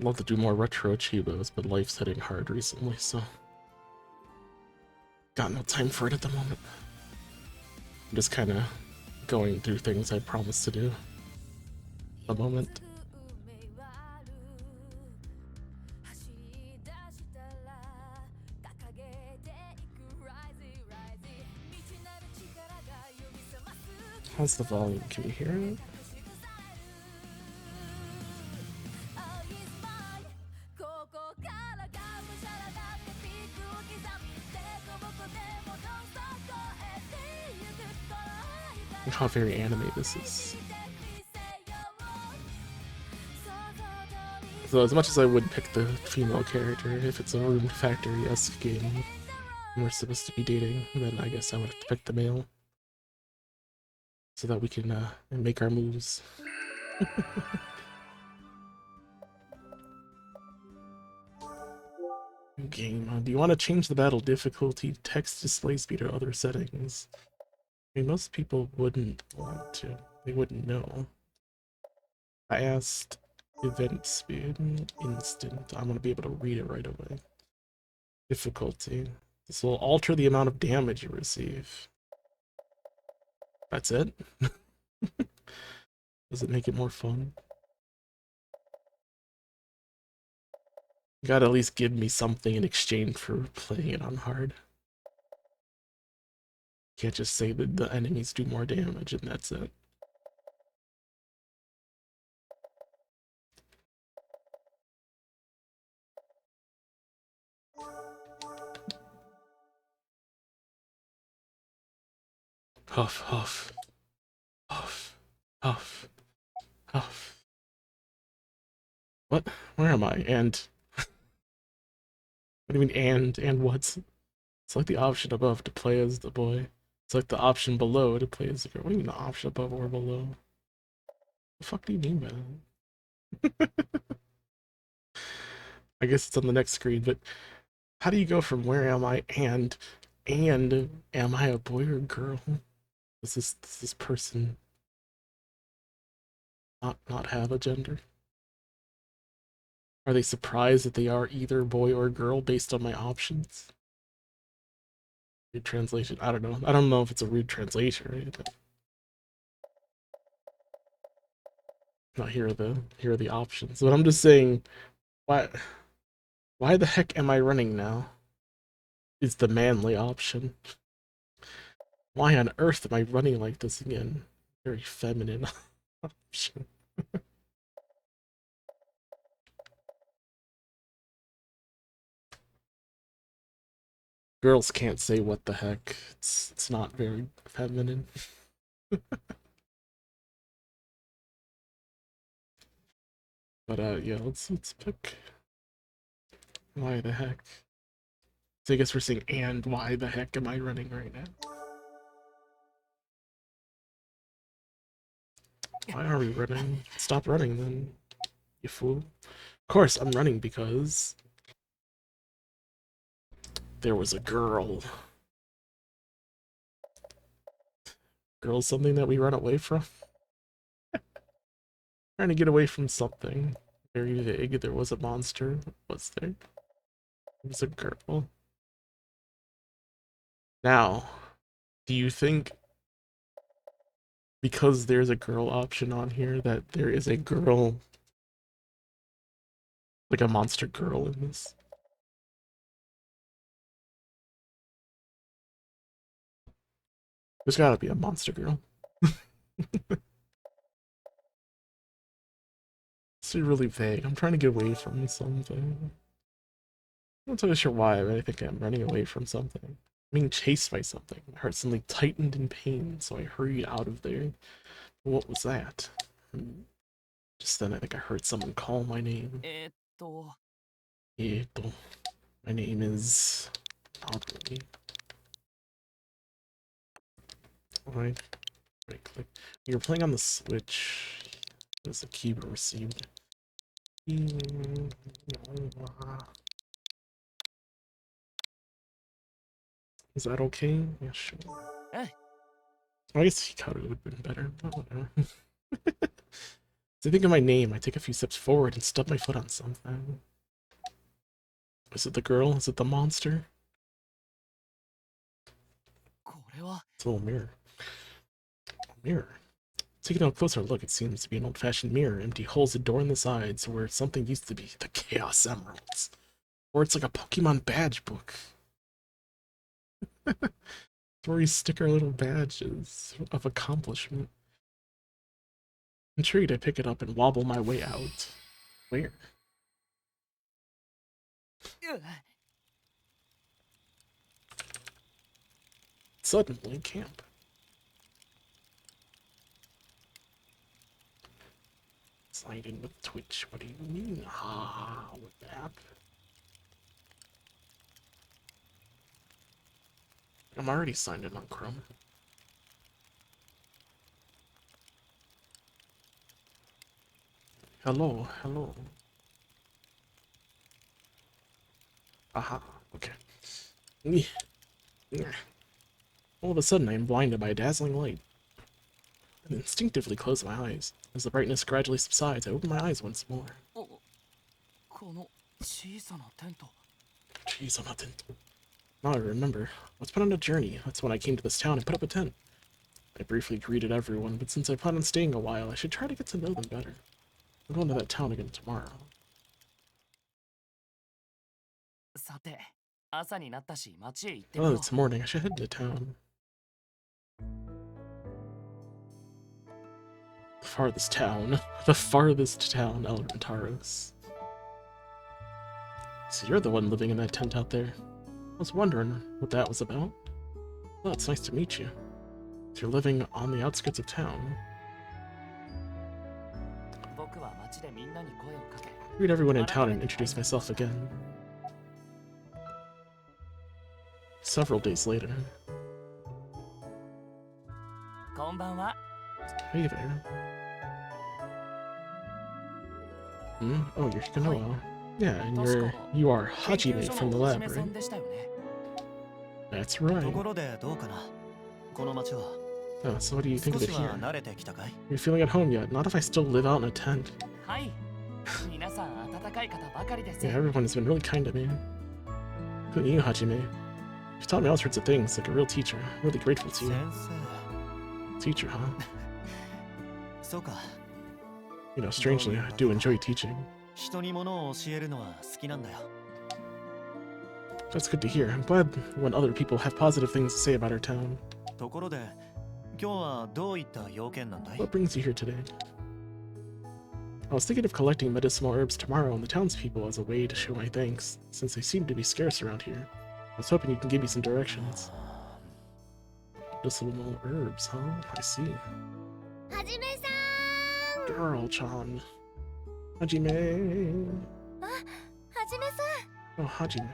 love to do more retro Chiibos, but life's hitting hard recently, so got no time for it at the moment. I'm just kind of going through things I promised to do at the moment. How's the volume? Can you hear it? Look how very anime this is. So as much as I would pick the female character, if it's a Rune Factory-esque game and we're supposed to be dating, then I guess I would have to pick the male. So that we can make our moves. Game. Do you want to change the battle difficulty, text display speed, or other settings? I mean, most people wouldn't want to. They wouldn't know. I asked event speed, instant. I'm going to be able to read it right away. Difficulty. This will alter the amount of damage you receive. That's it? Does it make it more fun? You gotta at least give me something in exchange for playing it on hard. Can't just say that the enemies do more damage and that's it. Huff, huff. Huff. Huff. Huff. What? Where am I? And... what do you mean and what? It's like the option above to play as the boy. It's like the option below to play as the girl. What do you mean the option above or below? The fuck do you mean by that? I guess it's on the next screen, but how do you go from where am I and am I a boy or a girl? Does this person not have a gender? Are they surprised that they are either boy or girl based on my options? Rude translation. I don't know. I don't know if it's a rude translation or anything. Not here are the options. But I'm just saying, why the heck am I running now? Is the manly option. Why on earth am I running like this again? Very feminine option. Girls can't say what the heck. It's not very feminine. But yeah, let's pick why the heck. So I guess we're saying and why the heck am I running right now? Why are we running? Stop running then, you fool. Of course I'm running because there was a girl. Girl's something that we run away from? Trying to get away from something. Very vague. There was a monster. Was there? There was a girl. Now, do you think because there's a girl option on here that there is a girl, like a monster girl in this? There's gotta be a monster girl. It's really vague. I'm trying to get away from something. I'm not totally sure why, but I think I'm running away from something. I'm being chased by something. My heart suddenly tightened in pain, so I hurried out of there. What was that? Just then I think I heard someone call my name. My name is... Oddly. Right click. You're playing on the Switch. There's a keyboard received. Is that okay? Yeah, sure. I guess Hikaru would have been better, but whatever. As I think of my name, I take a few steps forward and stub my foot on something. Is it the girl? Is it the monster? It's a little mirror. A mirror. Taking a closer look, it seems to be an old-fashioned mirror, empty holes adorn the sides where something used to be. The Chaos Emeralds. Or it's like a Pokemon badge book. Where we stick our little badges of accomplishment. Intrigued, I pick it up and wobble my way out. Where? Suddenly, camp. Signed in with Twitch. What do you mean? Ah, with that. I'm already signed in on Chrome. Hello, hello. Aha, okay. All of a sudden, I am blinded by a dazzling light. I instinctively close my eyes. As the brightness gradually subsides, I open my eyes once more. Now I remember. I was put on a journey. That's when I came to this town and put up a tent. I briefly greeted everyone, but since I plan on staying a while, I should try to get to know them better. I'm going to that town again tomorrow. Oh, it's morning. I should head to town. The farthest town, Elrentaros. So you're the one living in that tent out there. I was wondering what that was about. Well, it's nice to meet you. So you're living on the outskirts of town. Greet everyone in town and introduce myself again. Several days later. Hey there. Oh, you're Hikanoa. Yeah, and you are Hajime from the lab, right? That's right. Oh, so what do you think of it here? You're feeling at home yet? Not if I still live out in a tent. Yeah, everyone has been really kind to me. Including you, Hajime. You've taught me all sorts of things, like a real teacher. I'm really grateful to you. Teacher, huh? You know, strangely, I do enjoy teaching. That's good to hear. I'm glad when other people have positive things to say about our town. What brings you here today? I was thinking of collecting medicinal herbs tomorrow on the townspeople as a way to show my thanks, since they seem to be scarce around here. I was hoping you can give me some directions. Medicinal herbs, huh? I see. Hajime-san! Girl-chan. Hajime! Oh, Hajime.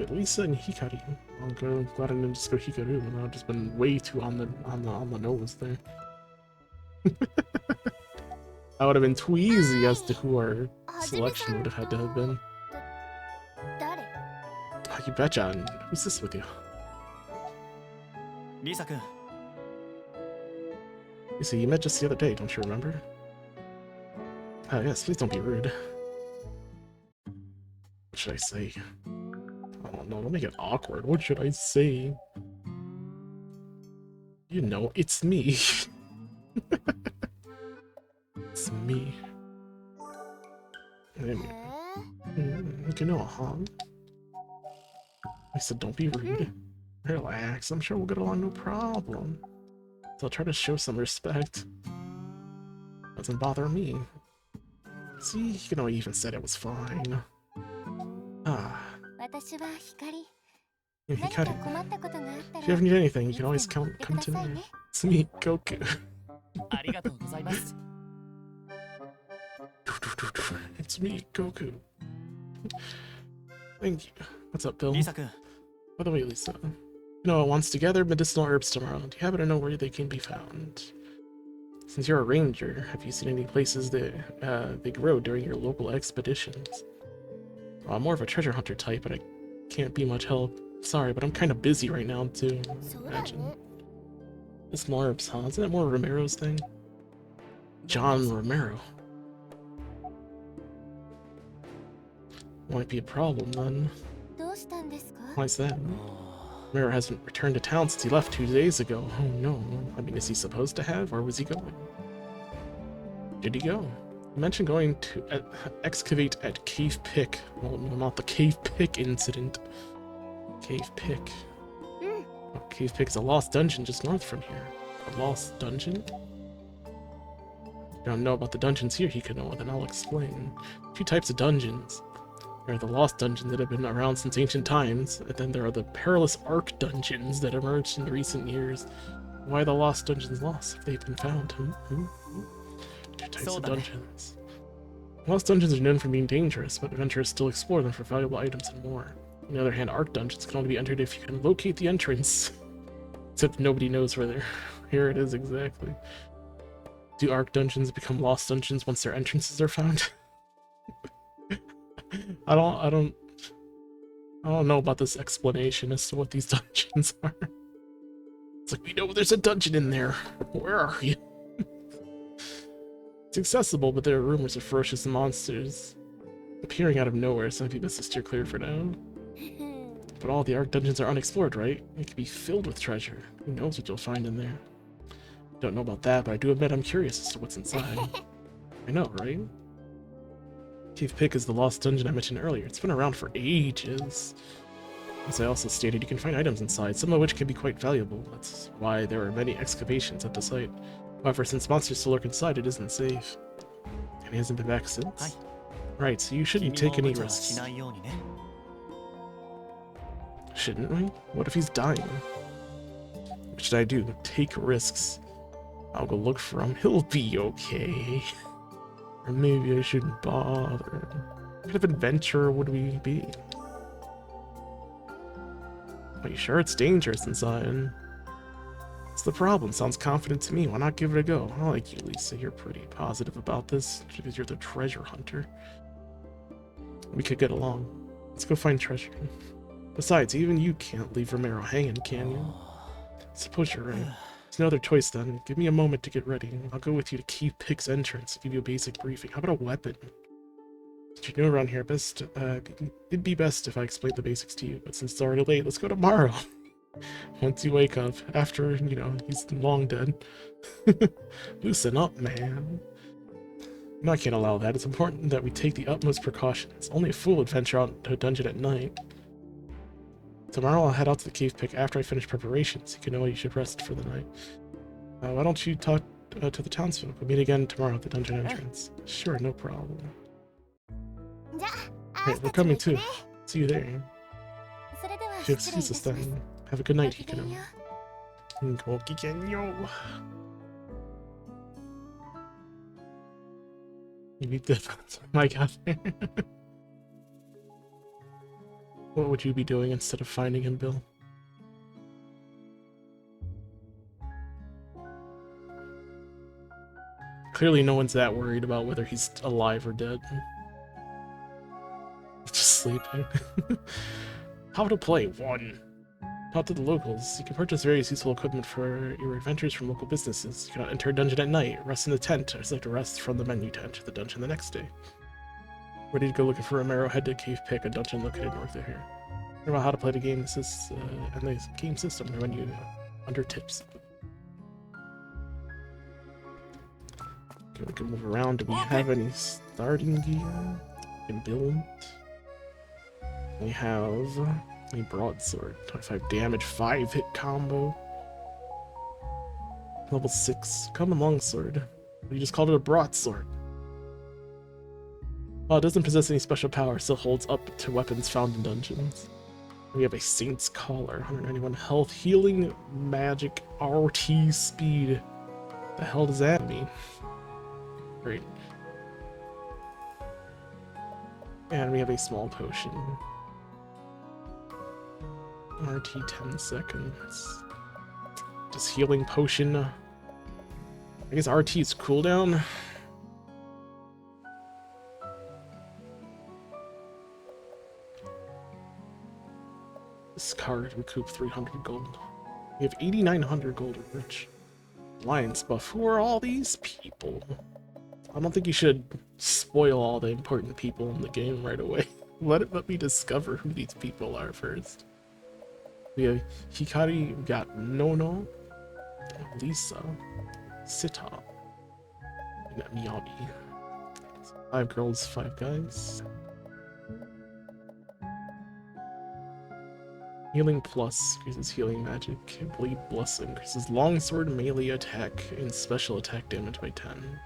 Lisa and Hikari. I'm glad I didn't just go Hikaru, and I've just been way too on the nose there. I would have been too easy as to who our selection would have had to have been. Oh, you betcha. And who's this with you? Lisa-kun. Lisa, you met just the other day, don't you remember? Yes, please don't be rude. What should I say? Oh no, don't make it awkward. What should I say? You know, it's me. It's me. Anyway. You know, huh? I said don't be rude. Relax, I'm sure we'll get along no problem. So I'll try to show some respect. Doesn't bother me. See, you know, I even said it was fine. Ah. Yeah, Hikari. If you ever need anything, you can always come to me. It's me, Goku. It's me, Goku. Thank you. What's up, Bill? By the way, Lisa. You know, wants to gather medicinal herbs tomorrow. Do you happen to know where they can be found? Since you're a ranger, have you seen any places that they grow during your local expeditions? Well, I'm more of a treasure hunter type, but I can't be much help. Sorry, but I'm kind of busy right now, too. Imagine. It's more herbs, huh? Isn't that more Romero's thing? John Romero. Might be a problem then. Why is that? Romero hasn't returned to town since he left 2 days ago. Oh no. I mean, is he supposed to have? Or was he going? Did he go? You mentioned going to excavate at Cave Pick. Well, no, not the Cave Pick incident. Cave Pick. Oh, Cave Pick is a lost dungeon just north from here. A lost dungeon? You don't know about the dungeons here, he could know, then I'll explain. 2 types of dungeons. There are the lost dungeons that have been around since ancient times, and then there are the perilous arc dungeons that emerged in recent years. Why are the lost dungeons lost if they've been found? 2 types of dungeons. Lost dungeons are known for being dangerous, but adventurers still explore them for valuable items and more. On the other hand, arc dungeons can only be entered if you can locate the entrance. Except nobody knows where they're. Here it is exactly. Do arc dungeons become lost dungeons once their entrances are found? I don't know about this explanation as to what these dungeons are. It's like, we know there's a dungeon in there. Where are you? It's accessible, but there are rumors of ferocious monsters appearing out of nowhere, so it'd be best to steer clear for now. But all the arc dungeons are unexplored, right? It could be filled with treasure. Who knows what you'll find in there? Don't know about that, but I do admit I'm curious as to what's inside. I know, right? Cave Pick is the lost dungeon I mentioned earlier. It's been around for ages. As I also stated, you can find items inside, some of which can be quite valuable. That's why there are many excavations at the site. However, since monsters still lurk inside, it isn't safe. And he hasn't been back since? Right, so you shouldn't take any risks. Shouldn't we? What if he's dying? What should I do? Take risks. I'll go look for him. He'll be okay. Or maybe I shouldn't bother. What kind of adventurer would we be? Are you sure it's dangerous inside? What's the problem? Sounds confident to me. Why not give it a go? I like you, Lisa. You're pretty positive about this because you're the treasure hunter. We could get along. Let's go find treasure. Besides, even you can't leave Romero hanging, can you? Suppose you're right. There's no other choice then. Give me a moment to get ready. I'll go with you to Cave Pick's entrance, give you a basic briefing. How about a weapon? You know around here, it'd be best if I explained the basics to you, but since it's already late, let's go tomorrow. Once you wake up, after, you know, he's long dead. Loosen up, man. No, I can't allow that. It's important that we take the utmost precautions. Only a fool would venture out to a dungeon at night. Tomorrow I'll head out to the Cave Pick after I finish preparations. You can know you should rest for the night. Why don't you talk to the townsfolk? We'll meet again tomorrow at the dungeon entrance. Sure, no problem. Hey, we're coming too. See you there. If you excuse us then, have a good night, Hikino. Gokigenyo. You beat the my god. What would you be doing instead of finding him, Bill? Clearly no one's that worried about whether he's alive or dead. Just sleeping. How to play 1. Talk to the locals. You can purchase various useful equipment for your adventures from local businesses. You can enter a dungeon at night, rest in the tent, or select a rest from the menu to enter the dungeon the next day. Ready to go looking for Romero, head to Cave Pick, a dungeon located north of here. Learn about how to play the game and the game system when you under tips. Okay, we can move around. Do we have any starting gear? We can build. We have a broadsword, 25 damage, 5 hit combo. Level 6, common longsword. We just called it a broadsword. While it doesn't possess any special power, it still holds up to weapons found in dungeons. We have a Saint's Collar, 191 health, healing, magic, RT speed. The hell does that mean? Great. And we have a small potion. RT 10 seconds. Does healing potion... I guess RT is cooldown? This card recoup 300 gold. We have 8,900 gold rich. Alliance buff. Who are all these people? I don't think you should spoil all the important people in the game right away. Let me discover who these people are first. We have Hikari, we got Nono, Lisa, Sita, and Miyabi. 5 girls, 5 guys. Healing Plus increases healing magic. Bleed Blessing increases longsword melee attack and special attack damage by 10.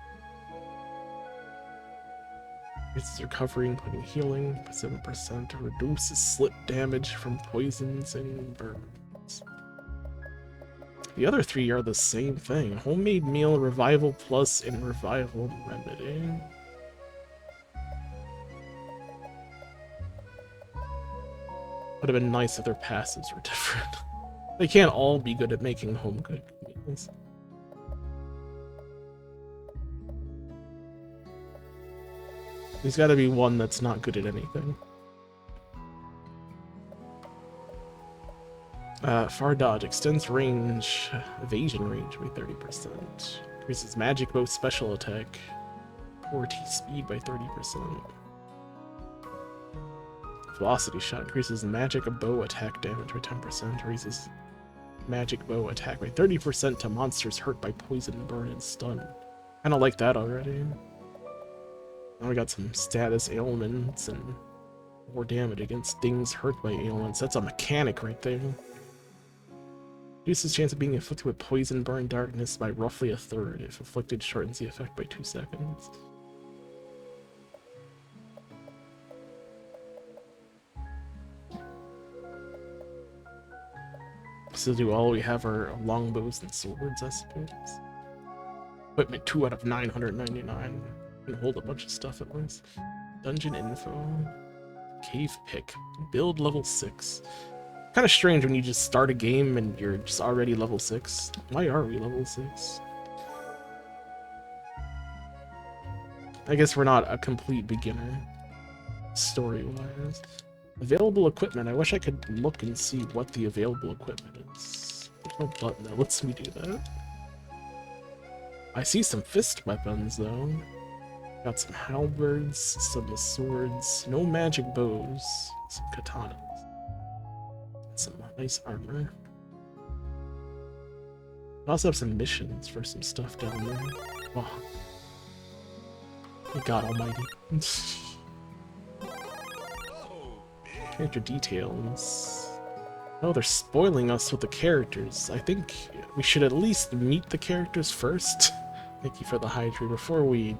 Increases recovery, including healing, by 7%. Reduces slip damage from poisons and burns. The other 3 are the same thing. Homemade Meal, Revival Plus, and Revival Remedy. Would have been nice if their passives were different. They can't all be good at making home cooked meals. There's gotta be one that's not good at anything. Far dodge extends range, evasion range by 30%. Increases magic bow special attack, 4T speed by 30%. Velocity shot increases magic bow attack damage by 10%. Raises magic bow attack by 30% to monsters hurt by poison, burn, and stun. Kinda like that already. Now we got some status ailments and more damage against things hurt by ailments. That's a mechanic right there. Reduces chance of being afflicted with poison, burn, darkness by roughly a third. If afflicted, shortens the effect by 2 seconds. So do all we have are longbows and swords, I suppose. Equipment 2 out of 999. Can hold a bunch of stuff at once. Dungeon info. Cave pick. Build level 6. Kind of strange when you just start a game and you're just already level 6. Why are we level 6? I guess we're not a complete beginner, story-wise. Available equipment. I wish I could look and see what the available equipment is. There's no button that lets me do that. I see some fist weapons, though. Got some halberds, some swords, no magic bows, some katanas. Some nice armor. I also have some missions for some stuff down there. Wow. Good God almighty. Character details. Oh, they're spoiling us with the characters. I think we should at least meet the characters first. Thank you for the hydrate before we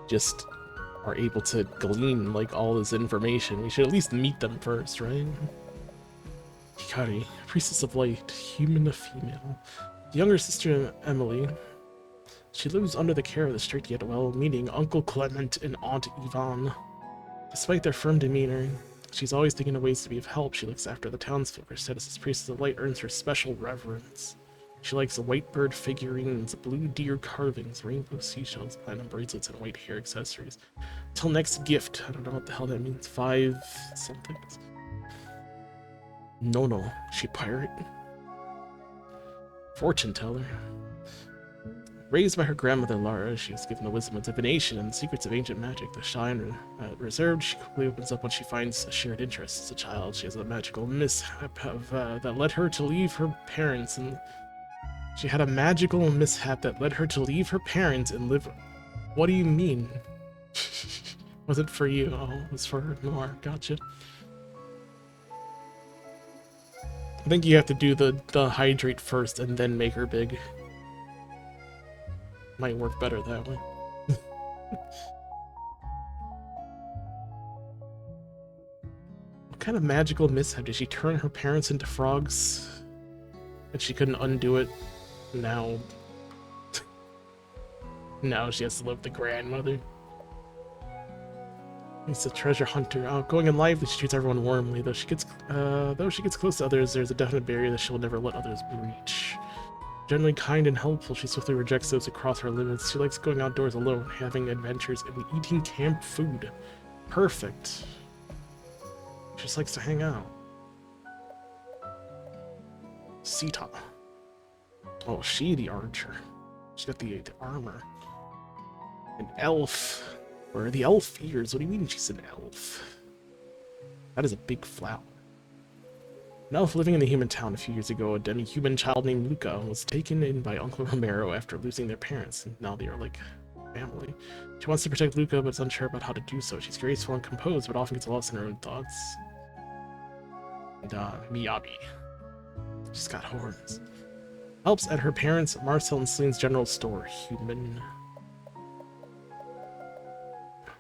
just are able to glean like all this information. We should at least meet them first, right? Hikari, Priestess of Light, human, a female. Younger sister Emily. She lives under the care of the strict yet well-meaning Uncle Clement and Aunt Yvonne. Despite their firm demeanor, she's always thinking of ways to be of help. She looks after the townsfolk. Her status as Priestess of Light earns her special reverence. She likes white bird figurines, blue deer carvings, rainbow seashells, platinum bracelets, and white hair accessories. Till next gift. I don't know what the hell that means. 5 something. No, she pirate? Fortune teller. Raised by her grandmother Lara, she was given the wisdom of divination and the secrets of ancient magic. The shy and reserved, she quickly opens up when she finds a shared interest. As a child, she has a magical mishap that led her to leave her parents and... She had a magical mishap that led her to leave her parents and live... What do you mean? Was it for you? Oh, it was for her more. Gotcha. I think you have to do the hydrate first and then make her big. Might work better that way. What kind of magical mishap? Did she turn her parents into frogs? And she couldn't undo it? Now... now she has to live with the grandmother. He's a treasure hunter, outgoing and lively. She treats everyone warmly. Though she gets close to others, there's a definite barrier that she'll never let others breach. Generally kind and helpful, she swiftly rejects those who cross her limits. She likes going outdoors alone, having adventures, and eating camp food. Perfect. She just likes to hang out. Sita. Oh, she the archer. She's got the armor. An elf. Where are the elf ears? What do you mean she's an elf? That is a big flower. An elf living in the human town a few years ago, a demi-human child named Luca was taken in by Uncle Romero after losing their parents, and now they are like family. She wants to protect Luca, but is unsure about how to do so. She's graceful and composed, but often gets lost in her own thoughts. And Miyabi. She's got horns. Helps at her parents' Marcel and Celine's general store, Human.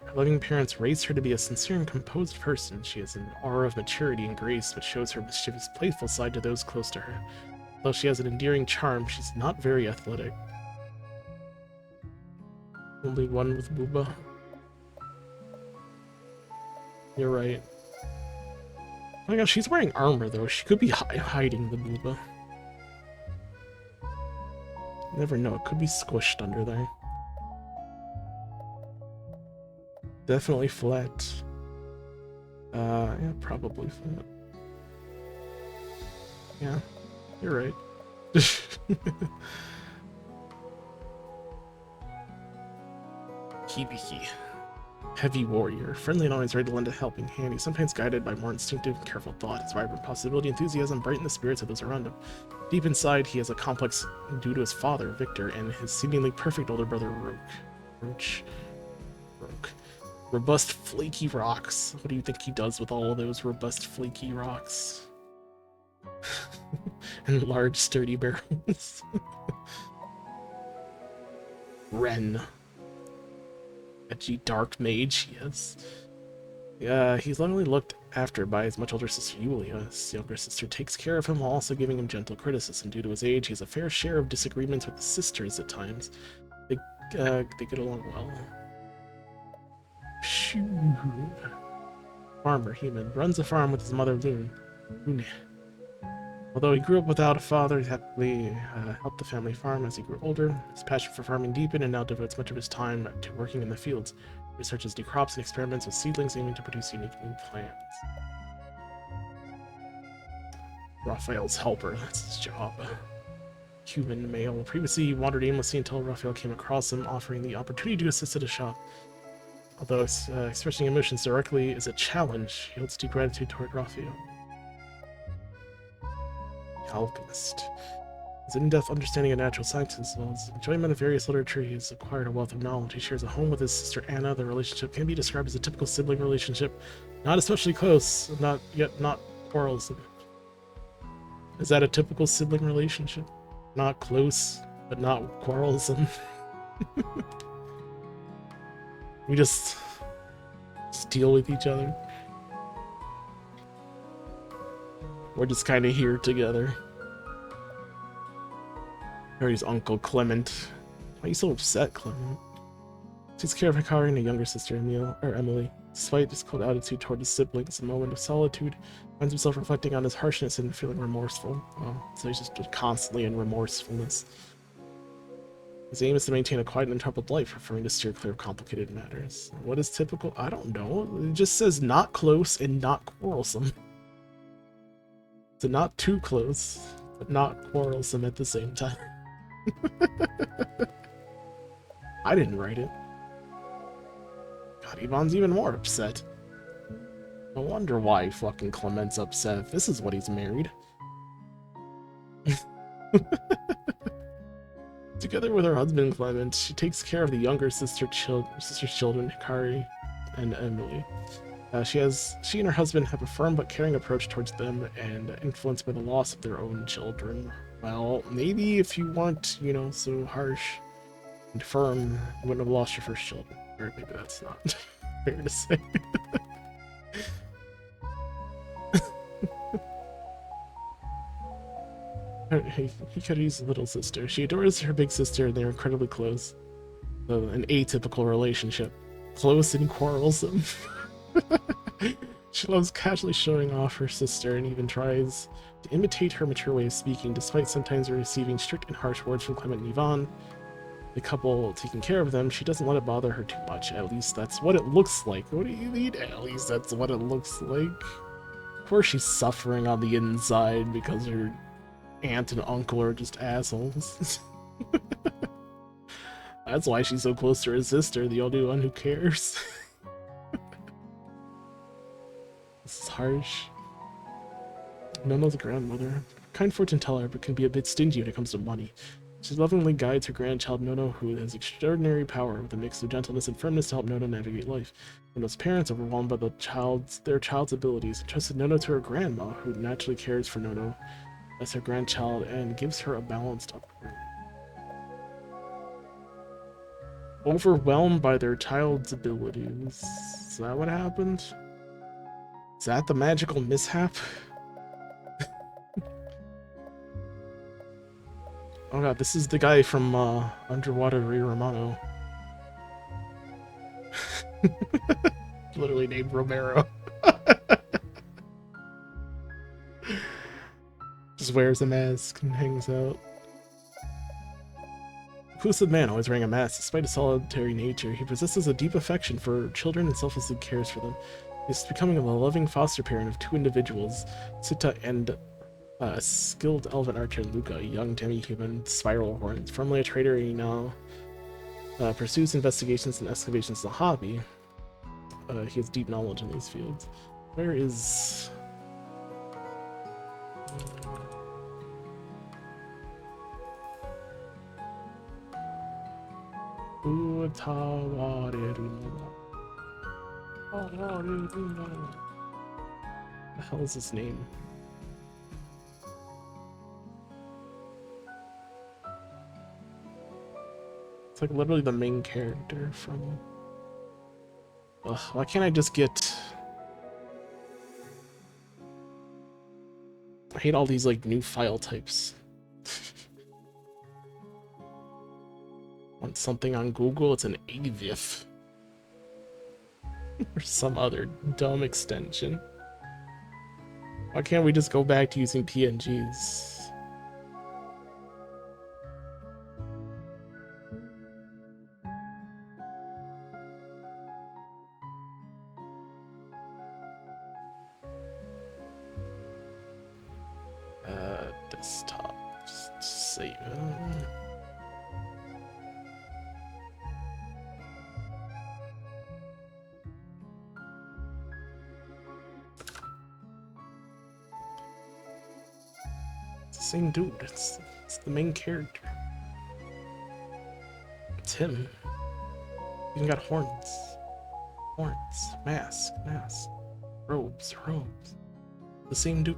Her loving parents raised her to be a sincere and composed person. She has an aura of maturity and grace, which shows her mischievous, playful side to those close to her. Though she has an endearing charm, she's not very athletic. Only one with Booba. You're right. Oh my gosh, she's wearing armor though. She could be hiding the Booba. Never know, it could be squished under there. Definitely flat. Yeah, probably flat. Yeah, you're right. Hibiki. Heavy warrior. Friendly and always ready to lend a helping hand. He's sometimes guided by more instinctive and careful thought. His vibrant possibility, enthusiasm brighten the spirits of those around him. Deep inside, he has a complex due to his father, Victor, and his seemingly perfect older brother, Roach. Robust, flaky rocks. What do you think he does with all of those robust, flaky rocks? And large, sturdy barrels. Ren. Edgy dark mage he is. He's lovingly looked after by his much older sister Yulia. His younger sister takes care of him while also giving him gentle criticism. Due to his age, he has a fair share of disagreements with his sisters at times. They get along well. Farmer, human, runs a farm with his mother Lune. Although he grew up without a father, he happily helped the family farm as he grew older. His passion for farming deepened and now devotes much of his time to working in the fields. He researches new crops and experiments with seedlings aiming to produce unique new plants. Raphael's helper, that's his job. Human male. Previously, he wandered aimlessly until Raphael came across him, offering the opportunity to assist at a shop. Although expressing emotions directly is a challenge, he holds deep gratitude toward Raphael. Alchemist. His in-depth understanding of natural sciences, as well as enjoyment of various literature, he has acquired a wealth of knowledge. He shares a home with his sister Anna. Their relationship can be described as a typical sibling relationship. Not especially close, not quarrelsome. Is that a typical sibling relationship? Not close, but not quarrelsome. We just deal with each other. We're just kind of here together. Harry's uncle, Clement. Why are you so upset, Clement? Takes care of Hikari and a younger sister, Emily. Despite his cold attitude toward his siblings, a moment of solitude, finds himself reflecting on his harshness and feeling remorseful. So he's just constantly in remorsefulness. His aim is to maintain a quiet and untroubled life, preferring to steer clear of complicated matters. What is typical? I don't know. It just says not close and not quarrelsome. So not too close, but not quarrelsome at the same time. I didn't write it. God, Yvonne's even more upset. No wonder why fucking Clement's upset. This is what he's married. Together with her husband Clement, she takes care of the younger sister's children, Hikari and Emily. She and her husband have a firm but caring approach towards them, and influenced by the loss of their own children. Well, maybe if you weren't, so harsh and firm, you wouldn't have lost your first children. Or maybe that's not fair to say. Hikari's little sister. She adores her big sister, and they're incredibly close. So, an atypical relationship. Close and quarrelsome. She loves casually showing off her sister and even tries to imitate her mature way of speaking, despite sometimes receiving strict and harsh words from Clement and Yvonne. The couple taking care of them, she doesn't let it bother her too much. At least that's what it looks like. What do you mean? At least that's what it looks like. Of course she's suffering on the inside because her aunt and uncle are just assholes. That's why she's so close to her sister, the only one who cares. This is harsh. Nono's grandmother. Kind fortune teller, but can be a bit stingy when it comes to money. She lovingly guides her grandchild Nono, who has extraordinary power with a mix of gentleness and firmness to help Nono navigate life. Nono's parents, overwhelmed by their child's abilities, entrusted Nono to her grandma, who naturally cares for Nono as her grandchild and gives her a balanced upbringing. Overwhelmed by their child's abilities. Is that what happened? Is that the magical mishap? Oh god, this is the guy from Underwater Ray Romano. Literally named Romero. Just wears a mask and hangs out. Inclusive man always wearing a mask. Despite his solitary nature, he possesses a deep affection for children and selflessly cares for them. He's becoming a loving foster parent of two individuals, Sita and a skilled elven archer, Luca, a young demi-human spiral horns. Formerly a trader, he now pursues investigations and excavations as a hobby. He has deep knowledge in these fields. Where is... the hell is his name? It's like literally the main character from... Ugh, why can't I just get... I hate all these like new file types. Want something on Google, it's an AVIF. Or some other dumb extension. Why can't we just go back to using PNGs? Desktop. Just save it. It's the same dude. It's the main character. It's him. He even got horns. Horns. Mask. Robes. The same dude.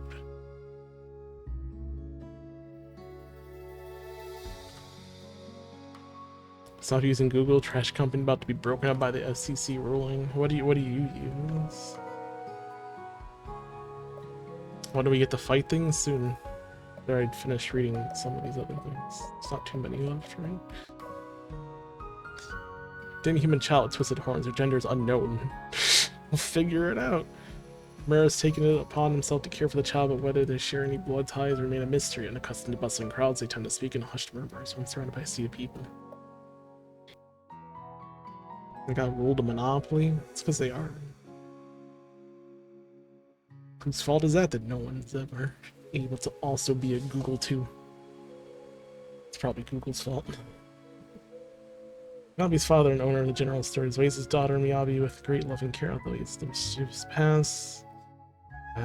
Stop using Google. Trash company about to be broken up by the FCC ruling. What do you use? When do we get to fight things? Soon. After I'd finish reading some of these other things. It's not too many left, right? Demi-human child with twisted horns. Their gender is unknown. We'll figure it out. Romero's taken it upon himself to care for the child, but whether they share any blood ties remain a mystery. Unaccustomed to bustling crowds, they tend to speak in hushed murmurs when surrounded by a sea of people. They got ruled a monopoly. It's because they are. Whose fault is that no one's ever able to also be a Google too? It's probably Google's fault. Miyabi's father and owner of the general store raised his daughter Miyabi with great loving care, although he has the mischievous past.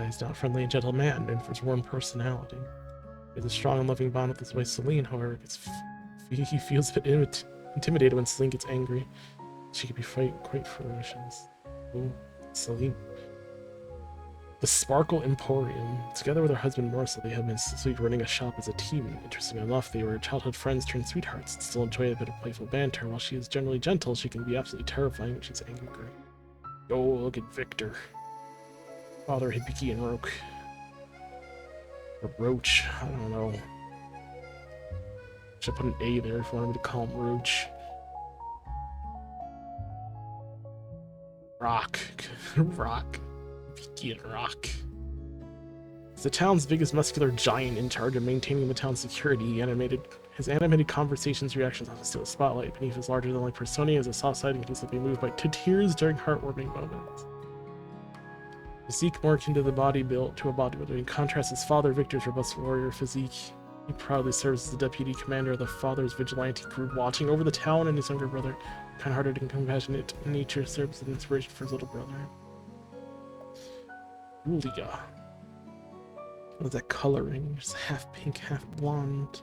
He's not a friendly and gentle man, known for his warm personality. He has a strong and loving bond with his wife Celine, however, he feels a bit intimidated when Celine gets angry. She can be quite ferocious. Oh, Celine. The Sparkle Emporium. Together with her husband Marissa, they have been successfully running a shop as a team. Interestingly enough, they were childhood friends turned sweethearts and still enjoy a bit of playful banter. While she is generally gentle, she can be absolutely terrifying when she's angry. Oh, look at Victor. Father Hibiki and Roke. Or Roach, I don't know. Should put an A there if you wanted me to call him Roach. Rock. Vicky and Rock. As the town's biggest muscular giant in charge of maintaining the town's security, his animated conversations, reactions on the spotlight beneath his larger-than-life persona is a soft side and can be moved by tears during heartwarming moments. Physique more akin to a bodybuilder. In contrast, his father Victor's robust warrior physique. He proudly serves as the deputy commander of the father's vigilante group, watching over the town, and his younger brother, kind-hearted and compassionate in nature, serves as an inspiration for his little brother. Julia. What is that coloring? It's half pink, half blonde,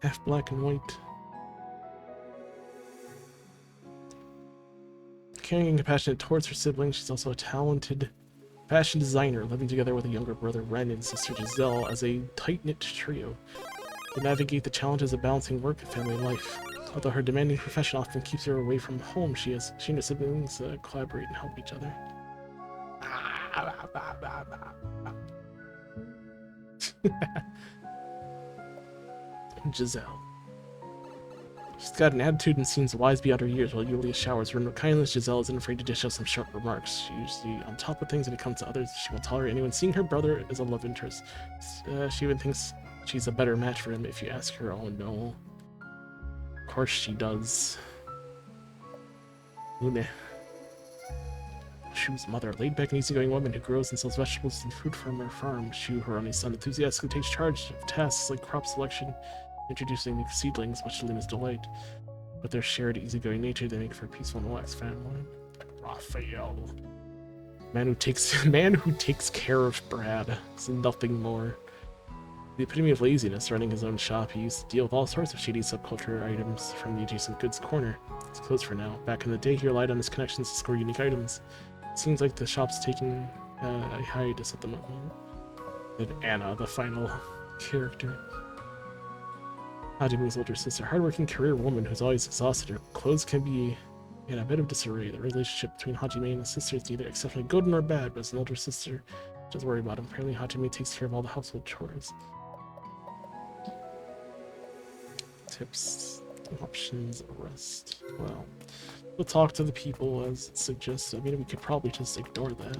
half black and white. Caring and compassionate towards her siblings, she's also a talented fashion designer, living together with a younger brother Ren and sister Giselle as a tight-knit trio. They navigate the challenges of balancing work and family life. Although her demanding profession often keeps her away from home, she and her siblings collaborate and help each other. Giselle. She's got an attitude and seems wise beyond her years, while Yulia showers her with kindness. Giselle isn't afraid to dish out some sharp remarks. She's usually on top of things when it comes to others. She won't tolerate anyone seeing her brother as a love interest. She even thinks she's a better match for him if you ask her. Oh no. Of course she does. Lune. Shu's mother, laid-back and easygoing woman who grows and sells vegetables and fruit from her farm. Shu, her only son, enthusiastically takes charge of tasks like crop selection, introducing new seedlings, much to Luna's delight. With their shared easygoing nature, they make for a peaceful and relaxed family. Raphael. Man who takes care of Brad. It's nothing more. The epitome of laziness, running his own shop, he used to deal with all sorts of shady subculture items from the adjacent goods corner. It's closed for now. Back in the day, he relied on his connections to score unique items. It seems like the shop's taking a hiatus at the moment. And Anna, the final character. Hajime's older sister, hardworking career woman who's always exhausted. Her clothes can be in a bit of disarray. The relationship between Hajime and his sister is neither exceptionally good nor bad, but as an older sister, she doesn't worry about him. Apparently, Hajime takes care of all the household chores. Tips, options, arrest. Well, we'll talk to the people as it suggests. I mean, we could probably just ignore that.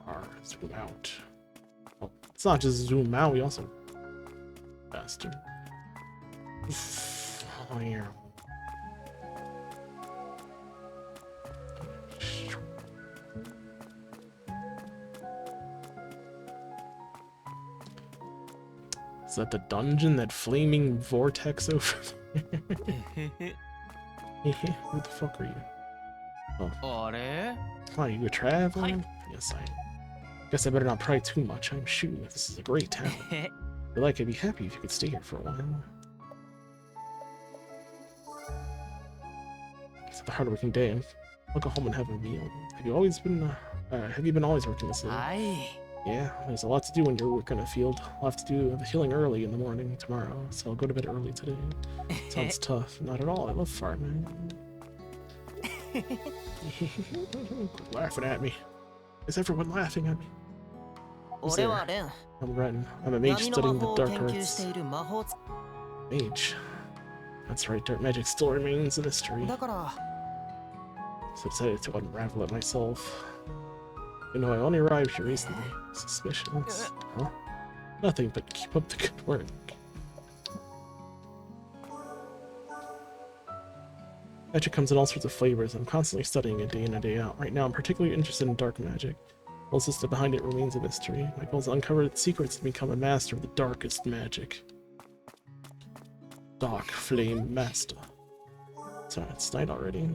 Or zoom out. Well, it's not just zoom out, we also faster. Oh, here. Is that the dungeon? That flaming vortex over there? Who the fuck are you? Oh. Why, you a traveler? Yes, I am. Guess I better not pry too much. I'm Shu. This is a great town. If you like, I'd be happy if you could stay here for a while. It's a hard-working day. I'll go home and have a meal. Have you been always working this late? Yeah, there's a lot to do when you're working a field. I'll have to do the healing early in the morning tomorrow, so I'll go to bed early today. Sounds tough. Not at all. I love farming. Laughing at me. Is everyone laughing at me? I'm Ren. I'm a mage studying the dark arts. Mage? That's right, dark magic still remains a mystery. So I decided to unravel it myself. You know, I only arrived here recently. Suspicions? Huh? Nothing, but keep up the good work. Magic comes in all sorts of flavors, and I'm constantly studying it day in and day out. Right now, I'm particularly interested in dark magic. The whole system behind it remains a mystery. My goal is to uncover its secrets and become a master of the darkest magic. Dark Flame Master. Sorry, it's night already.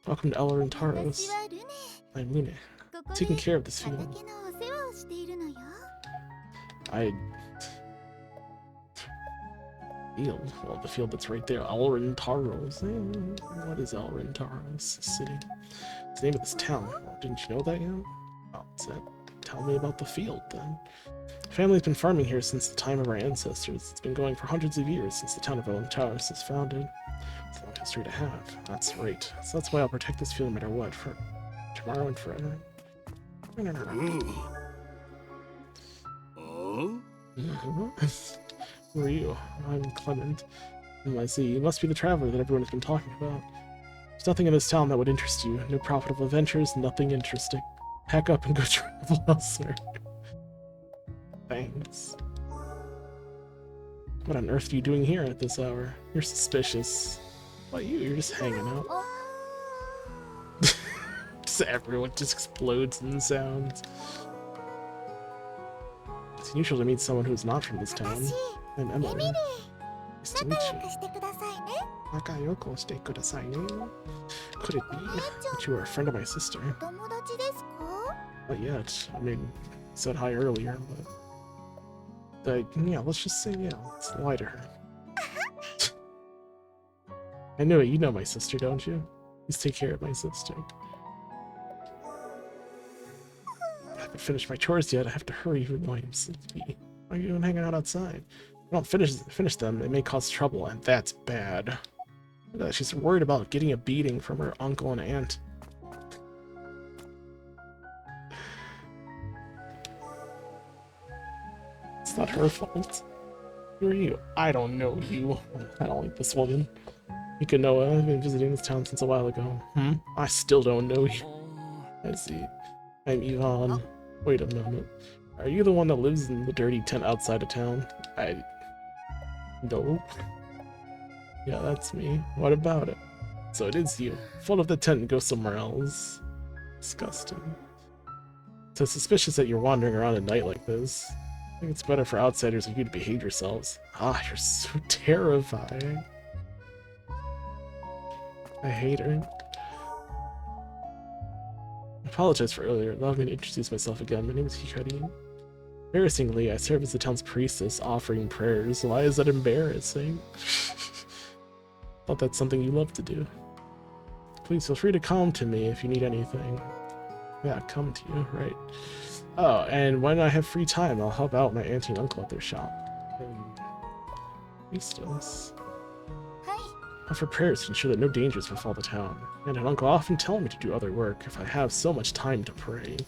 Welcome to Elrentaros. I'm Lune. Taking care of this field. Field? Well, the field that's right there. Elrentaros. What is Elrentaros city? It's the name of this town. Oh, didn't you know that yet? Oh, tell me about the field then. The family's been farming here since the time of our ancestors. It's been going for hundreds of years since the town of Elrentaros was founded. It's a long history to have. That's right. So that's why I'll protect this field no matter what, for tomorrow and forever. Who are you? I'm Clement. I see. You must be the traveler that everyone has been talking about. There's nothing in this town that would interest you. No profitable ventures, nothing interesting. Pack up and go travel elsewhere. Thanks. What on earth are you doing here at this hour? You're suspicious. Why you're just hanging out. Everyone just explodes in sounds. It's unusual to meet someone who's not from this town. I'm Emily. Nice to meet you. Nakayoko shite kudasai ne. Could it be that you are a friend of my sister? Not yet. I mean, you said hi earlier, but... yeah, let's just say, yeah, let's lie to her. I know it, you know my sister, don't you? Please take care of my sister. I haven't finished my chores yet, I have to hurry even though I'm sleepy. Why are you hanging out outside? If I don't finish them, it may cause trouble, and that's bad. She's worried about getting a beating from her uncle and aunt. It's not her fault. Who are you? I don't know you. I don't like this woman. Noah, I've been visiting this town since a while ago. I still don't know you. I see. I'm Yvonne. Wait a moment. Are you the one that lives in the dirty tent outside of town? No. Yeah, that's me. What about it? So it is you. Fall off the tent and go somewhere else. Disgusting. So suspicious that you're wandering around at night like this. I think it's better for outsiders like you to behave yourselves. Ah, you're so terrifying. I hate her. I apologize for earlier. Allow me to introduce myself again. My name is Hikari. Embarrassingly, I serve as the town's priestess, offering prayers. Why is that embarrassing? Thought that's something you love to do. Please feel free to come to me if you need anything. Yeah, come to you, right. Oh, and when I have free time, I'll help out my auntie and uncle at their shop. Priestess. Offer prayers to ensure that no dangers befall the town. And an uncle often tell me to do other work if I have so much time to pray. To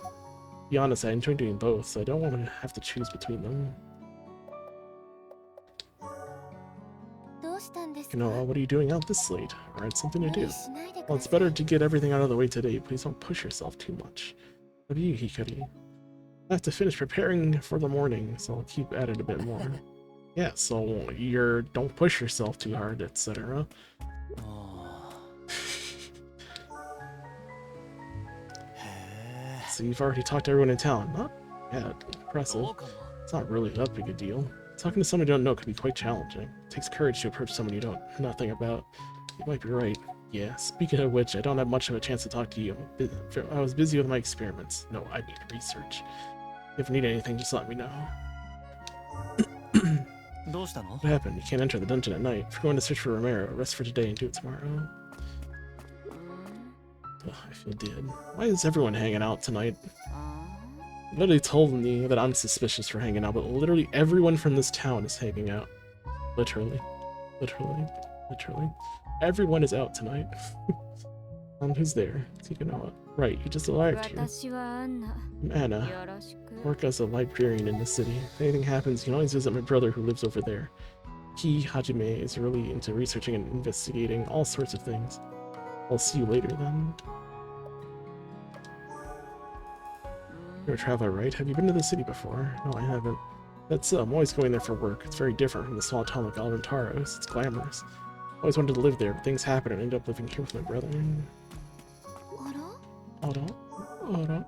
be honest, I enjoy doing both, so I don't want to have to choose between them. What are you doing out this late? Alright, something to do. Well, it's better to get everything out of the way today. Please don't push yourself too much. Love you, Hikari. I have to finish preparing for the morning, so I'll keep at it a bit more. Yeah, so don't push yourself too hard, etc. So you've already talked to everyone in town. Not yet. Impressive. It's not really that big a deal. Talking to someone you don't know can be quite challenging. It takes courage to approach someone you don't know nothing about. You might be right. Yeah, speaking of which, I don't have much of a chance to talk to you. I was busy with my experiments. No, I mean research. If you need anything, just let me know. What happened? You can't enter the dungeon at night. If you're going to search for Romero, rest for today and do it tomorrow. Ugh, I feel dead. Why is everyone hanging out tonight? Literally told me that I'm suspicious for hanging out, but literally everyone from this town is hanging out. Literally. Everyone is out tonight. Who's there? Noah. Right, you just arrived here. I'm Anna. Work as a librarian in the city. If anything happens, you can always visit my brother who lives over there. He, Hajime, is really into researching and investigating all sorts of things. I'll see you later then. You're a traveler, right? Have you been to the city before? No, I haven't. I'm always going there for work. It's very different from the small town like Elrentaros. It's glamorous. I always wanted to live there, but things happen and I ended up living here with my brother. Ora.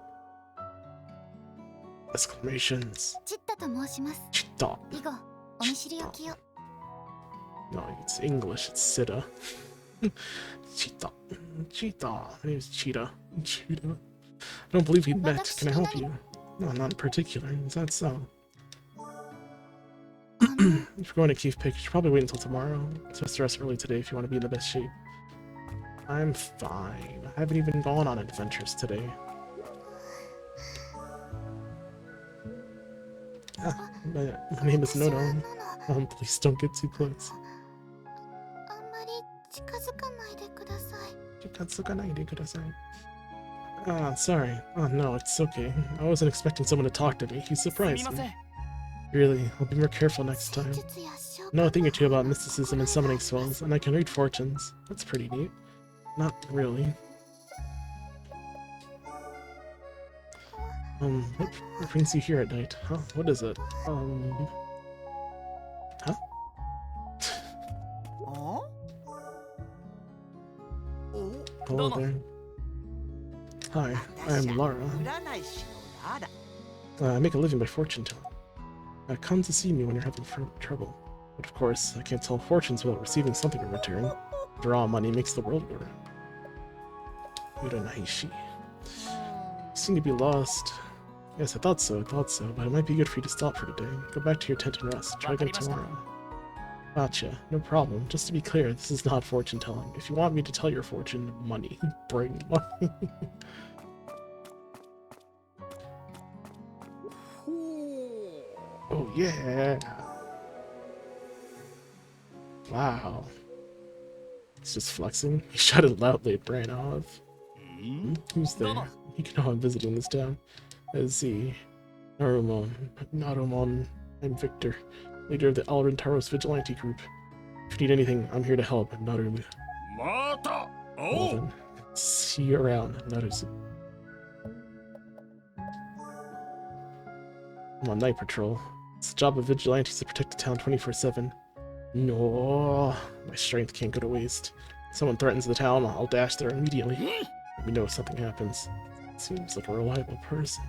Exclamations. Chitta. No, it's English. It's Sita. Cheetah. My name is Cheetah. I don't believe we met. Can I help you? No, not in particular. Is that so? If you're going to Keith Pick, you should probably wait until tomorrow. It's best to rest early today if you want to be in the best shape. I'm fine. I haven't even gone on adventures today. My name is Nono. Please don't get too close. Sorry. Oh no, it's okay. I wasn't expecting someone to talk to me. You surprised me. Really, I'll be more careful next time. I know a thing or two about mysticism and summoning spells, and I can read fortunes. That's pretty neat. Not really. What brings you here at night? Huh? What is it? Huh? Hello there. Hi, I am Lara. I make a living by fortune telling. Come to see me when you're having trouble. But of course, I can't tell fortunes without receiving something in return. After all, money makes the world go round. Uranaishi. You seem to be lost. Yes, I thought so, but it might be good for you to stop for today. Go back to your tent and rest. Try again tomorrow. Gotcha, no problem. Just to be clear, this is not fortune telling. If you want me to tell your fortune, money. Bring money. Oh yeah! Wow. He's just flexing. He shouted loudly at ran off. Who's there? You can know I'm visiting this town. Let's see. Narumon. I'm Victor, leader of the Elrentaros vigilante group. If you need anything, I'm here to help. Narumu. Well then, see you around, Narusu. I'm on night patrol. It's the job of vigilantes to protect the town 24/7. No, my strength can't go to waste. If someone threatens the town, I'll dash there immediately. Let me know if something happens. Seems like a reliable person.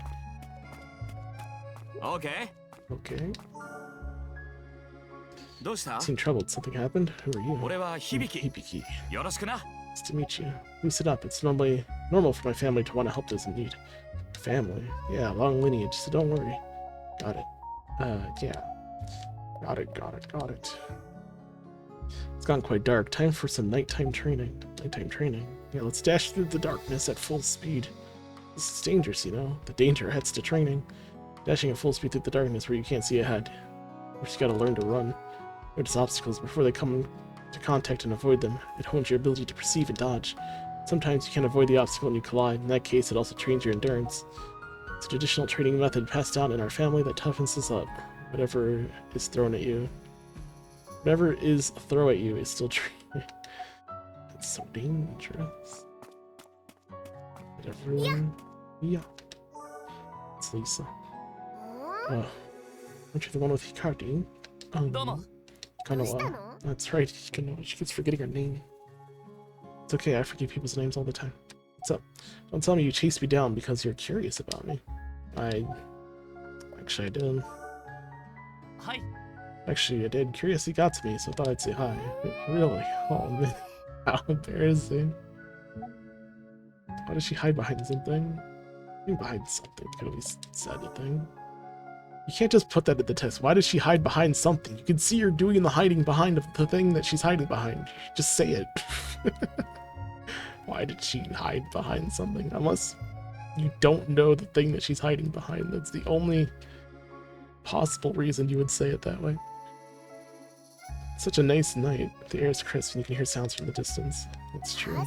Okay. Seem troubled. Something happened? Who are you? Hibiki. Nice to meet you. Loosen up. It's normal for my family to want to help those in need. Family? Yeah, long lineage, so don't worry. Got it. Yeah. Got it. It's gone quite dark. Time for some nighttime training. Yeah, let's dash through the darkness at full speed. This is dangerous, you know. The danger heads to training. Dashing at full speed through the darkness where you can't see ahead. You just gotta learn to run. Notice obstacles before they come into contact and avoid them. It hones your ability to perceive and dodge. Sometimes you can't avoid the obstacle and you collide. In that case, it also trains your endurance. It's a traditional training method passed down in our family that toughens us up. Whatever is thrown at you is still training. It's so dangerous. Whatever. Yeah. It's Lisa. Oh, aren't you the one with Hikari? Kanoa. That's right, Kanoa. She keeps forgetting her name. It's okay, I forget people's names all the time. What's up? Don't tell me you chased me down because you're curious about me. Actually, I did. Hi. Actually, I did. Curiosity got to me, so I thought I'd say hi. Really? Oh, man. How embarrassing. Why does she hide behind something? Behind something. You could at least said a thing. You can't just put that at the test. Why does she hide behind something? You can see her doing the hiding behind of the thing that she's hiding behind. Just say it. Why did she hide behind something? Unless you don't know the thing that she's hiding behind. That's the only possible reason you would say it that way. It's such a nice night. The air is crisp and you can hear sounds from the distance. That's true.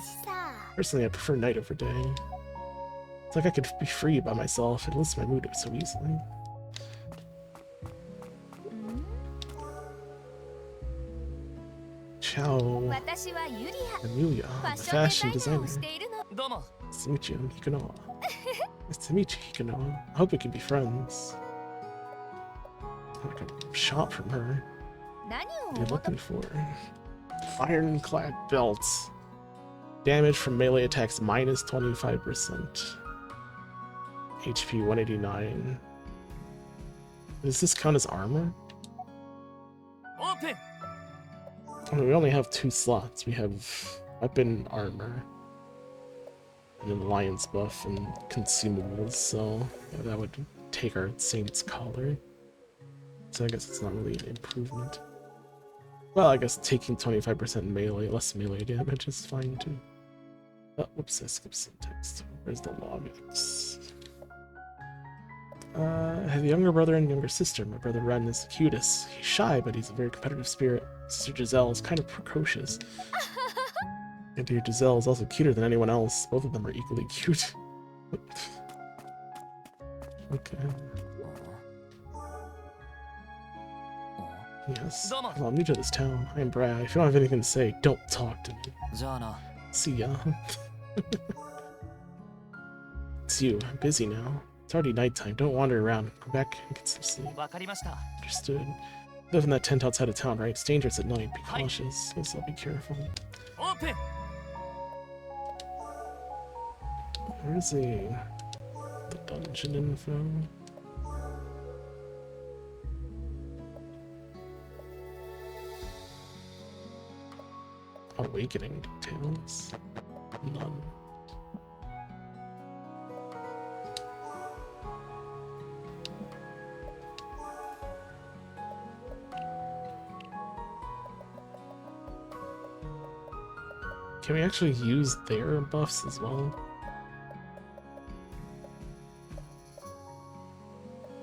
Personally, I prefer night over day. It's like I could be free by myself. It lifts my mood up so easily. Ciao. Amelia, the fashion designer. Nice to meet you, Hikanoa. Nice to meet you, Hikanoa. I hope we can be friends. I could shop from her. What are you looking for? Ironclad belts. Damage from melee attacks minus 25%. HP 189. Does this count as armor? Open. I mean, we only have 2 slots. We have weapon, armor, and then alliance buff and consumables, so yeah, that would take our Saint's Collar. So I guess it's not really an improvement. Well, I guess taking 25% melee, less melee damage is fine too. Oh, whoops, I skipped some text. Where's the logins? I have a younger brother and younger sister. My brother Ren is the cutest. He's shy, but he's a very competitive spirit. Sister Giselle is kind of precocious. And dear Giselle is also cuter than anyone else. Both of them are equally cute. Okay. Yes. Well, I'm new to this town. I am Brad. If you don't have anything to say, don't talk to me. See ya. It's you. I'm busy now. It's already nighttime. Don't wander around. Go back and get some sleep. Understood. Live in that tent outside of town, right? It's dangerous at night. Be cautious. Yes, I'll be careful. Open. Where is he? The dungeon info. awakening details. None. Can we actually use their buffs as well?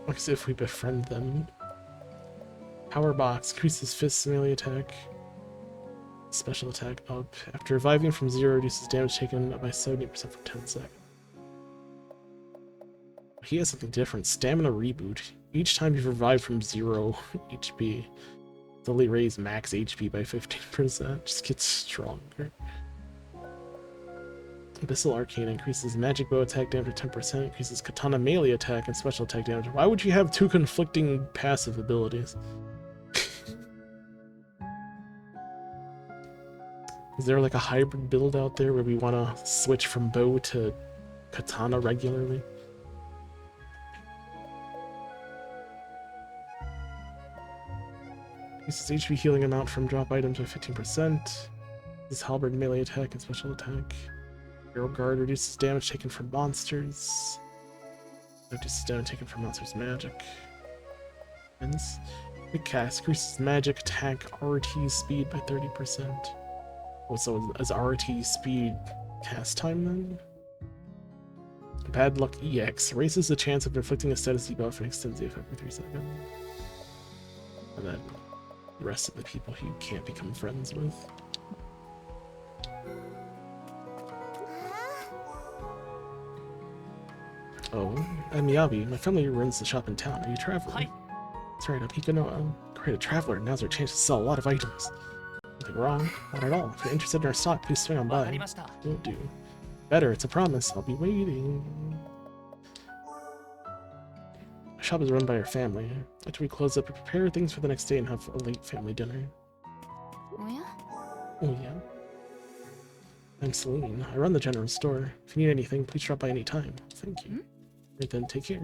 Because if we befriend them. Power box increases fist melee attack. Special attack up. After reviving from 0, reduces damage taken by 70% for 10 seconds. He has something different. Stamina reboot. Each time you've revived from 0 HP, slowly raise max HP by 15%. Just gets stronger. Abyssal Arcane increases magic bow attack damage by 10%, increases katana melee attack and special attack damage. Why would you have two conflicting passive abilities? Is there like a hybrid build out there where we want to switch from bow to katana regularly? Increases HP healing amount from drop items by 15%. This halberd melee attack and special attack. Hero Guard reduces damage taken from monsters. Reduces damage taken from monsters' magic. Hence, quick cast increases magic attack RT speed by 30%. Oh, so is RT speed cast time then? Bad Luck EX raises the chance of inflicting a status debuff and extends the effect for 3 seconds. And then the rest of the people you can't become friends with. Oh, I'm Miyabi. My family runs the shop in town. Are you traveling? Hi. That's right, I'm Hikano. Great, a traveler. Now's our chance to sell a lot of items. Nothing wrong. Not at all. If you're interested in our stock, please swing on by. Will do. Better, it's a promise. I'll be waiting. Our shop is run by our family. After we close up, we prepare things for the next day and have a late family dinner. Oh yeah? Oh yeah? I'm Celine. I run the general store. If you need anything, please drop by any time. Thank you. Right then, take care.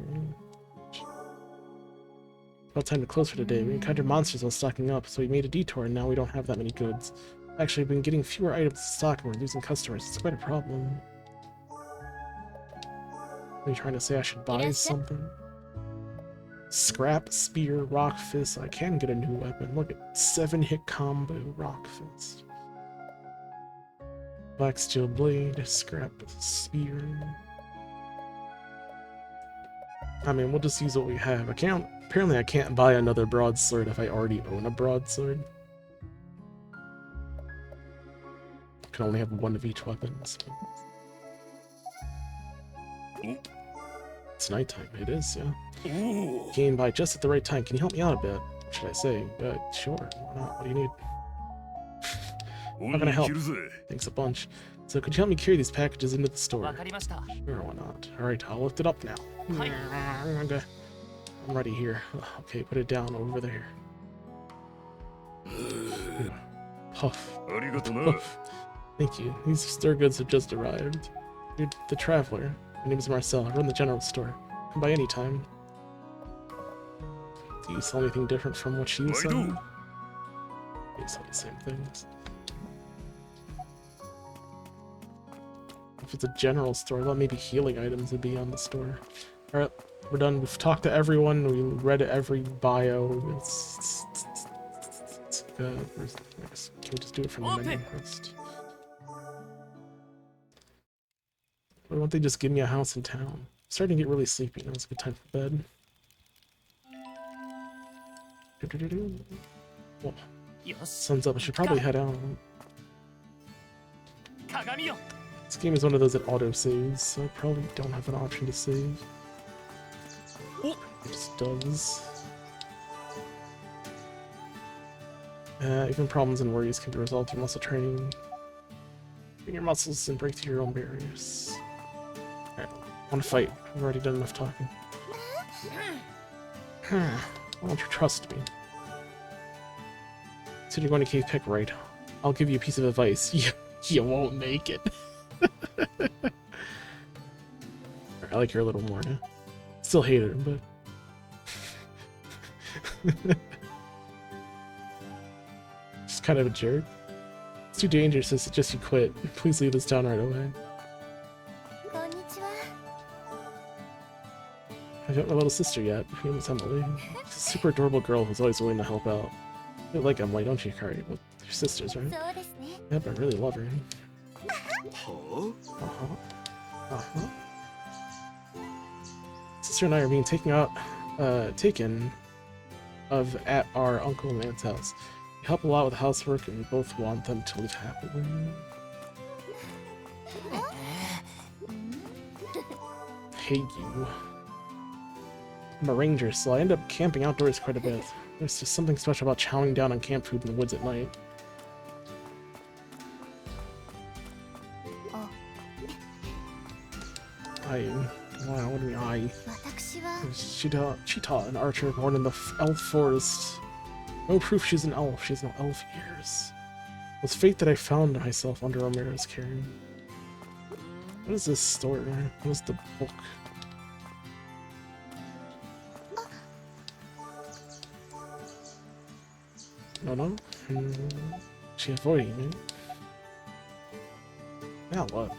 About time to close for today. We encountered monsters while stocking up, so we made a detour and now we don't have that many goods. Actually, we've been getting fewer items to stock and we're losing customers. It's quite a problem. Are you trying to say I should buy something? Scrap, spear, rock fist. I can get a new weapon. Look at 7-hit combo, rock fist. Black steel blade, scrap, spear. I mean, we'll just use what we have. Apparently I can't buy another broadsword if I already own a broadsword. I can only have one of each weapon, so. It's nighttime. It is, yeah. Came by just at the right time. Can you help me out a bit? What should I say? Sure. Why not? What do you need? How can I help? Thanks a bunch. So could you help me carry these packages into the store? Sure, why not? Alright, I'll lift it up now. Okay. I'm ready here. Okay, put it down over there. Puff. Puff. Thank you. These store goods have just arrived. You're the traveler. My name is Marcel. I run the general store. Come by any time. Do you sell anything different from what she was selling? They sell the same things. If it's a general store, well, maybe healing items would be on the store. Alright, we're done. We've talked to everyone. We read every bio. It's good. Can we just do it from the menu first? Why won't they just give me a house in town? I'm starting to get really sleepy. Now it's a good time for bed. Well, sun's up. I should probably head out. This game is one of those that auto-saves, so I probably don't have an option to save. It just does. Even problems and worries can be resolved through muscle training. Train your muscles and break through your own barriers. Alright, I want to fight. I've already done enough talking. Why don't you trust me? So you're going to Cave Pick, right? I'll give you a piece of advice. You won't make it. I like her a little more now. Still hate her, but she's kind of a jerk. It's too dangerous to suggest you quit. Please leave this town right away. I haven't met my little sister yet. Her name is Emily. She's a super adorable girl who's always willing to help out. You like Emily, don't you, Kari? Well, your sisters, right? Yep, I really love her. Sister and I are being taken of at our Uncle and Aunt's house. We help a lot with housework and we both want them to live happily. Hey you. I'm a ranger, so I end up camping outdoors quite a bit. There's just something special about chowing down on camp food in the woods at night. Wow, what do you mean I? Cheetah, an archer born in the elf forest. No proof she's an elf, she has no elf ears. It was fate that I found myself under Romera's care. What is this story? What is the book? No? She avoiding me? Now what?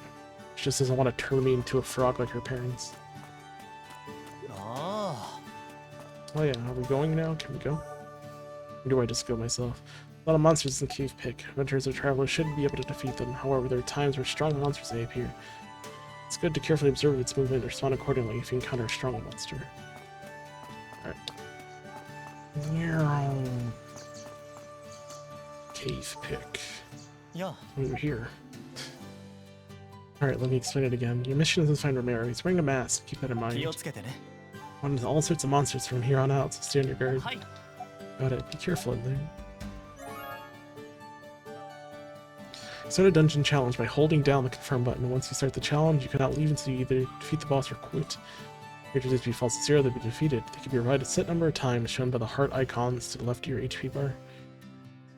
She just doesn't want to turn me into a frog like her parents. Oh yeah, are we going now? Can we go? Or do I just go myself? A lot of monsters in the cave pick. Adventurers or travelers shouldn't be able to defeat them. However, there are times where strong monsters may appear. It's good to carefully observe its movement and respond accordingly if you encounter a strong monster. Alright. Cave pick. Yeah. Over here. Alright, let me explain it again. Your mission is to find Romero. He's wearing a mask. Keep that in mind. One all sorts of monsters from here on out, so stay on your guard. Got it. Be careful in there. Start a dungeon challenge by holding down the confirm button. Once you start the challenge, you cannot leave until you either defeat the boss or quit. If your HP falls to 0, they'll be defeated. They can be provided a set number of times, shown by the heart icons to the left of your HP bar.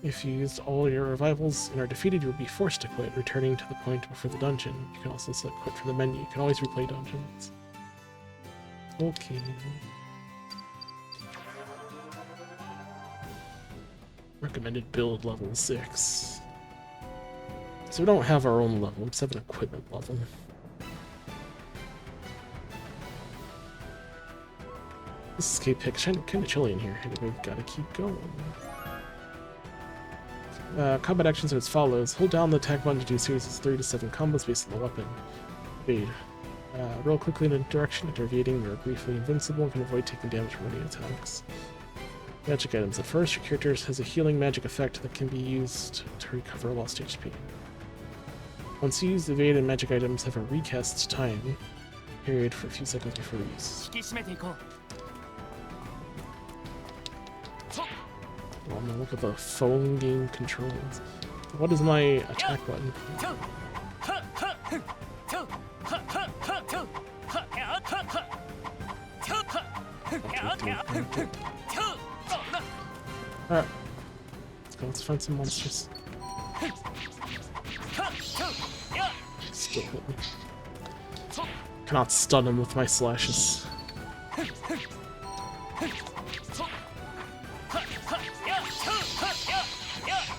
If you used all your revivals and are defeated, you will be forced to quit, returning to the point before the dungeon. You can also select quit from the menu. You can always replay dungeons. Okay. Recommended build level 6. So we don't have our own level, we just have an equipment level. This is K-Pick, kind of chilly in here. Anyway, we gotta keep going. Combat actions are as follows. Hold down the attack button to do a series of 3 to 7 combos based on the weapon. Evade. Roll quickly in a direction after evading. You're briefly invincible and can avoid taking damage from any attacks. Magic items. At first, your character has a healing magic effect that can be used to recover lost HP. Once used, evade and magic items have a recast time period for a few seconds before use. Oh, I'm gonna look at the phone game controls. What is my attack button? Alright. Let's go, let's find some monsters. Still hit me. Cannot stun him with my slashes.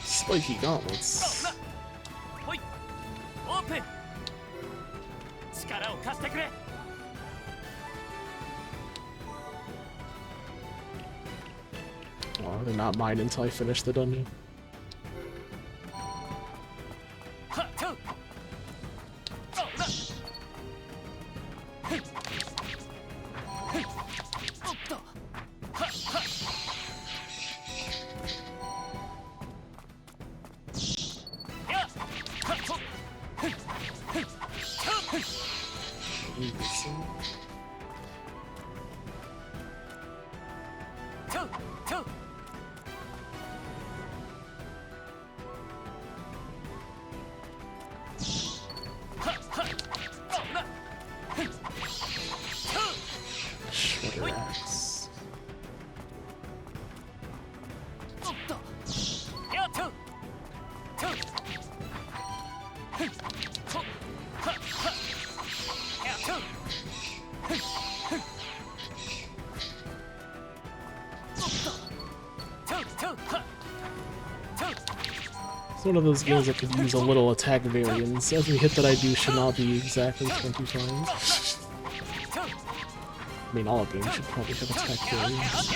Spiky gauntlets. Oh, they're not mine until I finish the dungeon. one of those games that could use a little attack variance. Every hit that I do should not be exactly 20 times. I mean, all games should probably have attack variance.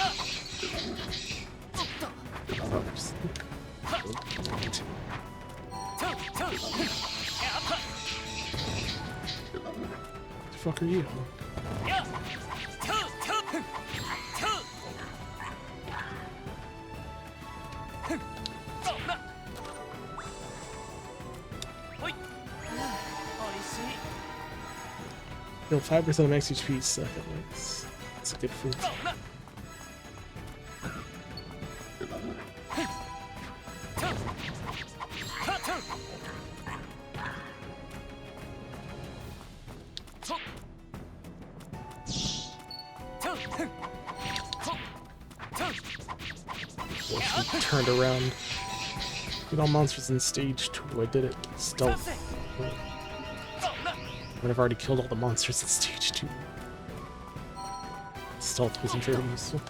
The fuck are you? Heal 5% of max HP each second. That's a good food. Turned around. Get all monsters in stage 2. I did it. Stealth. But I've already killed all the monsters in stage 2. Stealth wasn't very useful.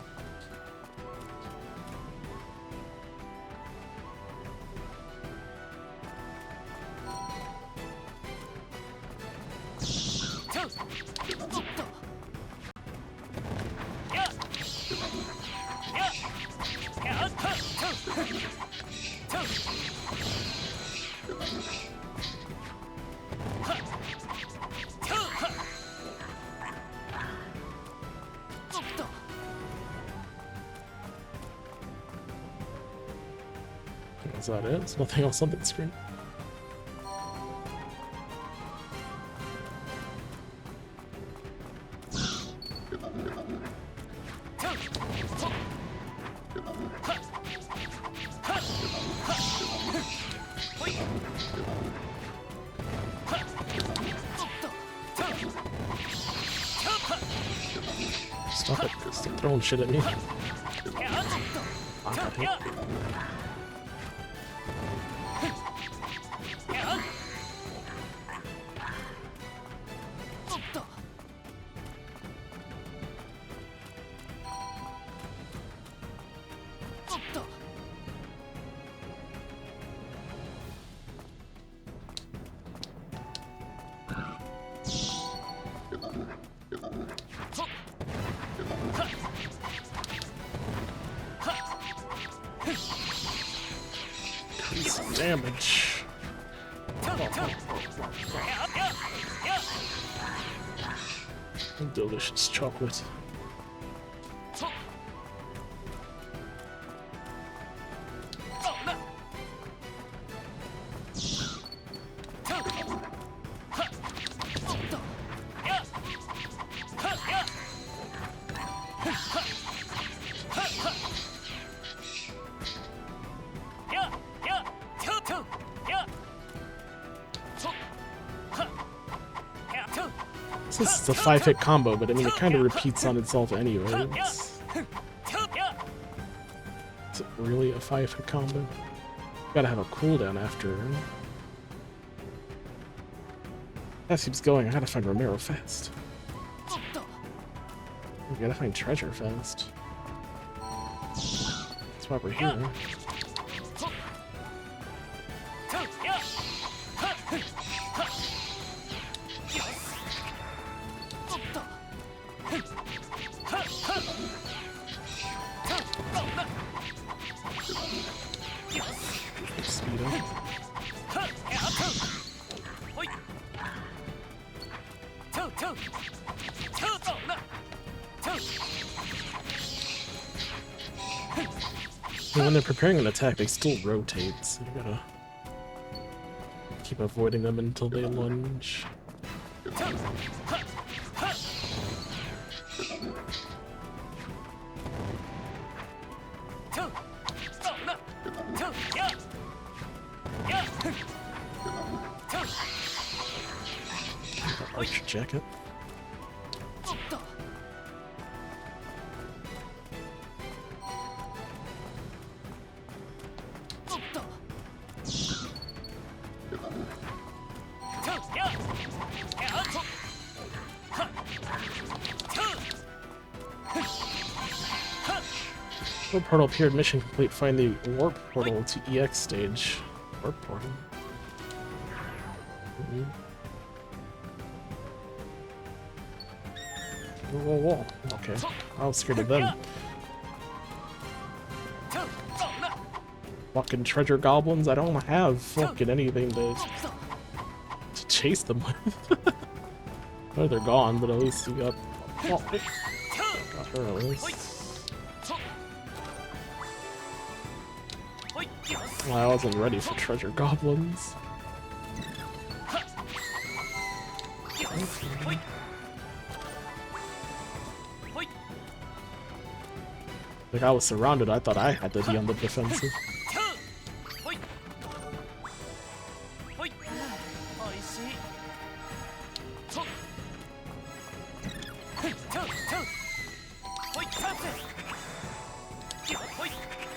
Is that it? There's nothing else on the screen. Stop it. Stop throwing shit at me. I got hit. Damage. Delicious chocolate. This is a 5-hit combo, but I mean, it kind of repeats on itself anyway. Is it really a 5-hit combo? Gotta have a cooldown after. That keeps going. I gotta find Romero fast. We gotta find treasure fast. That's why we're here. Speed up. And when they're preparing an attack, they still rotate, so you gotta keep avoiding them until they lunge. Archer jacket. Warp portal appeared. Mission complete. Find the warp portal to EX stage. Warp portal. Mhm. Whoa, whoa, whoa. Okay. I was scared of them. Fucking treasure goblins, I don't have fucking anything to chase them with. Oh, they're gone, but at least you got... Oh, got her at least. Well, I wasn't ready for treasure goblins. Like, I was surrounded, I thought I had to be on the defensive.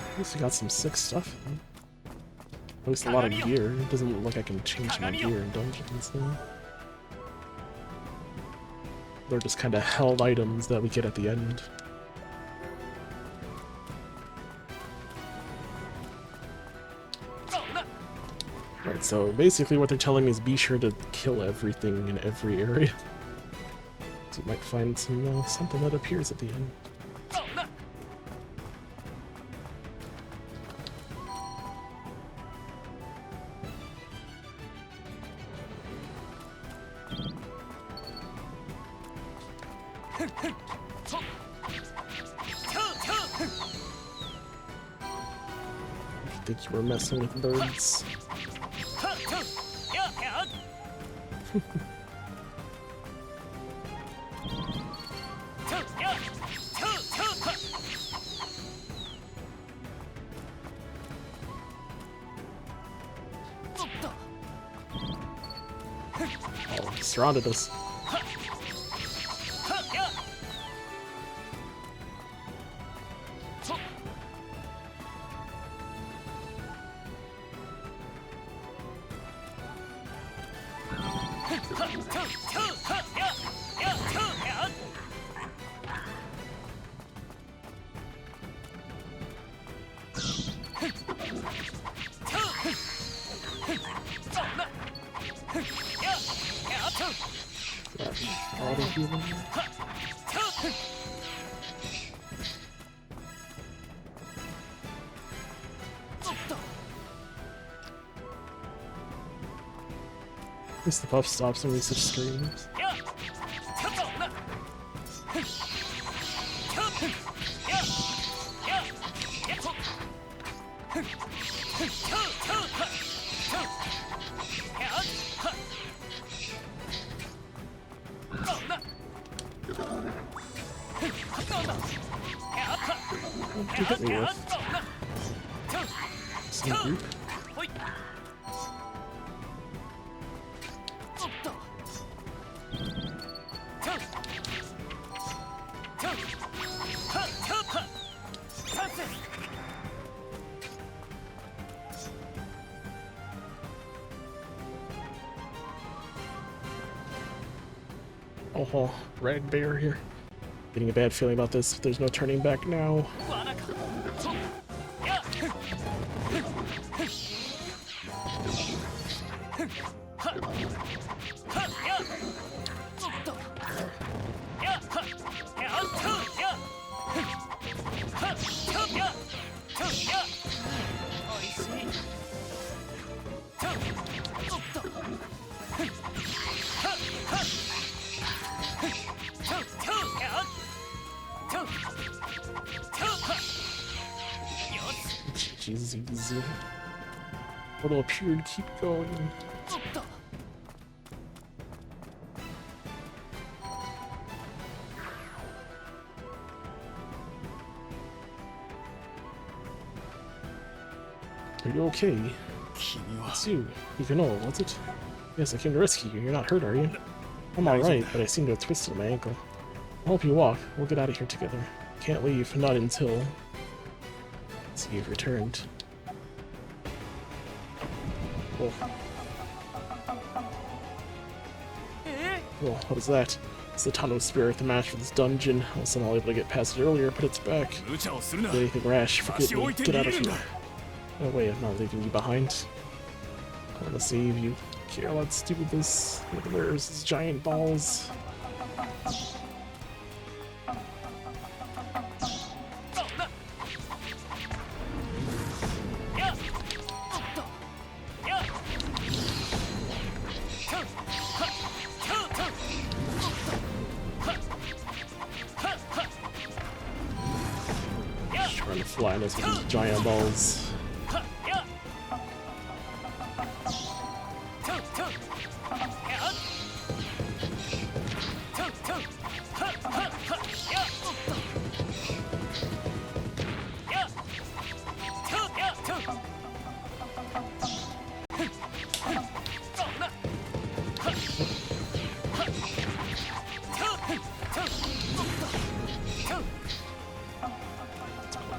At least we got some sick stuff. At least a lot of gear. It doesn't look like I can change my gear in dungeons though. They're just kind of held items that we get at the end. Right, so basically what they're telling me is be sure to kill everything in every area. So you might find some something that appears at the end. I think you were messing with birds. Oh, he surrounded us. At least the buff stops when we such streams. What you hit me with? Some group? Oh, red bear here. Getting a bad feeling about this. There's no turning back now. Jesus, easy. Portal appeared, keep going. Are you okay? It's you. Yukino, what's it? Yes, I came to rescue you. You're not hurt, are you? I'm alright, but I seem to have twisted my ankle. I'll help you walk. We'll get out of here together. Can't leave, not until... So you've returned. Whoa. Whoa, what is that? It's the Tano spirit, the match for this dungeon. I was somehow able to get past it earlier, but it's back. Did anything rash, forget me. Get out of here. No way, I'm not leaving you behind. I want to save you. Okay, let's do this. Where's these giant balls? Just trying to fly this with these giant balls.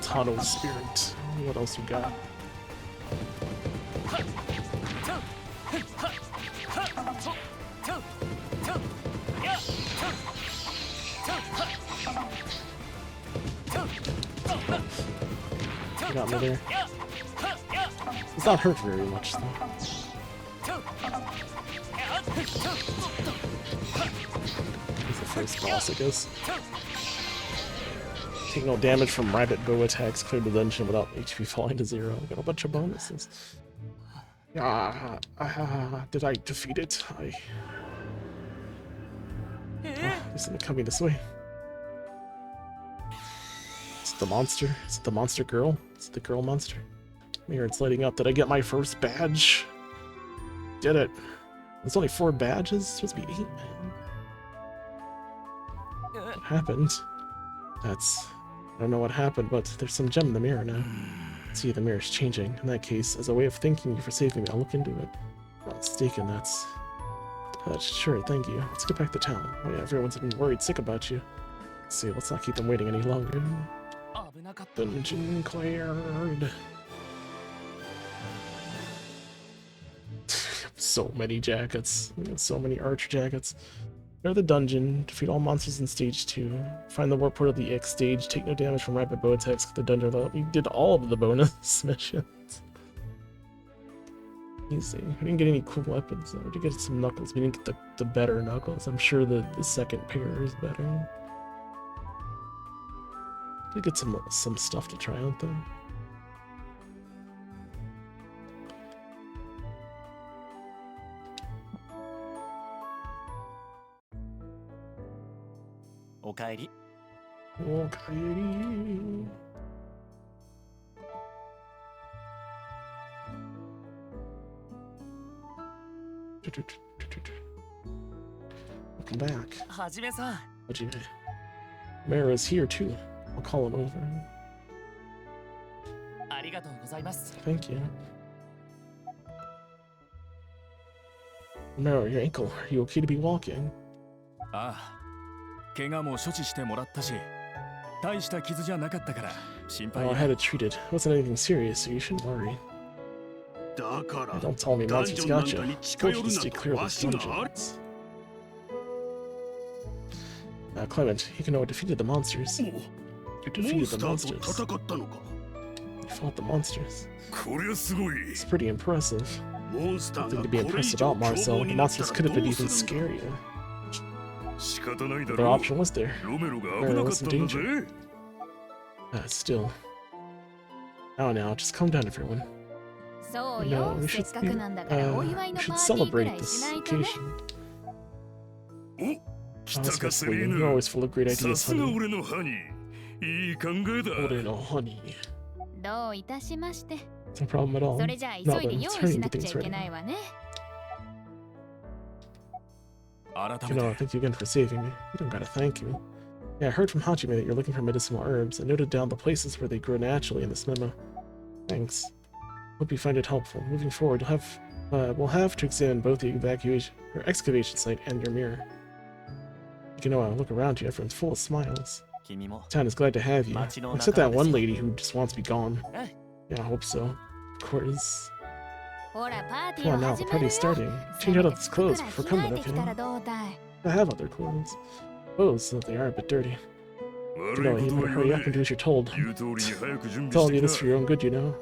Tunnel Spirit. What else you got? You got me there. It's not hurt very much though. He's the first boss, I guess. Take no damage from rabbit bow attacks, clear the dungeon without HP falling to 0. Got a bunch of bonuses. Did I defeat it? Isn't it coming this way? Is it the monster? Is it the monster girl? Is it the girl monster? Here, it's lighting up. Did I get my first badge? Did it. There's only 4 badges? It's supposed to be 8, man. What happened? I don't know what happened, but there's some gem in the mirror now. See, the mirror's changing. In that case, as a way of thanking you for saving me, I'll look into it. If I'm not mistaken, that's sure, thank you. Let's get back to town. Oh yeah, everyone's been worried sick about you. Let's see, let's not keep them waiting any longer. Dungeon cleared. So many jackets. We got so many archer jackets. Clear the dungeon, defeat all monsters in stage 2, find the warp port of the X stage, take no damage from rapid bow attacks with the dungeon level. We did all of the bonus missions. Easy. We didn't get any cool weapons though. We did get some knuckles. We didn't get the better knuckles. I'm sure the second pair is better. We did get some stuff to try out though. Okaeri. Okaeri. Welcome back. Hajime-san. Hajime. Mara's here too. I'll call him over. Arigatou gozaimasu. Thank you. Mara, your ankle. Are you okay to be walking? Ah. 怪我も処置してもらったし、大した傷じゃなかったから心配 Oh, I ない。 had it treated. It wasn't anything serious, so you shouldn't worry. だから Don't tell me ダン monsters ジョンなん got か you. に I 近 told 寄 you る to な stay と clear of わ this しがある dungeon. Clement, Hikino defeated the monsters. You モン defeated ス the ター monsters. と戦ったのか You fought the monsters. こりゃすごい It's pretty impressive. モンスター Nothing が to こ be れ以 impressed 上 about, 凶 Marcel. 暴 The になった monsters ら could have ど been うす even るんだ scarier. 仕方ないだ What ろ option was there? ロメロが危なかったんだぜ Still. Now, just calm down, everyone. そう No, よ we せっ should, かくなんだからお祝い we の should パーティーくら celebrate い this しないとね occasion. お来 Oh, た that's か good セ for リ you. ー You're ヌ always full of great さ ideas, すが honey. 俺のハニーいい考えだ Order no honey. どういたしまして No problem at all. それじゃあ Now 急いで then, 用 let's 意 hurry し and な get くち things ゃいけ ready. ないわね改 You め know, て thank you again for saving me. You don't gotta thank me. Yeah, I heard from Hajime that you're looking for medicinal herbs. I noted down the places where they grow naturally in this memo. Thanks. Hope you find it helpful. Moving forward, we'll have to examine both the excavation site and your mirror. You know, look around you. Everyone's full of smiles. 君も Town is glad to have you. Machino Except that one Nakama lady who just wants to be gone. Eh? Yeah, I hope so. Of course. ほらパーティ Come ー on は now, the 始まるよ party's starting. せ Change め out て of these 服くらい clothes 着 before 替 coming え up てきたら here. どうだい I have other clothes. Clothes, though they are a bit dirty. You 悪 know, い you ことは better 言 hurry わ up and ね do as you're told. 言う通りに早く準 Telling 備 you して this き for your own good, you know.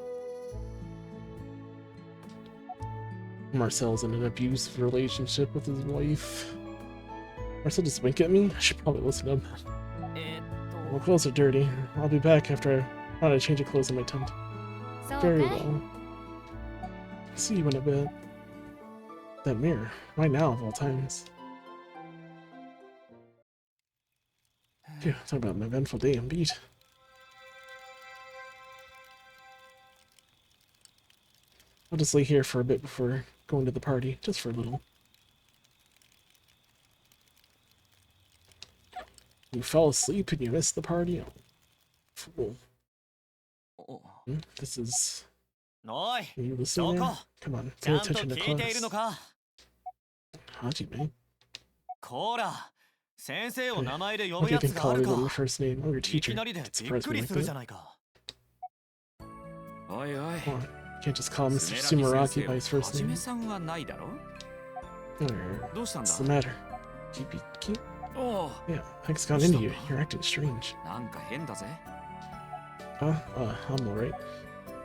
Marcel's in an abusive relationship with his wife. Marcel just wink at me? I should probably listen to him. えーっ My clothes are dirty. I'll be back after I run out of change of clothes in my tent. そう Very かい well. See you in a bit. That mirror. Why now, of all times? Phew, talk about an eventful day indeed. I'll just lay here for a bit before going to the party, just for a little. You fell asleep and you missed the party? Oh, fool. お This is... おい Are you そ listening こ now? Come on, ち pay ゃんと attention to 聞いているの class. か How'd you, man? こーら先生を Hey, 名前で呼 What ぶ do you やつ think がある calling か them your first name? Oh, your いき teacher. なりで It びっ surprised く me り like するじゃ that. ないかおいおい Come on, you can't just call Mr. スネラギ先 Sumeraki 生 by を his first はじめ name. さんはないだろ Alright, どうしたんだ what's the matter? Kiki? おお Yeah, Hank's gone into you. You're acting strange. なんか変だぜ Huh? I'm alright.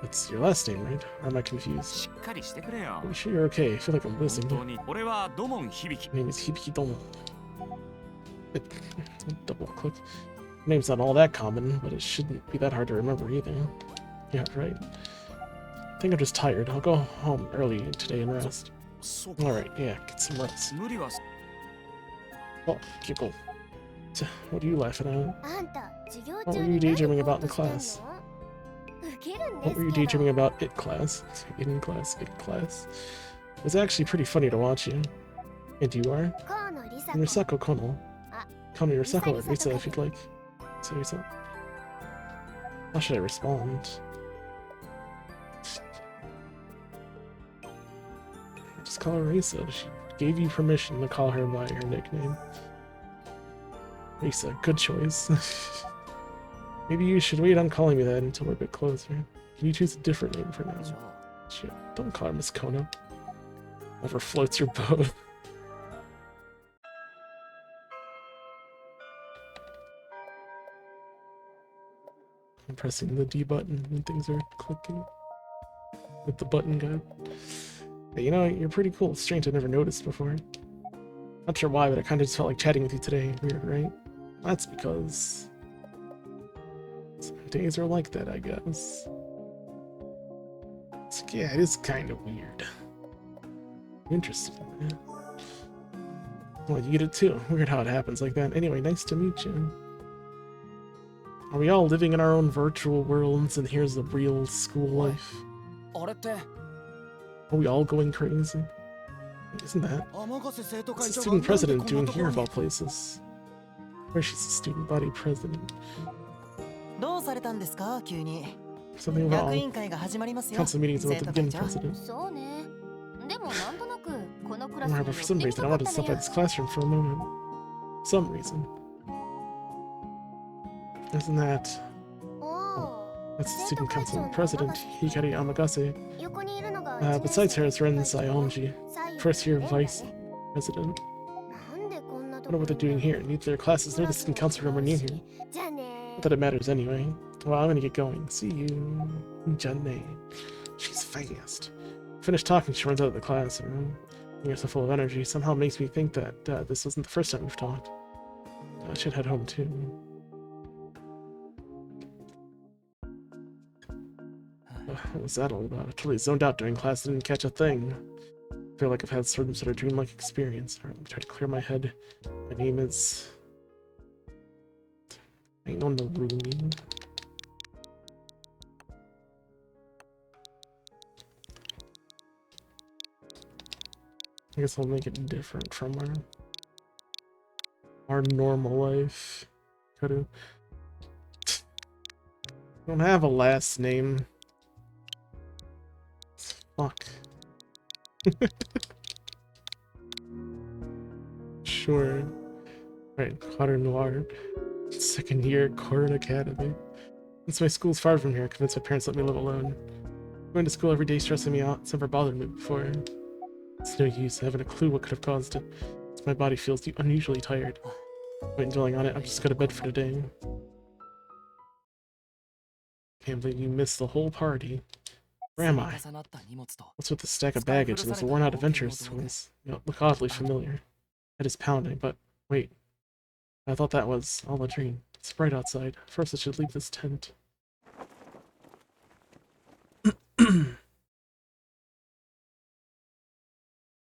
That's your last name, right? Or am I confused? しっかりしてくれよ Are you sure you're okay? I feel like I'm 本 losing 当 you. に俺は土門響 My name is Hibiki Domo. Double click. Name's not all that common, but it shouldn't be that hard to remember either. Yeah, right. I think I'm just tired. I'll go home early today and rest. そうか Alright, yeah, get some rest. 無理は Oh, keep going. What are you laughing at? あんた授業 What 中 were you に何 daydreaming ぼー about っ in としてんの class? ウケるん What で were you すけ daydreaming ど about it class? In class, it class. It was actually pretty funny to watch you. And you are? 河野梨沙 And 子 Risako Kono. Call me Risako or Risa if you'd like. So Risa. How should I respond? Just call her Risa. She gave you permission to call her by her nickname. Risa, good choice. Maybe you should wait on calling me that until we're a bit closer. Can you choose a different name for now? じゃあ Shit, don't call her Miss Kono. Never floats your boat. I'm pressing the D button when things are clicking with the button guide. Hey, you know, you're pretty cool. It's strange I never noticed before. Not sure why, but I kind of just felt like chatting with you today. Weird, right? That's because some days are like that, I guess. So, yeah, it is kind of weird. Interesting. Man. Well, you get it too. Weird how it happens like that. Anyway, nice to meet you. Are we all living in our own virtual worlds and here's the real school life? あれって Are we all going crazy? Isn't that? 天ヶ瀬生徒 What's 会 the 長が student president なんでこん doing なとこ here ろ of に all places? Where she's the student body president. どうされたんですか急に Something 役 about 員会が始まりますよ council meetings about 生 the 徒会 beginning 長 president. そうねでもなんとなくこのクラス I に remember 寄 for って some み reason た I かっ wanted to た stop の by よ this classroom for a moment. Some reason. Isn't that? おお That's the 生徒 student 会 council 長の president, 天ヶ瀬 Hikari Amagase. 横にいるのが Besides her, it's Ren Sayonji, first year vice president. なんでこんなと I wonder こ what they're doing here. Neither their classes nor the student council room are near here. じゃあね Not that it matters anyway. Well, I'm gonna get going. See you. Janae. She's fast. Finished talking, she runs out of the classroom. You're so full of energy. Somehow makes me think that this wasn't the first time we've talked. I should head home too. What was that all about? I totally zoned out during class, didn't catch a thing. I feel like I've had some sort of dreamlike experience. Alright, let me try to clear my head. My name is... Ain't no Narumi. I guess I'll make it different from our normal life. Could've... Don't have a last name. Fuck. Sure. Right, Quater Noir. Second year, Corin Academy. Since my school's far from here, I convinced my parents to let me live alone. Going to school every day stressing me out. It's never bothered me before. It's no use, I haven't a clue what could have caused it. My body feels unusually tired. Wait, dwelling on it, I'm just go to bed for today. Can't believe you missed the whole party. Where am I? 積み重なった荷物と What's with the stack of baggage and those worn-out adventurers' toys? You look oddly familiar. Head is pounding, but wait. I thought that was all a dream. It's bright outside. First I should leave this tent.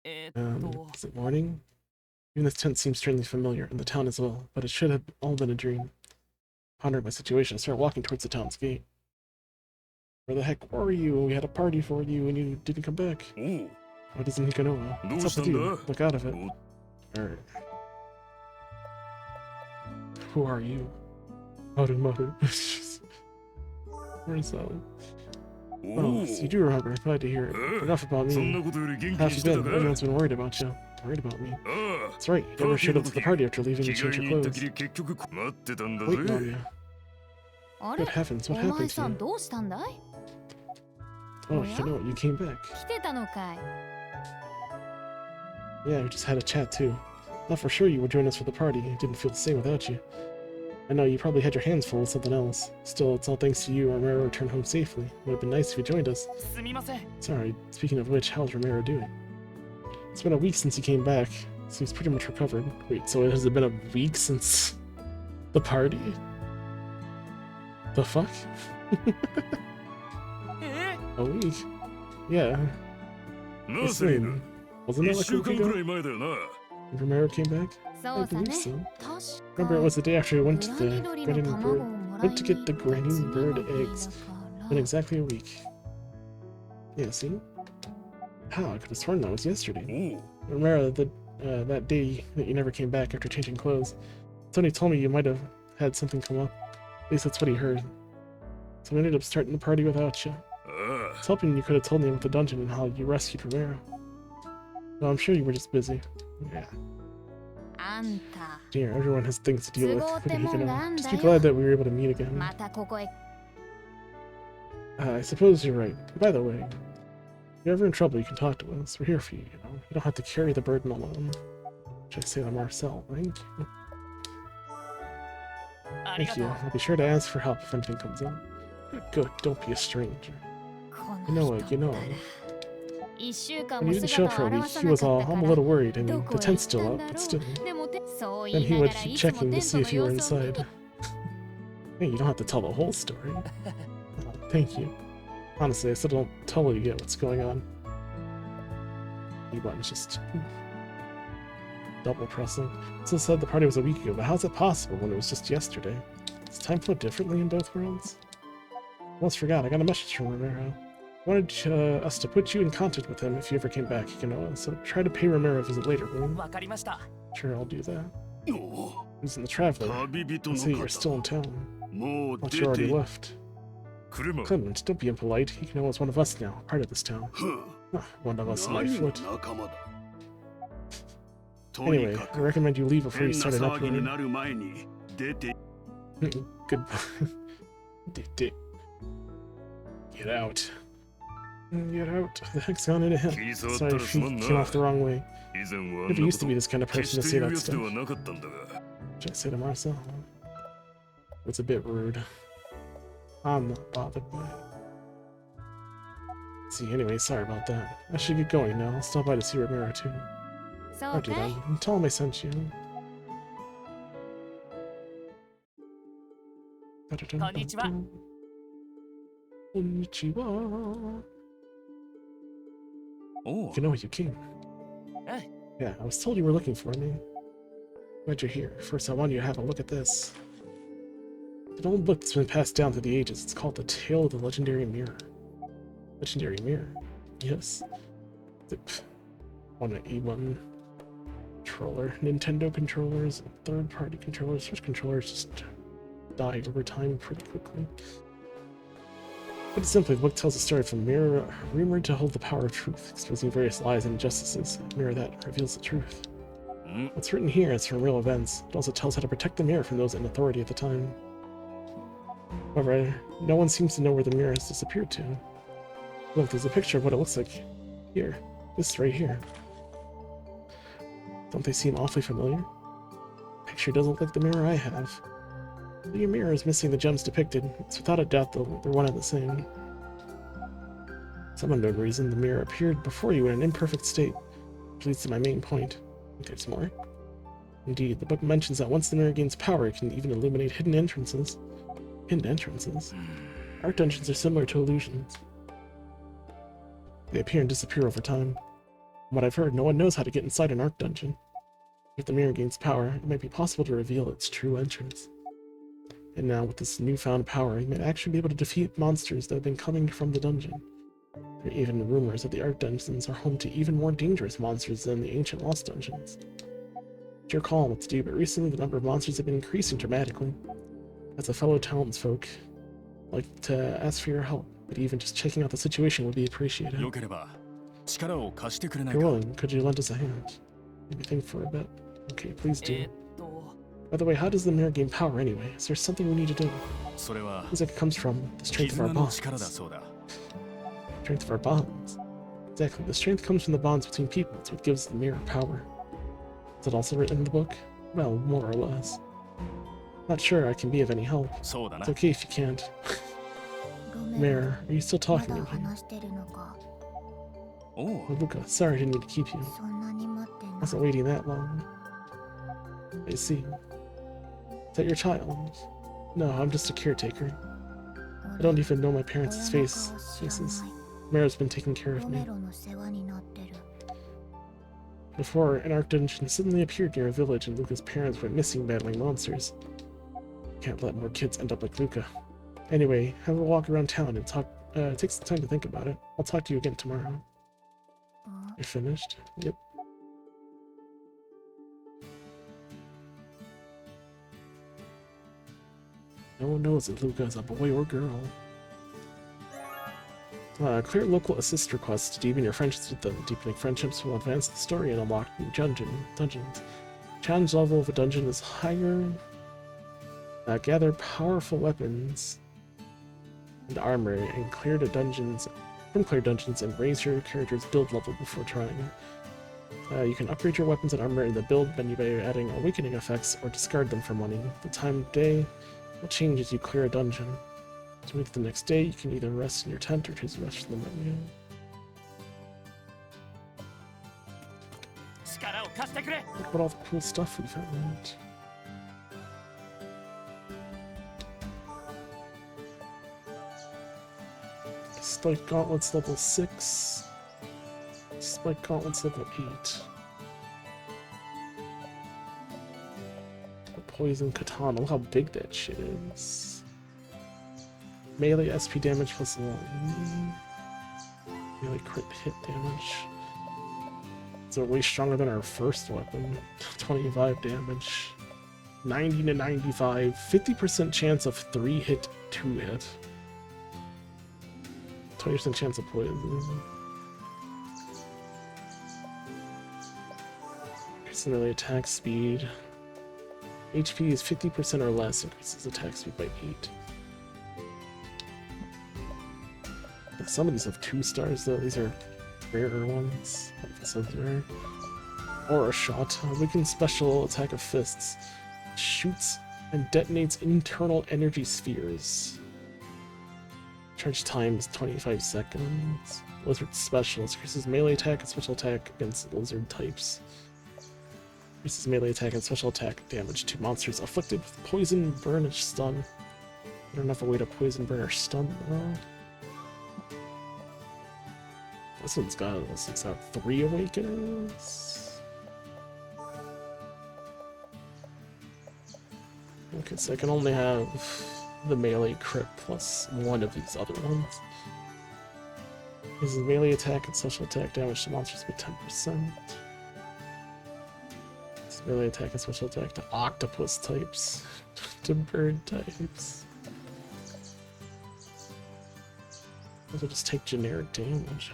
Is it morning? Even this tent seems strangely familiar, and the town as well, but it should have all been a dream. Pondering my situation, I started walking towards the town's gate. Where the heck were you? We had a party for you, and you didn't come back. おう What isn't Hikanoa? What's up with you? Look out of it. Or... Who are you? Maru. Where's that? お Oh, う so you do remember. Glad to hear it. Enough about そん me. なことより元気 How に have し you てた been? か Everyone's been worried about you. Worried about me. ああ That's right. You never showed up to the party after leaving 着 to 替 change え your に行った clothes. きり結局待ってたんだ Waiting on ぜ you. あ Good れ heavens, お what 前 happened さ to ん you? どうしたんだい Oh, Hikanoa, you came back. 来てたのかい Yeah, we just had a chat too. Thought for sure you would join us for the party. It didn't feel the same without you. I know you probably had your hands full with something else. Still, it's all thanks to you Romero returned home safely. Would have been nice if you joined us. すみません Sorry, speaking of which, how's Romero doing? It's been a week since he came back, so he's pretty much recovered. Wait, so has it been a week since the party? The fuck? え A week? Yeah. な What あセリー soon? ヌ Wasn't that 1 like a 週 week 間く ago? らい前だよな When Romero came back? そ I うさ believe ね so. 確 Remember, it か was the day after we went to 裏 the 緑の Granny 卵を Bird. もらい Went に to 行 get っ the た Granny 次の Bird 日だ eggs. から Been exactly a week. Yeah, see? How? I could have sworn that was yesterday. おう Remember that day that you never came back after changing clothes? Tony told me you might have had something come up. At least that's what he heard. So we ended up starting the party without you. あ It's hoping you could have told me about the dungeon and how you rescued Romero. No, I'm sure you were just busy. Yeah. あんた Dear, everyone has things to deal with. 都合ってもんがあんだよ。 Just be glad that we were able to meet again. またここへ I suppose you're right. By the way, if you're ever in trouble, you can talk to us. We're here for you, you know? You don't have to carry the burden alone. Should I say to Marcel? Thank you. ありが Thank と you. う I'll be sure to ask for help if anything comes up. Good. Don't be a stranger. こ You の know 人 what? You know. 一週間 When も you didn't show 姿 up for を a week, 現さ he な was か all, った I'm か a ら little worried. I ど mean, こ the へ行 tent's った still ん up, だ but ろ still. うでもてそう言 Then い he な would がら keep いつも checking テ to ン see トの if you were 様子を見 inside. て Hey, you don't have to tell the whole story. Thank you. Honestly, I still don't totally get what's going on. E-button's just double pressing. So said the party was a week ago, but how's it possible when it was just yesterday? Does time flow differently in both worlds? Almost forgot, I got a message from Romero. Wanted us to put you in contact with him if you ever came back, you know, so try to pay Romero a visit later, will you? わかりました Sure, I'll do that. お He's in the Traveler. 旅人 I の see you're 方 still in town. もう Thought 出 you て already left. くれま Clement, don't be impolite. Hikanoa is one of us now, part of this town. ふん Ah, one of us, my 何が foot. 仲間だとに Anyway, か I く recommend you leave before 変 you な start an 騒ぎに uproar. なる前に出て Good. Get out. Get out. The heck's gone into him. 気に障っ Sorry たら if す he まん came な off the wrong way. 以前はあん Never な used こ to be と this kind of 決 person し to て say 言う that やつで stuff. はなかったんだが Should I say to Marcel? It's a bit rude. I'm not bothered by it. See, anyway, sorry about that. I should get going now. I'll stop by to see Romero too. そう Don't do か that. い And tell him I sent you. こんにちは。こんにちは。おう You know you came. Hey. Yeah, I was told you were looking for me. Glad you're here. First, I want you to have a look at this. It's an old book that's been passed down through the ages. It's called The Tale of the Legendary Mirror. Legendary Mirror? Yes. One E1 controller. Nintendo controllers, third-party controllers. Switch controllers just die over time pretty quickly. Put simply, the book tells a story of a mirror rumored to hold the power of truth, exposing various lies and injustices. A mirror that reveals the truth. ん What's written here is from real events. It also tells how to protect the mirror from those in authority at the time. However, no one seems to know where the mirror has disappeared to. Look, there's a picture of what it looks like here. This right here. Don't they seem awfully familiar? Picture doesn't look like the mirror I have. Your mirror is missing the gems depicted. It's without a doubt they're one and the same. some unknown reason, the mirror appeared before you in an imperfect state, which leads to my main point. I think there's more. Indeed, the book mentions that once the mirror gains power, it can even illuminate hidden entrances. Hidden entrances? Art dungeons are similar to illusions. They appear and disappear over time. From what I've heard, no one knows how to get inside an art dungeon. If the mirror gains power, it might be possible to reveal its true entrance. And now, with this newfound power, you might actually be able to defeat monsters that have been coming from the dungeon. There are even rumors that the art dungeons are home to even more dangerous monsters than the ancient lost dungeons. It's your call on what to do, but recently the number of monsters have been increasing dramatically. As a fellow townsfolk, I'd like to ask for your help, but even just checking out the situation would be appreciated. よければ力を貸してくれな If い you're か willing, could you lend us a hand? Maybe think for a bit. Okay, please do. と By the way, how does the mirror gain power anyway? Is there something we need to do? それは Seems like it comes from the strength of our 絆の bonds. 力だそうだ Strength of our bonds. Exactly, the strength comes from the bonds between people. It's what gives the mirror power. Is it also written in the book? Well, more or less. Not sure I can be of any help. そうだな It's okay if you can't. ごめん Mirror, are you still ま talking だ to me? 話してるのか おう Oh, Luca, sorry I didn't mean to keep you. そんなに待って I な wasn't waiting that long. I see. Is that your child? No, I'm just a caretaker. I don't even know my parents' 親の face 顔知ら faces. ない Mara's been taking care of ロ me. メロの世話になってる Before, an art dungeon suddenly appeared near a village and Luca's parents went missing battling monsters. Can't let more kids end up like Luca. Anyway, have a walk around town and talk. Take some time to think about it. I'll talk to you again tomorrow. あ You're finished? Yep. No one knows if Luca is a boy or girl. Clear local assist requests to deepen your friendships with them. Deepening friendships will advance the story and unlock new dungeons. Challenge level of a dungeon is higher. Gather powerful weapons and armor and clear the dungeons from clear dungeons and raise your character's build level before trying. You can upgrade your weapons and armor in the build menu by adding awakening effects or discard them for money. The time of day will change as you clear a dungeon. To make it the next day, you can either rest in your tent or choose the rest of the menu. 力を貸してくれ Look at all the cool stuff we found. Spike Gauntlets level 6. Spike Gauntlets level 8. The Poison Katana. Look how big that shit is. Melee SP damage plus 1. Melee crit hit damage. So way stronger than our first weapon. 25 damage. 90 to 95. 50% chance of 3 hit, 2 hit. 20% chance of poison. Increases melee attack speed. HP is 50% or less, increases attack speed by 8. Some of these have 2 stars though, these are rarer ones. This one's rare. Or a shot. Weakened special attack of fists. Shoots and detonates internal energy spheres. Charge time is 25 seconds. Lizard specialist increases melee attack and special attack against lizard types. Increases melee attack and special attack damage to monsters afflicted with poison, burn, or stun. I don't have a way to poison, burn, or stun though. This one's got 3 awakenings. Okay, so I can only have the melee crit plus 1 of these other ones. This is melee attack and special attack damage to monsters by 10%. This is melee attack and special attack to octopus types, to bird types. Those will just take generic damage.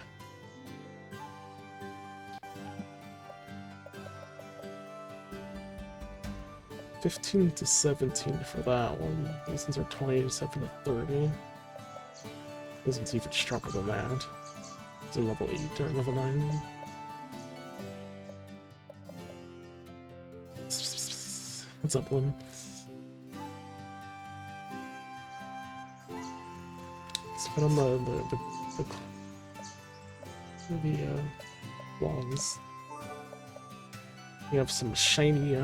$15 to $17 for that one. These ones are $27 to $30. This one's even stronger than that. It's a level 8 or level 9. What's up, Lynn? Let's put on the the walls. We have some shiny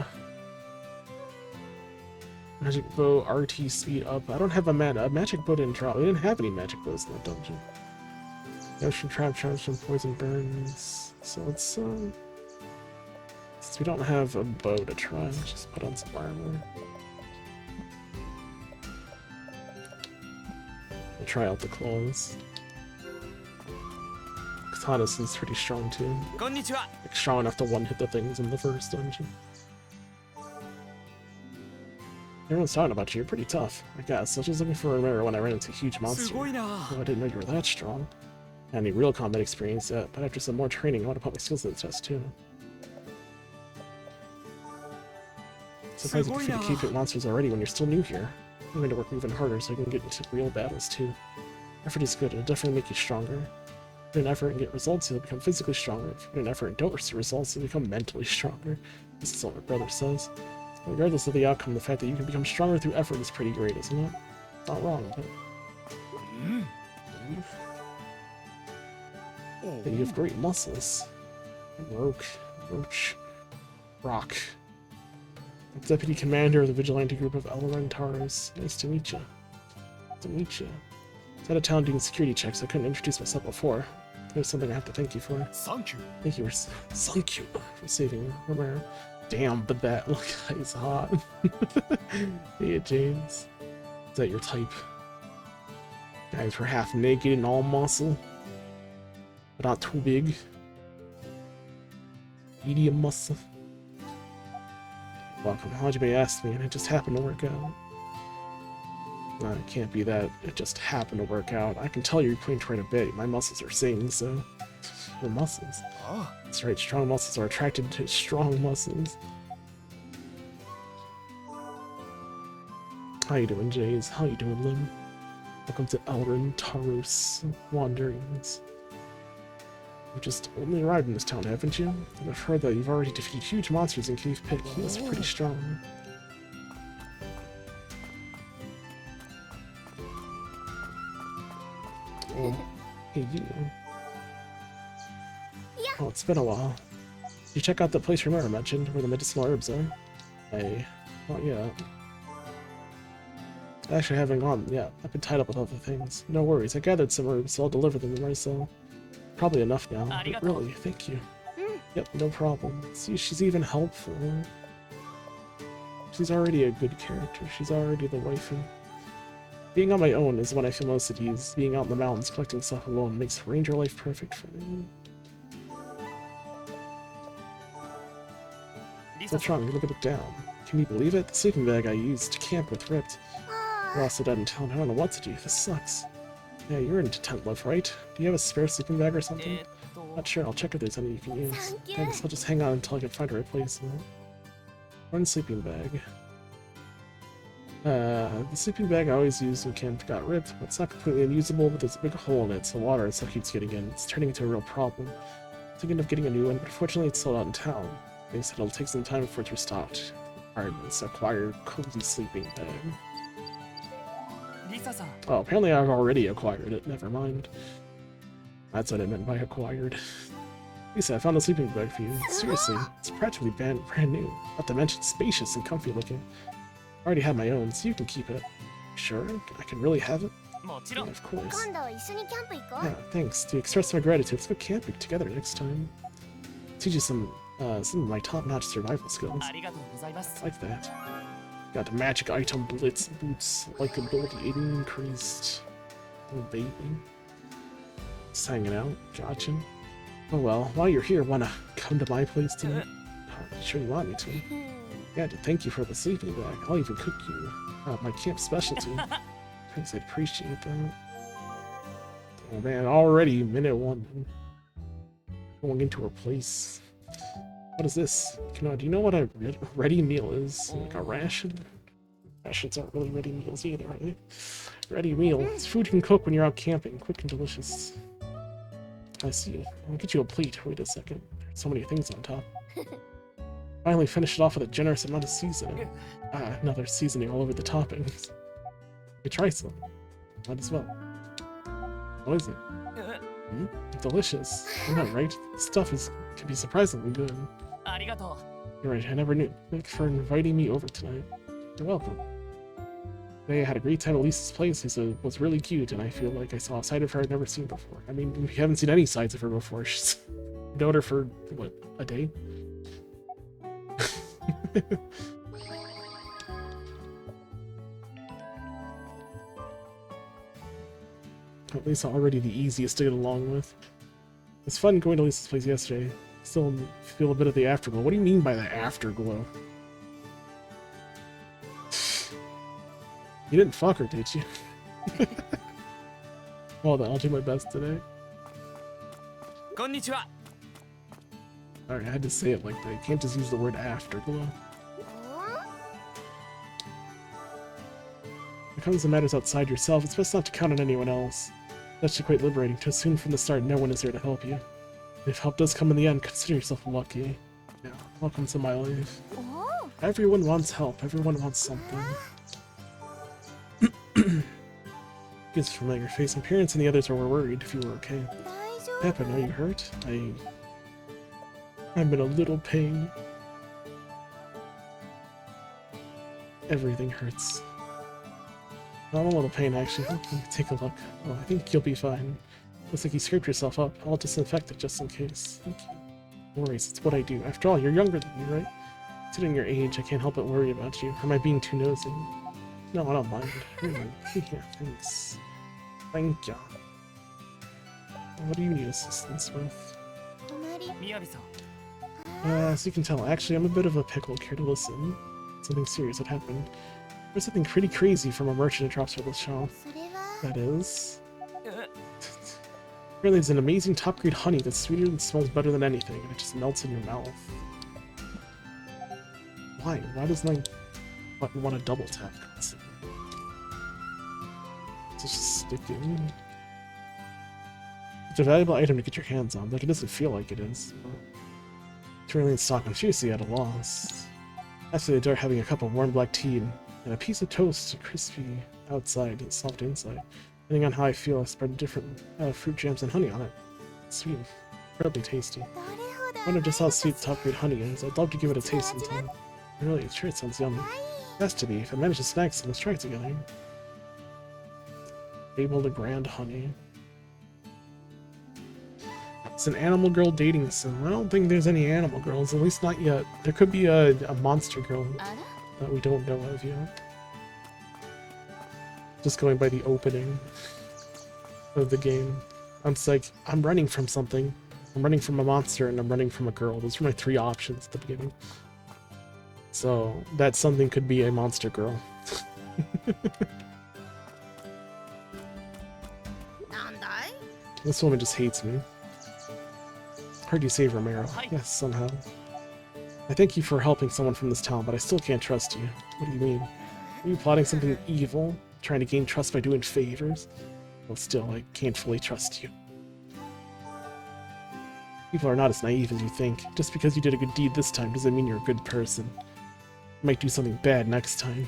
magic bow RT speed up. I don't have a magic bow didn't drop. We didn't have any magic bows in that dungeon. Ocean trap charge from poison burns. So let's since we don't have a bow to try, let's just put on some armor. We'll try out the claws. Katanas is pretty strong too. こんにちは Like strong enough to one hit the things in the first dungeon. Everyone's talking about you. You're pretty tough, I guess. I was just looking for a mirror when I ran into a huge す monster. ごいな Oh, I didn't know you were that strong. I had any real combat experience yet, but after some more training, I want to put my skills to the test too. Surprised you defeated keep it monsters already when you're still new here. I'm going to work even harder so I can get into real battles too. Effort is good, it'll definitely make you stronger. Put in effort and get results, you'll become physically stronger. If you put in effort and don't receive results, you'll become mentally stronger. This is what my brother says. So regardless of the outcome, the fact that you can become stronger through effort is pretty great, isn't it? Not wrong, but... And you have great muscles. Roach, Rock. Deputy Commander of the Vigilante Group of Elrentaros. Nice to meet you. Nice to meet you. I was out of town doing security checks, so I couldn't introduce myself before. There's something I have to thank you for. Thank you. Thank you for saving Romero. Damn, but that guy's hot. Yeah, James. Is that your type? Guys were half naked and all muscle. But not too big. Medium muscle. Welcome. How'd you may ask me, and it just happened to work out. No, it can't be that it just happened to work out. I can tell you're putting quite a bit. My muscles are saying so. Your muscles. Ah, That's right, strong muscles are attracted to strong muscles. How you doing, Jays? How you doing, Lim? Welcome to Elrentaros Wanderings. You've just only arrived in this town, haven't you? And I've heard that you've already defeated huge monsters in Cave Pit. He was pretty strong. Oh, hey you. Oh, it's been a while. Did you check out the place Romero mentioned, where the medicinal herbs are? Not yet. I actually haven't gone yet. I've been tied up with other things. No worries, I gathered some herbs, so I'll deliver them to myself. Probably enough now. But really, thank you. Yep, no problem. See, she's even helpful. She's already a good character. She's already the waifu. Being on my own is when I feel most at ease. Being out in the mountains collecting stuff alone makes ranger life perfect for me. What's wrong? Look at it down. Can you believe it? The sleeping bag I used to camp with ripped. We're also dead in town. I don't know what to do. This sucks. Yeah, you're into tent life, right? Do you have a spare sleeping bag or something? Not sure. I'll check if there's any you can use. Thanks. I'll just hang on until I can find a replacement. One sleeping bag. The sleeping bag I always use in camp got ripped, but it's not completely unusable, but there's a big hole in it, so water and stuff keeps getting in. It's turning into a real problem. I'm thinking of getting a new one, but fortunately it's sold out in town. They said it'll take some time before it's restocked. Requirements: acquire cozy sleeping bag. Oh, apparently I've already acquired it. Never mind. That's what I meant by acquired. Lisa, I found a sleeping bag for you. Seriously, it's practically brand new. Not to mention spacious and comfy looking. I already have my own, so you can keep it. Sure? I can really have it? Yeah, of course. 今度一緒にキャンプ行こう Yeah, thanks. To express my gratitude, let's go camping together next time. Teach you some of my top-notch survival skills. ありがとうございます Like that. Got the magic item blitz boots, like ability increased. Oh baby. Just hanging out. Gotcha. Oh well, while you're here, wanna come to my place tonight? Oh, sure you want me to. Yeah, to thank you for the sleeping bag. I'll even cook you my camp specialty. Thanks, I'd appreciate that. Oh man, already minute 1. Going into her place. What is this? Do you know what a ready meal is? Like a ration? Rations aren't really ready meals either, right? Ready meal. It's food you can cook when you're out camping. Quick and delicious. I see. I'll get you a plate. Wait a second. There's so many things on top. Finally finished it off with a generous amount of seasoning. Another seasoning all over the toppings. You try some. Might as well. What is it? Delicious. I know, right? This stuff can be surprisingly good. ありがと You're right, I never knew. Thanks for inviting me over tonight. You're welcome. Today I had a great time at Lisa's place. Lisa was really cute, and I feel like I saw a side of her I'd never seen before. I mean, we haven't seen any sides of her before. She's known her for, what, a day? Lisa already the easiest to get along with. It's fun going to Lisa's place yesterday. Still feel a bit of the afterglow. What do you mean by the afterglow? You didn't fuck her, did you? Well then, I'll do my best today. うこんにちは Alright, I had to say it like that. You can't just use the word afterglow. When it comes to matters outside yourself, it's best not to count on anyone else. That's actually quite liberating to assume from the start no one is there to help you. If help does come in the end, consider yourself lucky. Yeah, welcome to my life. Everyone wants help, everyone wants something. Gives a familiar face, and parents and the others were worried if you were okay. What happened? Are you hurt? I'm in a little pain. Everything hurts. I'm a little pain, actually. Let me take a look. Oh, I think you'll be fine. Looks like you scraped yourself up. I'll disinfect it just in case. Thank you. No worries, it's what I do. After all, you're younger than me, right? Considering your age, I can't help but worry about you. Am I being too nosy? No, I don't mind. Really. Yeah, thanks. Thank ya. What do you need assistance with? みやびさん As you can tell, actually, I'm a bit of a pickle. Care to listen? Something serious had happened. There's something pretty crazy from a merchant who drops by the shop. それは That is... え Apparently there's an amazing top-grade honey that's sweeter and smells better than anything, and it just melts in your mouth. Why? Why doesn't I want to double tap? It's just sticking. It's a valuable item to get your hands on, like it doesn't feel like it is. It's really in stock, I'm seriously at a loss. After the door, having a cup of warm black tea and a piece of toast, crispy outside and soft inside. Depending on how I feel, I spread different fruit jams and honey on it. It's sweet, incredibly tasty. どれほど I wonder just how sweet top-grade honey is. I'd love to give it a taste sometime. Really, sure it sounds yummy. It has to be. If I manage to snag some, let's try it together. Fable the Grand Honey. It's an animal girl dating sim. I don't think there's any animal girls, at least not yet. There could be a monster girl あら that we don't know of yet. Just going by the opening of the game. I'm just like, I'm running from something. I'm running from a monster and I'm running from a girl. Those were my three options at the beginning. So that something could be a monster girl. なんだい This woman just hates me. Heard you save Romero. Hi. Yes, somehow. I thank you for helping someone from this town, but I still can't trust you. What do you mean? Are you plotting something evil? Trying to gain trust by doing favors? Well, still, I can't fully trust you. People are not as naive as you think. Just because you did a good deed this time doesn't mean you're a good person. You might do something bad next time.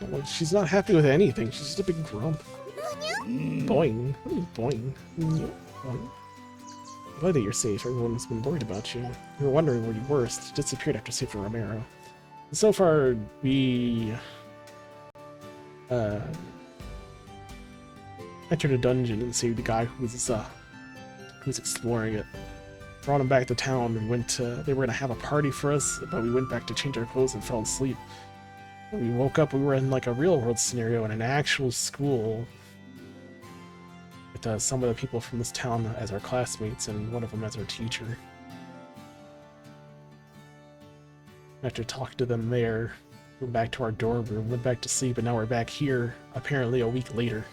Well, she's not happy with anything. She's just a big grump. Boing. What is boing? Boing. Glad that you're safe. Everyone's been worried about you. We were wondering where you were. You disappeared after saving Romero. So far, we entered a dungeon and saved the guy who was exploring it. Brought him back to town and went to. They were gonna have a party for us, but we went back to change our clothes and fell asleep. When we woke up, we were in like a real world scenario in an actual school with some of the people from this town as our classmates and one of them as our teacher. After talking to them there, went back to our dorm room, went back to sleep, and now we're back here, apparently a week later.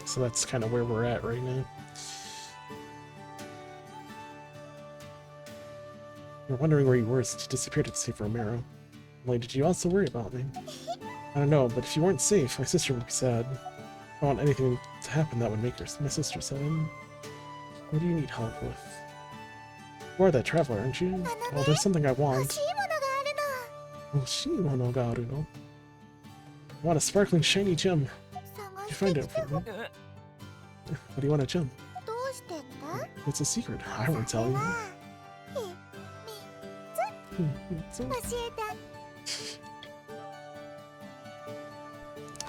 So that's kind of where we're at right now. We're wondering where you were since you disappeared at Safe Romero. Like, did you also worry about me? I don't know, but if you weren't safe, my sister would be sad. I don't want anything to happen that would make my sister sad. What do you need help with? You are that traveler, aren't you? Well, there's something I 欲 want. しいものがあるの I want a sparkling shiny gem. 探 You find out for me. What do you want to jump? どうしてって？ It's a secret. I won't tell you. は教えて。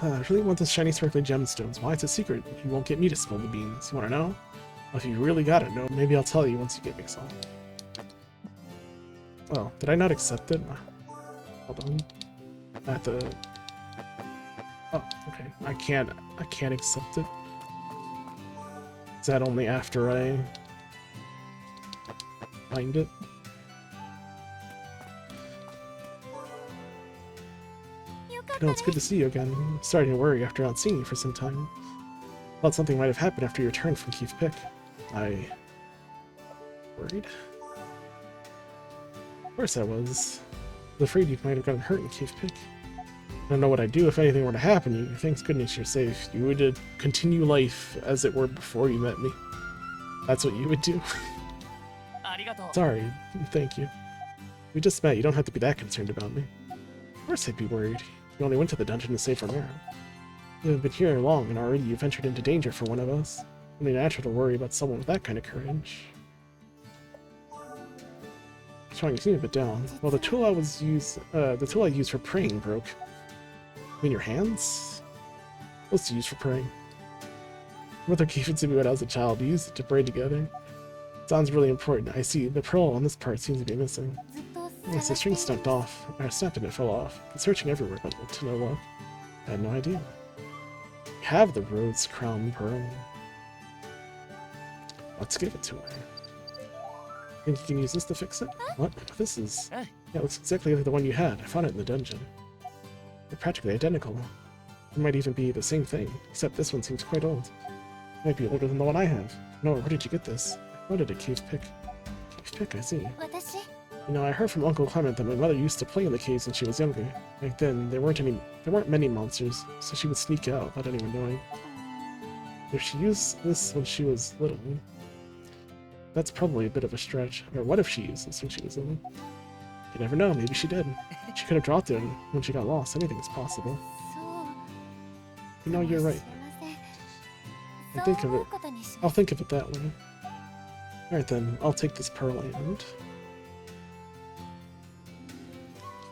I really want this shiny sparkly gemstones. Why it's a secret? You won't get me to spill the beans. You want to know? Well, if you really gotta know, maybe I'll tell you once you get me some. Oh, did I not accept it? Hold on. I have to... Oh, okay. I can't accept it. Is that only after I find it? No, it's good to see you again. I'm starting to worry after not seeing you for some time. Thought something might have happened after your return from Keith Pick. I... worried? Of course I was. I was afraid you might have gotten hurt in Keith Pick. I don't know what I'd do if anything were to happen to you. Thanks goodness you're safe. You would continue life as it were before you met me. That's what you would do. Sorry. Thank you. We just met. You don't have to be that concerned about me. Of course I'd be worried. You only went to the dungeon to save Romero. You haven't been here long, and already you ventured into danger for one of us. Only natural to worry about someone with that kind of courage. Strong, you seem a bit down. Well, the tool I used for praying broke. I mean, your hands? What's to use for praying? Mother gave it to me when I was a child. We used it to pray together. Sounds really important. I see. The pearl on this part seems to be missing. Yes, the string snapped off. I snapped and it fell off. Been searching everywhere, but to no luck. I had no idea. We have the Rhodes Crown Pearl. Let's give it to her. Think you can use this to fix it? What? This is... Yeah, it looks exactly like the one you had. I found it in the dungeon. They're practically identical. It might even be the same thing, except this one seems quite old. It might be older than the one I have. No, where did you get this? I found it at Cave Pick. Cave Pick, I see. 私 You know, I heard from Uncle Clement that my mother used to play in the caves when she was younger. Back then, there weren't many monsters, so she would sneak out without anyone knowing. If she used this when she was little, that's probably a bit of a stretch. Or what if she used this when she was little? You never know, maybe she did. She could have dropped it when she got lost. Anything is possible. そう You know, you're right. すいません I think そう of 思 it. うことにし I'll ます think of it that way. Alright then, I'll take this pearl and...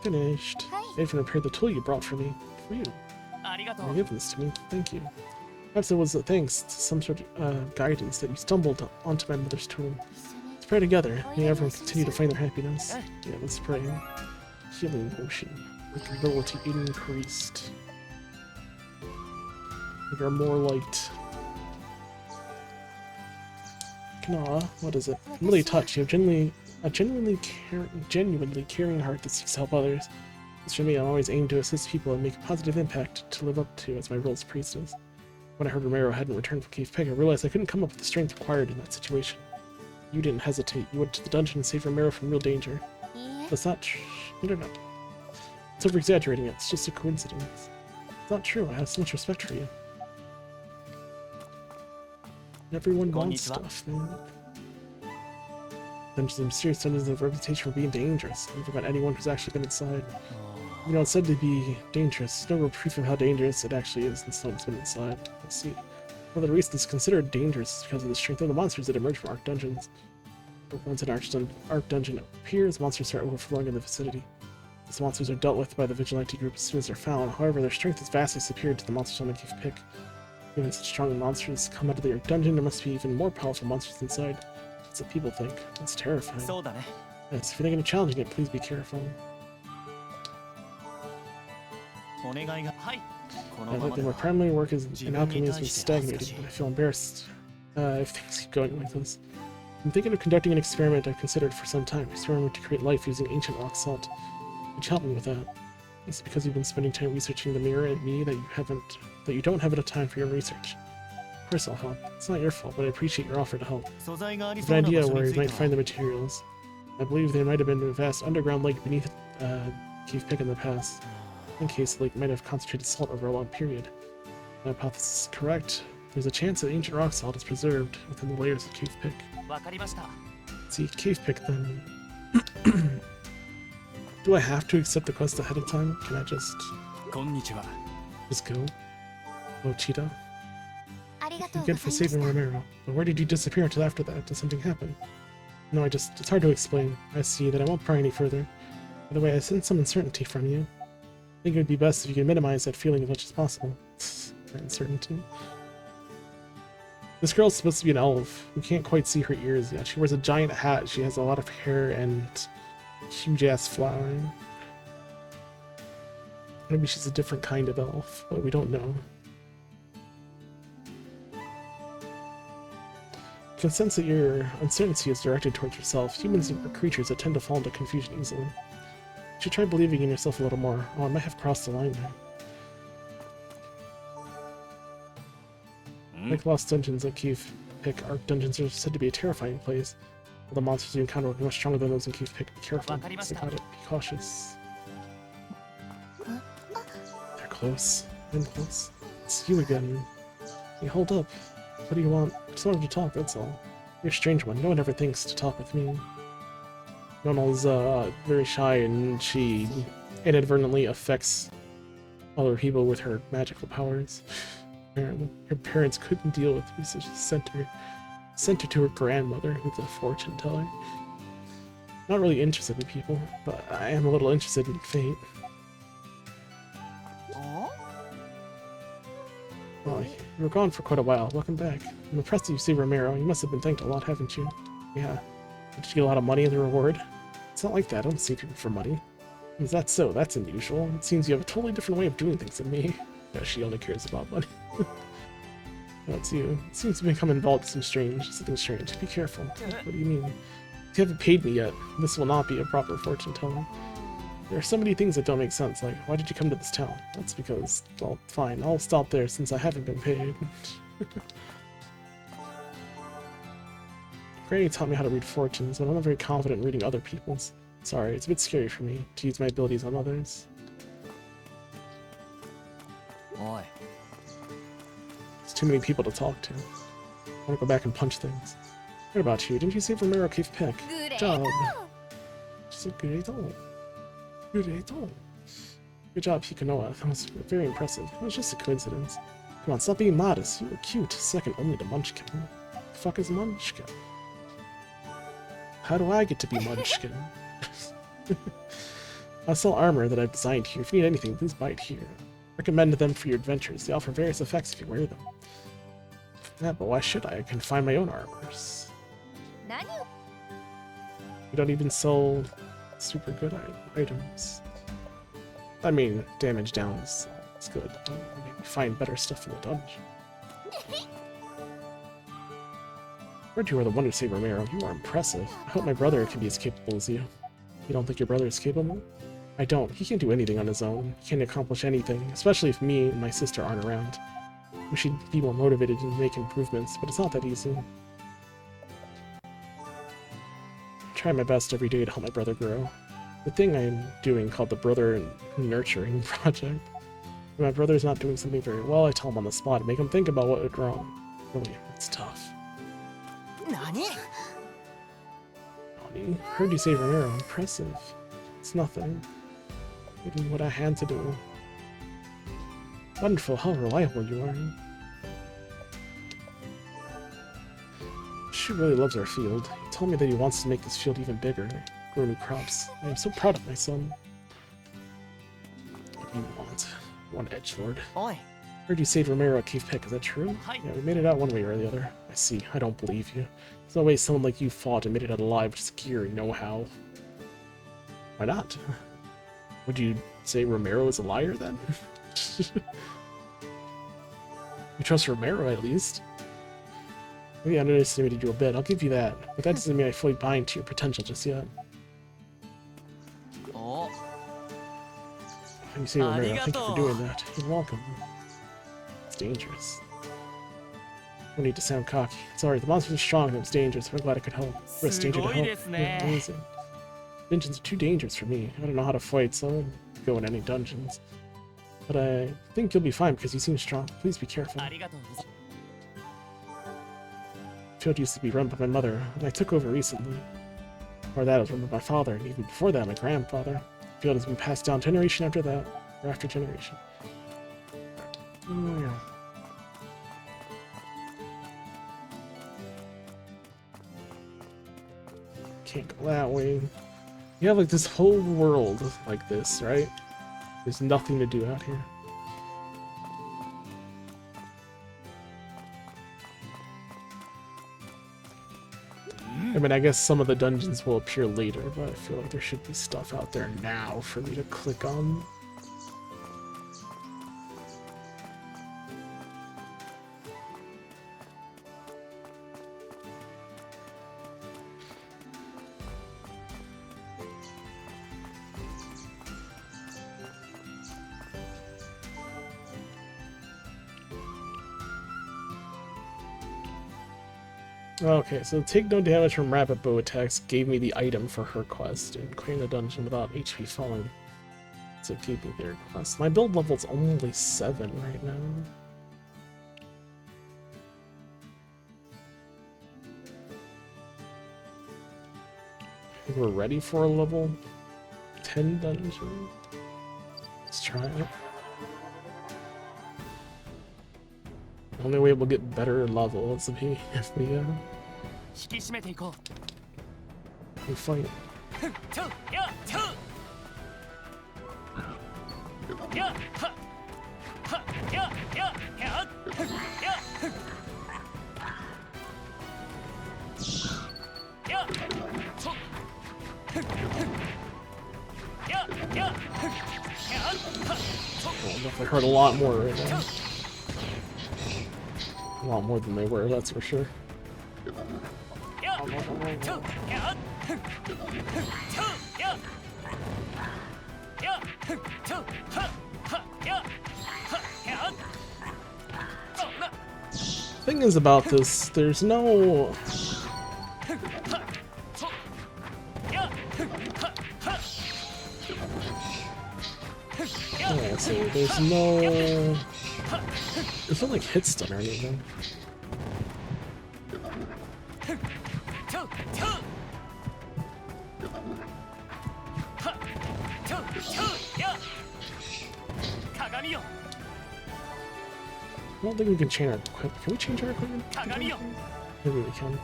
Finished. I even repaired the tool you brought for me. For you. ありがと For う giving this to me. Thank you. Perhaps it was thanks to some sort of guidance that you stumbled onto my mother's tool. 一緒に Let's pray together. May everyone continue to find their happiness. Yeah, let's pray. Healing potion. Ability increased. We are more light. Aw, what is it? I'm really touched. You have a genuinely caring heart that seeks to help others. As for me, I always aim to assist people and make a positive impact to live up to as my role as priestess. When I heard Romero hadn't returned from Cave Peg, I realized I couldn't come up with the strength required in that situation. You didn't hesitate. You went to the dungeon and saved Romero from real danger. いいえ That's not no, no, no. It's over-exaggerating it. It's just a coincidence. It's not true. I have so much respect for you. Everyone wants Konnichiwa. stuff, man. Dungeons and mysterious dungeons have a reputation for being dangerous, and prevent anyone who's actually been inside. You know, it's said to be dangerous. There's no real proof of how dangerous it actually is until someone's been inside. Let's see. One of the reasons it's considered dangerous is because of the strength of the monsters that emerge from Arc Dungeons. But once an Arc Dungeon appears, monsters start overflowing in the vicinity. These monsters are dealt with by the Vigilante group as soon as they're found. However, their strength is vastly superior to the monsters on the Cave Pick. Even such strong monsters come out of the Arc Dungeon, there must be even more powerful monsters inside. That's what people think. It's terrifying. そうだね Yes, if you're thinking of challenging it, please be careful. お願いがはいこの I ま think まで my は primary work in alchemy has been 自分に対して恥ずかしい。 stagnating. I feel embarrassed if things keep going like this. I'm thinking of conducting an experiment I've considered for some time. Experiment to create life using ancient rock salt. Would you help me with that? It's because you've been spending time researching the mirror and me that you don't have enough time for your research. Of course I'll help. It's not your fault, but I appreciate your offer to help. 素材があり I そう have な an 場 idea 所 where に you つい might て find the は materials. I believe there might have been a vast underground lake beneath Cave Pick in the past. In case the lake might have concentrated salt over a long period. My hypothesis is correct. There's a chance that ancient rock salt is preserved within the layers of Cave Pick. わかりました See, Cave Pick then. Do I have to accept the quest ahead of time? Can I just こんにちは go? Oh, Cheetah. ありがとう You're ござい good ま for し saving た Romero. But where did you disappear until after that? Did something happen? No, it's hard to explain. I see that I won't pry any further. By the way, I sense some uncertainty from you. I think it would be best if you could minimize that feeling as much as possible. Uncertainty. This girl's supposed to be an elf. We can't quite see her ears yet. She wears a giant hat. She has a lot of hair and huge-ass flowering. Maybe she's a different kind of elf, but we don't know. You can sense that your uncertainty is directed towards yourself. Humans are creatures that tend to fall into confusion easily. You should try believing in yourself a little more. Oh, I might have crossed the line there. Like Lost Dungeons and Keith Pick, Arc Dungeons are said to be a terrifying place. All the monsters you encounter will be much stronger than those in Keith Pick. Be careful. They got it. Be cautious. They're close. I'm close. It's you again. Hey, hold up. What do you want? Just wanted to talk, that's all. You're a strange one. No one ever thinks to talk with me. Nonal's very shy, and she inadvertently affects other people with her magical powers. Apparently, her parents couldn't deal with me, so she sent her to her grandmother, who's a fortune teller. Not really interested in people, but I am a little interested in fate. Well, you were gone for quite a while. Welcome back. I'm impressed that you see Romero. You must have been thanked a lot, haven't you? Yeah. Did you get a lot of money as a reward? It's not like that. I don't see people for money. Is that so? That's unusual. It seems you have a totally different way of doing things than me. Yeah, she only cares about money. That's you. It seems to become involved in something strange. Be careful. What do you mean? If you haven't paid me yet, this will not be a proper fortune telling. There are so many things that don't make sense, like, why did you come to this town? That's because, well, fine, I'll stop there since I haven't been paid. Granny taught me how to read fortunes, but I'm not very confident in reading other people's. Sorry, it's a bit scary for me to use my abilities on others. Oi. There's too many people to talk to. I want to go back and punch things. What about you? Didn't you save Romero Cave Pick? Good job. She said great. Good job, Hikanoa. That was very impressive. It was just a coincidence. Come on, stop being modest. You were cute, second only to Munchkin. The fuck is Munchkin? How do I get to be Munchkin? I sell armor that I've designed here. If you need anything, please buy it here. Recommend them for your adventures. They offer various effects if you wear them. Yeah, but why should I? I can find my own armors. You don't even sell super good items. I mean, damage down is good. Maybe find better stuff in the dungeon. Heard you are the one to save Romero. You are impressive. I hope my brother can be as capable as you. You don't think your brother is capable? I don't. He can't do anything on his own. He can't accomplish anything, especially if me and my sister aren't around. We should be more motivated to make improvements, but it's not that easy. I try my best every day to help my brother grow. The thing I'm doing called the Brother Nurturing Project. When my brother's not doing something very well, I tell him on the spot and make him think about what went wrong. Really, it's tough. Nani? Nani? Heard you say Romero. Impressive. It's nothing. I did what I had to do. Wonderful, how reliable you are. She really loves our field. He told me that he wants to make this field even bigger, grow new crops. I am so proud of my son. What do you want? You want edgelord? Oi. Heard you saved Romero at Cave Pick, is that true? Yeah, we made it out one way or the other. I see, I don't believe you. There's no way someone like you fought and made it out alive with just gear and know-how. Why not? Would you say Romero is a liar, then? You trust Romero, at least. Maybe I underestimated you a bit, I'll give you that. But that doesn't mean I fully buy into your potential just yet. Oh. You say Romero, thank you for doing that. You're welcome. It's dangerous. No need to sound cocky. Sorry, the monster was strong and it was dangerous, but I'm glad I could help. Risk danger to help. Yeah, amazing. Dungeons are too dangerous for me. I don't know how to fight, so I won't go in any dungeons. But I think you'll be fine because you seem strong. Please be careful. The field used to be run by my mother, and I took over recently. Before that, it was run by my father, and even before that, my grandfather. The field has been passed down generation after that, or after generation. Oh, yeah. can't go that way. You have like this whole world like this, right? There's nothing to do out here. I mean, I guess some of the dungeons will appear later, but I feel like there should be stuff out there now for me to click on. Okay, so take no damage from rapid bow attacks gave me the item for her quest and clearing the dungeon without HP falling. So it gave me their quest. My build level's only 7 right now. I think we're ready for a level 10 dungeon. Let's try it. The only way we'll get better levels if we 引き締めていこ fight. うトゥやトゥやははやややややトややや Well, definitely hurt a lot more right now. A lot more than they were, that's for sure. Thing is about this, there's no... Yeah, so there's no... There's no like hit stun or anything. I don't think we can change our equipment. Can we change our equipment? Maybe we can.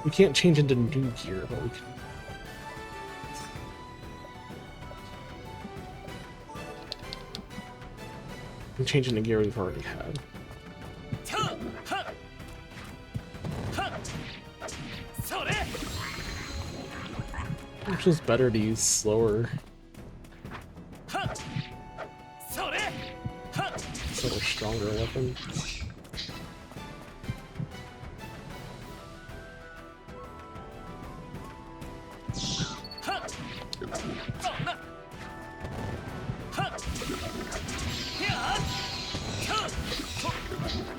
We can't change into new gear, but we can. We can change into gear we've already had. It's just better to use slower. Slower, stronger weapon.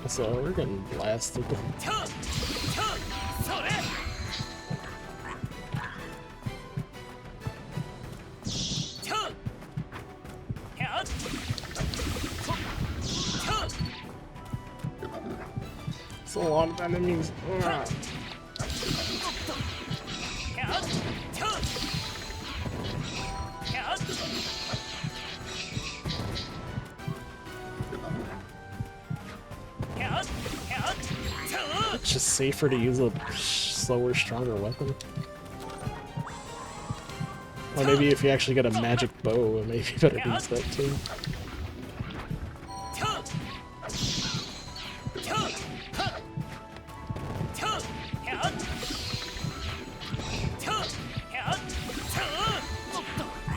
So we're getting blasted. It's a lot of enemies. Ugh. It's just safer to use a slower, stronger weapon. Or maybe if you actually get a magic bow, it may be better to use that too.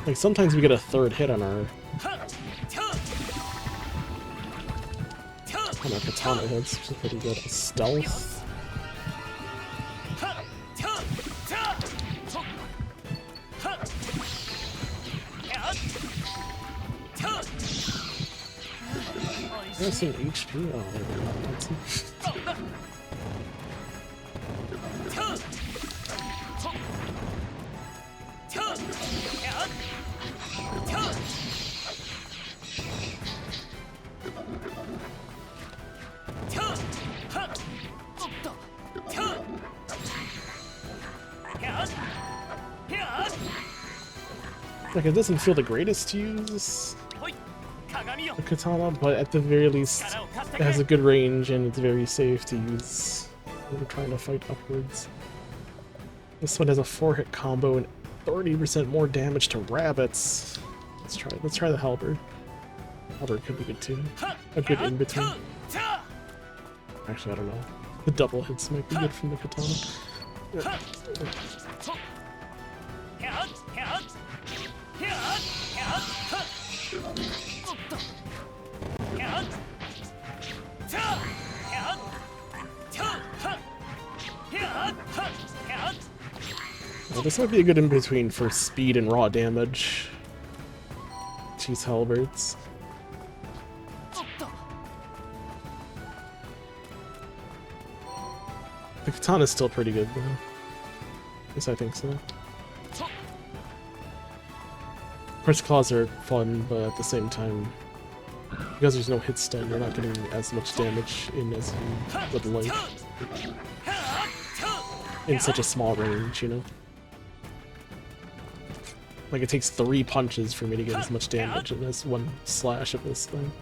Like sometimes we get a third hit on our katana hits, which is pretty good. Stealth. I see HP. Oh, there we go. That's it. Like, it doesn't feel the greatest to use the katana, but at the very least, it has a good range and it's very safe to use when we're trying to fight upwards. This one has a 4-hit combo and 30% more damage to rabbits. Let's try the halberd. Halberd could be good too. A good in between. Actually, I don't know. The double hits might be good from the katana. Well, this might be a good in between for speed and raw damage. These halberds. The katana's still pretty good though. At least I think so. Of course, claws are fun, but at the same time, because there's no hit stun, you're not getting as much damage in as you would like. In such a small range, you know? Like, it takes 3 punches for me to get as much damage in as 1 slash of this thing.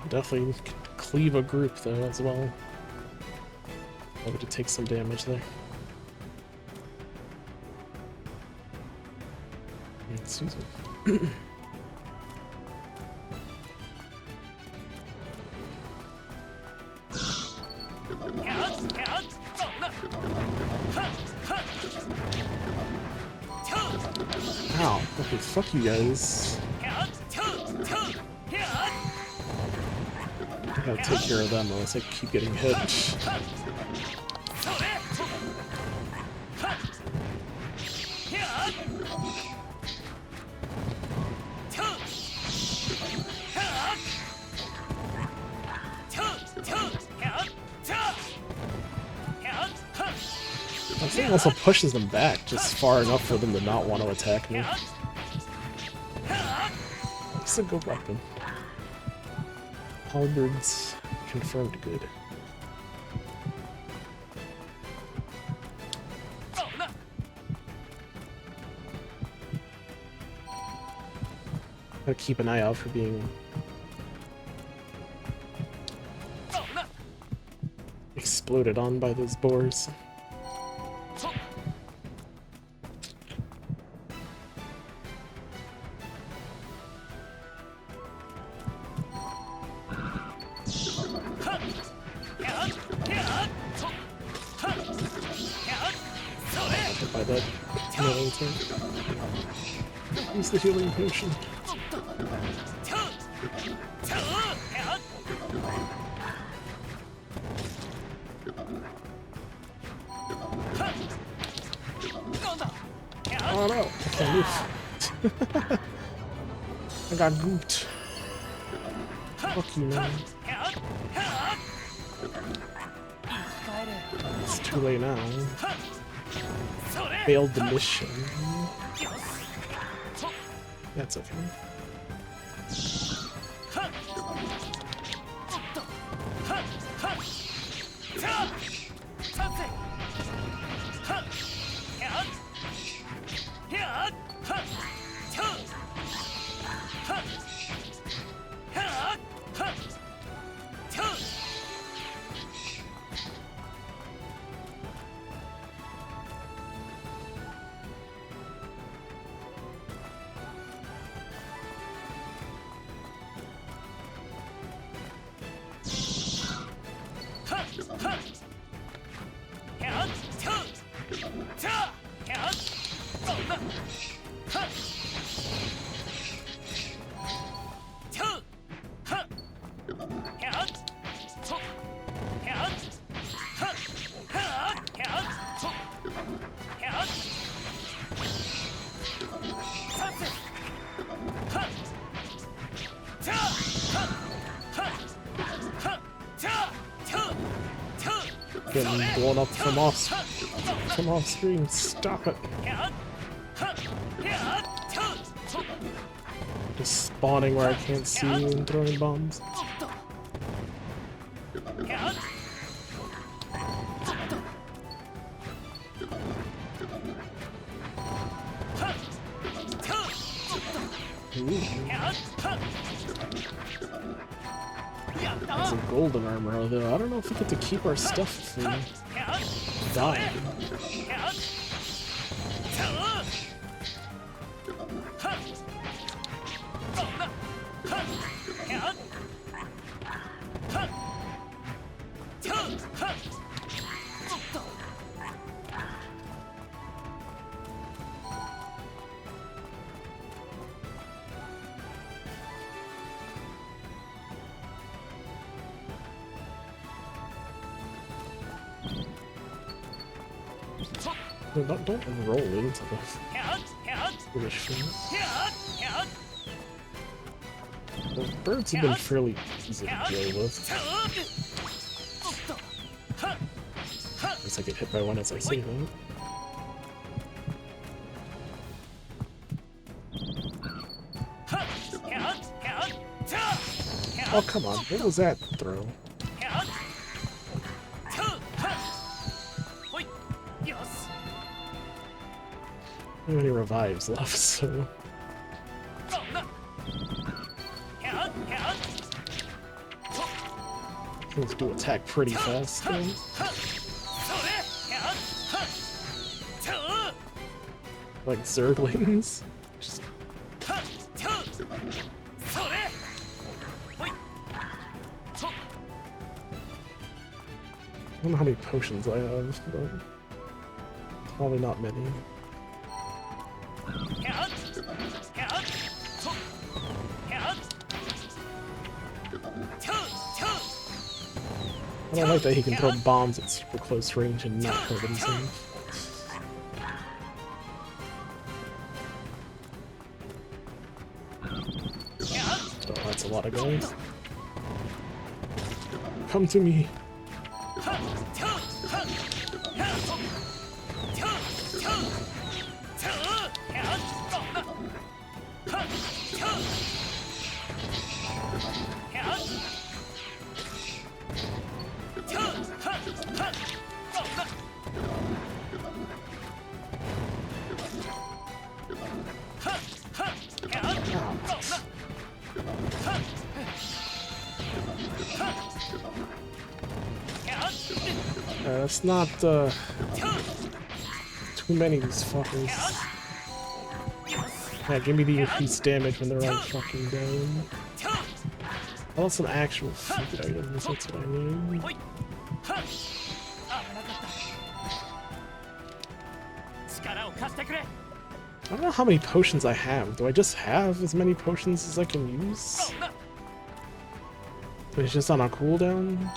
Definitely cleave a group though as well. Able to take some damage there. Excuse me. Ow, okay, fuck you guys. I gotta take care of them or else I keep getting hit. I think it also pushes them back just far enough for them to not want to attack me. It's a good weapon. Halberds confirmed good. Gotta keep an eye out for being exploded on by those boars. By that melee tank. Use the healing potion. Oh no, I can't move. I got gooped. Fuck you, man. It's too late now. Failed the mission. That's okay. Getting blown up from off screen. Stop it. Just spawning where I can't see you and throwing bombs. Ooh. That's a golden armor, though. I don't know if we get to keep our stuff if we die. No, don't roll into the foolish thing. The birds have been fairly easy to deal with. As I get hit by one as I say that. Oh, come on. What was that throw? I don't have any revives left, so... Things do attack pretty fast, though. Like Zerglings. Just... I don't know how many potions I have, but probably not many. I don't like that he can throw bombs at super close range and not hurt himself. Oh, that's a lot of guys. Come to me. It's not, too many of these fuckers. Yeah, give me the increased damage when they're all fucking down. I want some actual food items, that's what I need. I don't know how many potions I have. Do I just have as many potions as I can use? But it's just on a cooldown?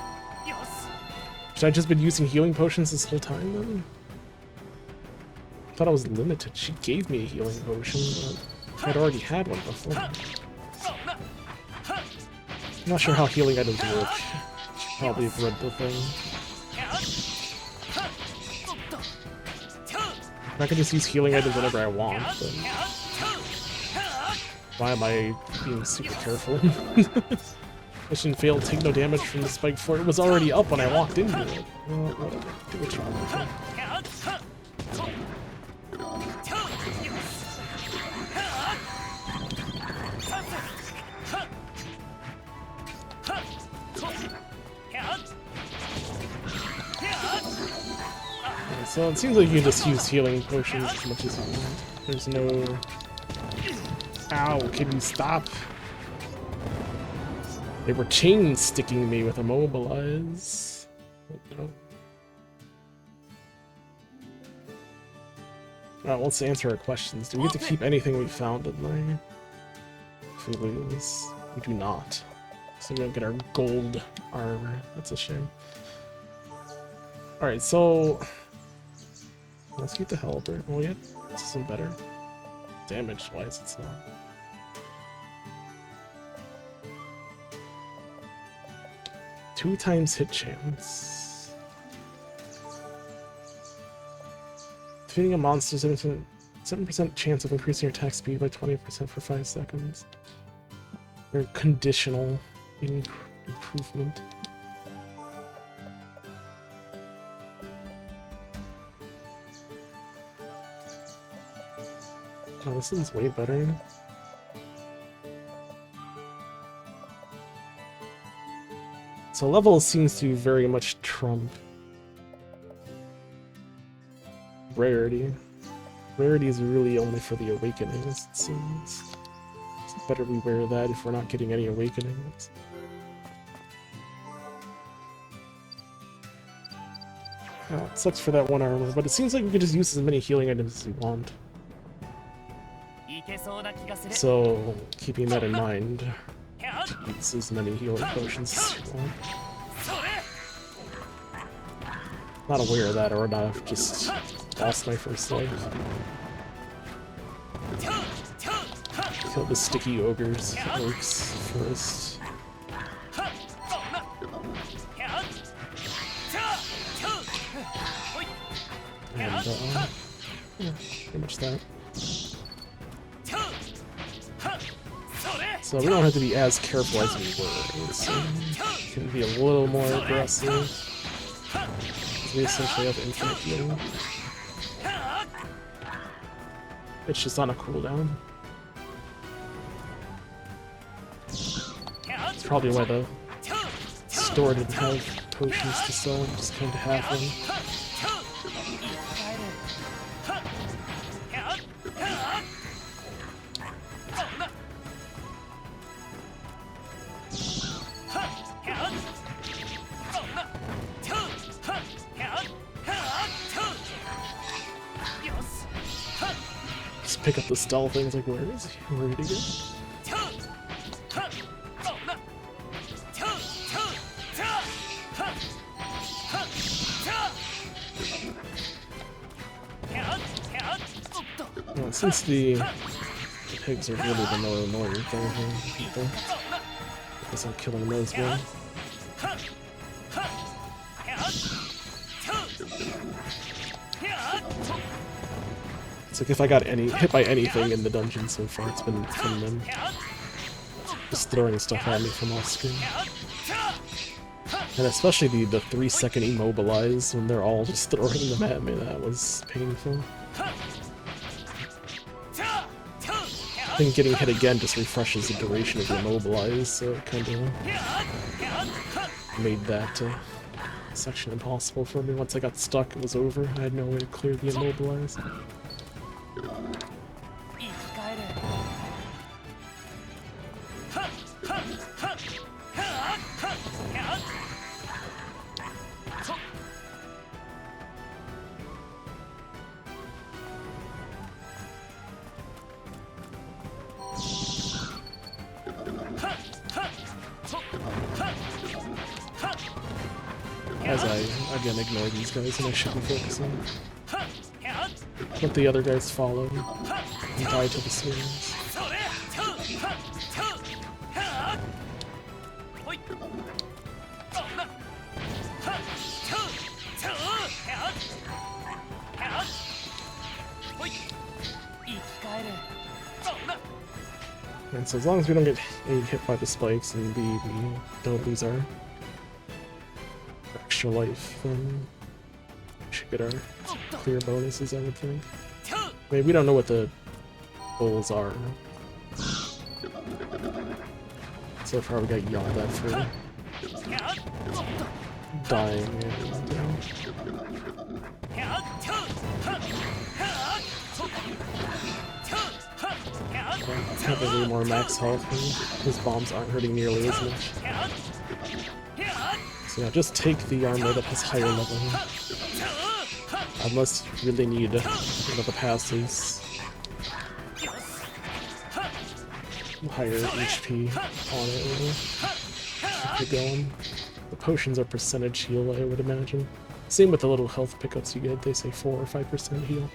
Should I just been using healing potions this whole time then? I thought I was limited. She gave me a healing potion, but I'd already had one before. I'm not sure how healing items work. Should probably have read the thing. I can just use healing items whenever I want, but why am I being super careful? Mission failed, take no damage from the spike before it was already up when I walked into it. Well, whatever. Do what you want. So it seems like you can just use healing potions as much as you want. There's no... Ow, can you stop? They were chain sticking me with immobilize. No. Alright, let's answer our questions. Do we get to keep anything we found in there? If we lose, we do not. So we don't get our gold armor. That's a shame. Alright, so let's get the Helper. Oh yeah, this isn't better. Damage wise, it's not. Two times hit chance. Defeating a monster 7% chance of increasing your attack speed by 20% for 5 seconds. Or conditional improvement. Oh, this is way better. So level seems to very much trump rarity. Rarity is really only for the awakenings, it seems. It's better we wear that if we're not getting any awakenings. Oh, it sucks for that one armor, but it seems like we can just use as many healing items as we want. いけそうな気がする So, keeping that in mind, へっ use as many healing potions as you want. それ Not aware of that, or not have just lost my first life. Kill the sticky ogres orcs first. はっそんなへっチャチャほい And, yeah, pretty much that. チャはっそれ So we don't have to be as careful as we were. It's, we can be a little more aggressive. はっ We essentially have infinite healing. はっ It's just on a cooldown. へっ It's probably why the チャ store didn't have potions to sell and just came to have them. はっチャはっへっはっそんなはっへっそんなチャはっへっはっチャよしはっ Just pick up the stealth things like, where is he? Where did he go? チャはっそんなチャチャチャはっはっチャへっへっおっと Well, since the pigs are really the more annoying thing here, people, I guess I'm killing those one. It's like if I got hit by anything in the dungeon so far, it's been from them just throwing stuff at me from off screen. And especially the 3-second immobilize when they're all just throwing them at me, that was painful. I think getting hit again just refreshes the duration of the immobilize, so it kind of made that section impossible for me. Once I got stuck, it was over. I had no way to clear the immobilize. 生き返れAs I, again, ignore these guys and I should be focusing. Let the other guys follow and die to the swings. それチャチャチャほいそんなはっチャチャほい生き返れそんな And so as long as we don't get A, hit by the spikes, and B, we don't lose our extra life, then we should get our clear bonuses, I would think. I mean, we don't know what the goals are. So far we got yelled at for dying and, you know, having way more max health, and his bombs aren't hurting nearly as much. So yeah, just take the armor that has higher level. Unless you really need the passes. Higher HP on it, really. Keep it going. The potions are percentage heal, I would imagine. Same with the little health pickups you get, they say 4 or 5% heal.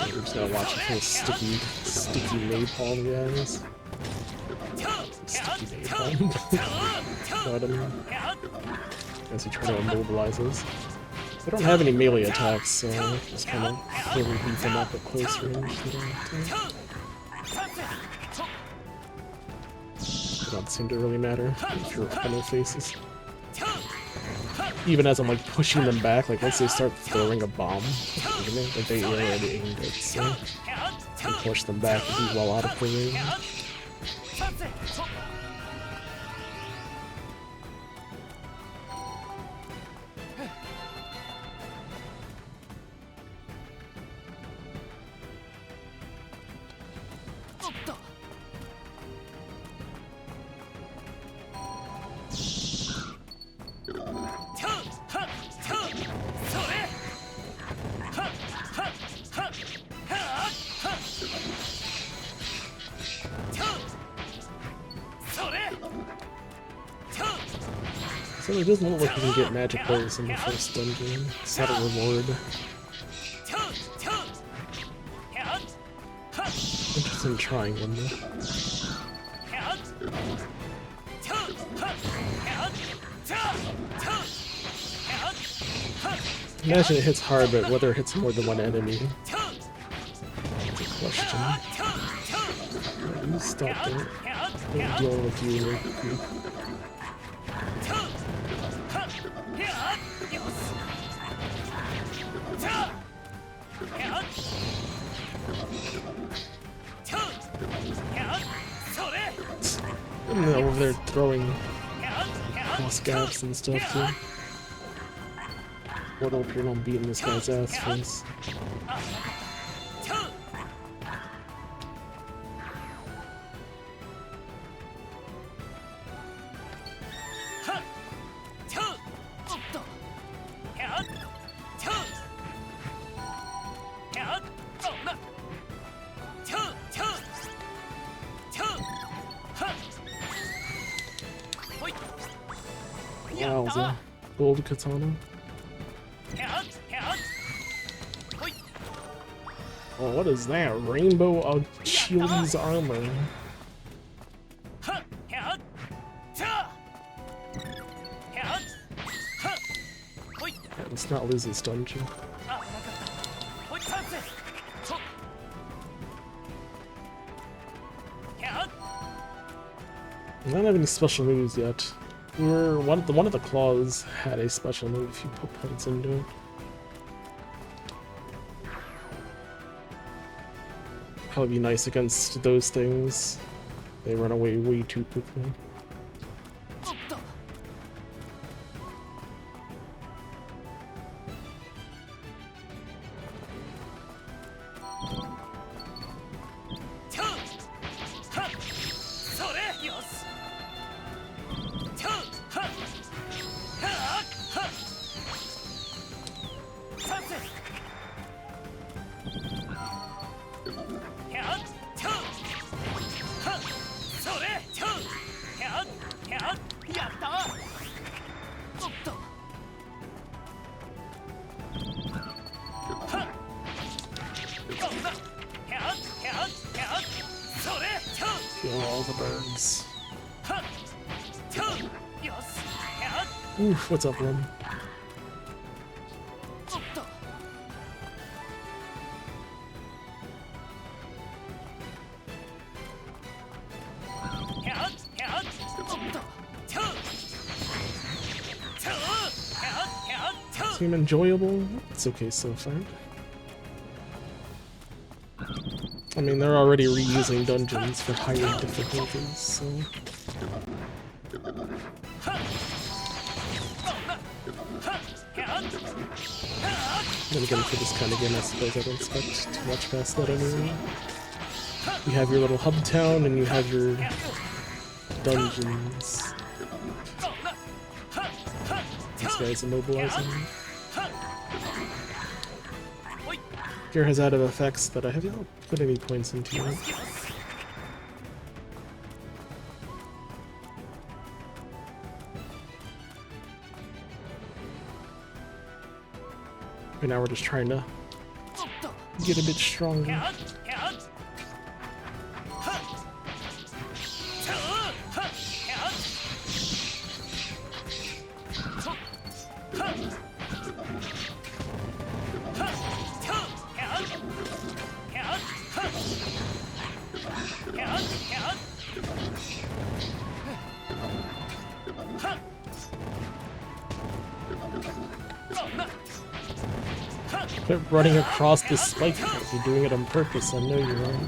We're just gonna watch it for sticky napalm guys. sticky napalm. But as he tries to immobilize us. They don't have any melee attacks, so just kind of really beat them up at close range. They don't seem to really matter if you're up on their faces. Even as I'm like pushing them back, like once they start throwing a bomb, like they already aimed it, so I push them back and be well out of the range. So it doesn't look like you can get magic balls in the first dungeon. It's not a reward. Interested in trying one though. Imagine it hits hard, but whether it hits more than one enemy. That's a question. You stop it. I'm dealing with you real quickly. And then over there throwing cross gaps and stuff too. What up here on beating this guy's ass first. Wowza. Gold katana. Oh, what is that? Rainbow of Chili's armor. Yeah, let's not lose this dungeon. I don't have any special moves yet. One of the claws had a special move if you put points into it. Probably be nice against those things. They run away way too quickly. Kill all the birds. Oof, what's up, Rum? Seem enjoyable? It's okay so far. I mean, they're already reusing dungeons for higher difficulties, so... Then again, for this kind of game, I suppose I don't expect too much past that anyway. You have your little hub town, and you have your dungeons. This guy's immobilizing. Gear has added effects that I haven't put any points into yet. Right now we're just trying to get a bit stronger. Quit running across this spike. You're doing it on purpose. I know you are.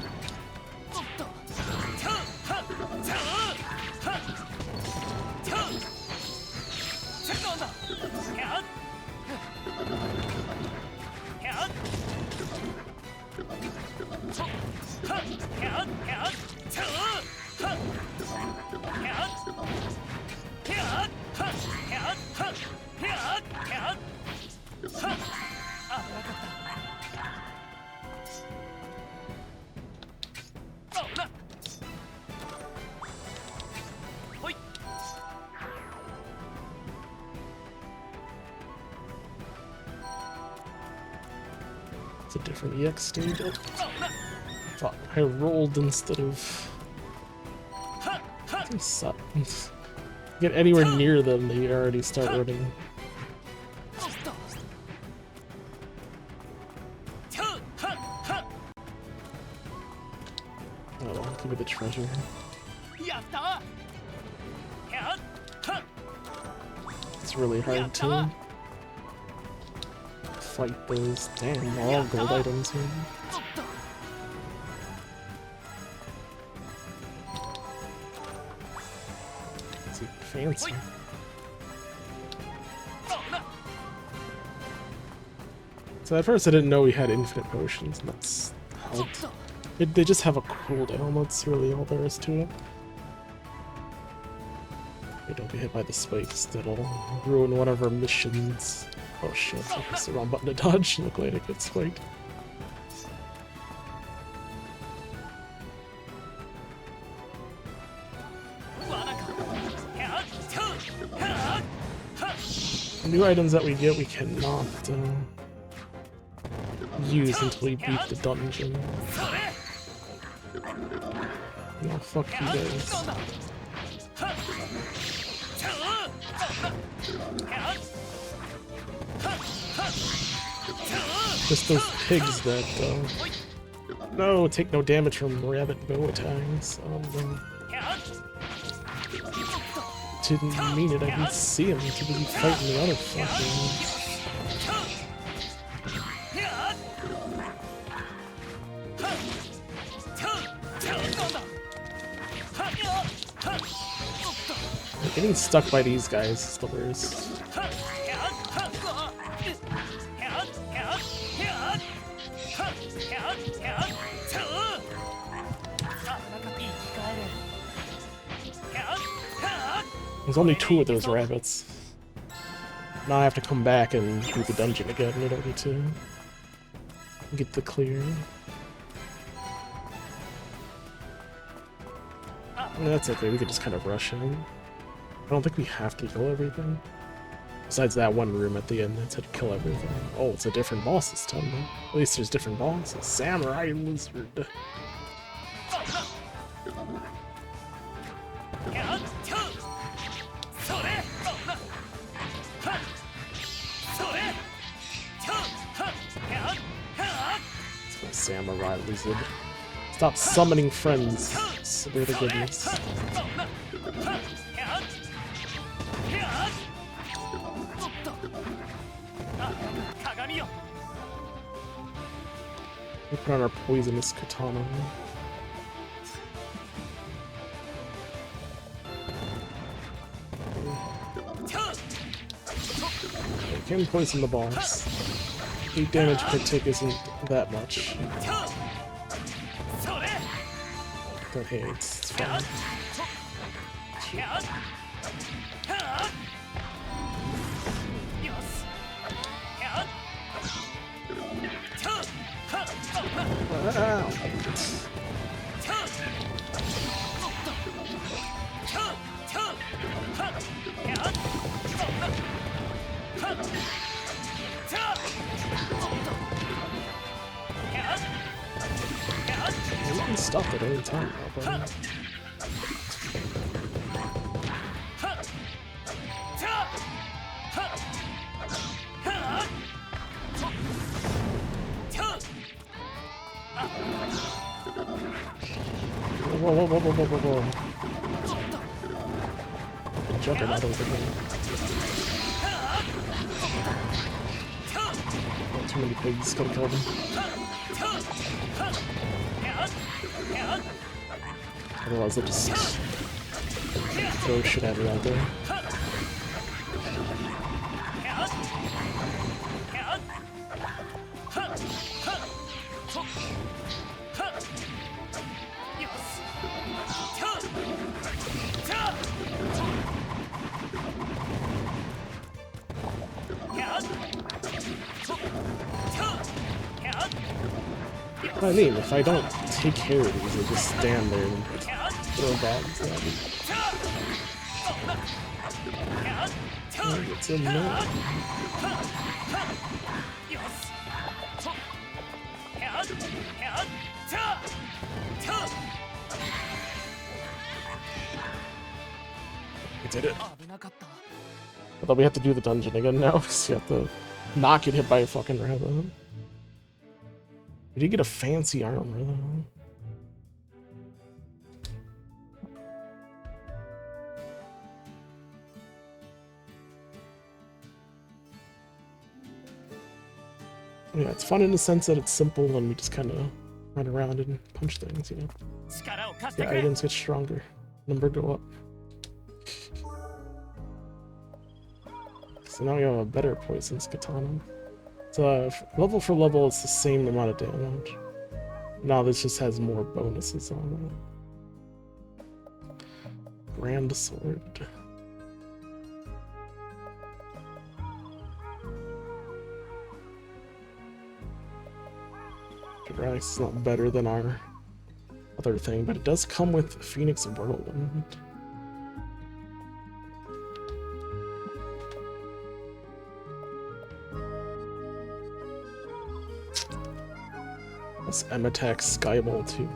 It's a different EX stage. Thought I rolled instead of. Get anywhere near them, they already start running. Oh, give me the treasure. It's really hard to fight those. Damn, all gold items here. It's fancy. So at first I didn't know we had infinite potions, and that's helped. They just have a cooldown, that's really all there is to it. Hey, don't be hit by the spikes, that'll ruin one of our missions. Oh shit, that's the wrong button to dodge. Look like it gets spiked. New items that we get, we cannot use until we beat the dungeon. No, fuck you guys. Just those pigs that, no, take no damage from rabbit bow attacks. Didn't mean it, I didn't see him. Too busy fighting the other fuckers. Getting stuck by these guys is the worst. There's only 2 of those rabbits. Now I have to come back and do the dungeon again in order to get the clear. That's okay, we could just kind of rush in. I don't think we have to kill everything. Besides that one room at the end that said kill everything. Oh, it's a different boss this time, though. At least there's different bosses. Samurai Lizard. Samurai Lizard. Stop summoning friends. Swear to goodness. We put on our poisonous katana. We can poison the boss. 8 damage per tick isn't that much. But hey, it's fine. Wow. You can stop at any time, probably. Whoa, whoa, whoa, whoa, whoa, whoa, whoa. Juggernaut over here. Oh, too many pigs, gotta kill them. Otherwise they'll just throw shit at her out there. I mean, if I don't take care of these, they just stand there and throw bombs at me. Oh, it's annoying. I did it. Although we have to do the dungeon again now, because you have to not get hit by a fucking rabbit. Did you get a fancy armor though? Yeah, it's fun in the sense that it's simple and we just kind of run around and punch things, you know. The items get stronger, number go up. So now we have a better poisonous katana. So level for level, it's the same amount of damage. Now this just has more bonuses on it. Grand sword. It's not better than our other thing, but it does come with Phoenix Whirlwind. That's M-Attack Skybolt too.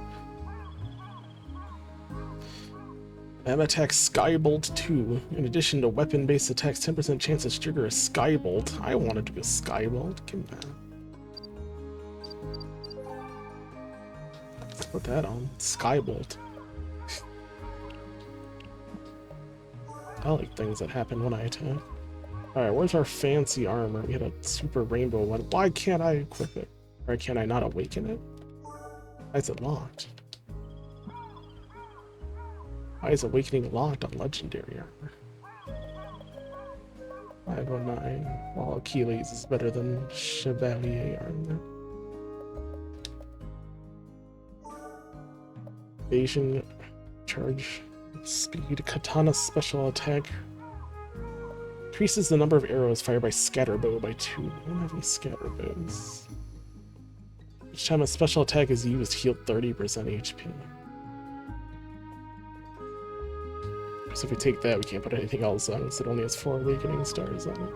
M-Attack Skybolt 2. In addition to weapon-based attacks, 10% chance to trigger a Skybolt. I want to do a Skybolt. Give me that. Let's put that on. Skybolt. I like things that happen when I attack. Alright, where's our fancy armor? We had a super rainbow one. Why can't I equip it? Or can I not awaken it? Why is it locked? Why is awakening locked on legendary armor? 509. While Achilles is better than Chevalier armor. Evasion, charge, speed, katana special attack. Increases the number of arrows fired by scatterbow by 2. I don't have any scatterbows. Each time a special attack is used, heal 30% HP. So if we take that, we can't put anything else on it, so it only has 4 awakening stars on it.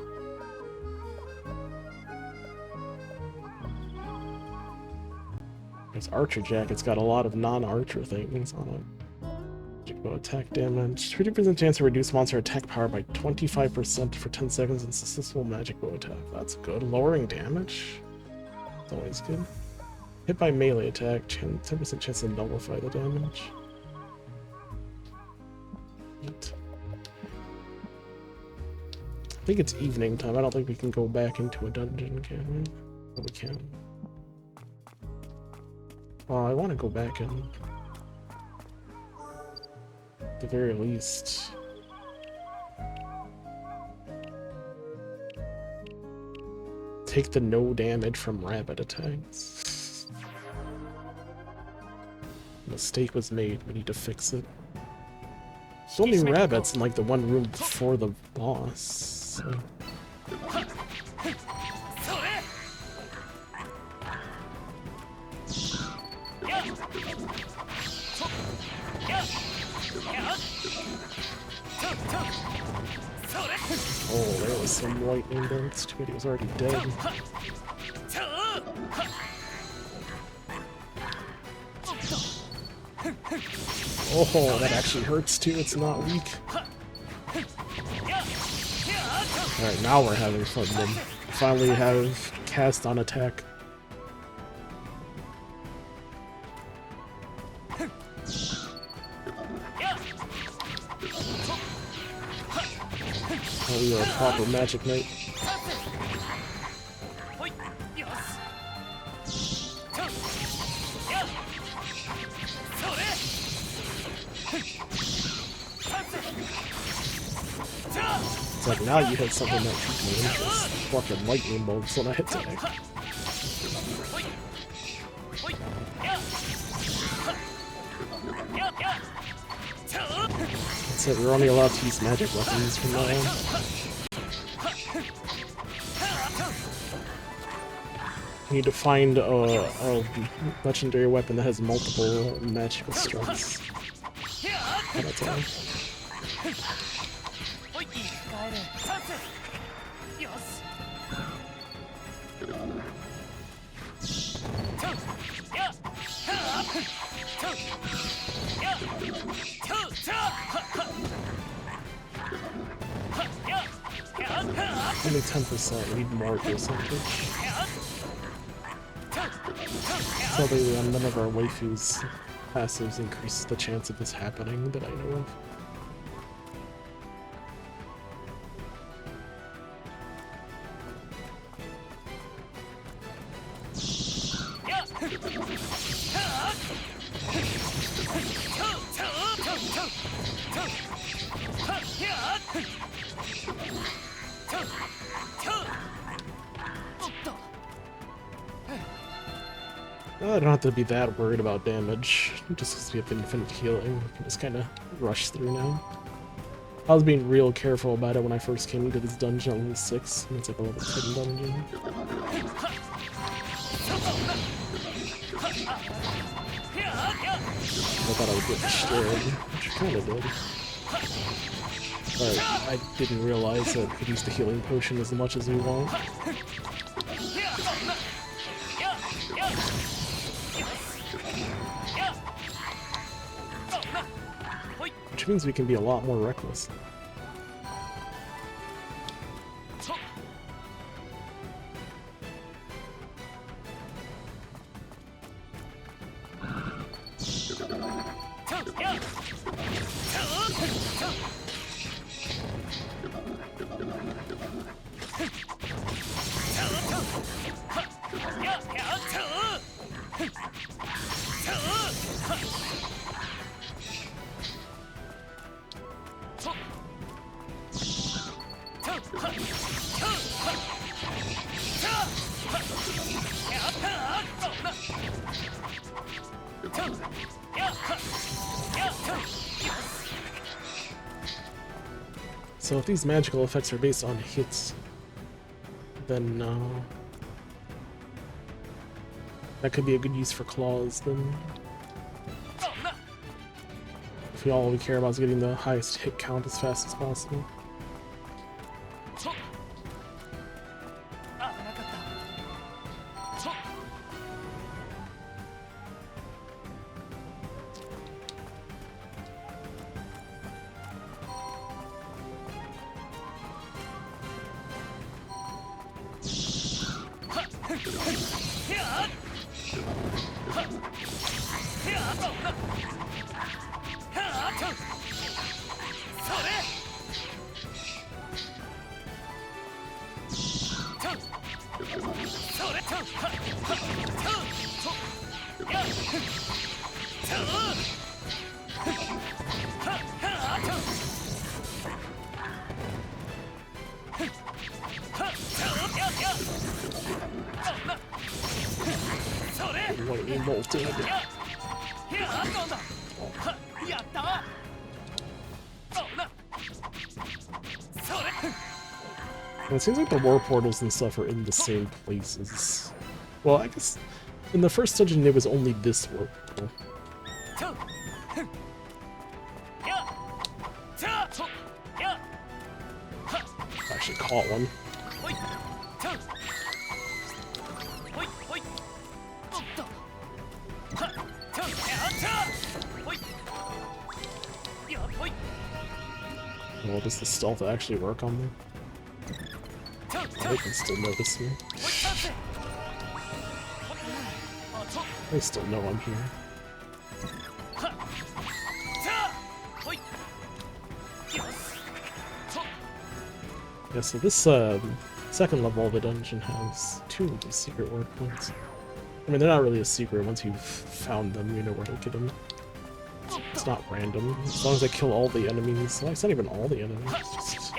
There's Archer Jack, it's got a lot of non-archer things on it. Magic bow attack damage. 30% chance to reduce monster attack power by 25% for 10 seconds and successful magic bow attack. That's good. Lowering damage. That's always good. Hit by melee attack, 10% chance to nullify the damage. Neat. I think it's evening time. I don't think we can go back into a dungeon, can we? Oh, we can. Oh, I want to go back in. At the very least. Take the no damage from rabbit attacks. Mistake was made, we need to fix it. There's only rabbits in like the one room before the boss. So. Oh, there was some lightning there. It's too bad he was already dead. Oh, that actually hurts too. It's not weak. Alright, now we're having fun then. Finally have cast on attack. Oh, we were a proper magic knight. ほいよしとやそれふんさせじゃあ It's like now you hit something that piqued my interest. Fucking lightning bolts when I hit that. ほいほいやはややちょ That's it, we're only allowed to use magic weapons from now on. We need to find a legendary weapon that has multiple magical strikes at a time. ほい使えるさせよしちょやはちょやちょちょはややは Only 10%, we need more percentage. So none of our waifus passives increase the chance of this happening that I know of. I don't have to be that worried about damage, just because we have infinite healing. We can just kind of rush through now. I was being real careful about it when I first came into this dungeon on level 6, and it's like a level 10 dungeon. I thought I would get destroyed, which I kinda did. But I didn't realize that we could use the healing potion as much as we want. Which means we can be a lot more reckless. So if these magical effects are based on hits, then that could be a good use for claws then. If all we care about is getting the highest hit count as fast as possible. Lightning bolted. And it seems like the war portals and stuff are in the same places. Well, I guess in the first dungeon it was only this war portal. I actually caught one. Well, does the stealth actually work on me? Oh, they can still notice me. They still know I'm here. Yeah, so this second level of the dungeon has 2 secret word points. I mean, they're not really a secret. Once you've found them, you know where to get them. It's not random. As long as I kill all the enemies. Well, it's not even all the enemies. Just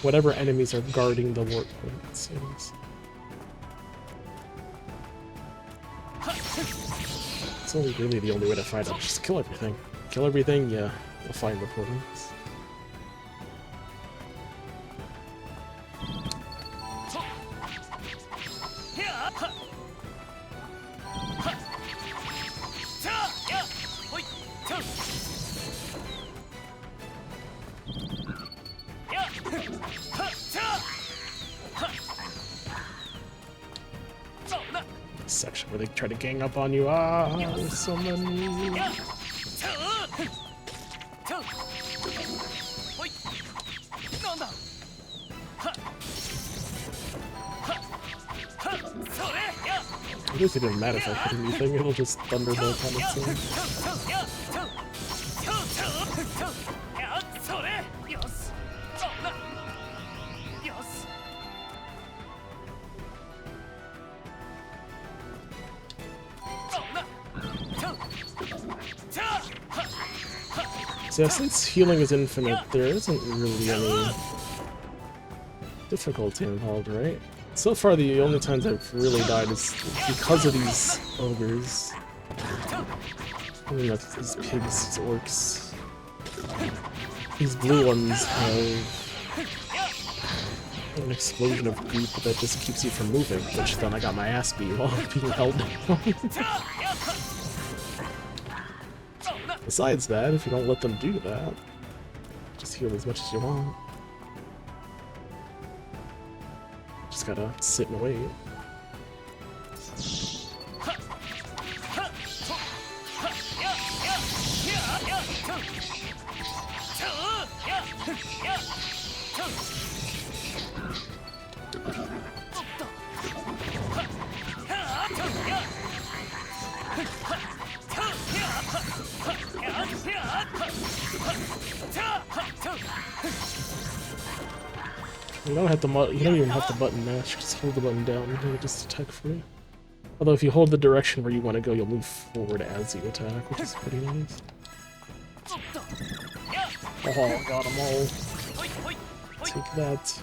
whatever enemies are guarding the ward points. Yes. It's only really the only way to find out. Just kill everything. Kill everything, yeah. You'll find the portals. Section where they try to gang up on you. Ah, there's so many. I guess it didn't matter if I hit anything, it'll just thunderbolt on its own. So yeah, since healing is infinite, there isn't really any difficulty involved, right? So far, the only times I've really died is because of these ogres. I mean, these pigs, these orcs. These blue ones have an explosion of goop that just keeps you from moving, which then I got my ass beat while being held down. Besides that, if you don't let them do that, just heal as much as you want. Just gotta sit and wait. You don't have to. You don't even have to button mash. Just hold the button down and it'll just attack for you. Although if you hold the direction where you want to go, you'll move forward as you attack, which is pretty nice. Oh, got them all. Take that.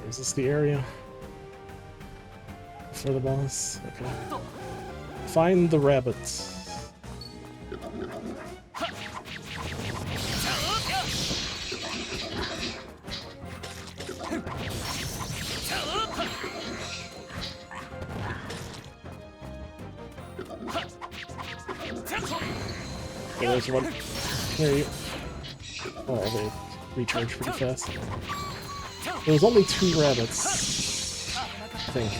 Is this the area for the boss? Okay. Find the rabbits. Okay, there's one. There you. Oh, they recharge pretty fast. There was only 2 rabbits, I think.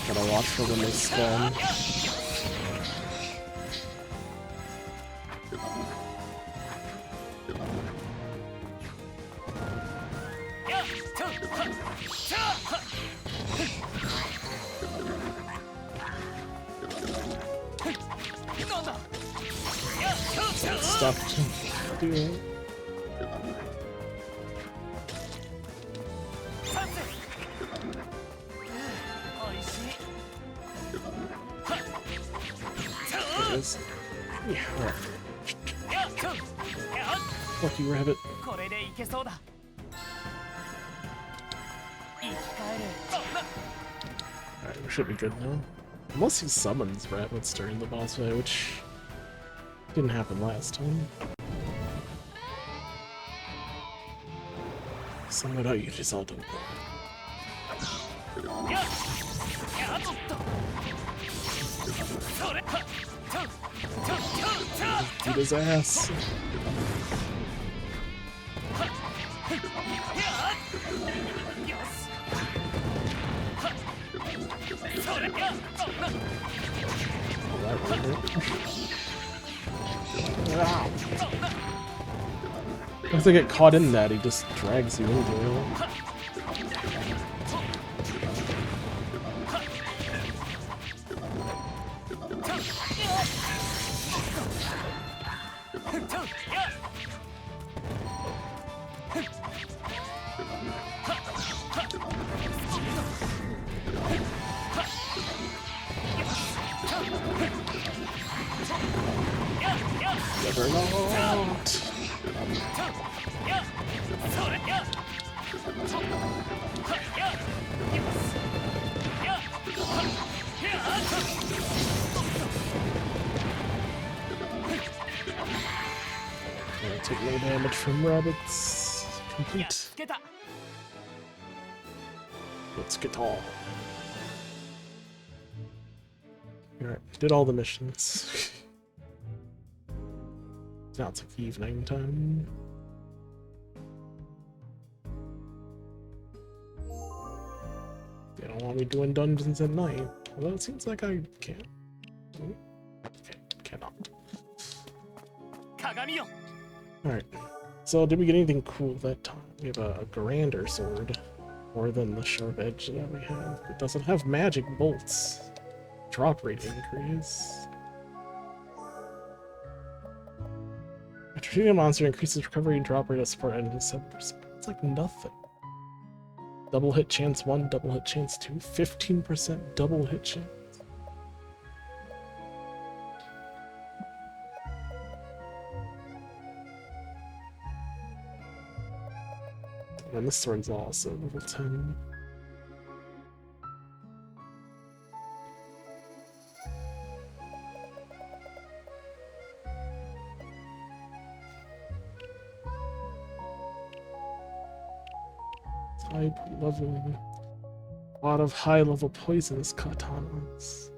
Gotta watch for when they spawn. Stop doing it. Yeah, right. Lucky rabbit. Alright, we should be good now. Unless he summons rabbits during the boss fight, which didn't happen last time. Summon out, you just all don't know. beat his ass. Once I get caught in that, he just drags you into it. Never not. Take no damage from rabbits. Complete. Let's get all. Alright, did all the missions. Now it's like evening time. They don't want me doing dungeons at night. Although it seems like I can. Okay, cannot. Alright. So did we get anything cool that time? We have a grander sword. More than the sharp edge that we have. It doesn't have magic bolts. Drop rate increase. After shooting a monster, increases recovery and drop rate of support enemies 7%. It's like nothing. Double hit chance 1, double hit chance 2, 15% double hit chance. And this sword's also level 10. Type level. A lot of high level poisonous katanas.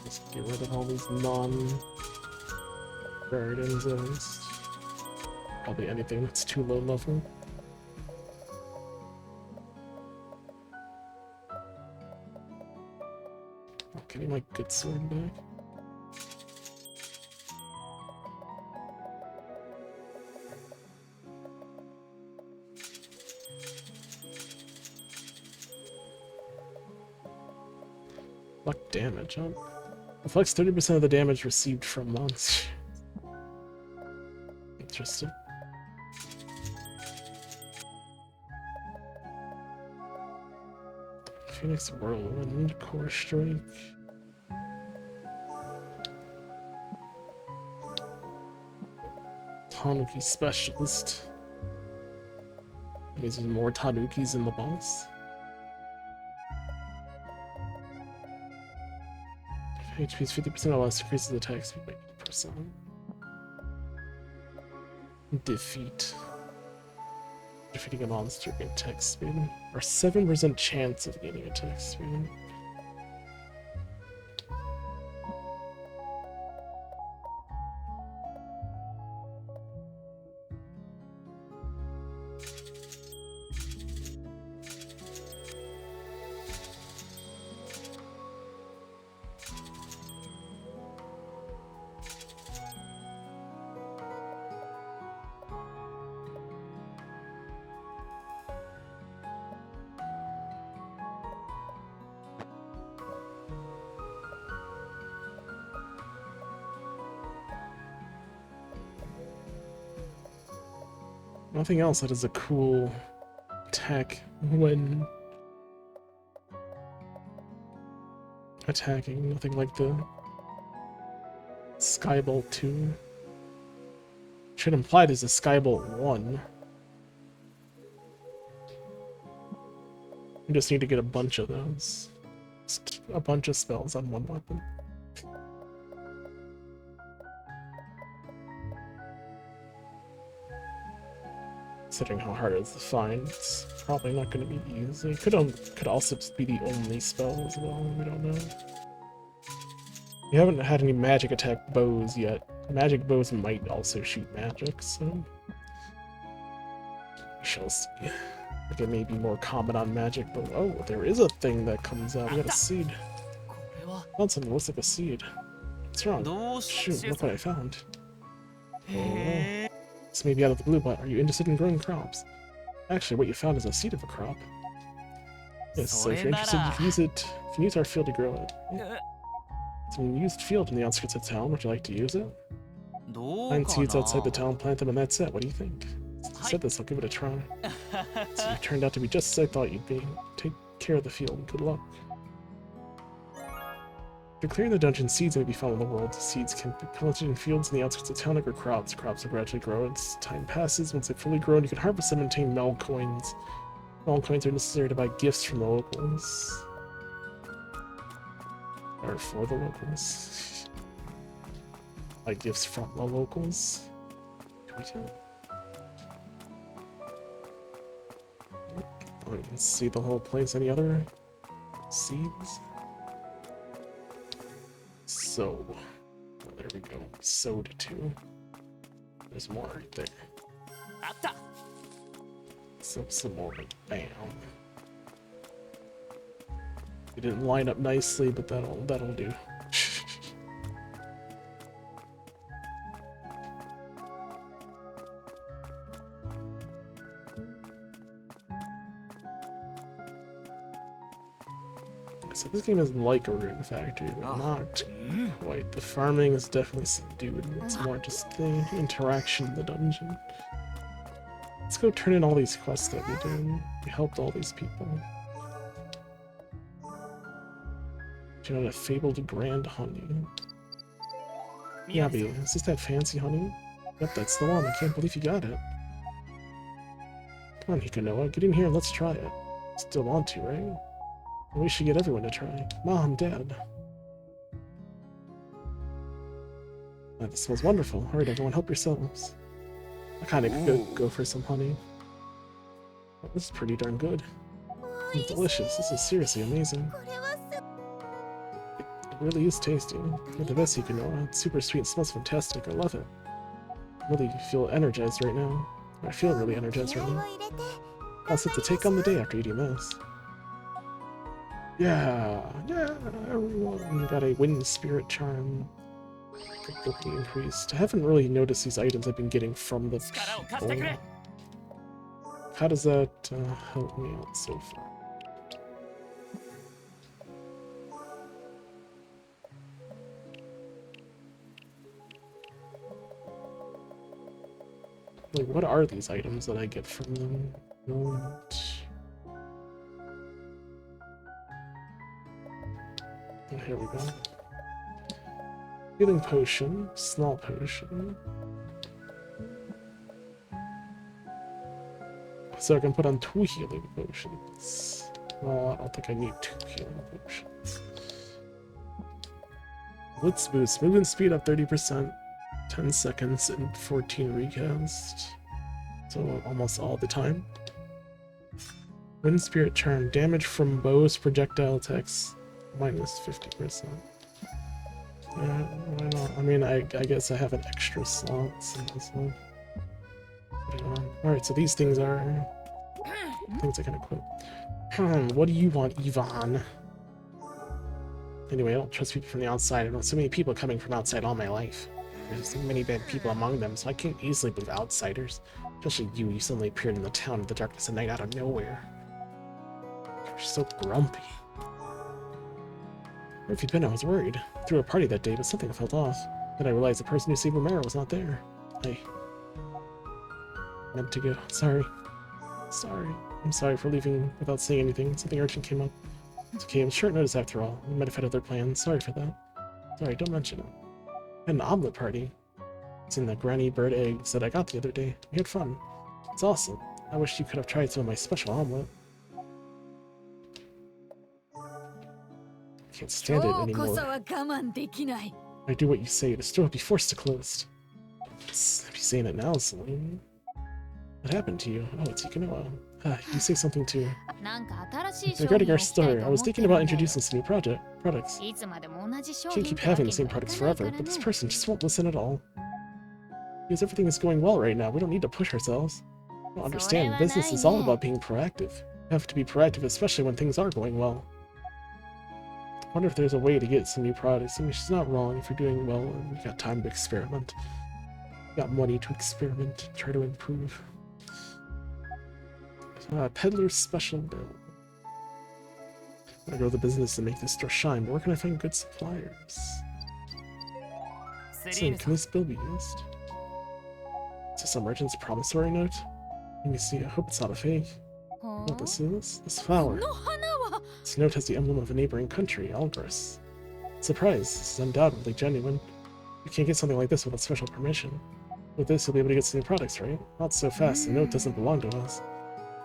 Just get rid of all these non-guardians at least. Probably anything that's too low level. I'm getting my good sword back. Luck damage, huh? Reflects 30% of the damage received from monsters. Interesting. Phoenix Whirlwind, Core Strike. Tanuki Specialist. Means there's more Tanukis in the boss. If HP is 50% or less, increases attack speed by 8%. Defeat. Defeating a monster gain attack speed. Or 7% chance of gaining attack speed. Nothing else that is a cool attack when attacking. Nothing like the Skybolt 2. Should imply there's a Skybolt 1. You just need to get a bunch of those. Just a bunch of spells on one weapon. Considering how hard it is to find, it's probably not going to be easy. Could also be the only spell as well. We don't know. We haven't had any magic attack bows yet. Magic bows might also shoot magic, so we shall see. Like it may be more common on magic, but oh, there is a thing that comes out. We got a seed. これは Found something that looks like a seed. What's wrong? どうし Shoot, look what I found. へ This may be out of the blue, but are you interested in growing crops? Actually, what you found is a seed of a crop. Yes, so if you're interested, you can use it. You can use our field to grow it.え It's an unused field in the outskirts of town. Would you like to use it? どう Find か seeds な outside the town, plant them, and that's it. What do you think? Since you said this, I'll give it a try. So you turned out to be just as I thought you'd be. Take care of the field. Good luck. To clear the dungeon, seeds may be found in the world. Seeds can be planted in fields in the outskirts of town like crops. Crops will gradually grow as time passes. Once they've fully grown, you can harvest them and obtain mel coins. Mel coins are necessary to buy gifts from the locals. Or for the locals. Buy gifts from the locals. Can we do? Oh, you can see the whole place. Any other seeds? So, oh, there we go. Soda too. There's more right there. あった So some more. Bam. It didn't line up nicely, but that'll do. So this game is like a Rune Factory, but not quite. The farming is definitely subdued. It's more just the interaction in the dungeon. Let's go turn in all these quests that we did. We helped all these people. You know, the fabled grand honey. Yabi, is this that fancy honey? Yep, that's the one. I can't believe you got it. Come on, Hikanoa, get in here and let's try it. Still want to, right? We should get everyone to try. Mom, Dad. Oh, this smells wonderful. Alright, everyone, help yourselves. I kinda could go for some honey. Oh, this is pretty darn good. It's delicious. This is seriously amazing. これはす It really is tasty. You're the best you can know. It's super sweet. It smells fantastic. I love it. I really feel energized right now. I feel really energized 気 right 合を now. 入れて I'll set to take on the day after eating this. Yeah, everyone got a wind spirit charm. Quickly increased. I haven't really noticed these items I've been getting from the 力を貸してくれ people. How does that help me out so far? Like, what are these items that I get from them? Oh, here we go. Healing potion, small potion. So I can put on 2 healing potions. Well, I don't think I need 2 healing potions. Blitz boost, movement speed up 30%, 10 seconds, and 14 recast. So almost all the time. Wind Spirit Charm, damage from bows, projectile attacks, minus 50%. Why not? I mean, I guess I have an extra slot in this one. Alright, so these things are things I can equip. What do you want, Ivan? Anyway, I don't trust people from the outside. I know so many people coming from outside all my life. There's so many bad people among them, so I can't easily believe outsiders. Especially you suddenly appeared in the town in the darkness of night out of nowhere. You're so grumpy. Where have you been? I was worried. I threw a party that day, but something felt off. Then I realized the person who saved Romero was not there. I meant to go. Sorry. I'm sorry for leaving without saying anything. Something urgent came up. It's okay, it was short notice after all. We might have had other plans. Sorry for that. Sorry, don't mention it. I had an omelet party. It's in the granny bird eggs that I got the other day. We had fun. It's awesome. I wish you could have tried some of my special omelet. I can't stand it 今日こそ anymore. は我慢できない I do what you say, the store will be forced to close. Be saying it now, Celine. What happened to you? Oh, it's Yukinoa. You say something too. なんか新しい商 Regarding 品 our を置きたい store, と I was 思って thinking るんだ about よ。 introducing some new products. いつまでも同じ商 Can't 品 keep ってわけ having に the も same いか products ないか forever, ら but this ね。 person just won't listen at all. Because everything is going well right now, we don't need to push ourselves. I don't understand. Business is all about being proactive. You have to be proactive, especially when things are going well. I wonder if there's a way to get some new products. I mean, she's not wrong if you're doing well and you got time to experiment. You got money to experiment, try to improve. Peddler's special bill. I grow the business and make this store shine, but where can I find good suppliers? セリー Listen, ヌさ can ん this bill be used? Is this some merchant's promissory note? Let me see, I hope it's not a fake. ほ What this is? This flower. の花は This note has the emblem of a neighboring country, Algris. Surprise, this is undoubtedly genuine. You can't get something like this without special permission. With this, you'll be able to get some new products, right? Not so fast, the note doesn't belong to us.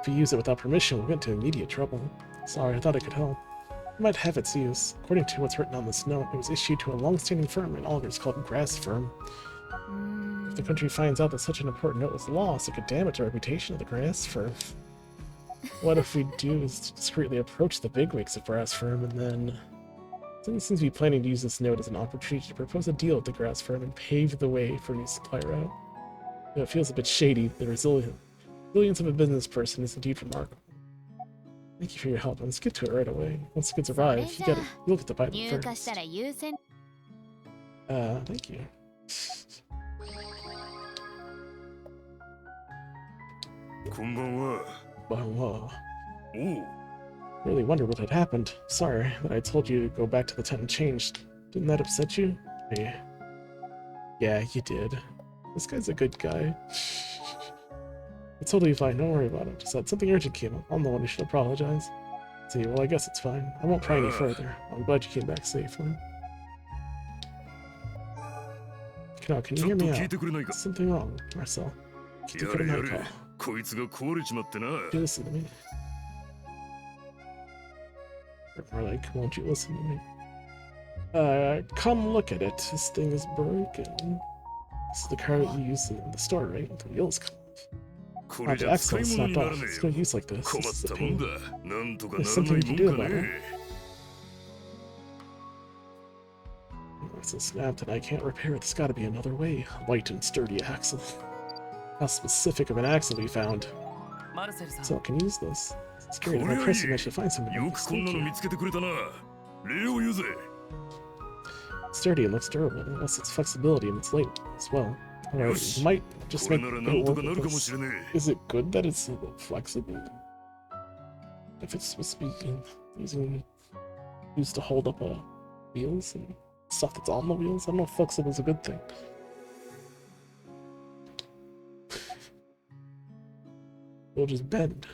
If you use it without permission, we'll get into immediate trouble. Sorry, I thought I could help. You might have its use. According to what's written on this note, it was issued to a long-standing firm in Algris called Grass Firm. うーん If the country finds out that such an important note was lost, it could damage the reputation of the Grass Firm. What if we do is to discreetly approach the bigwigs of Grass Firm and then... Someone seems to be planning to use this note as an opportunity to propose a deal with the Grass Firm and pave the way for a new supply route. Though it feels a bit shady, the resilience of a business person is indeed remarkable. Thank you for your help, and let's get to it right away. Once the goods arrive, you'll get to buy them 入荷し first. たら優先 Thank you. Konbanwa. Wow. Oh, Really wondered what had happened. Sorry that I told you to go back to the tent and change. Didn't that upset you? Yeah, you did. This guy's a good guy. It's totally fine, don't worry about it. Just that something urgent came up. I'm the one who should apologize. See, well, I guess it's fine. I won't pry any further. I'm glad you came back safely. Now, can you ちょ hear っと me 聞い out? てくれないか。 Something wrong, Marcel. Just や a れ my やれ call. こいつが壊れちまってな。 Won't you listen to me? Or more like, won't you listen to me? Come look at it. This thing is broken. This is the car that you use in the store, right? The wheels come off. こ Oh, れ the じゃ axle 使い is 物に snapped なら off. ね It's え no よ。 use like this. 困 This っ is a たもん pain. だ。なんとかな There's らな something い you も can ん do か about ね it. It's a snapped and I can't repair it. There's gotta be another way. Light and sturdy axle. How specific of an axle we found. マルセルさん So I can use this. It's scary. My Korea person, I should find something よ like く this. こん Thank なの you. 見つけてくれたな。礼を言うぜ。 Sturdy and looks durable, unless its flexibility and its light as well. Alright, Yosh. it might just これ make なら it なんと work かな with るかも this. しれね Is it good that it's a little flexible? If it's supposed to be used to hold up wheels and stuff that's on the wheels, I don't know if flexible is a good thing. It'll just bend.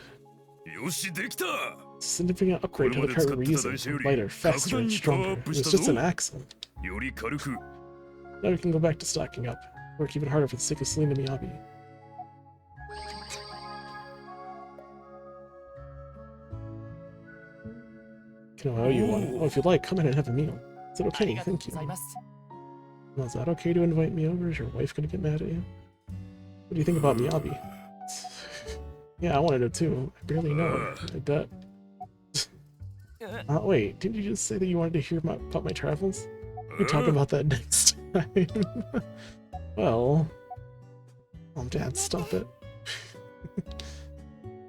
え。よし、できた。 Significant upgrade to the car we're using. Lighter, faster, and stronger. It was just an axle. より軽く。 Now we can go back to stocking up. Work even harder for the sake of Selena Miyabi. Can I owe you one? Oh, if you'd like, come in and have a meal. Is it あり okay? がとう Thank ござい you. ます Now, is that okay to invite me over? Is your wife gonna get mad at you? What do you think about Miyabi? Yeah, I wanted to too. I barely know her. I bet. Wait, didn't you just say that you wanted to hear about my travels? We'll talk about that next time. Well... Mom, Dad, stop it.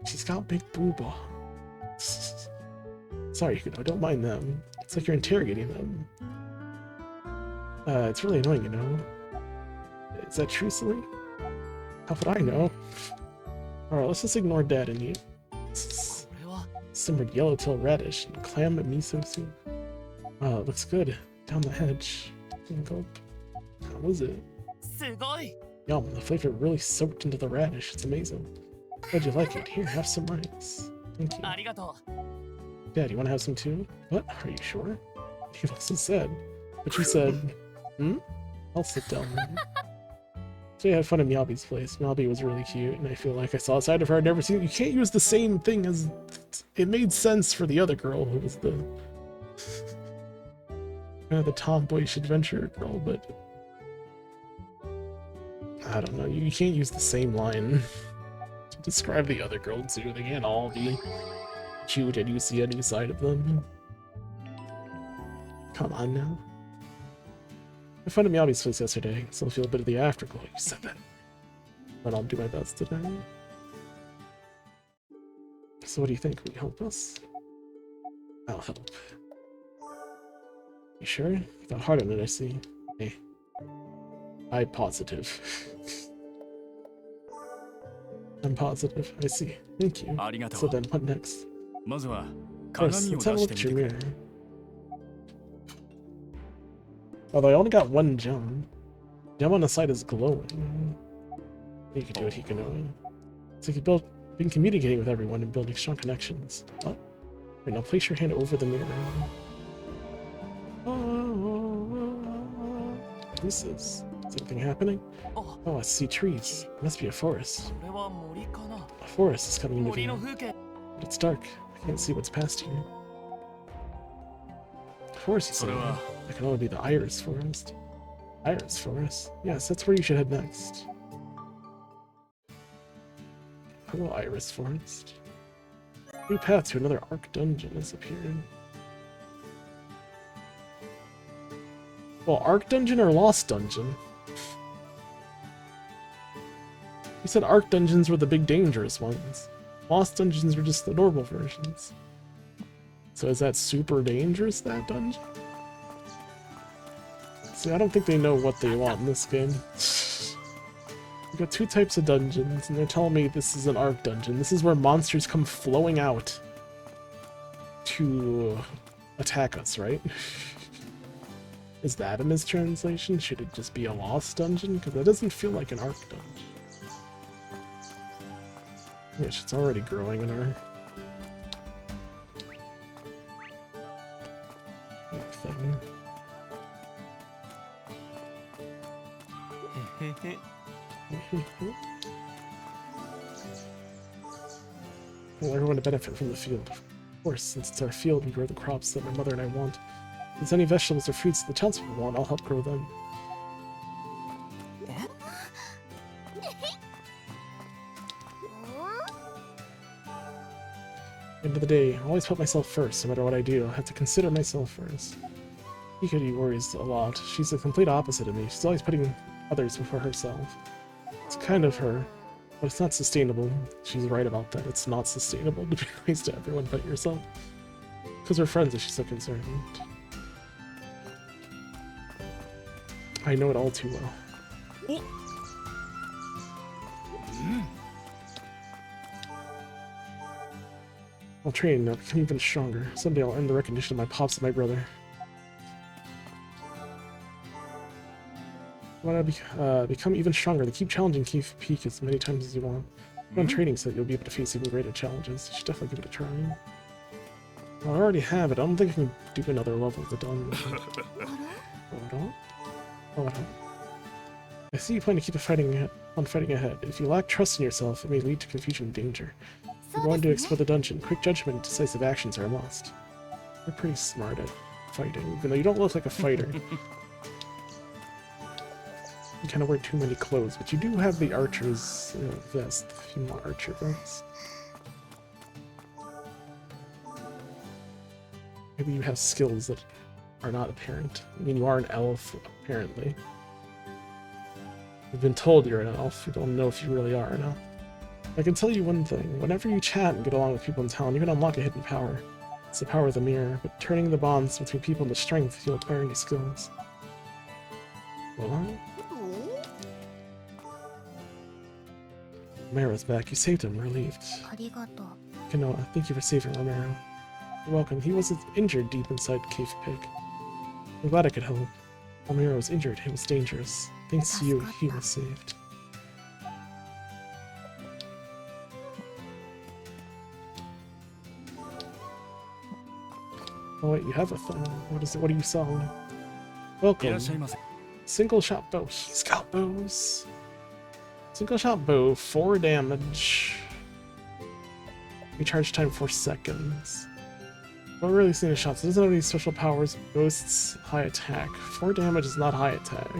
She's got big booba. Sorry, Yuko, don't mind them. It's like you're interrogating them. It's really annoying, you know? Is that true, Celine? How would I know? Alright, let's just ignore Dad and you. これは Simmered yellowtail radish and clam miso soup. Oh, it looks good. Down the hedge. Gulp. How was it? すごい Yum, the flavor really soaked into the radish. It's amazing. How'd you like it? Here, have some rice. Thank you. ありがと Dad, you want to have some too? What? Are you sure? He looks so sad. But you said, I'll sit down. So I had fun at Miyabi's place. Miyabi was really cute, and I feel like I saw a side of her I'd never seen. You can't use the same thing as... It made sense for the other girl who was the... kind of the tomboyish adventure girl, but... I don't know, you can't use the same line. Describe the other girls too. They can't all be cute and you see any side of them. Come on now. I found a Miyabi's place yesterday, so I'll feel a bit of the afterglow. You said that. But I'll do my best today. So what do you think? Will you help us? I'll help. You sure? You thought hard on it, I see. Hey. I'm positive. I'm positive. I see. Thank you. ありがとう。 So then, what next? まずは Of course, 鏡を let's 出 have a し look て at み your てくれ。 mirror. Although I only got one gem. Gem on the side is glowing. You can do it, he can do it. So you can been communicating with everyone and building strong connections. What? Wait, now place your hand over the mirror. This is anything happening? Oh, I see trees. It must be a forest. それは森かな。 A forest is coming into 森の view. 風景。 But it's dark. I can't see what's past here. Forest, you そ say? れは That can only be the Iris Forest. Iris Forest? Yes, that's where you should head next. Hello, Iris Forest. New path to another Ark dungeon has appeared. Well, Ark dungeon or Lost dungeon? You said Ark dungeons were the big dangerous ones. Lost dungeons were just the normal versions. So is that super dangerous, that dungeon? See, I don't think they know what they want in this game. We've got two types of dungeons, and they're telling me this is an Ark dungeon. This is where monsters come flowing out to attack us, right? Is that a mistranslation? Should it just be a Lost dungeon? Because that doesn't feel like an Ark dungeon. Yeah, it's already growing in our thing. Well, everyone to benefit from the field. Of course, since it's our field, we grow the crops that my mother and I want. If there's any vegetables or fruits that the townspeople want, I'll help grow them. End of the day, I always put myself first. No matter what I do, I have to consider myself first. Hikari worries a lot. She's the complete opposite of me. She's always putting others before herself. It's kind of her, but it's not sustainable. She's right about that. It's not sustainable to be nice to everyone but yourself. Because we're friends if she's so concerned. I know it all too well. I'll train and I'll become even stronger. Someday I'll earn the recognition of my pops and my brother. When I become even stronger, then keep challenging Keith Peak as many times as you want. Go on training so that you'll be able to face even greater challenges. You should definitely give it a try. Well, I already have it. I don't think I can do another level of the dungeon. I see you plan to keep on fighting ahead. If you lack trust in yourself, it may lead to confusion and danger. If you're going to explore the dungeon, quick judgment and decisive actions are a must. You're pretty smart at fighting, even though you don't look like a fighter. You kind of wear too many clothes, but you do have the archer's vest, the female archer vest. Maybe you have skills that are not apparent. I mean, you are an elf, apparently. You've been told you're an elf. You don't know if you really are or not. I can tell you one thing. Whenever you chat and get along with people in town, you can unlock a hidden power. It's the power of the mirror, but turning the bonds between people into strength, you'll acquire new skills. What? Mara's back. You saved him. We're relieved. ありがとう。 Kanoa, thank you for saving Romero. You're welcome. He was injured deep inside Cave Pig. I'm glad I could help. Romero was injured. It was dangerous. Thanks to you, he was saved. Oh wait, you have a thing. What is it? What are you selling? い Welcome. らっしゃいませ。 Single shot bow. He's got bows. Single shot bow, 4 damage. Recharge time 4 seconds. Don't really see any shots. It doesn't have any special powers. Ghosts, high attack. 4 damage is not high attack.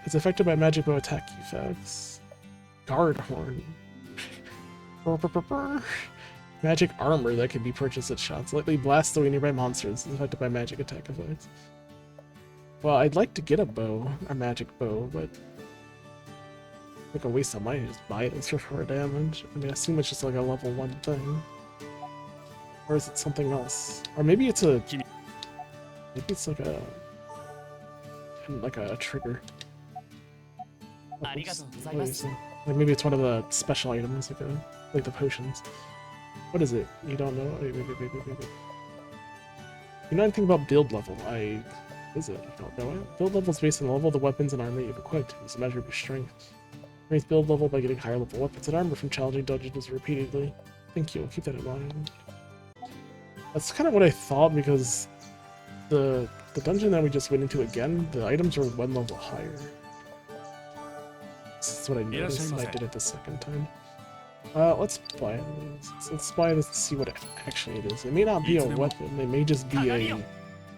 It's affected by magic bow attack effects. Guard horn. Magic armor that can be purchased at shops. Lightly blasts away nearby monsters. Is affected by magic attack effects. Well, I'd like to get a bow, a magic bow, but like a waste of money to just buy this for 4 damage. I mean, I assume it's just like a level 1 thing. Or is it something else? Or maybe it's a... Maybe it's like a trigger. What do you say? Like maybe it's one of the special items, like the potions. What is it? You don't know? Wait. You know anything about build level? Is it? I don't know it. Build level is based on the level of the weapons and armor you've equipped. It's a measure of your strength. Raise build level by getting higher level weapons and armor from challenging dungeons repeatedly. Thank you. Keep that in mind. That's kind of what I thought, because the dungeon that we just went into again, the items are 1 level higher. This is what I noticed, and I did it the second time. Let's buy it. Let's buy this and see what actually it is. It may not be a weapon. It may just be a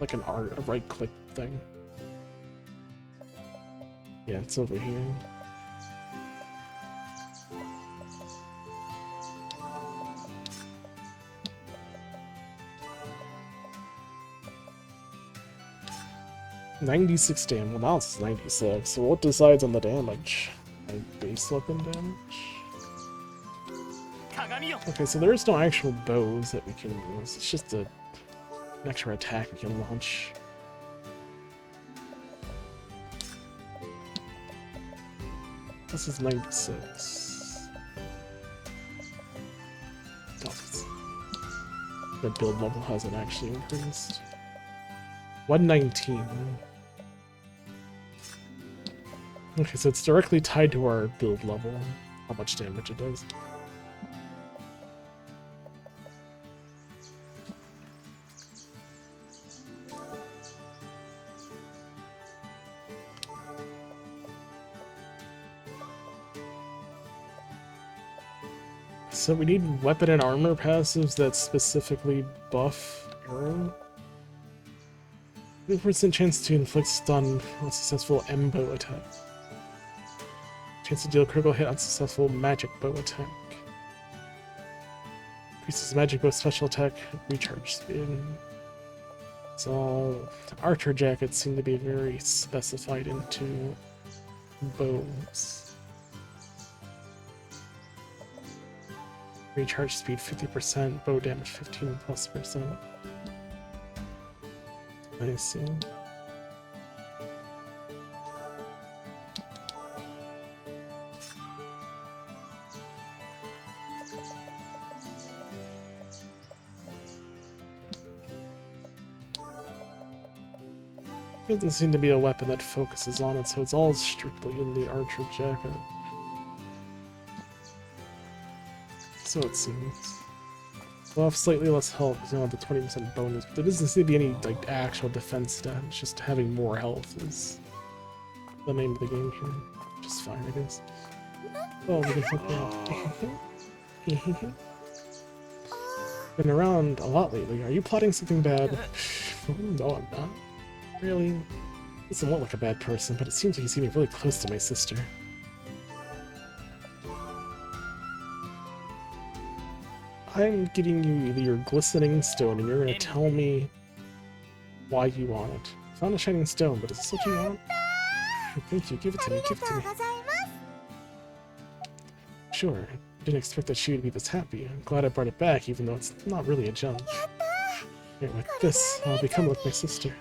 right-click thing. Yeah, it's over here. $96 damage. Well, now it's 96. So what decides on the damage? Like base weapon damage? Okay, so there is no actual bows that we can use. It's just an extra attack we can launch. This is 96. The build level hasn't actually increased. 119. Okay, so it's directly tied to our build level, how much damage it does. So we need weapon and armor passives that specifically buff arrow. 50% chance to inflict stun on successful M-bow attack. Chance to deal a critical hit on successful magic bow attack. Increases magic bow special attack recharge speed. So archer jackets seem to be very specified into bows. Recharge speed 50%, bow damage 15+%. I see. There doesn't seem to be a weapon that focuses on it, so it's all strictly in the archer jacket. So it seems. We'll have slightly less health because we don't have the 20% bonus, but there doesn't seem to be any like actual defense stat. It's just having more health is the name of the game here. Which is fine, I guess. Oh, we can fuck that. Been around a lot lately. Are you plotting something bad? No, I'm not. Really? Doesn't look like a bad person, but it seems like he's getting really close to my sister. I'm getting you your glistening stone, and you're gonna tell me why you want it. Found a shining stone, but is this what you want? Thank you, give it to me, give it to me. Sure, I didn't expect that she would be this happy. I'm glad I brought it back, even though it's not really a junk. Here, with this, I'll become like my sister.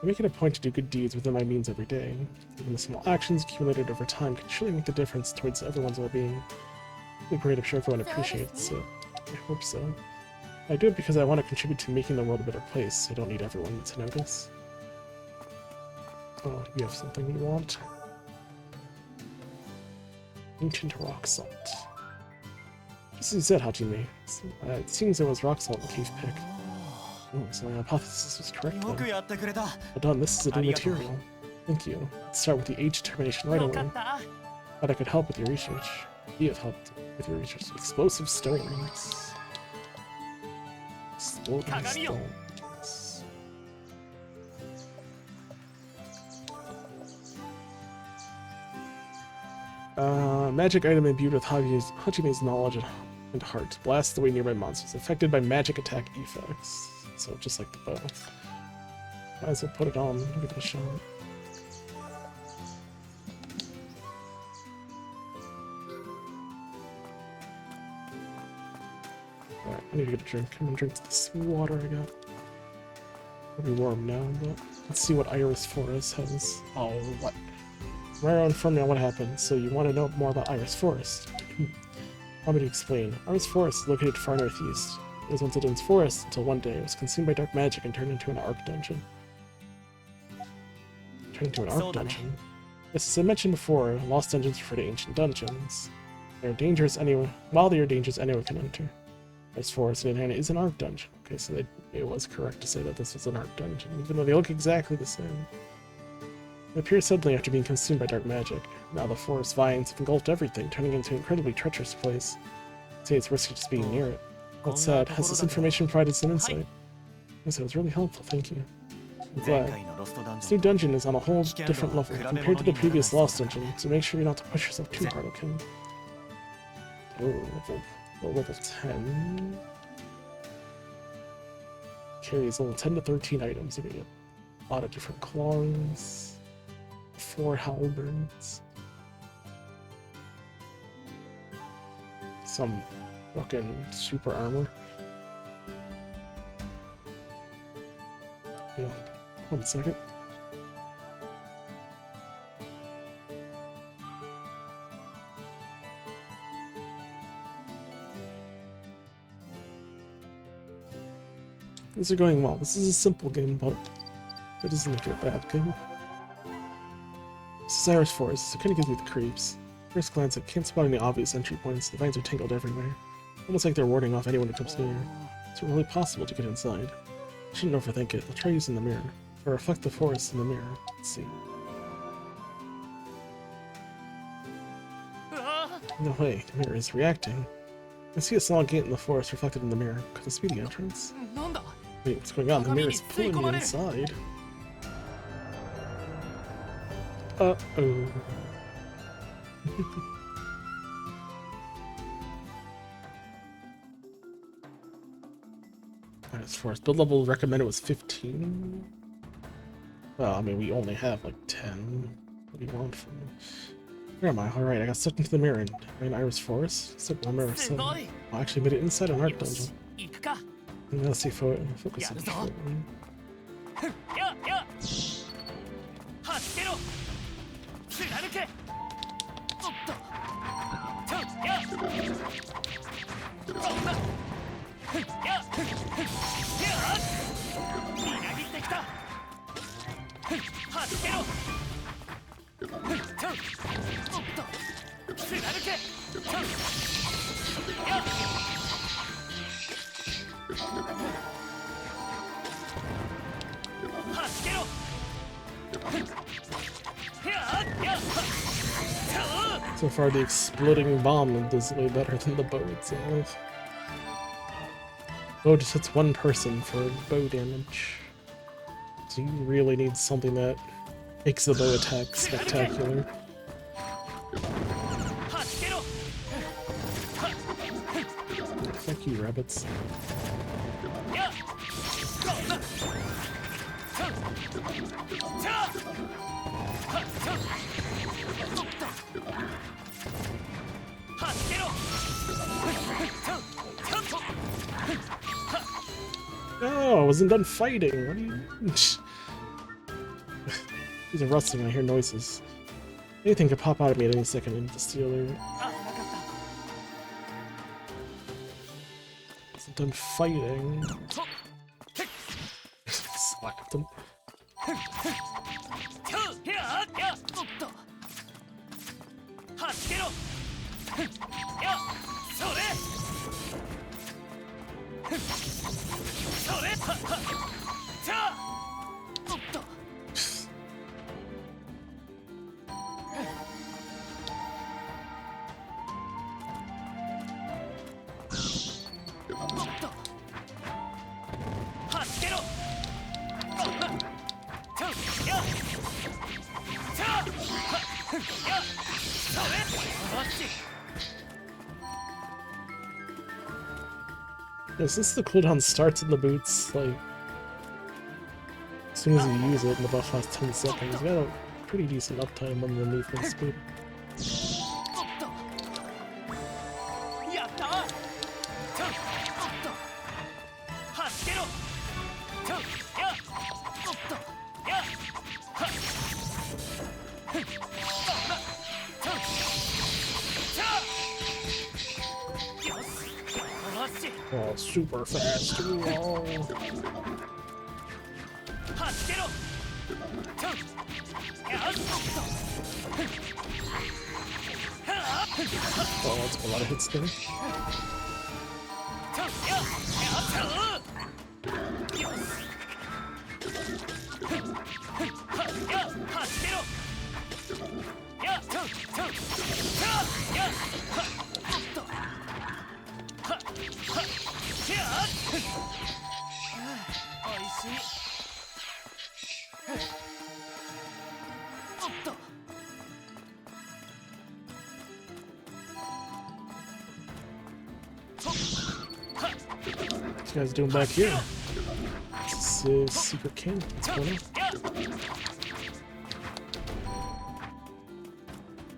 I make it a point to do good deeds within my means every day. Even the small actions accumulated over time can surely make a difference towards everyone's well-being. It'd be great, I'm sure everyone appreciates it. I hope so. I do it because I want to contribute to making the world a better place. I don't need everyone to notice. Oh, you have something you want? Ancient rock salt. Just as you said, Hajime. It seems there was rock salt in the cave pick. Oh, so my hypothesis was correct then. Well done, this is a new material. Thank you. Let's start with the age determination right away. Thought I could help with your research. You have helped with your research. Explosive stones. Golden Kagami yo. stones. Magic item imbued with Hajime's knowledge and heart. Blast away nearby monsters affected by magic attack effects. So just like the bow. Might as well put it on. Give it a shot. Alright, I need to get a drink. I'm gonna drink this water I got. It'll be warm now, but let's see what Iris Forest has. Oh, what? Rara informed me on what happened, so you want to know more about Iris Forest. Allow me to explain. Iris Forest is located far northeast. It was once a dense forest until one day it was consumed by dark magic and turned into an arc dungeon. Turned into an arc dungeon? Yes, as I mentioned before, lost dungeons refer to ancient dungeons. They are dangerous anyway. While they are dangerous, anyone can enter. Iris Forest in is an arc dungeon. Okay, so it was correct to say that this was an arc dungeon, even though they look exactly the same. It appeared suddenly after being consumed by dark magic. Now the forest vines have engulfed everything, turning it into an incredibly treacherous place. I'd say it's risky just being near it. That said, has this information provided some insight? Yes, it was really helpful, thank you. I'm glad. This new dungeon is on a whole different level compared to the previous Lost dungeon, so make sure you not to push yourself too hard, okay? Oh, level 10. Carries level 10 to 13 items. You're gonna get a lot of different claws. 4 halberds. Some fucking super armor. Yeah, 1 second. These are going well. This is a simple game, but it doesn't make it a bad game. This is Iris Forest, so it kind of gives me the creeps. First glance, I can't spot any obvious entry points. The vines are tangled everywhere. Almost like they're warding off anyone who comes near. It's really possible to get inside. I shouldn't overthink it. I'll try using the mirror. If I reflect the forest in the mirror, let's see. No way, the mirror is reacting. I see a solid gate in the forest reflected in the mirror. Could this be the entrance? Wait, what's going on? The mirror is pulling me inside. Uh-oh. As far as build level recommended was 15. Well, I mean, we only have like 10. What do you want from me? Where am I? Alright, I got sucked into the mirror in Iris Forest. Except one mirror of 7. I actually made it inside an art dungeon. Let's see focus on the short one. So far, the exploding bomb is way better than the bow itself. Bow just hits one person for bow damage. So you really need something that makes the bow attack spectacular. Fuck you, rabbits. Oh, I wasn't done fighting. What are you? These are rustling. I hear noises. Anything could pop out at me at any second into the steel area. Wasn't done fighting. Slapped them. Since the cooldown starts in the boots, like, as soon as you use it and the buff lasts 10 seconds, you got a pretty decent uptime on the movement speed. やったー走けろやっやっはっよし Oh, super fast. Oh. 走けろやっ Oh, that's a lot of hits there. What you guys doing back here? This is Secret King. What's going on?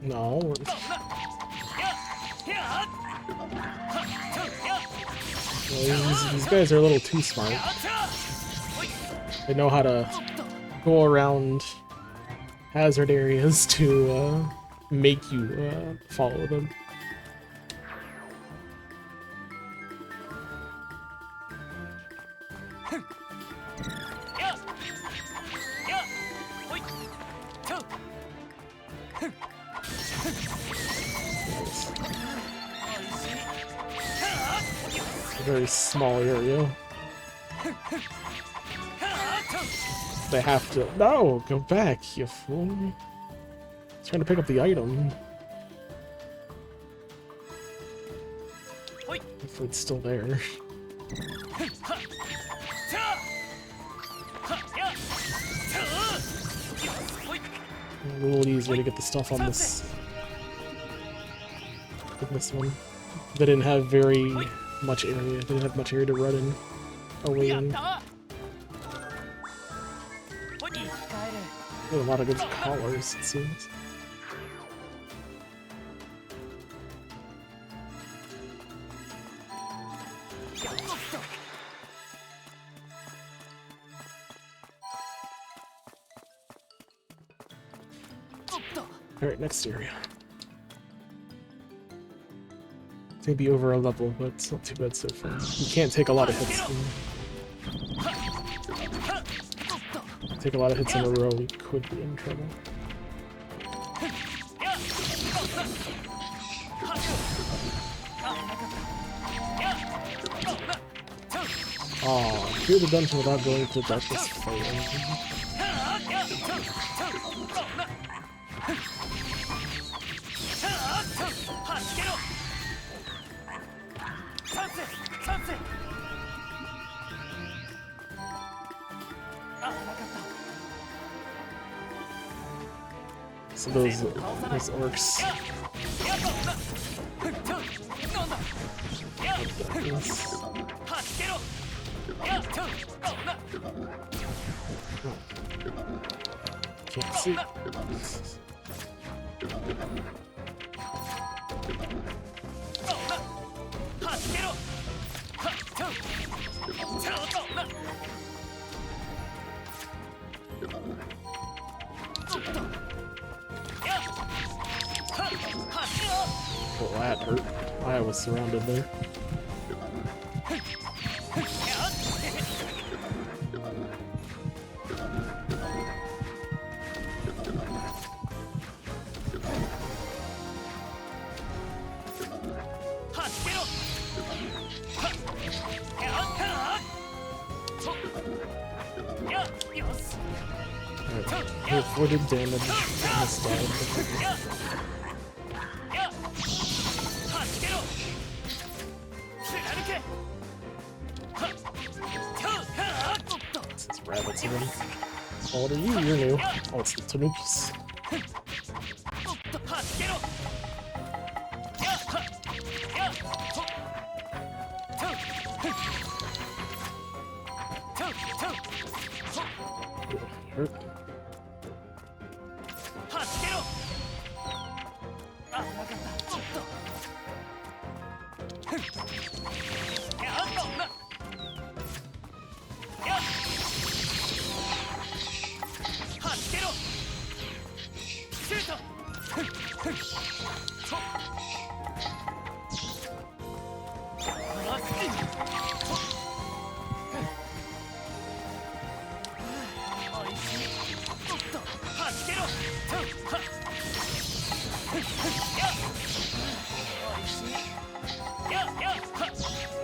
No. These guys are a little too smart. They know how to go around hazard areas to make you follow them. Very small area. They have to. No, go back, you fool. He's trying to pick up the item. Hopefully it's still there. A little easier to get the stuff on this. With this one. They didn't have very much area. They didn't have much area to run in. Away in. A lot of good collars, it seems. Alright, next area. Maybe over a level, but it's not too bad so far. You can't take a lot of hits. Take a lot of hits in a row, we could be in trouble. Oh, clear the dungeon without going to Darkness Fire. So those orcs. Can't see. Oh, that hurt. I was surrounded there. He avoided damage and this died. This rabbits again. How old are you? You're new. Oh, it's the Tanukis. Hurt.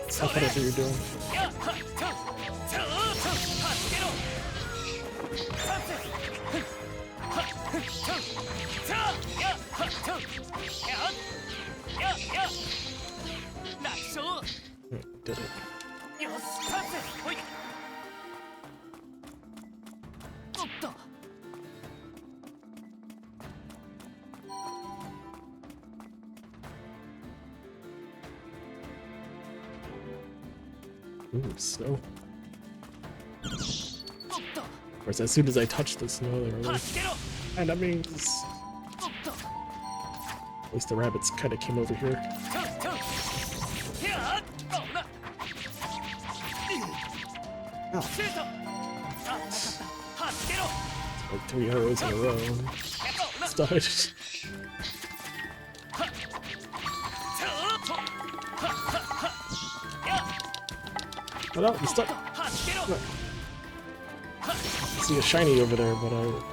That's whatever you're doing. Did it. Ooh, snow. Of course, as soon as I touch the snow, they're like, enemies. At least the rabbits kind of came over here. Oh. Like 3 arrows in a row. Died. Oh no, I'm stuck. I see a shiny over there, but oh,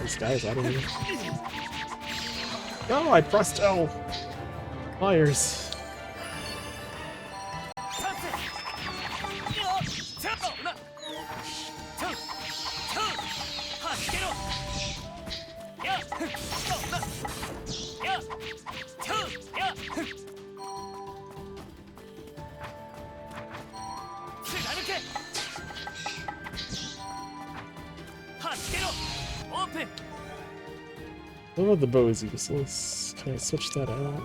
this guy's out of here. No, I pressed L. Liars. Oh, the bow is useless. Can I switch that out?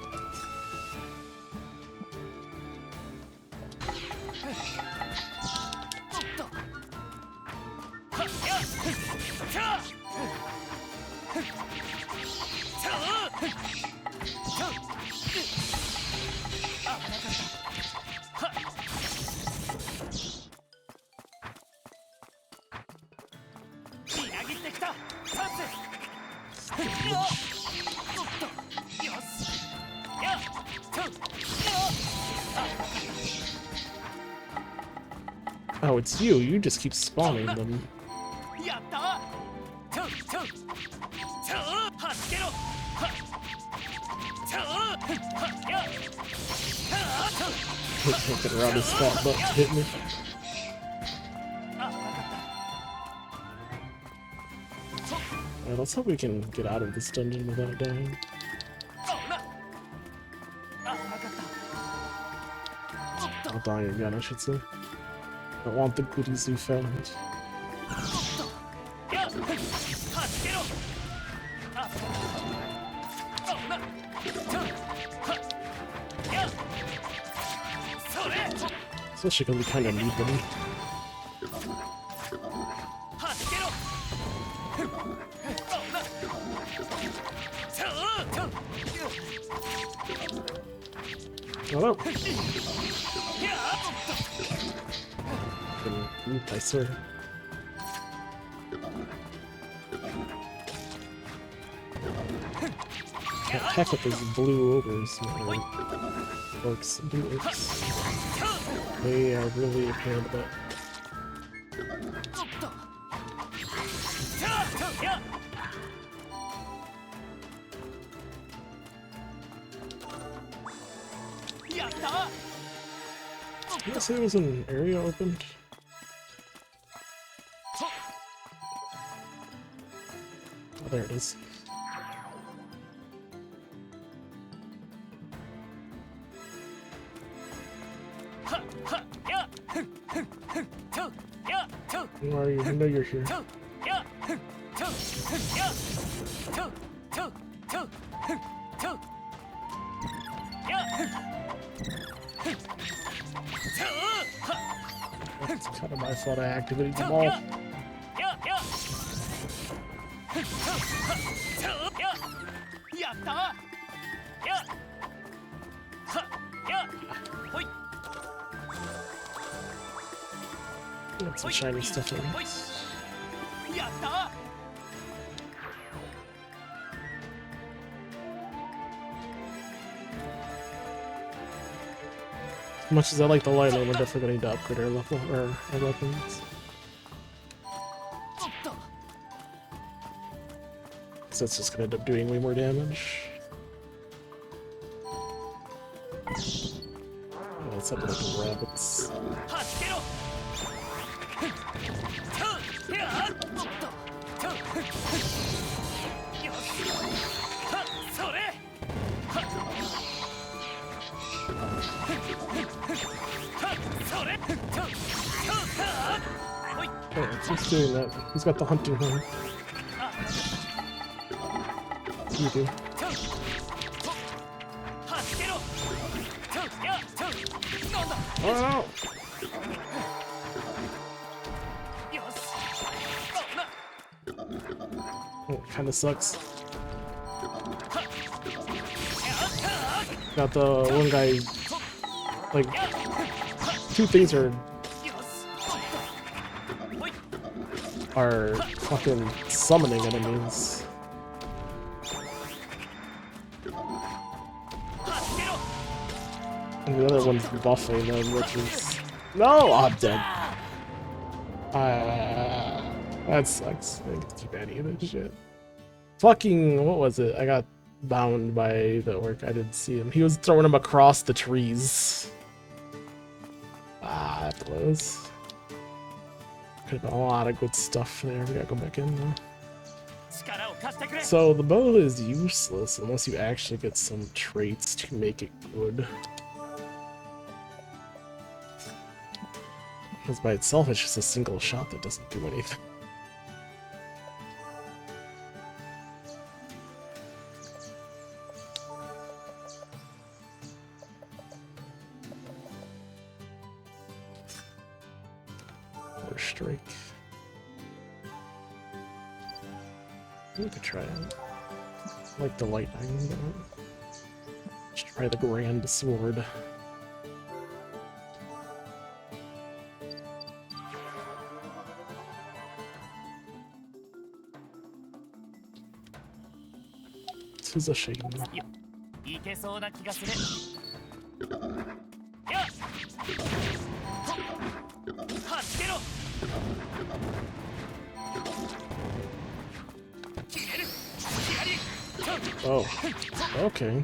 Oh, it's you. You just keep spawning them. Can't get around his fat butt to hit me. Alright, let's hope we can get out of this dungeon without dying. Not dying again, I should say. I want the goodies we found. Especially because we kind of need them. Hello. I swear. Can't heck with those blue ogres, or orcs, blue orcs. They are really a pain in the butt. Did I say there was an area opened? Oh, there it is. Where are you? I know you're here. It's kind of my fault I activated them all. Got some shiny stuff in. As much as I like the lighting, we're definitely going to need to upgrade our level or our weapons. So that's just going to end up doing way more damage. Oh, it's up like the rabbits. Oh, he's doing that. He's got the hunting horn. You do. Oh no! Oh, it kinda sucks. Got the one guy, like, two things are fucking summoning enemies. And the other one's buffing them, which is... No! I'm dead. That sucks. I didn't keep any of this shit. Fucking... What was it? I got bound by the orc. I didn't see him. He was throwing him across the trees. Ah, that blows. Could have been a lot of good stuff there. We gotta go back in now. So the bow is useless unless you actually get some traits to make it good. Because by itself it's just a single shot that doesn't do anything. Or strike. We could try it. I like the lightning, but let's try the grand sword. This is a shame. Oh, okay.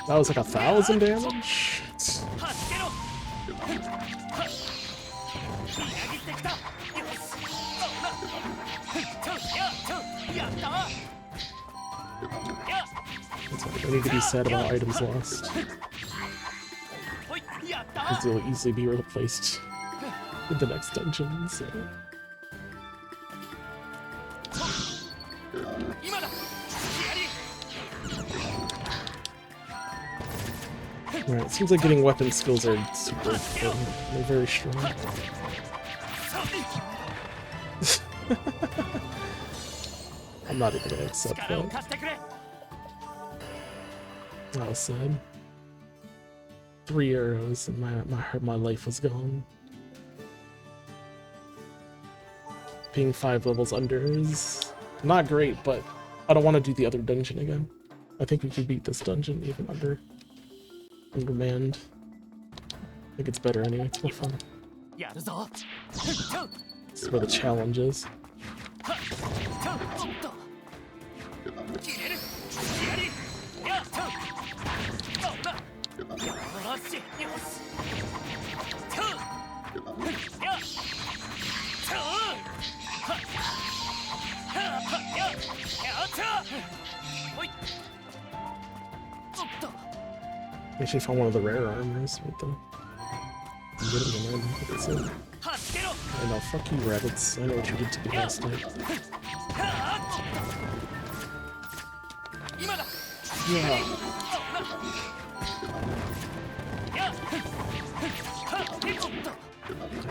That was like 1,000 damage. I need to be sad about items lost, because they'll easily be replaced in the next dungeon. So. Alright, seems like getting weapon skills are super important. They're very strong. I'm not even gonna accept that. That was sad. 3 arrows and my life was gone. Being 5 levels under is not great, but I don't want to do the other dungeon again. I think we can beat this dungeon even undermanned. I think it's better anyway, it's more fun. This is where the challenge is. Actually found one of the rare armors with them. I'm getting them in. I know, fuck you rabbits. I know what you did to me last night. 今だ Yeah.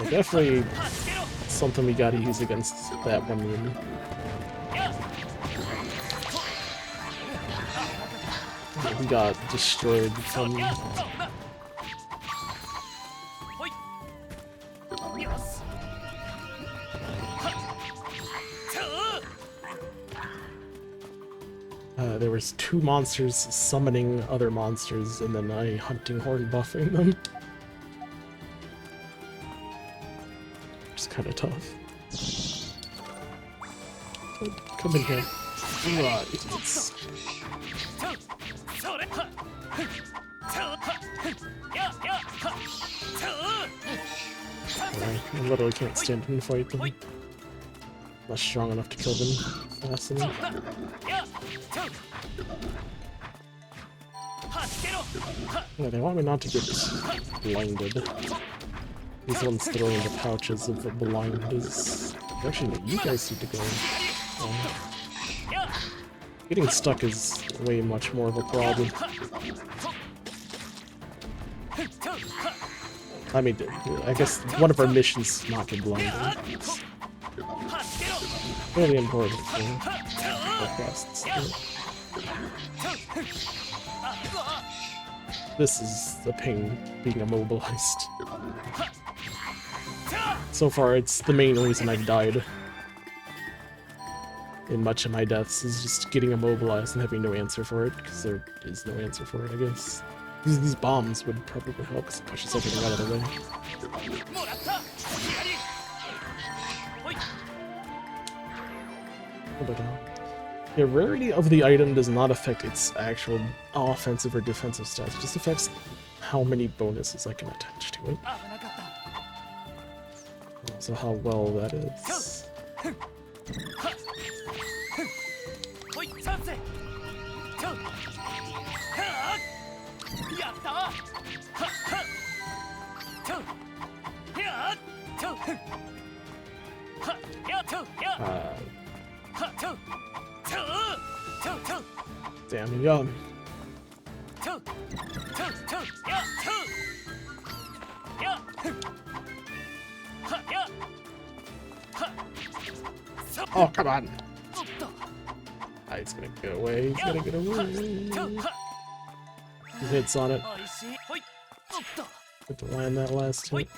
Definitely something we gotta use against that one meme. He got destroyed from. There was 2 monsters summoning other monsters, and then I hunting horn buffing them. It's kind of tough. Come in here. It's... I literally can't stand and fight them. Not strong enough to kill them fast enough. Yeah, they want me not to get blinded. These ones throwing the pouches of the blind is... Actually, no, you guys need to go. Getting stuck is way much more of a problem. I mean, I guess one of our missions is not get blinded. It's really important for podcasts. This is the pain being immobilized. So far, it's the main reason I've died in much of my deaths, is just getting immobilized and having no answer for it, because there is no answer for it, I guess. These bombs would probably help, because it pushes everything out of the way. But, the rarity of the item does not affect its actual offensive or defensive stats, it just affects how many bonuses I can attach to it. So how well that is. Damn young. Oh, come on! Ah, he's gonna get away, he's gonna get away. He hits on it. Good to land that last hit.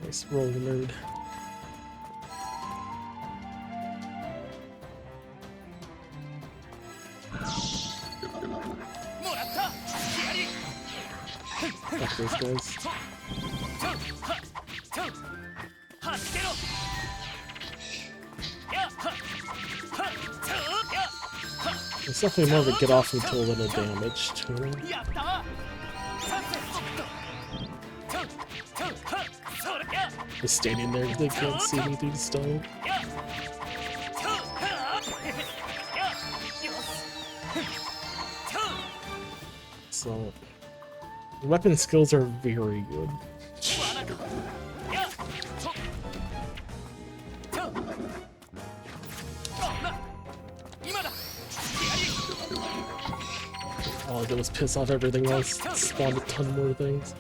Nice roll, nerd. Fuck those guys. It's definitely more of a get off me tool than a damage tool. Just standing there, they can't see me through the stone. So, weapon skills are very good. All I did was piss off everything else, spawned a ton more things.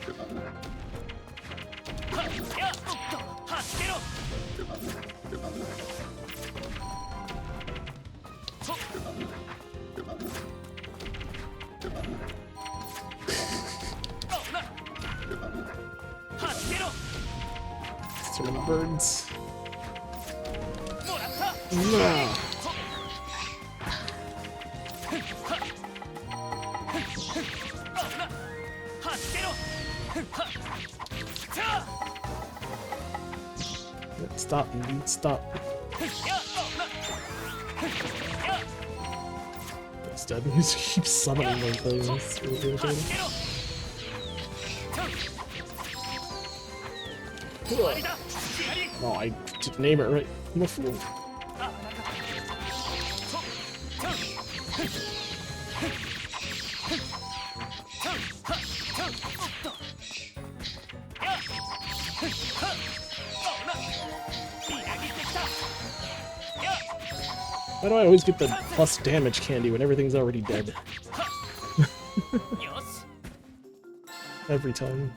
Too many birds. Nah. Stop, indeed, stop. Instead, he just keeps summoning those things. It's really irritating. Oh, I didn't name it right. I'm a fool. Why do I always get the plus damage candy when everything's already dead? Every time.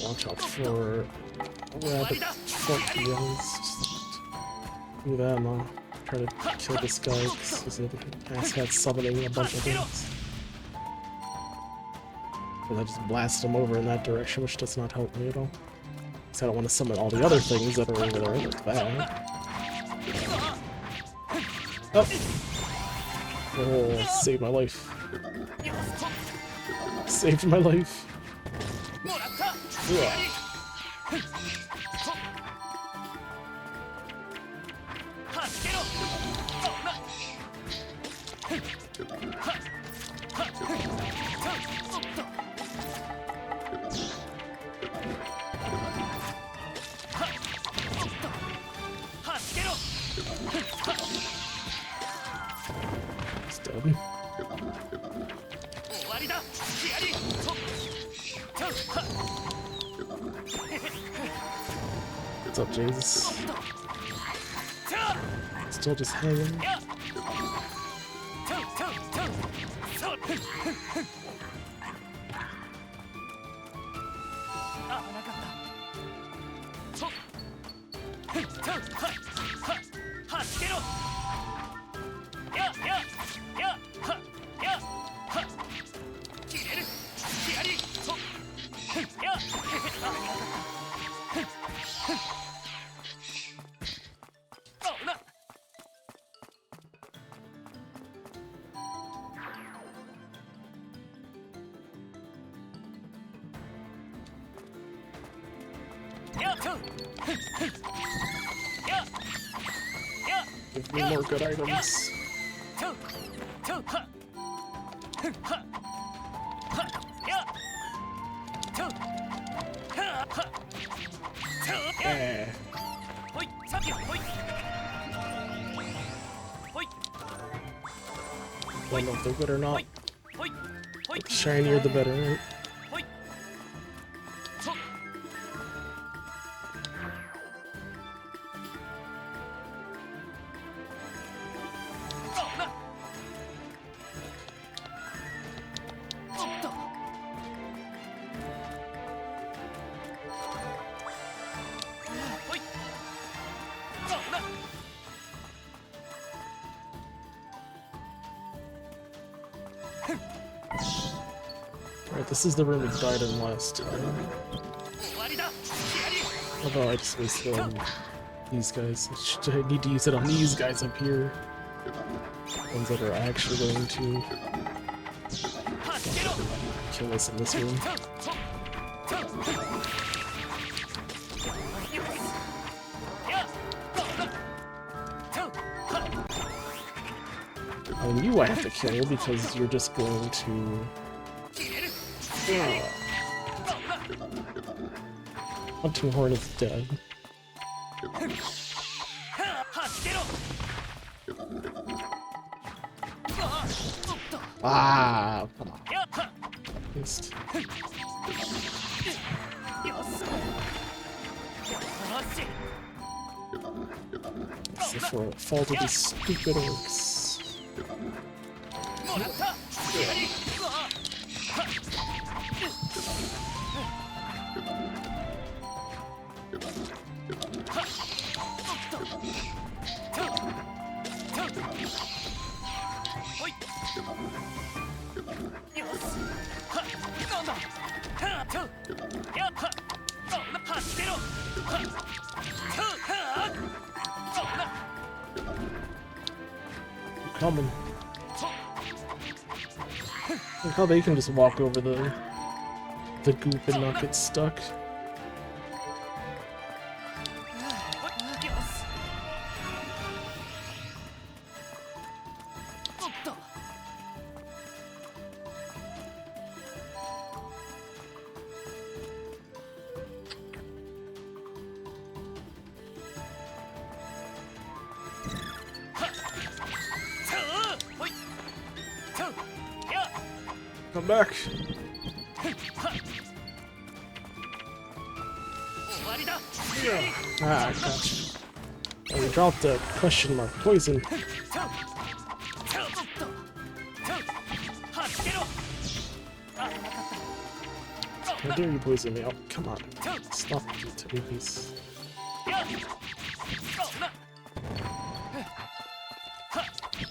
Watch out for rabbit scorpions. Do them, I'll try to kill this guy because he's an asshat summoning a bunch of things. And I just blast him over in that direction, which does not help me at all. Because I don't want to summon all the other things that are over there. That's bad. Oh! Oh, saved my life. Saved my life. Yeah. It's dead. What's up, Jesus? Still just hanging. Give me more good items. Eh. Don't know if they're good or not. The shinier the better, right? Alright, this is the room we died in last time. Although I just wasted it on these guys. I need to use it on these guys up here. Ones that are actually going to kill us in this room. And you I have to kill because you're just going to... Hunting Horn is dead. Ah, come on. Missed. It's the fault of these stupid orcs. Coming. Look how they can just walk over the goop and not get stuck. Come back. 終わりだ Ah, gotcha. Oh, we dropped the question mark poison. はじけろ How dare you poison me? Oh, come on. Stop doing these.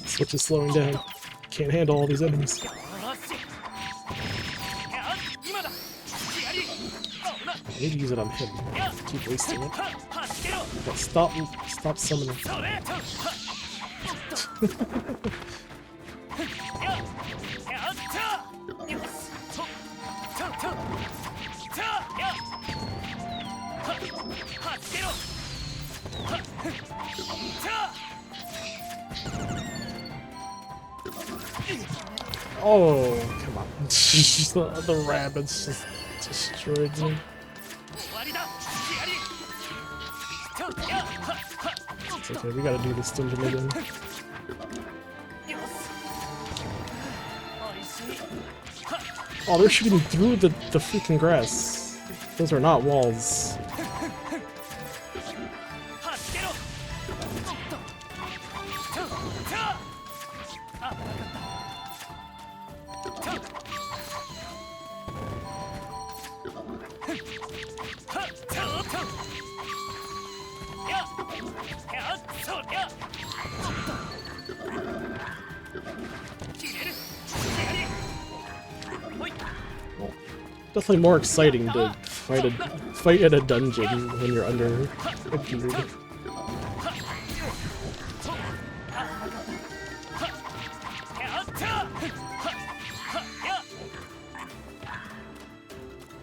Switch is slowing down. Can't handle all these enemies. よし今だ左 I need to use it on him. Keep wasting it. はじけろ But stop summoning. それやったよしやはじけろ Oh, come on. The rabbits just destroyed me. 終わりだ左 It's okay, we gotta do this dungeon again. よしおいしい Oh, they're shooting through the freaking grass. Those are not walls. はじけろあ、Definitely more exciting to fight at a dungeon when you're under a beard.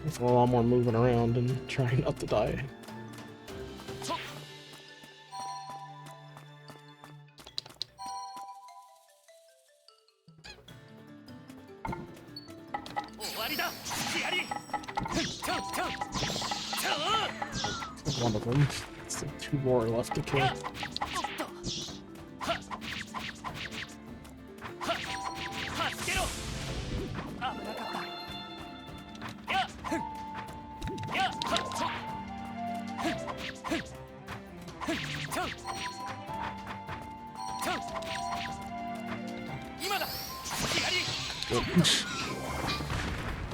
It's a lot more moving around and trying not to die. One of them. It's like 2 more left to kill.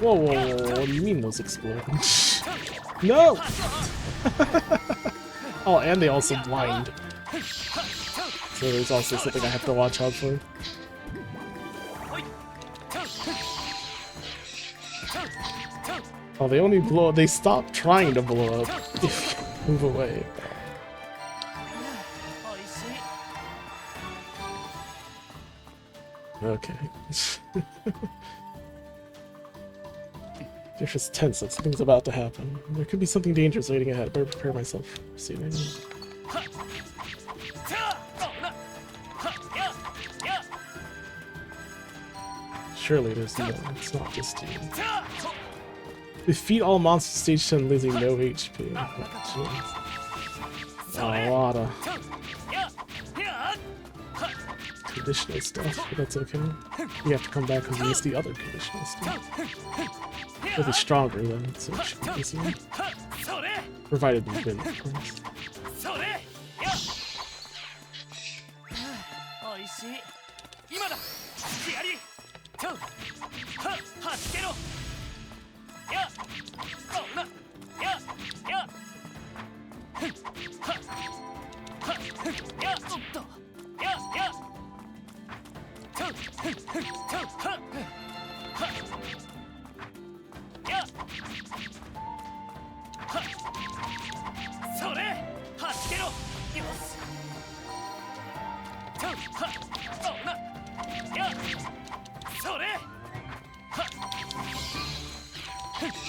Whoa, whoa, whoa, what do you mean those explode? No! Oh, and they also blind. So there's also something I have to watch out for. Oh, they only blow up. They stop trying to blow up if you move away. Okay. They're just tense that something's about to happen. There could be something dangerous waiting ahead. Better prepare myself. See what I mean. Surely there's no. It's not just you. Defeat all monsters stage 10 losing no HP. Oh, a lot of conditional stuff, but that's okay. You have to come back because you missed the other conditional stuff. It'll be stronger then, so it should be easier. Provided you win, of course.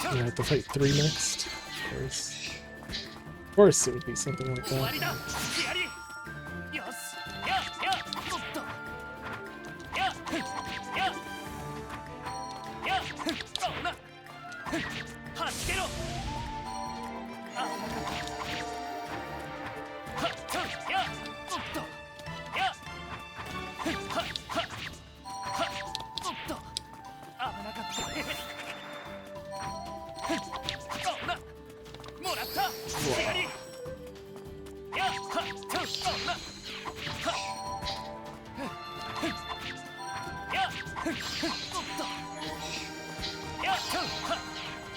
I have to fight 3 next. Of course it would be something like that.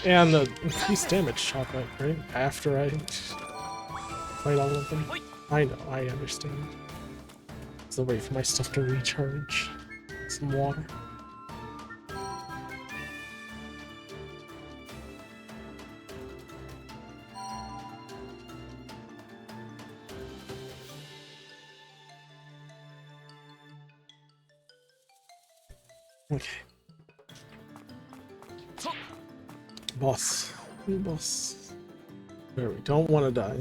And the increased damage shot right after I fight all of them. I know, I understand. So wait for my stuff to recharge. Some water. Okay. Boss. New boss. There, we don't want to die.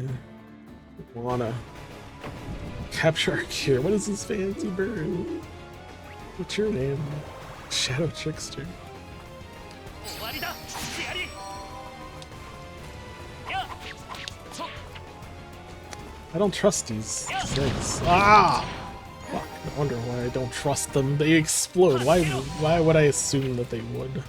We want to capture our gear. What is this fancy bird? What's your name? Shadow Trickster. 終わりだヒアリやっ I don't trust these things. Ah! Fuck, no wonder why I don't trust them. They explode. Why would I assume that they would?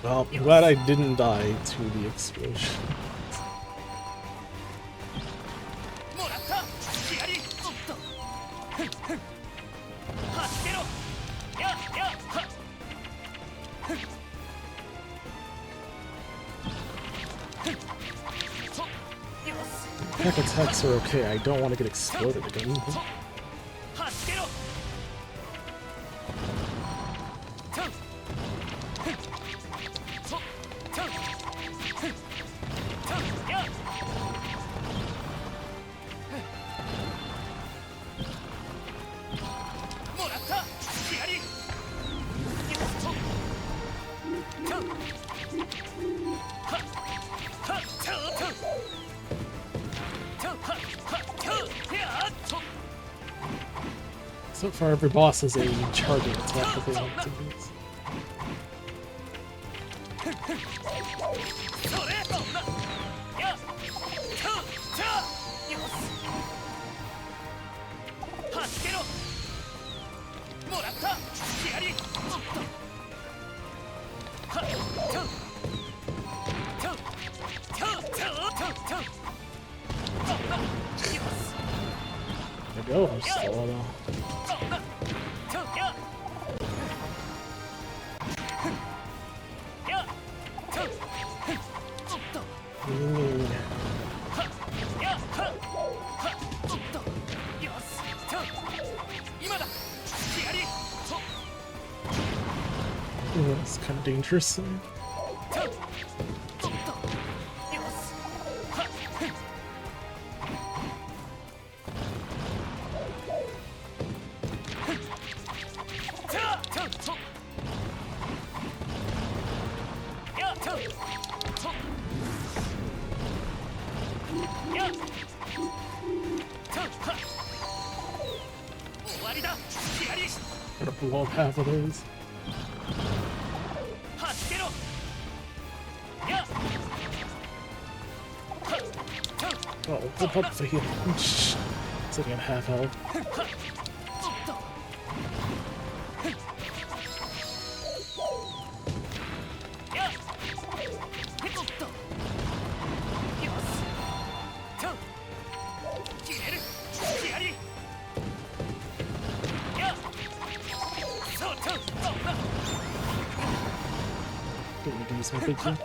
Well, I'm glad I didn't die to the explosion. もらったヒアリおっと走けろやっやっはっ Attack attacks are okay. I don't want to get exploded again. 走けろ もらったヒアリはっはっちょっと So far, every boss has a charging attack that they like to use. それそんなやっちょちょよし走けろもらったヒアリおっとはっちょちょちょちょちょちょそんなよし There we go. I'm still on a... そんなちょやっやっちょおっと Mm. やっはっはっおっとよしちょ今だヒアリそ Ooh, that's kind of dangerous. ちょおっとよしはっちょちょちょやっちょちょやっちょはっ終わりだヒアリ Gonna blow up half of those. 走けろやっはっちょ Oh, whip up the heal. Sitting at half health. おっとやっおっとよしちょ切れるヒアリやっそうちょそんな Don't need to use my big key. やっ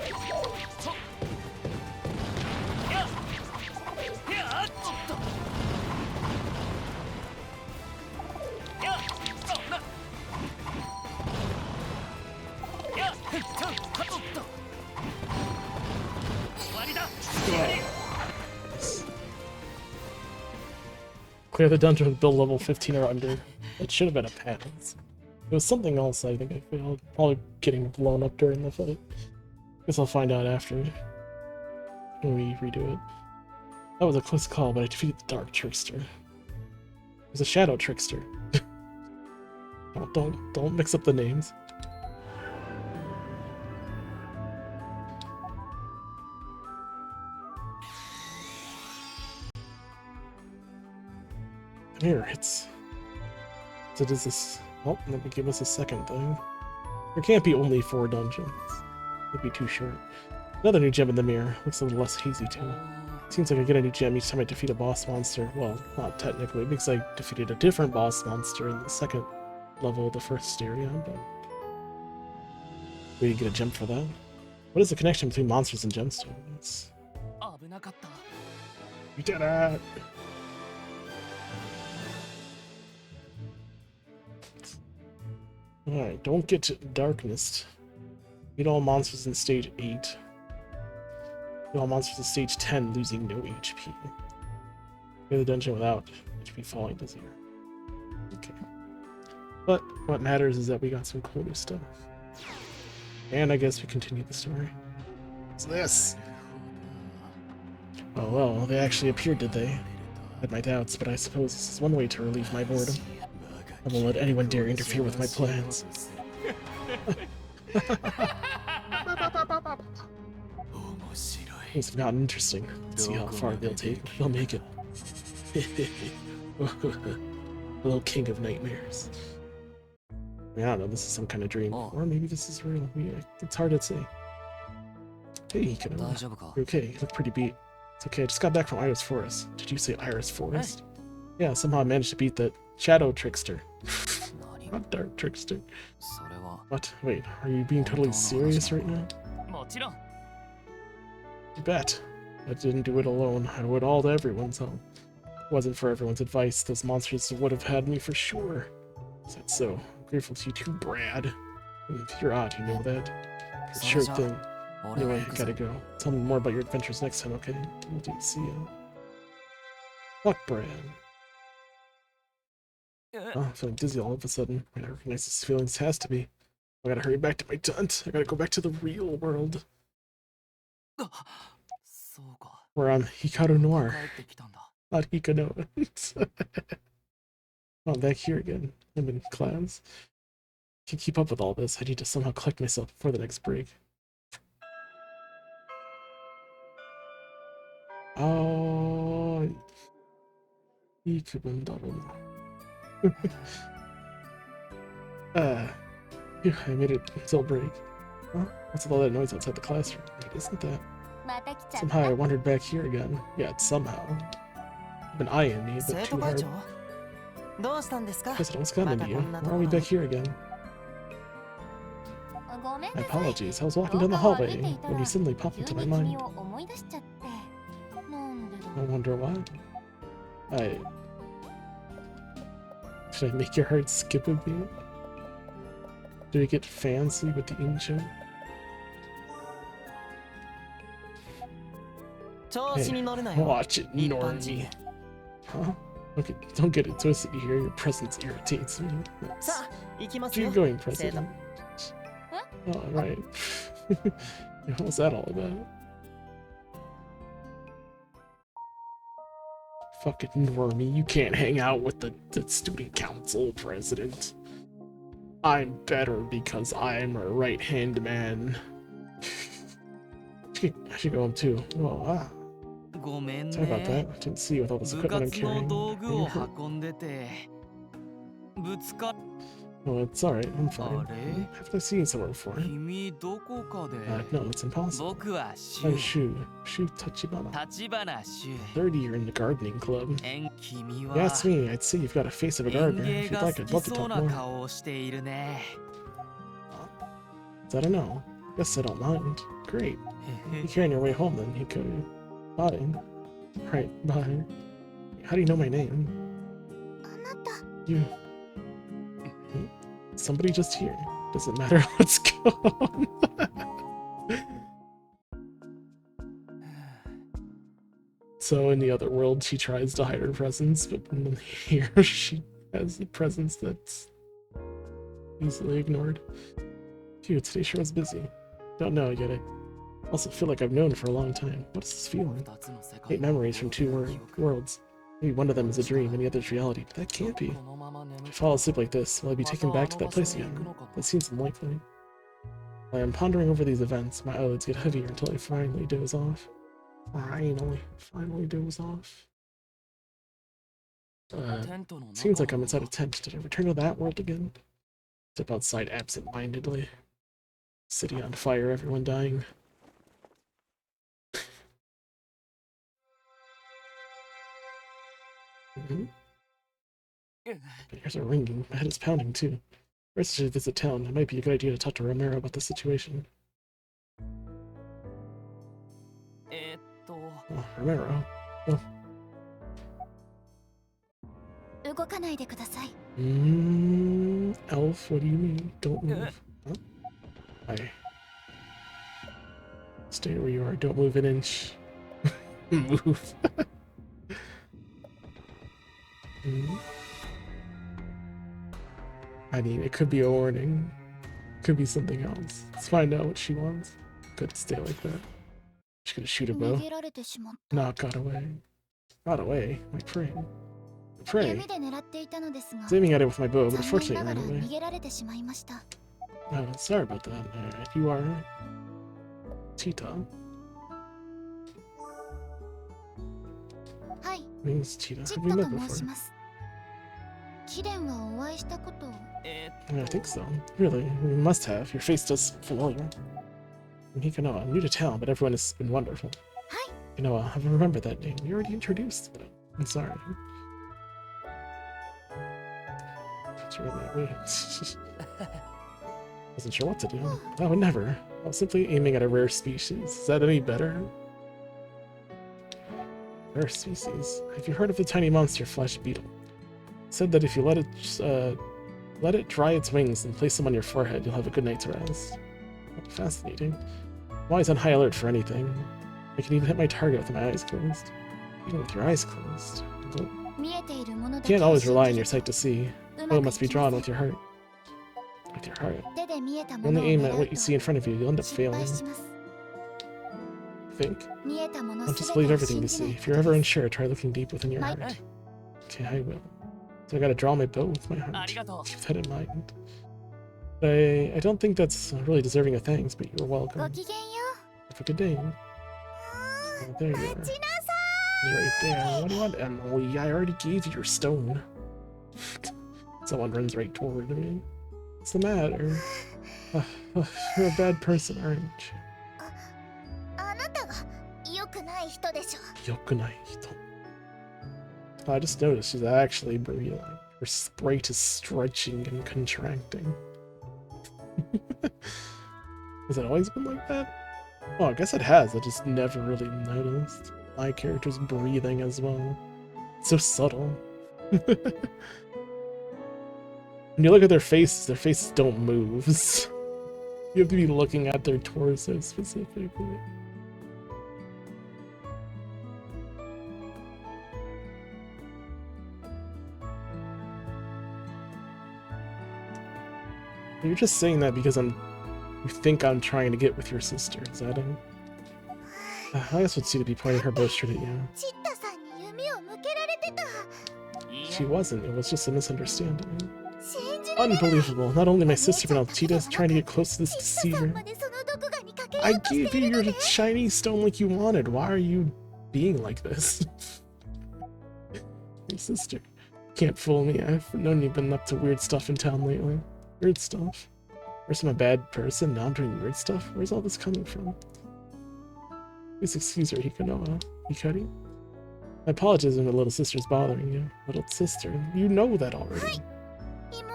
やっおっとやっそんなやっちょおっと終わりだヒアリ Clear the dungeon with build level 15 or under. It should have been a pass. It was something else I think I failed. Probably getting blown up during the fight. Guess I'll find out after when we redo it. That was a close call, but I defeated the Dark Trickster. It was a Shadow Trickster. Don't mix up the names. Here, it's... So does this... Oh, let me give us a second thing. There can't be only 4 dungeons. It'd be too short. Another new gem in the mirror. Looks a little less hazy too. Seems like I get a new gem each time I defeat a boss monster. Well, not technically, because I defeated a different boss monster in the second level the first area, but we didn't get a gem for that. What is the connection between monsters and gemstones? 危なかった。 You did it! Alright, don't get to darkness. Beat all monsters in stage 8. Beat all monsters in stage 10, losing no HP. Clear the dungeon without HP falling to 0. Okay. But what matters is that we got some cool new stuff. And I guess we continue the story. What's this? Oh well, they actually appeared, did they? I had my doubts, but I suppose this is one way to relieve my boredom. I won't let anyone dare interfere with my plans. Things have gotten interesting. Let's see how far they'll make it. Hello, King of Nightmares. I mean, I don't know, this is some kind of dream. Or maybe this is real. It's hard to say. Hey, you okay? You look pretty beat. It's okay, I just got back from Iris Forest. Did you say Iris Forest? Yeah, somehow I managed to beat the Shadow Trickster. Not Dark Trickster. What? Wait, are you being totally serious right now? もちろん。 You bet. I didn't do it alone. I owe it all to everyone's help. If it wasn't for everyone's advice, those monsters would have had me for sure. Is that so? I'm grateful to you too, Brad. If you're odd, you know that. Sure thing. Anyway, I gotta go. Tell me more about your adventures next time, okay? Will do. See ya. Fuck Brad. Oh, I'm feeling dizzy all of a sudden. I recognize this feeling. This has to be. I gotta hurry back to my tent. I gotta go back to the real world. そうか。 Where I'm Hikaru Noir. 帰ってきたんだ。 Not Hikano. Oh, I'm back here again. I'm in class. Can't keep up with all this. I need to somehow collect myself before the next break. Oh, いい気分だろうな. Phew, I made it until break. Huh? What's with all that noise outside the classroom? Wait, isn't that? また来ちゃっ Somehow I た。 wandered back here again. Yeah, it's somehow. You've been eyeing me, 生 but 徒 too 会 hard. 長どうしたんですか President, what's gotten into you? またこんな Why are we ところ back here again? ごめん My なさい。 apologies. I was walking down the hallway when you suddenly popped 急 into に my 君 mind. を思い出しちゃって。なんでだ I wonder why. Should I make your heart skip a beat? Do we get fancy with the intro? 調子に乗るな Hey, よ watch it, 一般人 normie. Huh? Okay, don't get it twisted here. Your presence irritates me. さあ行きますよ Keep going, 生徒 President. Oh, right. What was that all about? Fucking normie, you can't hang out with the student council president. I'm better because I'm a right-hand man. I should go home too. Oh, ごめん sorry about ね。 that. Didn't see you with all this 部 equipment I'm 活の carrying. 道具 Are you を hurt? 運んでて。ぶつかっ Oh, it's alright. I'm fine. Are? Haven't I seen you somewhere before? 君どこかで。 No, it's impossible. 僕はシ Oh, ュ Shu Tachibana. 立花シュ 30, you're in the gardening club. 君 If は you ask me, I'd say you've got a face of a 園 gardener. 芸 If you'd が like, 好 I'd き love to そう talk な more. 顔をしているね。 I don't know. Guess I don't mind. Great. You carrying your way home then, Hikaru. Bye. Right, bye. How do you know my name? あなた。 You. Somebody just here. Doesn't matter. Let's go. So in the other world, she tries to hide her presence, but here she has a presence that's easily ignored. Phew, today sure was busy. Don't know yet. I also feel like I've known for a long time. What is this feeling? 二つの世界 Eight memories from two worlds. Maybe one of them is a dream and the other's reality, but that can't be. このまま眠 If I っ fall asleep like this, will I be taken back to that place again? That seems unlikely. I am pondering over these events. My eyelids get heavier until I finally doze off. Finally doze off. テントの中 Seems like I'm inside a tent. Did I return to that world again? Step outside absent-mindedly. City on fire, everyone dying. My ears are ringing. My head is pounding too. First, I should visit town. It might be a good idea to talk to Romero about the situation. Oh, Romero. Well, 動かないでください。 Elf, what do you mean? Don't move. Huh? Hi. Stay where you are. Don't move an inch. Move. I mean, it could be a warning. Could be something else. Let's find out what she wants. Couldn't stay like that. She's gonna shoot a 逃 bow. げられてしまった。 Nah, got away. Got away. Like prey. Prey. 弓で狙っていたのですが、 I was aiming at it with my bow, but 残念 unfortunately な it がら ran away. 逃げられてしまいました。 Oh, sorry about that. You are Cheetah. はい、 Means Cheetah. チ Have ッ we タ met と申し before? ます。キレンはお会いしたことを。 I think so. Really, we must have. Your face does familiar. Hikanoa, I'm new to town, but everyone has been wonderful. Hi. Hikanoa, I remember that name. You already introduced me. I'm sorry. She read that way. Wasn't sure what to do. I would never. I was simply aiming at a rare species. Is that any better? Rare species. Have you heard of the tiny monster flesh beetle? It said that if you let it dry its wings and place them on your forehead, you'll have a good night's rest. Fascinating. I'm always on high alert for anything. I can even hit my target with my eyes closed. Even with your eyes closed. You can't always rely on your sight to see. Oh, it must be drawn with your heart. With your heart. Only aim at what you see in front of you, you'll end up failing. Think? Don't just believe everything you see. If you're ever unsure, try looking deep within your heart. Okay, I will. So I gotta draw my bow with my heart. Keep that in mind. But I don't think that's really deserving of thanks, but you're welcome. ごきげんよ Have a good day. Oh, there you are. You're right there. What do you want, Emily? I already gave you your stone. Someone runs right toward me. What's the matter? You're a bad person, aren't you? う。あなたが良くない人でしょ。 Yokunai hito. I just noticed she's actually breathing. Her sprite is stretching and contracting. Has it always been like that? Oh, I guess it has. I just never really noticed. My character's breathing as well. It's so subtle. When you look at their faces don't move. You have to be looking at their torso specifically. You're just saying that because you think I'm trying to get with your sister. Is that it? I guess would see to be pointing her bow straight at you. チッタさんに弓を向けられてた。 She wasn't. It was just a misunderstanding. 信じられない。 Unbelievable. Not only my sister, but now Cheetah's trying to get close to this チッタさん deceiver. までその毒牙にかけよ I うとし gave て you いるの your ね。 shiny stone like you wanted. Why are you being like this? Your sister. Can't fool me. I've known you've been up to weird stuff in town lately. Weird stuff. First I'm a bad person, now I'm doing weird stuff? Where's all this coming from? Please excuse her, Hikanoa. Hikari? My apologies if my little sister's bothering you. Little sister? You know that already. 妹の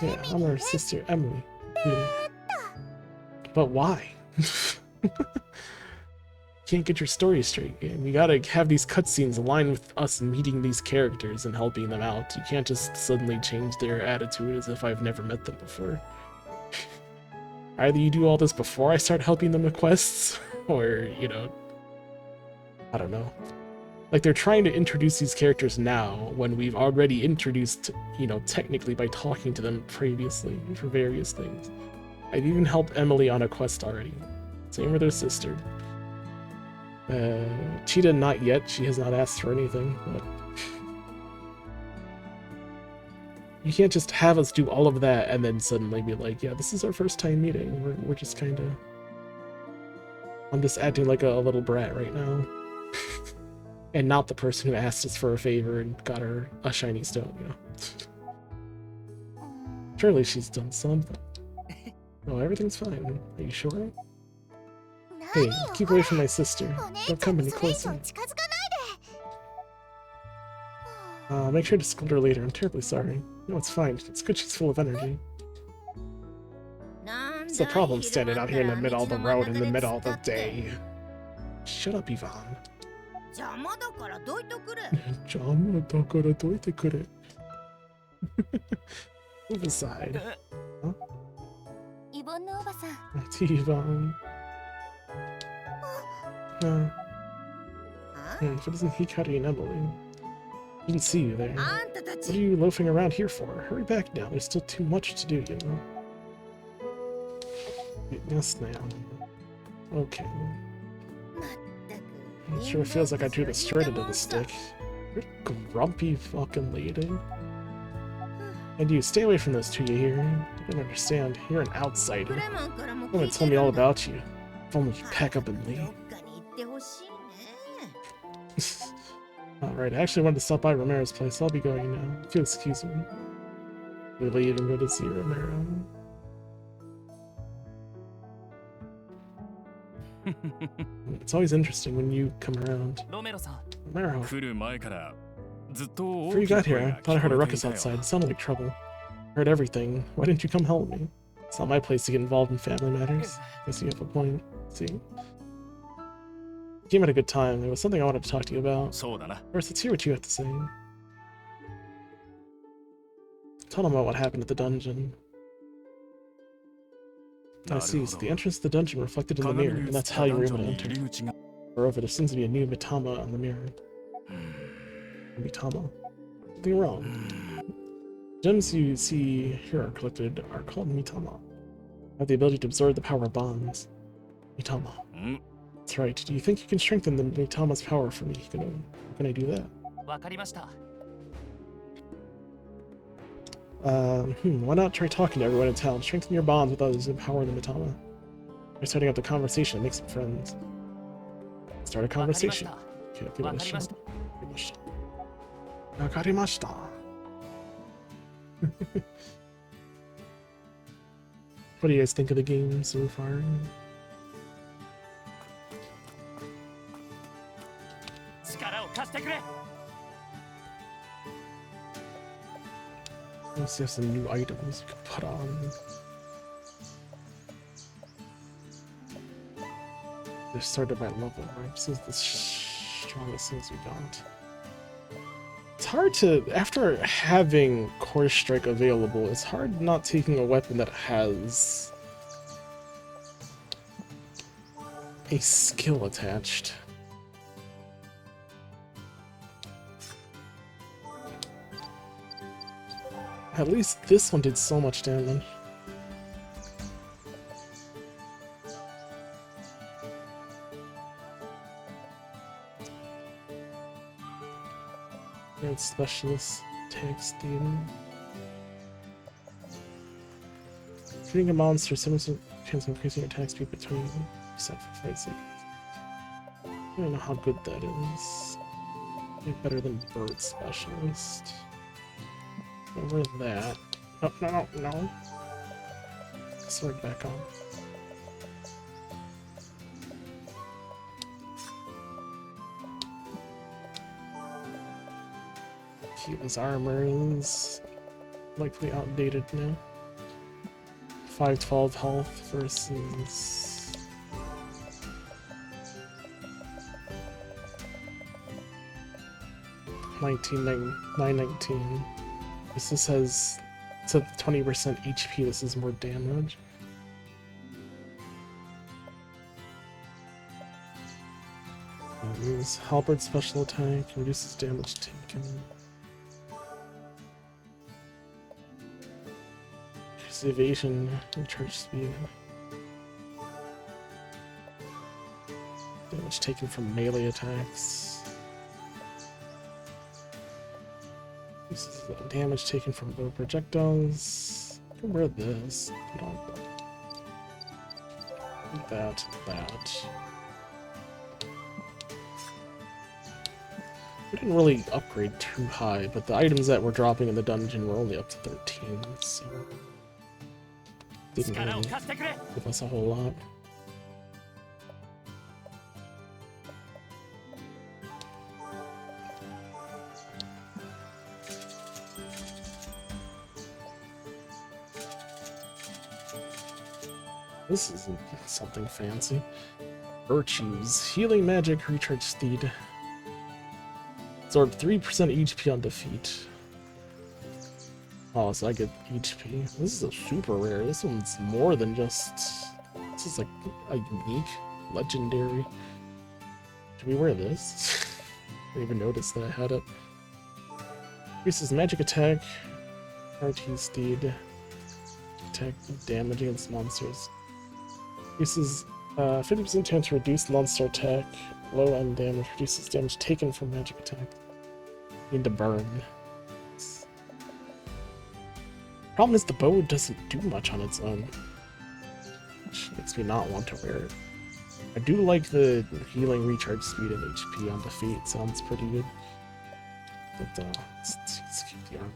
Yeah, エミ I'm リ her ね。 sister, Emily. Really. But why? Can't get your story straight, game. You gotta have these cutscenes align with us meeting these characters and helping them out. You can't just suddenly change their attitude as if I've never met them before. Either you do all this before I start helping them with quests, or, you know, I don't know. Like, they're trying to introduce these characters now when we've already introduced, you know, technically by talking to them previously for various things. I've even helped Emily on a quest already. Same with her sister. Cheetah, not yet. She has not asked for anything, but... You can't just have us do all of that and then suddenly be like, yeah, this is our first time meeting. We're just kind of... I'm just acting like a little brat right now. And not the person who asked us for a favor and got her a shiny stone, you know. Surely she's done something. Oh, everything's fine. Are you sure? Hey, 何よ keep away from my sister. お姉 Don't ちゃん come に any それ以上 closer. 近づかないで。Make sure to scold her later. I'm terribly sorry. No, it's fine. It's good she's full of energy. What's the problem standing out here in the middle of the road in the middle of the day? Shut up, Ivan. 邪魔だからどいとくれ。邪魔だからどいてくれ. Move aside. Huh? イボンのおばさん。 It's Ivan. If it isn't Hikari and Emily. Didn't see you there. あんたた What ち。 are you loafing around here for? Hurry back now. There's still too much to do, you know. Yes, ma'am. Okay. まったく。 It sure feels like I drew the straight into the stick. You're a grumpy fucking lady. And you, stay away from those two, you hear? I don't understand. You're an ク outsider. レモンからも Someone 聞い told て me る all んだ。 about you. If only you pack up and ど leave. っかに行ってほしいね。 Alright, I actually wanted to stop by Romero's place. I'll be going now. If you'll excuse me. We leave and go to see Romero. It's always interesting when you come around. ロメロさん。 Romero, 来る前からずっと before you 大きな got 声 here, I が thought I 聞 heard a こえて ruckus いたよ outside. It sounded like trouble. I heard everything. Why didn't you come help me? It's not my place to get involved in family matters. Guess you have a point. See? You came at a good time. There was something I wanted to talk to you about. そうだな First, let's hear what you have to say. Tell them about what happened at the dungeon. I see. So the entrance to the dungeon reflected in the 鏡 mirror, に and 映っ that's た how you ダ were ンジョ able ン to に enter. 入り口が Moreover, there seems to be a new Mitama on the mirror. Mitama? Something wrong. Gems you see here are collected are called Mitama. Have the ability to absorb the power of bonds. Mitama. うん That's right. Do you think you can strengthen the Mitama's power for me? Can I do that? わかりました。 Why not try talking to everyone in town? Strengthen your bonds with others and empower the Mitama. By starting up the conversation and make some friends. Start a わかりまし conversation. た。 Okay, give わ it か a りまし shot. た。 Wakarimashita. What do you guys think of the game so far? 力を貸してくれ。 Let's have some new items you can put on. They're sorted by level, right? This is the strongest things we got. It's hard to, after having Core Strike available, it's hard not taking a weapon that has a skill attached. At least this one did so much damage. Red Specialist takes steam. Shooting a monster, 7% chance of increasing your attack speed between set for 5 seconds. I don't know how good that is. Maybe better than Bird Specialist. Over that. No. Sword back on. His armor is likely outdated now. 512 health versus 919. This has, it's at 20% HP, this is more damage. This halberd special attack reduces damage taken. Increases evasion and charge speed. Damage taken from melee attacks. This is the damage taken from bow projectiles. I can wear this. Put on that. We didn't really upgrade too high, but the items that were dropping in the dungeon were only up to 13, so didn't 力を really 貸してくれ。 give us a whole lot. This isn't something fancy. Virtues. Healing magic, recharge speed. Absorb 3% HP on defeat. Oh, so I get HP. This is a super rare. This one's more than just... This is like a unique, legendary. Should we wear this? I didn't even notice that I had it. Increases magic attack, RT speed, attack damage against monsters. Increases 50% chance to reduce monster attack, low end damage, reduces damage taken from magic attack. Need to burn. Problem is the bow doesn't do much on its own, which makes me not want to wear it. I do like the healing recharge speed and HP on defeat, sounds pretty good. But let's keep the armor.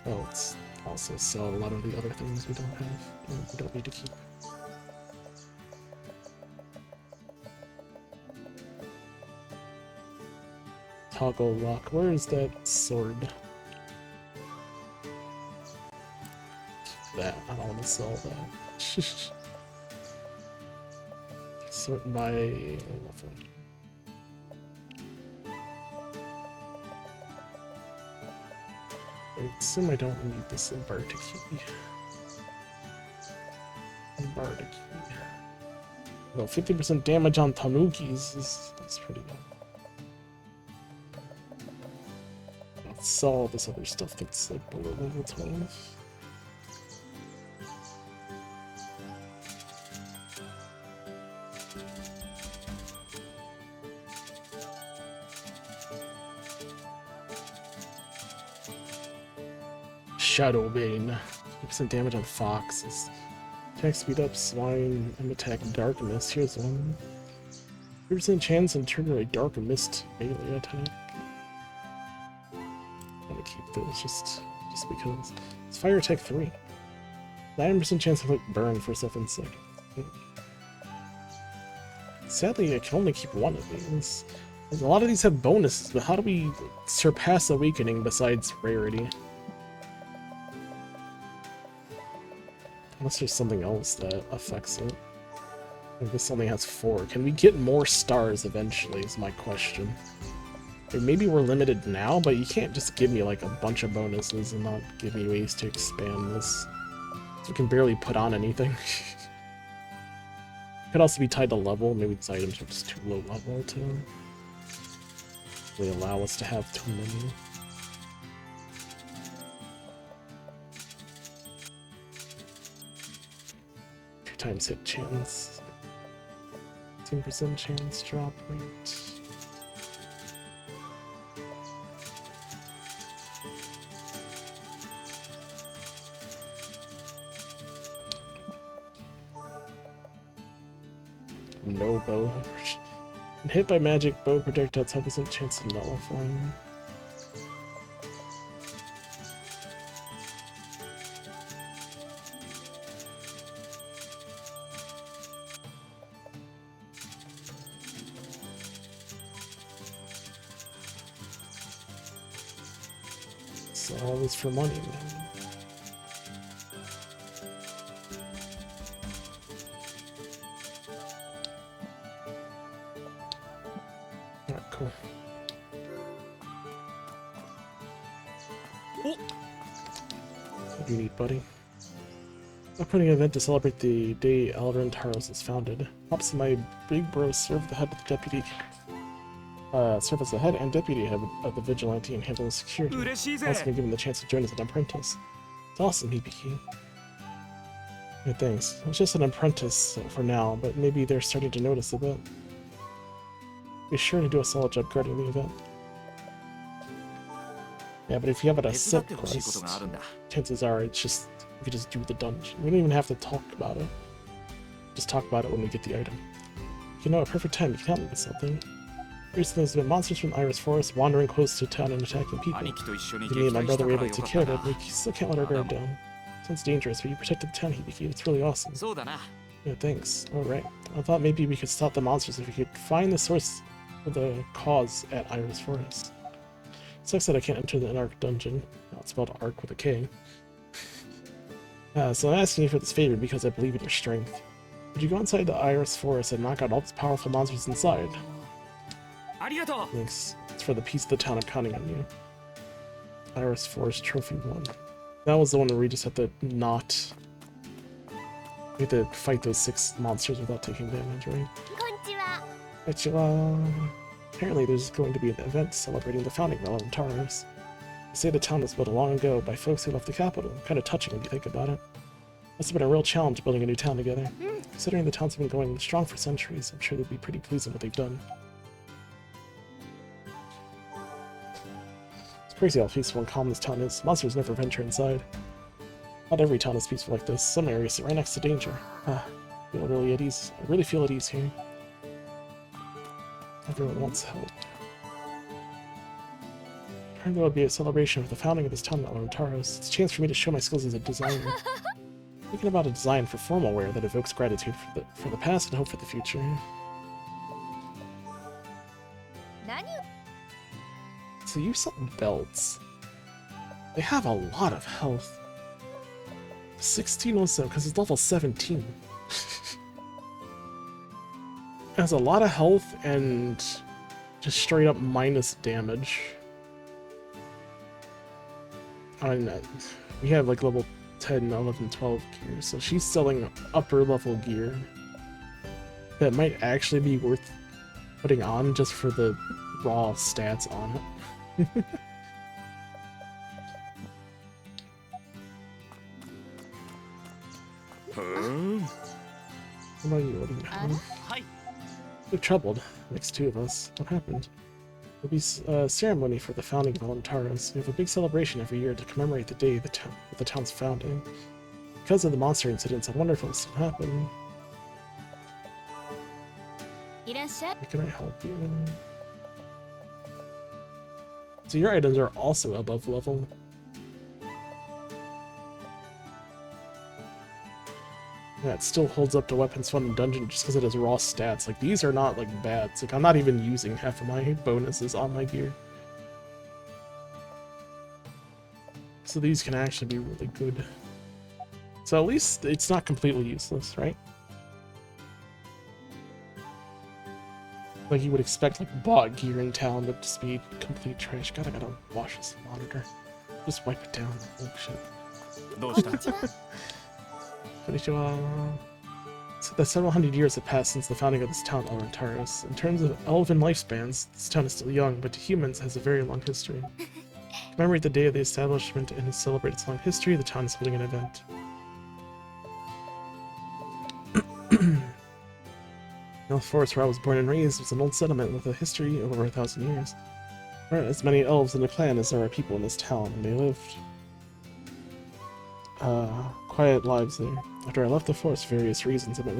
Oh, let's also sell a lot of the other things we don't have. We don't need to keep. Toggle lock. Where is that sword? That. I don't want to sell that. Sort by level. I assume I don't need this Bardic key. Bardic key. Well, 50% damage on Tanukis is pretty good. Let's sell all this other stuff that's like below level 12. Shadowbane. 50% damage on foxes. Attack speed up, swine, and attack dark mist. Here's one. 50% chance and trigger a dark mist melee attack. I'm gonna keep those just because. It's fire attack 3. 9% chance to like burn for 7 seconds. Sadly, I can only keep one of these. A lot of these have bonuses, but how do we surpass Awakening besides rarity? Unless there's something else that affects it. I think this only has 4. Can we get more stars eventually is my question. Or maybe we're limited now, but you can't just give me like a bunch of bonuses and not give me ways to expand this. So we can barely put on anything. Could also be tied to level. Maybe these items are just too low level to really allow us to have too many. 2x hit chance. 10% chance drop rate. No bow. When hit by magic, bow projectile 10% chance of nullifying. So all this for money, man. Alright, cool. What do you need, buddy? I'm putting an event to celebrate the day Elrentaros is founded. Helps my big bro serve the head of the deputy. Serve as the head and deputy head of the vigilante and handle security. Also been given the chance to join as an apprentice. It's awesome, Hibiki. Yeah, thanks. I was just an apprentice for now, but maybe they're starting to notice a bit. Be sure to do a solid job guarding the event. Yeah, but if you have it as a set quest, chances are it's just you can just do the dungeon. We don't even have to talk about it. Just talk about it when we get the item. You know, a perfect time. You can help me with something. Recently, there's been monsters from the Iris Forest wandering close to town and attacking people. Me and my brother were able to take care of it, but we still can't let our guard down. Sounds dangerous, but you protected the town, Hibiki. It's really awesome. Yeah, thanks. Alright. I thought maybe we could stop the monsters if we could find the source of the cause at Iris Forest. Sucks that I can't enter the Ark dungeon. Now it's spelled Ark with a K. So I'm asking you for this favor because I believe in your strength. Would you go inside the Iris Forest and knock out all these powerful monsters inside? ありがとう Thanks. It's for the peace of the town. I'm counting on you. Iris Forest Trophy 1. That was the one where we just had to not... We had to fight those 6 monsters without taking damage, right? こんにちは Konnichiwa. Apparently there's going to be an event celebrating the founding of Elrentaros. They say the town was built long ago by folks who left the capital. Kind of touching when you think about it. Must have been a real challenge building a new town together. Considering the towns have been going strong for centuries, I'm sure they'd be pretty pleased with what they've done. It's crazy how peaceful and calm this town is. Monsters never venture inside. Not every town is peaceful like this. Some areas sit right next to danger. I really feel at ease here. Everyone wants help. Apparently there will be a celebration for the founding of this town in Elrentaros. It's a chance for me to show my skills as a designer. Thinking about a design for formal wear that evokes gratitude for the past and hope for the future. 何を So you sell belts. They have a lot of health. 16 also, because it's level 17. It has a lot of health and just straight up minus damage. I mean, we have like level 10, 11, 12 gear, so she's selling upper level gear that might actually be worth putting on just for the raw stats on it. Huh? What about you? What do you have? はい We're troubled. Makes 2 of us. What happened? There'll be a ceremony for the founding of Elrentaros. We have a big celebration every year to commemorate the day of the town's founding. Because of the monster incidents, I wonder if it'll still happen. いらっしゃい How can I help you? So your items are also above level. Yeah, it still holds up to weapons found in dungeon just because it has raw stats. Like, these are not, like, bad. It's like, I'm not even using half of my bonuses on my gear. So these can actually be really good. So at least it's not completely useless, right? Like you would expect, like, bought gear in town to just be complete trash. God, I gotta wash this monitor. Just wipe it down. Oh, shit. どうした Konnichiwa. So that several hundred years have passed since the founding of this town, Elrentaros. In terms of elven lifespans, this town is still young, but to humans has a very long history. To commemorate the day of the establishment and to celebrate its long history, the town is holding an event. The forest where I was born and raised was an old settlement with a history of over 1,000 years. There aren't as many elves in the clan as there are people in this town, and they lived quiet lives there. After I left the forest for various reasons, I met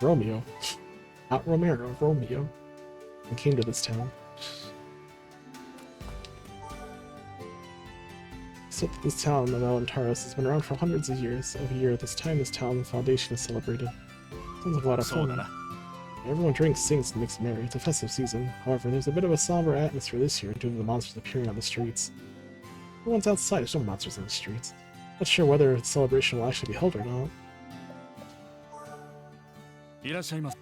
Romeo, not Romero, Romeo, and came to this town. Except that this town of Elrentaros has been around for hundreds of years. Every year at this time, this town's foundation is celebrated. Sounds like a lot of そうだ fun. な Everyone drinks, sings, and makes merry. It's a festive season. However, there's a bit of a somber atmosphere this year due to the monsters appearing on the streets. Everyone's outside, there's no monsters on the streets. Not sure whether the celebration will actually be held or not. いらっしゃいませ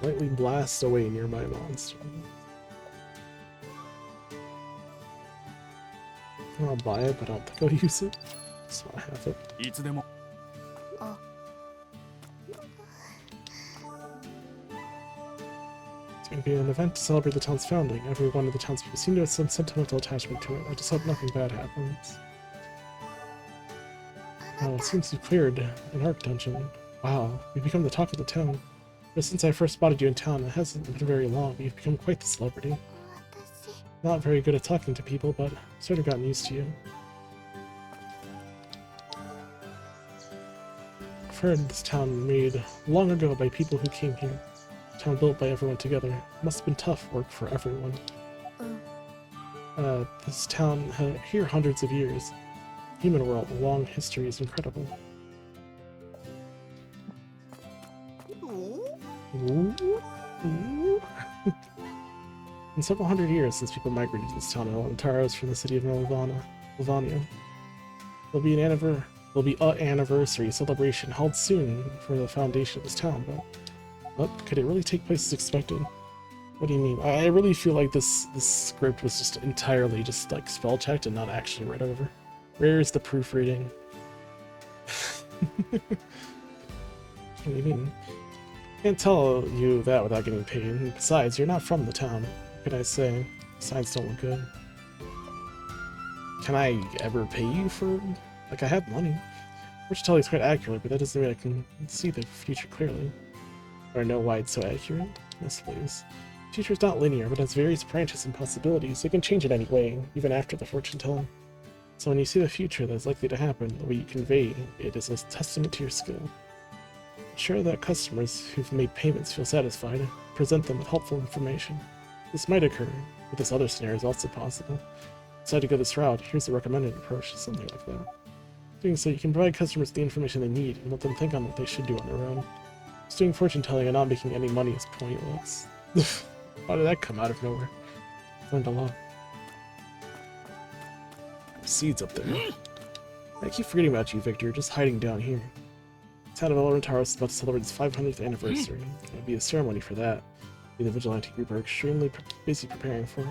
Lightly blast away nearby monster. I'll buy it, but I don't think I'll use it. Just want to have it. いつでも It's going to be an event to celebrate the town's founding. Every one of the townspeople seem to have some sentimental attachment to it. I just hope nothing bad happens. Oh, it seems you've cleared an arc dungeon. Wow, you've become the talk of the town. But since I first spotted you in town, it hasn't been very long, but you've become quite the celebrity. 私 Not very good at talking to people, but sort of gotten used to you. I've heard this town made long ago by people who came here. A town built by everyone together. It must have been tough work for everyone. This town here hundreds of years. Human world, the long history is incredible. Ooh. Ooh. In several hundred years since people migrated to this town of Elrentaros from the city of Lavania. There'll be a anniversary celebration held soon for the foundation of this town, but could it really take place as expected? What do you mean? I really feel like this script was just entirely just like spell checked and not actually read over. Where's the proofreading? What do you mean? Can't tell you that without getting paid. And besides, you're not from the town. What can I say? Signs don't look good. Can I ever pay you for... Like, I have money. Fortune is quite accurate, but that doesn't mean I can see the future clearly. Or know why it's so accurate? Yes, please. The future is not linear, but has various branches and possibilities. It can change in any way, even after the fortune telling. So when you see the future that is likely to happen, the way you convey it is a testament to your skill. Ensure that customers who've made payments feel satisfied and present them with helpful information. This might occur, but this other scenario is also possible. Decide to go this route, here's the recommended approach to something like that. Doing so, you can provide customers the information they need and let them think on what they should do on their own. Just doing fortune telling and not making any money is pointless. How did that come out of nowhere? Learned a lot. Seeds up there. I keep forgetting about you, Victor. You're just hiding down here. The town of Elrentaros is about to celebrate its 500th anniversary. There'll be a ceremony for that. The vigilante group are extremely busy preparing for it.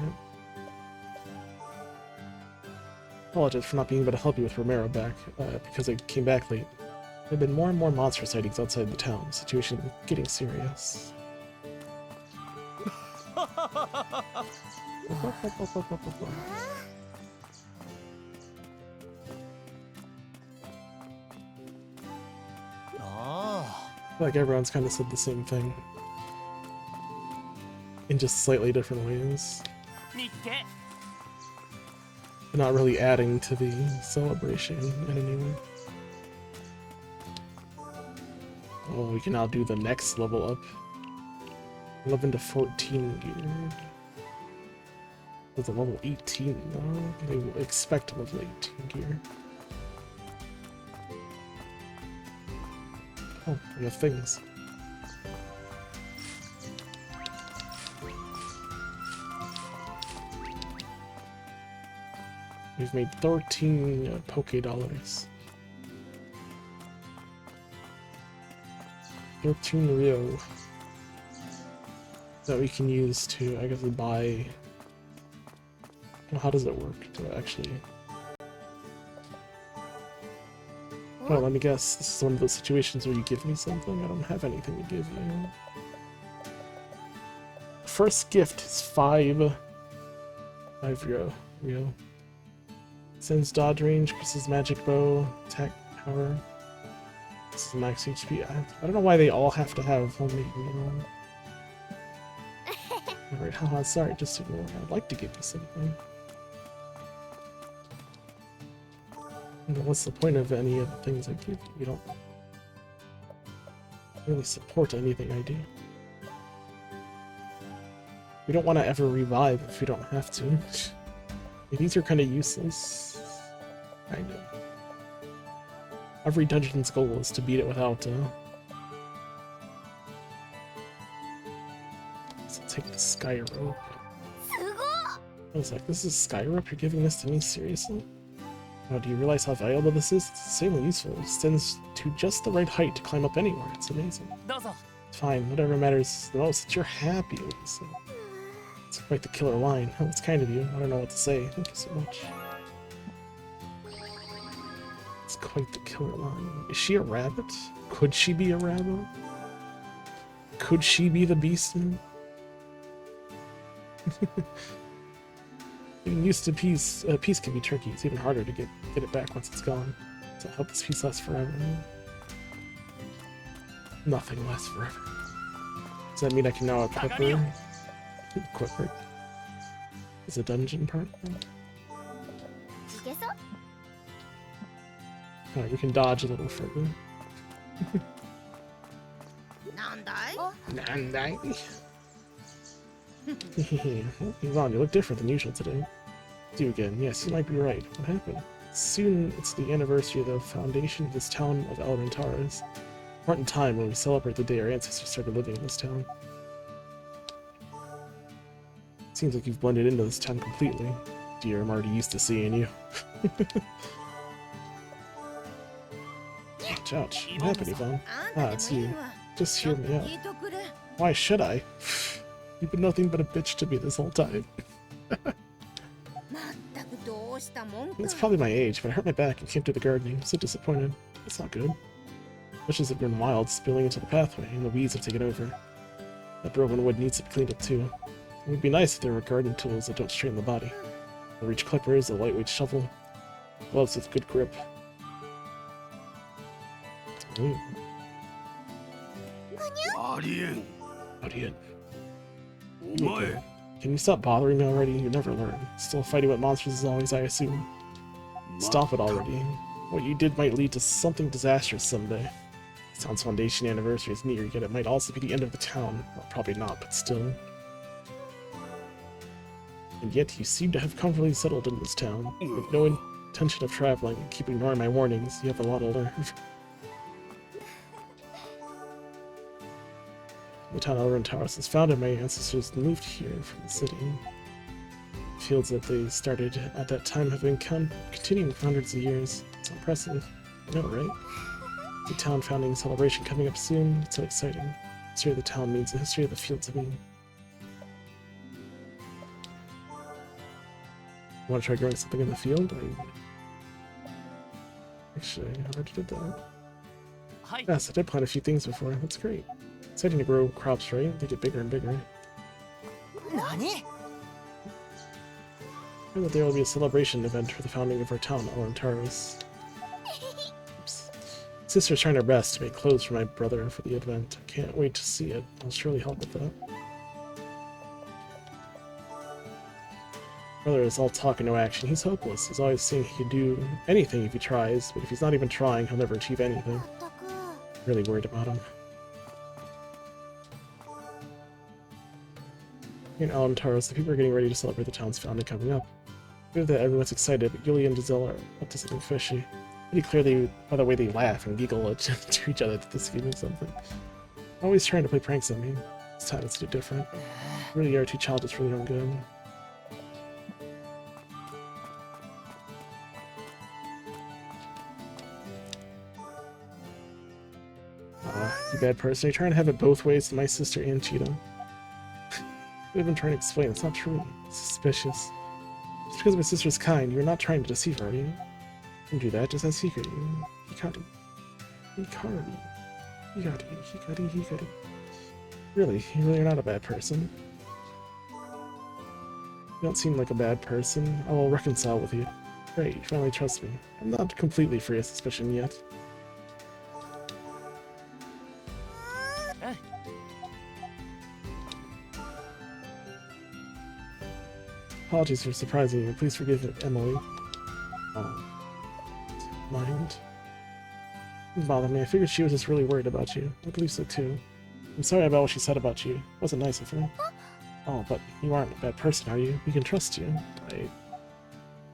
Apologize for not being able to help you with Romero back, because I came back late. There have been more and more monster sightings outside the town. The situation is getting serious. I feel like everyone's kind of said the same thing. In just slightly different ways. But not really adding to the celebration in any way. Oh, we can now do the next level up. 11 to 14 gear. With a level 18 though. They expect a level 18 gear. Oh, we have things. We've made 13 Poke Dollars. 13 Rio. That we can use to, I guess, buy... Well, how does it work to actually... Oh, let me guess. This is one of those situations where you give me something? I don't have anything to give you. First gift is 5 Rio. Sends dodge range, increases magic bow, attack power. This is max HP. I don't know why they all have to have only, Alright, haha, sorry, just ignore it. I'd like to give you something. What's the point of any of the things I give you? You don't really support anything I do. We don't want to ever revive if we don't have to. These are kind of useless. Kind of. Every dungeon's goal is to beat it without, So take the sky rope. I was like, this is sky rope? You're giving this to me? Seriously? Oh, do you realize how valuable this is? It's insanely useful. It extends to just the right height to climb up anywhere. It's amazing. It's fine. Whatever matters the most is you're happy with this. It's quite the killer line. Oh, it's kind of you. I don't know what to say. Thank you so much. It's quite the killer line. Is she a rabbit? Could she be a rabbit? Could she be the beastman? Getting used to peace. Peace can be tricky. It's even harder to get it back once it's gone. So I hope this peace lasts forever. Nothing lasts forever. Does that mean I can now equip her? Equip her. Is a dungeon part? Alright, we can dodge a little further. Nandai? Yvonne, you look different than usual today. Do again. Yes, you might be right. What happened? Soon it's the anniversary of the foundation of this town of Elrentaros. Important time when we celebrate the day our ancestors started living in this town. Seems like you've blended into this town completely. Dear, I'm already used to seeing you. Ouch, ouch. What happened, Yvonne? あん Ah, た it's でもいい you. わ Just ちょ hear っと me out. 聞いとくれ Why should I? You've been nothing but a bitch to me this whole time. まったくどうしたもんか It's probably my age, but I hurt my back and can't do the gardening. I'm so disappointed. It's not good. Bushes have been wild, spilling into the pathway, and the weeds have taken over. That broken wood needs to be cleaned up too. It would be nice if there were gardening tools that don't strain the body. A reach clippers, a lightweight shovel, gloves with good grip. Ooh, ありえん how do you? お前 Can you stop bothering me already? You never learn. Still fighting with monsters as always, I assume. Stop it already. What you did might lead to something disastrous someday. This town's foundation anniversary is near, yet it might also be the end of the town. Well, probably not, but still. And yet you seem to have comfortably settled in this town. With no intention of traveling and keep ignoring my warnings, you have a lot to learn. The town of Elrentaros was founded by my ancestors moved here from the city. Fields that they started at that time have been continuing for hundreds of years. It's impressive. I know, right? The town founding celebration coming up soon. It's so exciting. The history of the town means the history of the field to me. Want to try growing something in the field? Actually, I already did that. はい Yes, I did plant a few things before. That's great. Exciting to grow crops, right? They get bigger and bigger. 何 I heard that there will be a celebration event for the founding of our town, Elrentaros. Oops. Sister's trying her best to make clothes for my brother for the event. I can't wait to see it. I'll surely help with that. Brother is all talk and no action. He's hopeless. He's always saying he can do anything if he tries, but if he's not even trying, he'll never achieve anything. まったく Really worried about him. In Elrentaros, the people are getting ready to celebrate the town's founding coming up. Good that everyone's excited, but Yulia and Giselle are up to something fishy. Pretty clearly by the way they laugh and giggle at to each other that this is me something. Always trying to play pranks on me. This time it's too different. Really are too childish for their own good. You bad person. You're trying to have it both ways to my sister and Cheetah. I've been trying to explain. It's not true. It's suspicious. Just because my sister's kind, you're not trying to deceive her, are you? Don't do that. Just as Hikari. Hikari. Hikari. Hikari. Hikari. Hikari. Really? You really are not a bad person. You don't seem like a bad person. I will reconcile with you. Great, you finally trust me. I'm not completely free of suspicion yet. Apologies for surprising you. Please forgive it, Emily. Oh. Mind. Didn't bother me. I figured she was just really worried about you. I believe so too. I'm sorry about what she said about you. It wasn't nice of her. Oh, but you aren't a bad person, are you? We can trust you. I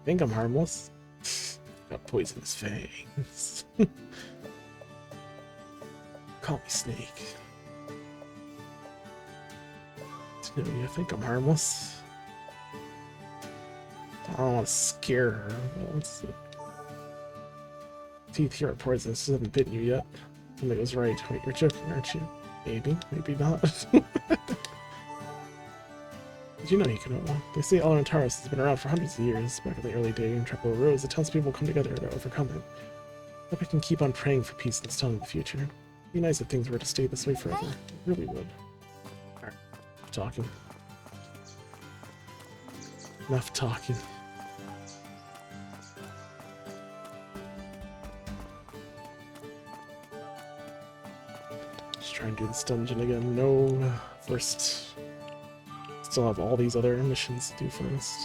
think I'm harmless. Got poisonous fangs. Call me Snake. Do you think I'm harmless? I don't want to scare her. Let's see. Teeth here are poisonous. This haven't bitten you yet. Something was right. Wait, you're joking, aren't you? Maybe, maybe not. Did you know you can? They say Elrentaros has been around for hundreds of years. Back in the early days, when trouble arose, the townspeople come together to overcome it. I hope I can keep on praying for peace in this town in the future. It'd be nice if things were to stay this way forever. It really would. Alright, talking. Enough talking. Just try and do this dungeon again. No, first. Still have all these other missions to do first.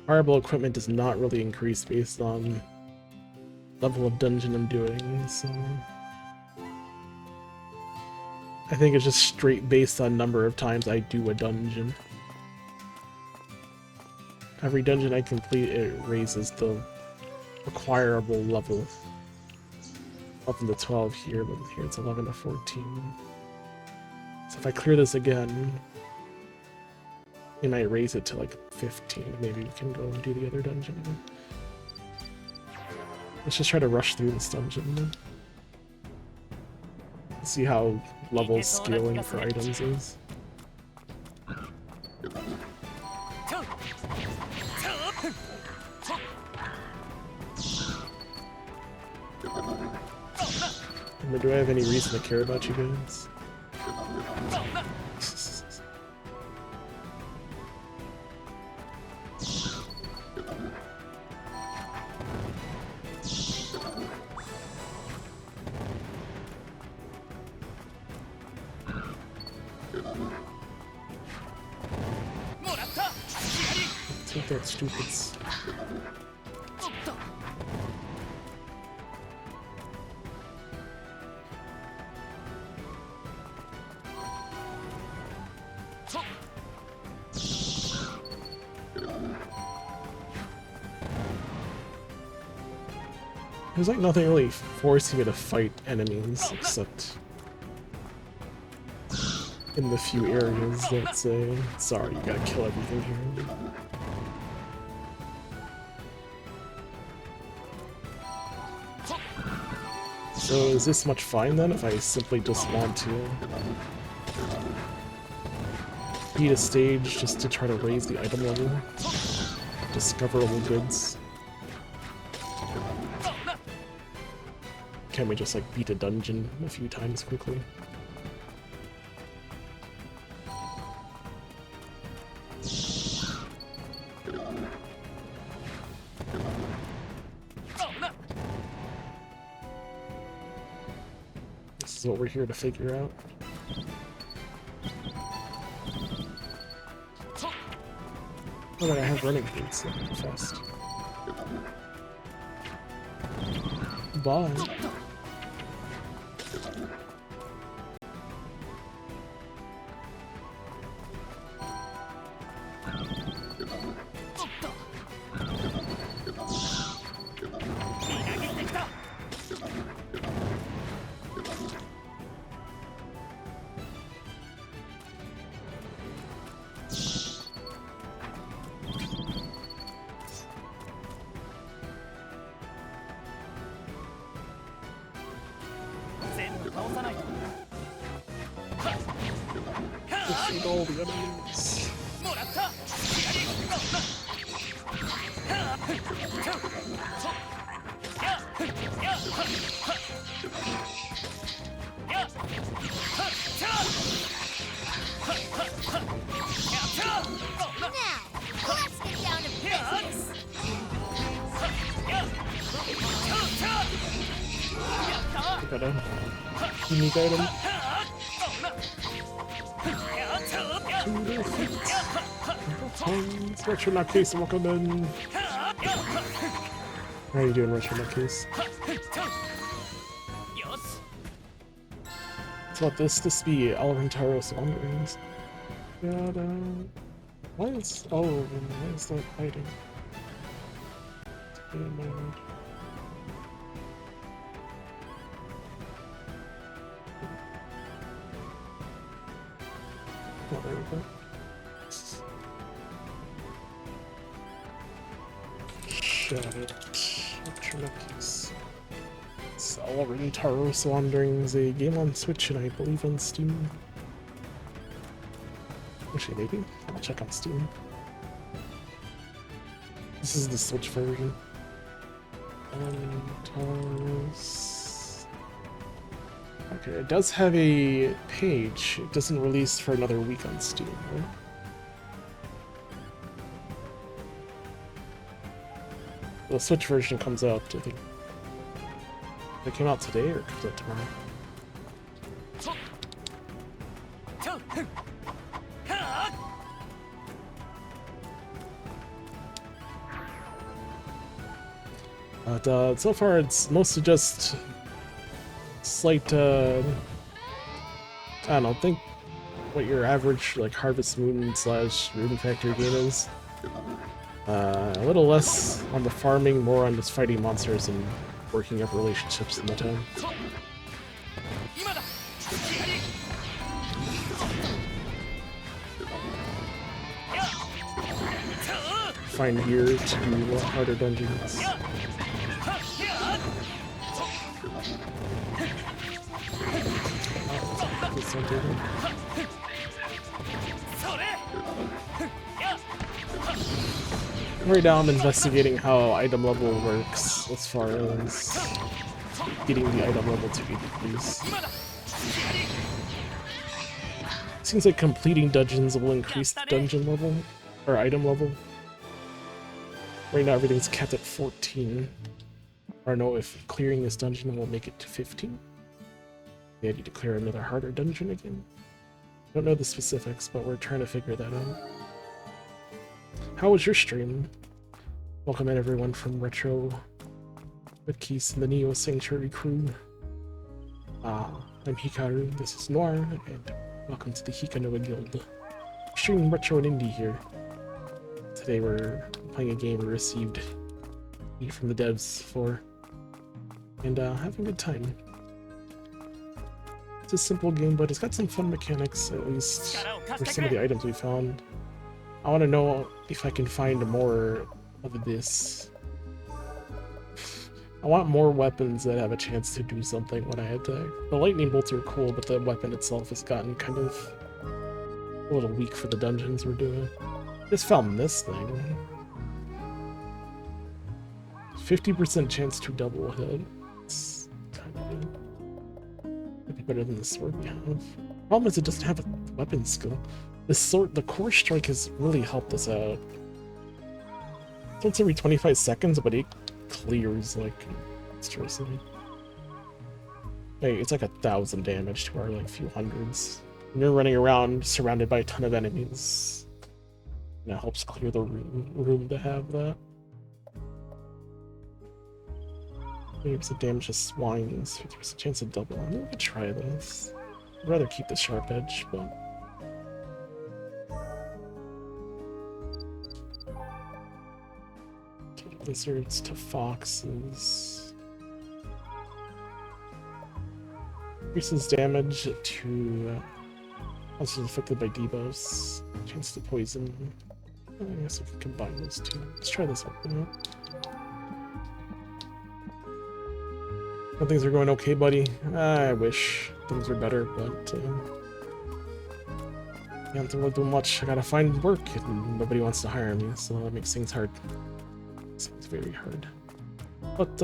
Fireball equipment does not really increase based on level of dungeon I'm doing, so I think it's just straight based on number of times I do a dungeon. Every dungeon I complete, it raises the acquirable level up to 12 here, but here it's 11 to 14. So if I clear this again, we might raise it to like 15. Maybe we can go and do the other dungeon. Let's just try to rush through this dungeon. See how level scaling for items is. Do I have any reason to care about you guys? Take that stupid. There's like nothing really forcing me to fight enemies except in the few areas that say, sorry, you gotta kill everything here. So is this much fine then if I simply just want to beat a stage just to try to raise the item level? Discoverable goods. Can we just like beat a dungeon a few times quickly? This is what we're here to figure out. Oh, I have running boots fast. Bye. Defeat all the enemies. Let's get down to business. I got a unique item. Retro Nutcase, welcome in. How are you doing, Retro Nutcase? Let's let this be Elrentaros Wanderings. Why is that hiding? Get in my road. Oh, there we go. Got it. It's Elrentaros Wanderings, a game on Switch and I believe on Steam. Actually, maybe. I'll check on Steam. This is the Switch version. Elrentaros. Okay, it does have a page. It doesn't release for another week on Steam, right? The Switch version comes out, I think. It came out today or comes out tomorrow? But so far it's mostly just slight, I don't know, think what your average like Harvest Moon / Rune Factory game is. A little less on the farming, more on just fighting monsters and working up relationships in the town. find gear to do harder dungeons. This one didn't. Right now I'm investigating how item level works as far as getting the item level to increase. Seems like completing dungeons will increase the dungeon level, or item level. Right now everything's capped at 14. I don't know if clearing this dungeon will make it to 15. Maybe I need to clear another harder dungeon again. Don't know the specifics, but we're trying to figure that out. How was your stream? Welcome in everyone from Retro with Keys and the Neo Sanctuary crew. I'm Hikaru, this is Noir, and welcome to the Hikanoa Guild. Streaming Retro and Indie here. Today we're playing a game we received from the devs for, and having a good time. It's a simple game, but it's got some fun mechanics, at least for some of the items we found. I want to know if I can find more of this. I want more weapons that have a chance to do something when I attack. The lightning bolts are cool, but the weapon itself has gotten kind of a little weak for the dungeons we're doing. Just found this thing. 50% chance to double hit. It's kind of good. Could be better than the sword we have. Problem is it doesn't have a weapon skill. The core strike has really helped us out. It's once every 25 seconds, but it clears like monstrosity. Hey, it's like 1,000 damage to our like few hundreds. When you're running around surrounded by a ton of enemies, and it helps clear the room to have that. 30% damage to swines, 50% chance to double. I'm gonna try this. I'd rather keep the sharp edge, but lizards to foxes. Increases damage to monsters affected by debuffs. Chance to poison. I guess we can combine those two. Let's try this one out. Well, things are going okay, buddy. I wish things were better, but can't really do much. I gotta find work, and nobody wants to hire me, so that makes things hard. Sounds very hard. But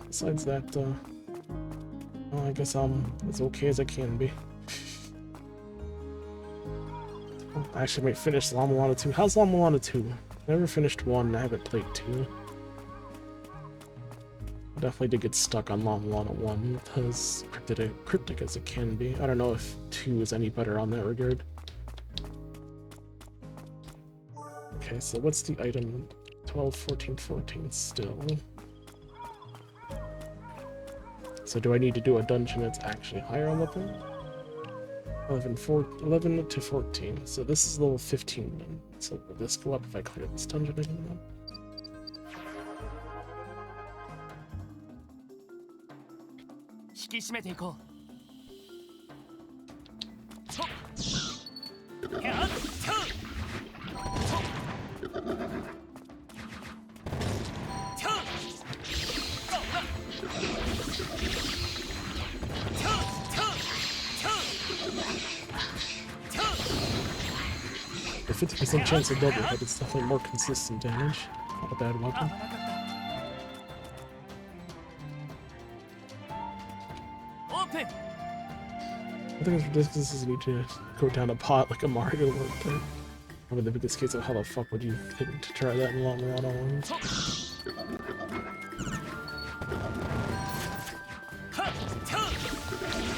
besides that, well, I guess I'm as okay as I can be. I actually might finish La Mulana 2. How's La Mulana 2? Never finished 1, I haven't played 2. I definitely did get stuck on La Mulana 1 because cryptic as it can be. I don't know if 2 is any better on that regard. Okay, so what's the item? 12, 14, 14 still. So do I need to do a dungeon that's actually higher on level? 11 to 14. So this is level 15. So will this go up if I clear this dungeon again? 引き締めていこう。やっThe 50% chance of double hit is definitely more consistent damage. Not a bad weapon. I think it's ridiculous is need to go down a pot like a Mario work there. I mean, the biggest case of how the fuck would you think to try that in La Mulana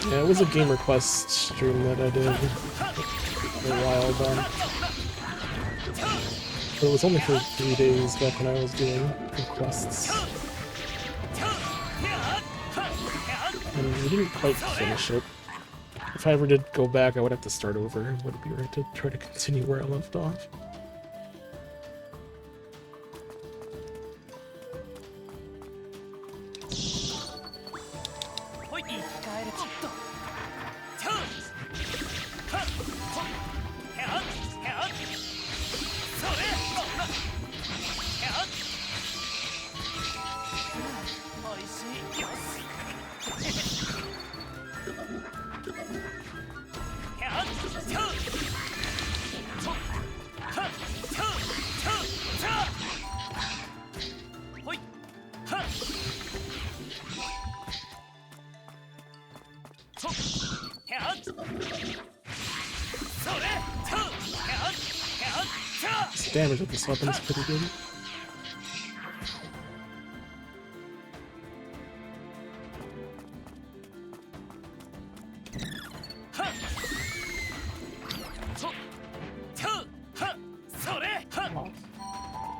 1? Yeah, it was a game request stream that I did a while back. But it was only for 3 days back when I was doing requests. And we didn't quite finish it. If I ever did go back, I would have to start over. It wouldn't be right to try to continue where I left off. おいしいよしやっちゃうちょはっちゃうちゃうちゃうほいはっちょやっそれちゃうやっちゃう This damage with this weapon is pretty good.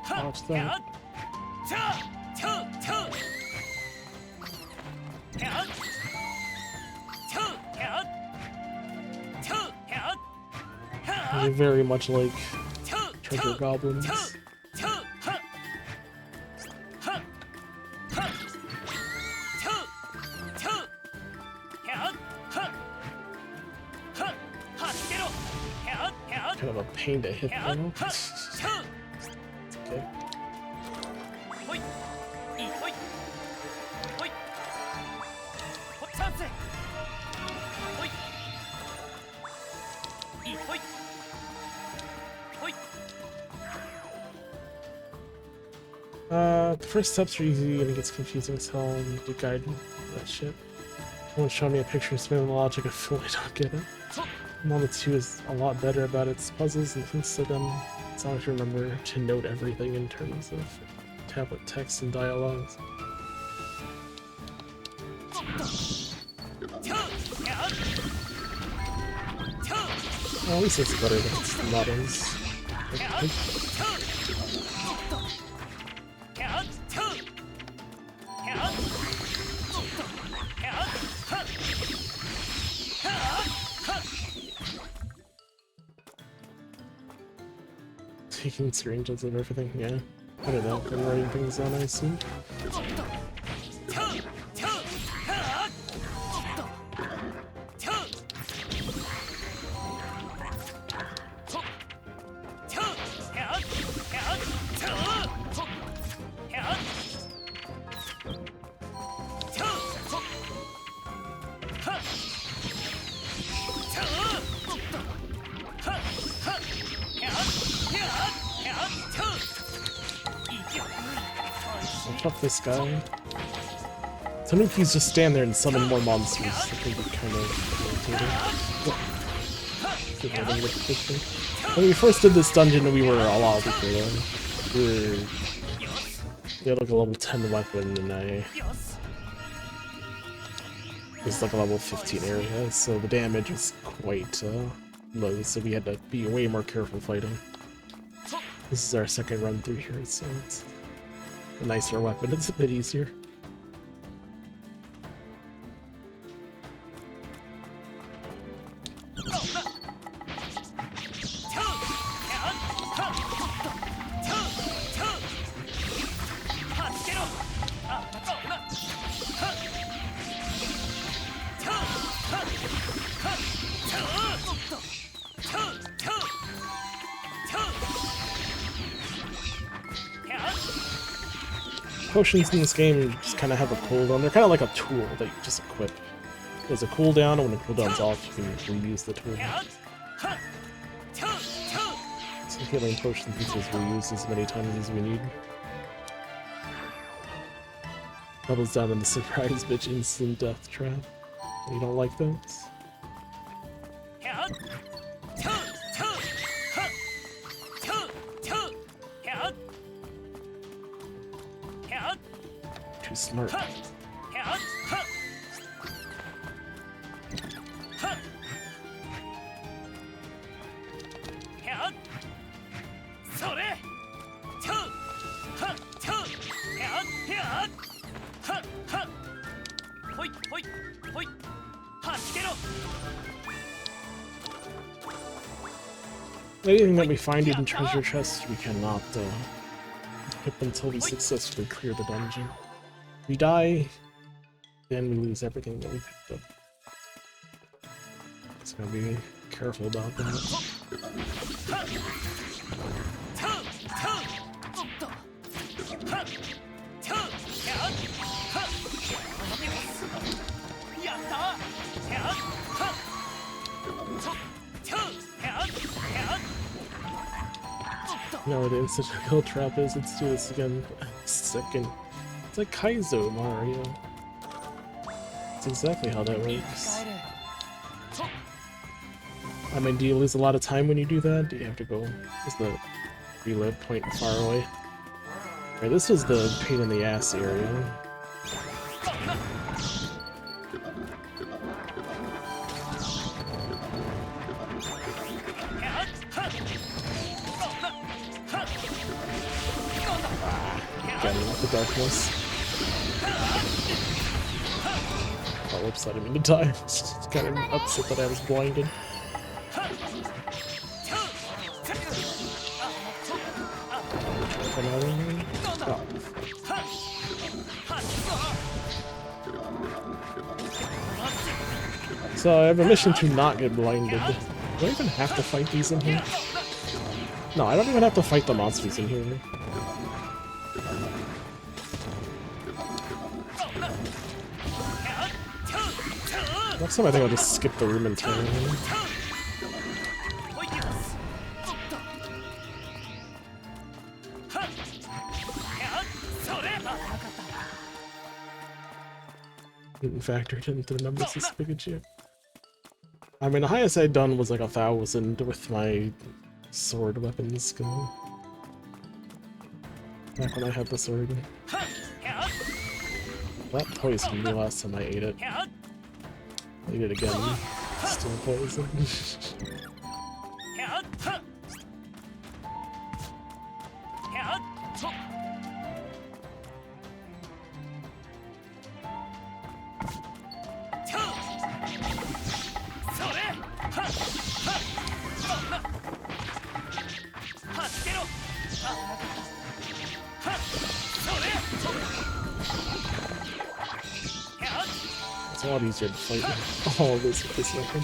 Watch that. They're very much like treasure goblins. Kind of a pain to hit though. It's okay. The first steps are easy and it gets confusing as hell and the guide that shit. Someone showed me a picture and spinning the logic, I feel I don't get it. Mama 2 is a lot better about its puzzles and hints to them, as long as you remember to note everything in terms of tablet text and dialogues. Well, at least it's better than its models. Taking syringes and everything, yeah. I don't know, I'm writing things down, I assume. Fuck this guy. Tanukis just stand there and summon more monsters. That can be kind of irritating. When we first did this dungeon, we were a lot weaker though. We had like a level 10 weapon and it was like a level 15 area, so the damage was quite low, so we had to be way more careful fighting. This is our second run through here, so it's a nicer weapon, it's a bit easier. Potions in this game just kind of have a cooldown. They're kind of like a tool that you just equip. There's a cooldown, and when the cooldown's off, you can reuse the tool. So healing potions is reused as many times as we need. Doubles down in the surprise bitch instant death trap. You don't like those? Too smart. Anything that we find in treasure chests, we cannot equip until we successfully clear the dungeon. If we die, then we lose everything that we picked up. So gotta be careful about that. know what the instant kill trap is. Let's do this again. Second. It's like Kaizo Mario. That's exactly how that works. I mean, do you lose a lot of time when you do that? Do you have to go? Is the reload point far away? Alright, this was the pain in the ass area. Again, with the darkness. Oh, whoops, I didn't mean to die. Just kind of upset that I was blinded. Oh. So I have a mission to not get blinded. Do I even have to fight these in here? No, I don't even have to fight the monsters in here. Next time I think I'll just skip the room entirely. Didn't factor it into the numbers this Pikachu. I mean, the highest I'd done was like 1,000 with my sword weapon skill. Back when I had the sword. That poisoned me last time I ate it. I ate it again. Still poison. It's a lot easier to fight all of this with this weapon.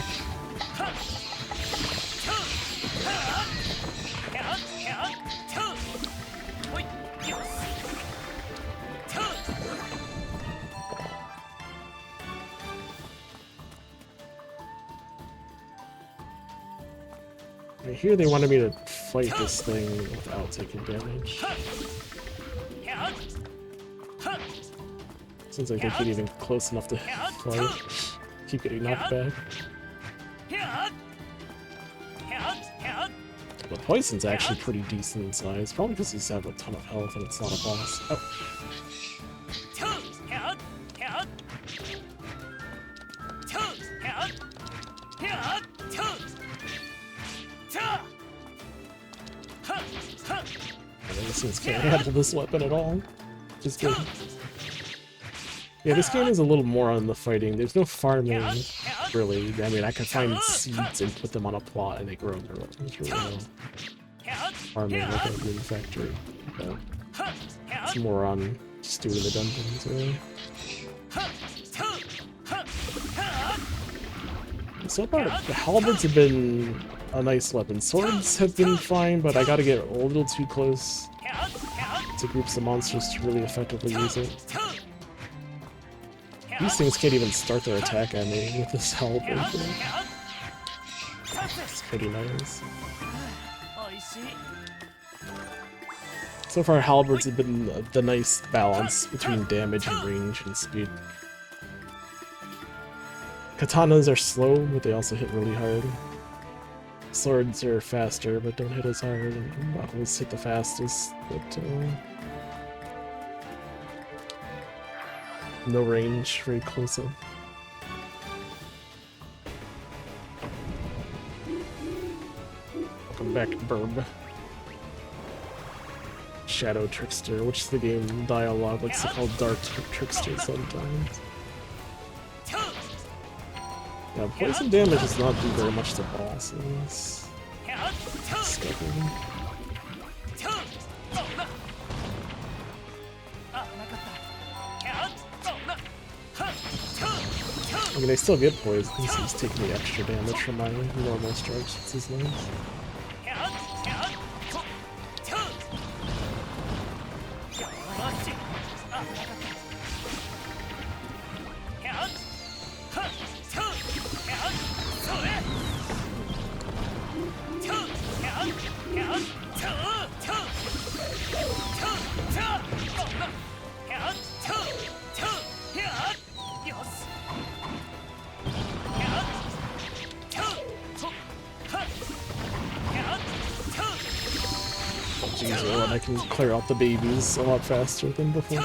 Here they wanted me to fight this thing without taking damage. Seems like they get even close enough to fight. Keep getting knocked back. But Poison's actually pretty decent in size, probably because he's have a ton of health and it's not a boss. Oh. This thing can't handle this weapon at all. Just good. Yeah, this game is a little more on the fighting. There's no farming, really. I mean, I can find seeds and put them on a plot and they grow in their own. There's really no farming like a Moon Factory. But it's more on just doing the dungeons, really. So far, the halberds have been a nice weapon. Swords have been fine, but I gotta get a little too close to groups of monsters to really effectively use it. These things can't even start their attack at me with this halberd. It's pretty nice. So far, halberds have been the nice balance between damage and range and speed. Katanas are slow, but they also hit really hard. Swords are faster, but don't hit as hard, and knuckles hit the fastest, but no range, very close up. Welcome back, Burb. Shadow Trickster, which is the game dialogue likes to call Dark Trickster sometimes. Yeah, poison damage does not do very much to bosses. Discovery. I mean, I still get poison, so he's taking the extra damage from my normal strikes. It's his name. can clear out the babies a lot faster than before.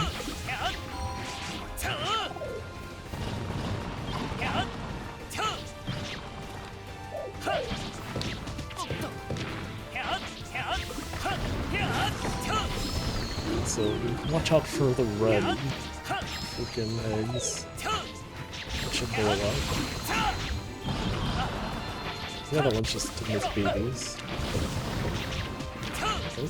So watch out for the red freaking eggs. That should blow up. The other one's just to miss babies. Okay.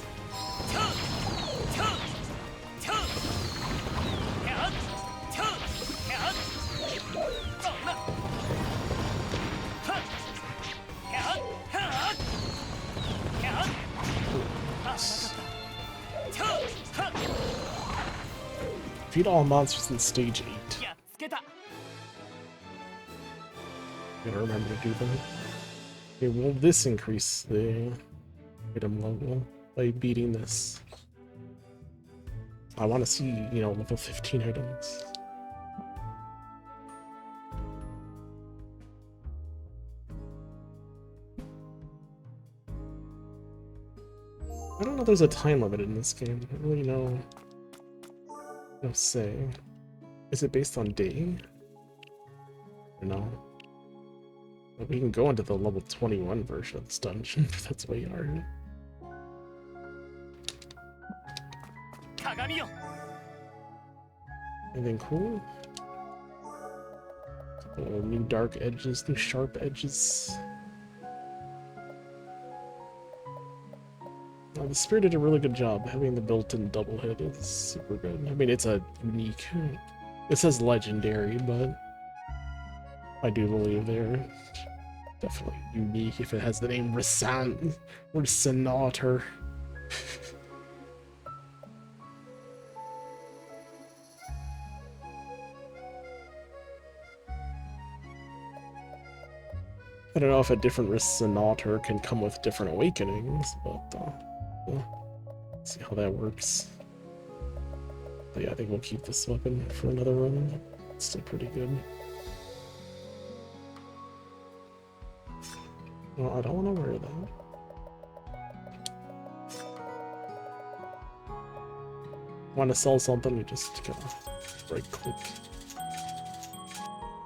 Defeat all monsters in stage 8. やっつけた Gotta remember to do that. Okay, will this increase the item level by beating this? I want to see, you know, level 15 items. I don't know if there's a time limit in this game. I don't really know. No say. Is it based on day? Or no? But we can go into the level 21 version of this dungeon, if that's way hard. 鏡よ Anything cool? Couple new dark edges, new sharp edges. The Spirit did a really good job. Having the built-in double hit is super good. I mean, it's a unique... It says legendary, but I do believe they're definitely unique if it has the name Resanator. I don't know if a different Resanator can come with different awakenings, but yeah. See how that works. But yeah, I think we'll keep this weapon for another run. It's still pretty good. Well, I don't want to wear that. Want to sell something, we just kind of right click.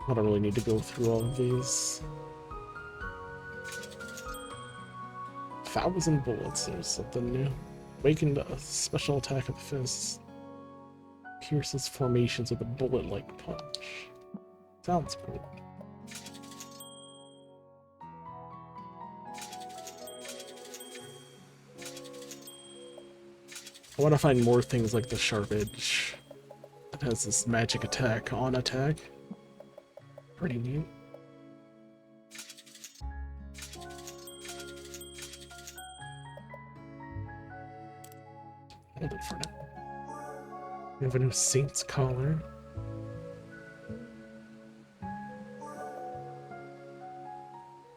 I don't really need to go through all of these. 1,000 bullets, there's something new. Awakened a special attack of the fist. Pierces formations with a bullet-like punch. Sounds cool. I want to find more things like the sharp edge that has this magic attack on attack. Pretty neat. Hold it for now. We have a new Saint's Collar.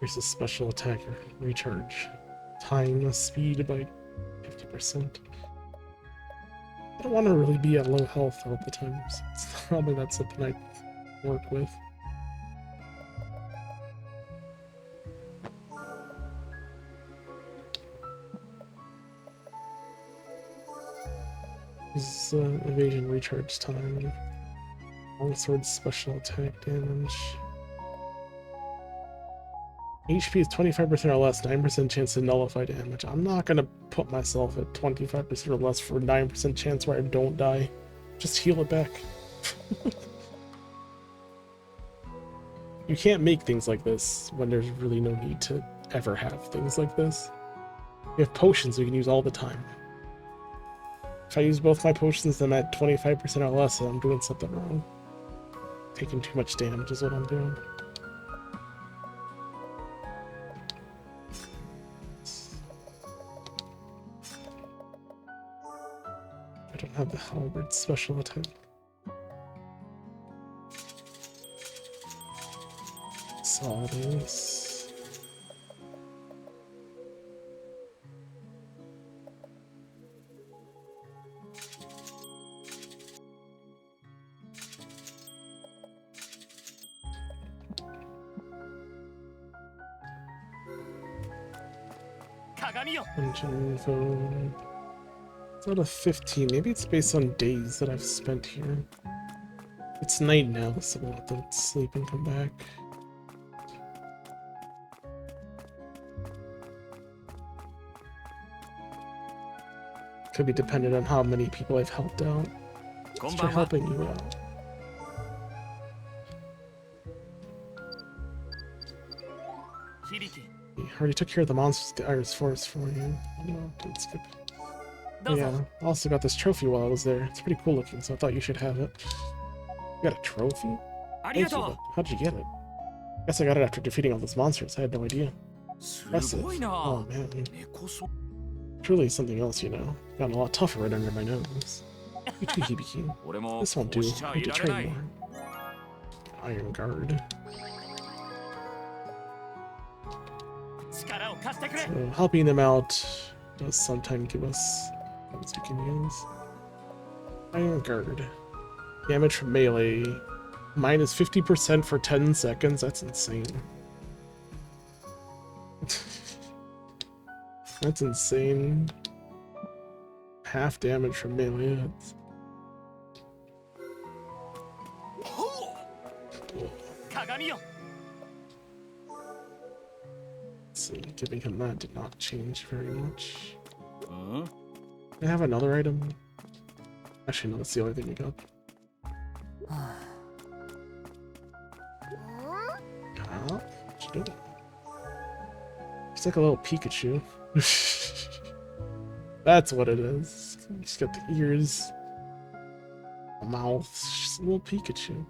Here's a special attacker recharge. Time speed by 50%. I don't want to really be at low health all the time, so it's probably not something I work with. This is evasion recharge time. Longsword special attack damage. HP is 25% or less, 9% chance to nullify damage. I'm not gonna put myself at 25% or less for 9% chance where I don't die. Just heal it back. You can't make things like this when there's really no need to ever have things like this. We have potions we can use all the time. If I use both my potions, then I'm at 25% or less, and I'm doing something wrong. Taking too much damage is what I'm doing. I don't have the halberd special attack. Saw this. Engine info. It's out of 15. Maybe it's based on days that I've spent here. It's night now, so we'll have to sleep and come back. Could be dependent on how many people I've helped out. Thanks for helping you out. I already took care of the monsters at the Iris Forest for you. No, didn't skip. Oh, yeah, I also got this trophy while I was there. It's pretty cool looking, so I thought you should have it. You got a trophy? Thank you, but how'd you get it? Guess I got it after defeating all those monsters. I had no idea. Impressive. Oh man. Truly something else, you know. Gotten a lot tougher right under my nose. You too, Hibiki. This won't do. I need to train more. Iron Guard. So helping them out does sometimes give us items we can use. Iron Guard. Damage from melee. Minus 50% for 10 seconds. That's insane. That's insane. Half damage from melee. That's... Let's see, giving him that did not change very much. I have another item. Actually, no, that's the only thing we got. What you doing? He's like a little Pikachu. That's what it is. He's got the ears, a mouth, just a little Pikachu.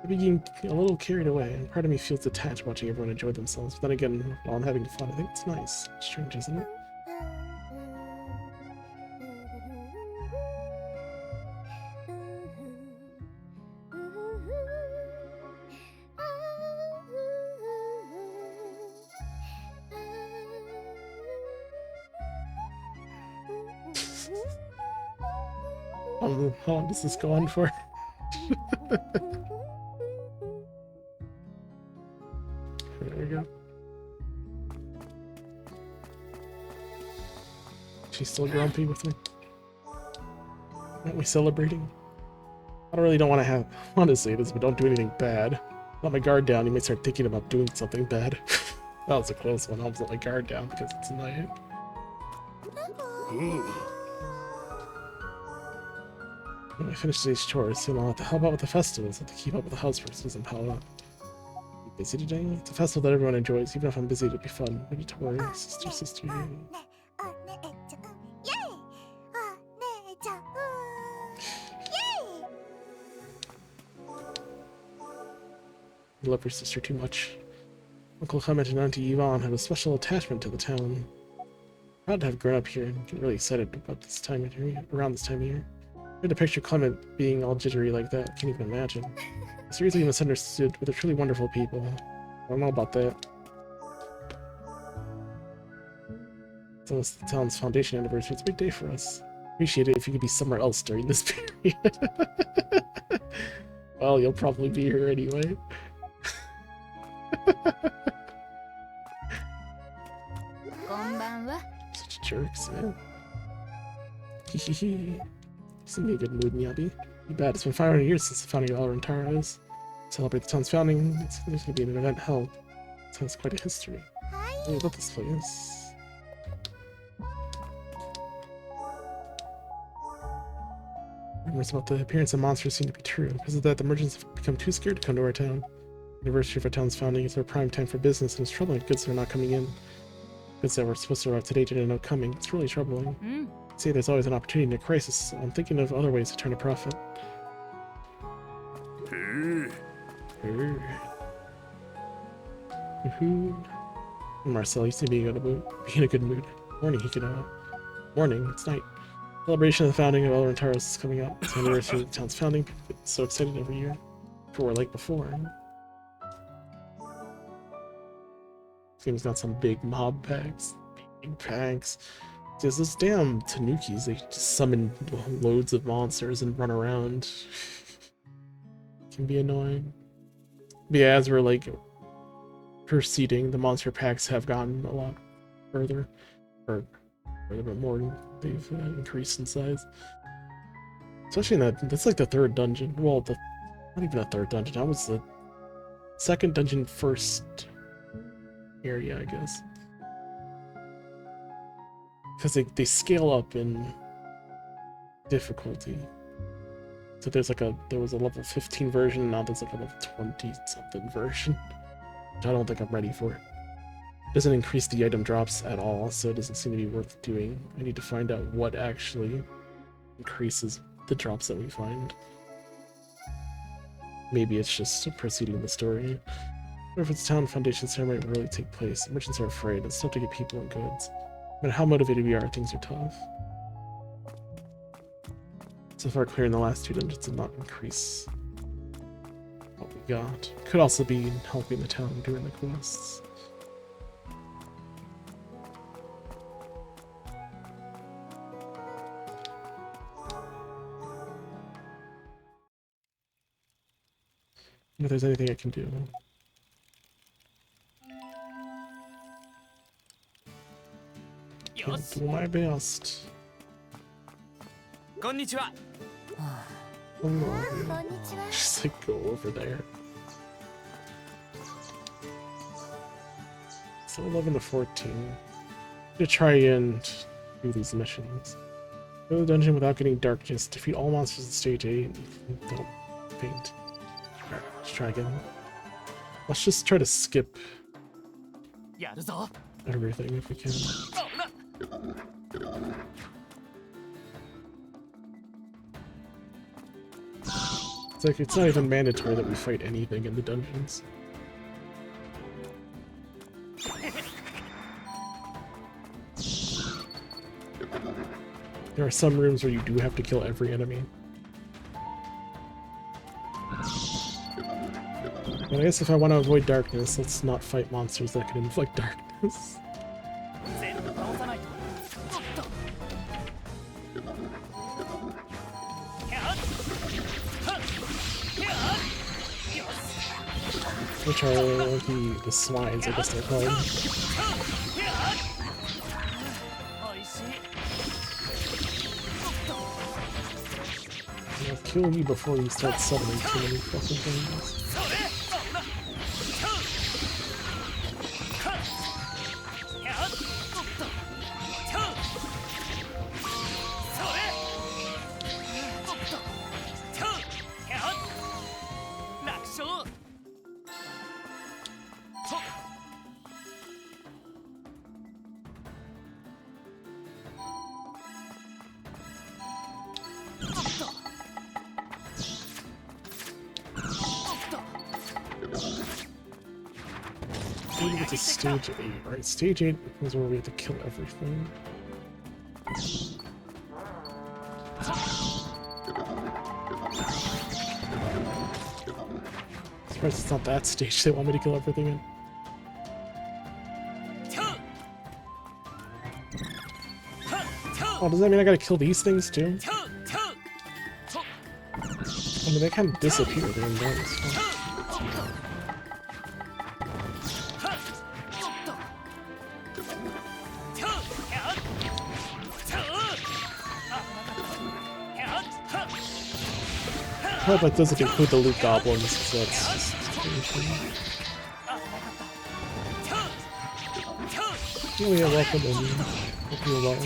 Maybe getting a little carried away, and part of me feels detached watching everyone enjoy themselves. But then again, while I'm having fun, I think it's nice. Strange, isn't it? How long does this go on for? There we go. She's still grumpy with me. Aren't we celebrating? I really don't want to say this, but don't do anything bad. Let my guard down, you may start thinking about doing something bad. That was a close one. I almost let my guard down because it's night. When I finish these chores, soon I'll have to help out with the festivals. I have to keep up with the house versus and how up. You busy today? It's a festival that everyone enjoys, even if I'm busy, it'll be fun. No need to worry, sister. You love your sister too much. Uncle Clement and Auntie Yvonne have a special attachment to the town. Proud to have grown up here and get really excited about this time of year, around this time of year. I had to picture Clement being all jittery like that. Can't even imagine. I'm seriously misunderstood, but they're truly wonderful people. I don't know about that. It's the town's foundation anniversary. It's a big day for us. Appreciate it if you could be somewhere else during this period. Well, you'll probably be here anyway. Such jerks, man. Hehehe. He's in a good mood, Miyabi. Too bad, it's been 500 years since the founding of Elrentaros. To celebrate the town's founding, there's going to be an event held. It sounds quite a history. I love this place. Rumors about the appearance of monsters seem to be true. Because of that, the merchants have become too scared to come to our town. The anniversary of our town's founding is our prime time for business, and it's troubling goods that are not coming in. Goods that were supposed to arrive today didn't end up coming. It's really troubling. See, there's always an opportunity in a crisis, so I'm thinking of other ways to turn a profit. Marcel, you seem to be in a good mood. Morning, morning, it's night. Celebration of the founding of Elrentaros is coming up. It's the anniversary of the town's founding. People get so excited every year. People were like before. Seems got some big mob packs. Big packs. There's those damn Tanukis, they just summon loads of monsters and run around. Can be annoying. But yeah, as we're like proceeding, the monster packs have gotten a lot further. Or a little bit more. They've increased in size. Especially in that's like the third dungeon. Well, not even a third dungeon. That was the second dungeon, first area, I guess. Because they scale up in difficulty. So there was a level 15 version, and now there's like a level 20 something version. Which I don't think I'm ready for. It doesn't increase the item drops at all, so it doesn't seem to be worth doing. I need to find out what actually increases the drops that we find. Maybe it's just proceeding the story. Or if it's town foundation ceremony will really take place. Merchants are afraid. It's tough to get people and goods. No matter how motivated we are, things are tough. So far, clearing the last two dungeons did not increase what we got. Could also be helping the town doing the quests. If there's anything I can do. I'll do my best. こんにちは。 Hello. こんにちは。 Just like go over there. So 11 to 14. To try and do these missions. Go to the dungeon without getting darkness. Defeat all monsters in stage 8. Don't faint. Alright, let's try again. Let's just try to skip やるぞ。 everything if we can. そうな。 It's like it's not even mandatory that we fight anything in the dungeons. There are some rooms where you do have to kill every enemy. But I guess if I want to avoid darkness, let's not fight monsters that can inflict darkness. 全部倒さないと。おっと。やっ。はっ。やっ。よし。 Which are the swines, I guess they're called. やっ。おいしい。おっと。 I'll kill you before you start summoning too many fucking things. それ。そうな。はっ。やっ。おっと。それ。おっと。やっ。楽勝。ほっ。 Maybe it's a stage 8, right? Stage 8 is where we have to kill everything. Surprised it's not that stage they want me to kill everything in. Oh, does that mean I gotta kill these things too? I mean, they kind of disappear during bonus. I hope that doesn't include the loot goblins, because that's just... Oh yeah, welcome in. Hope you're well.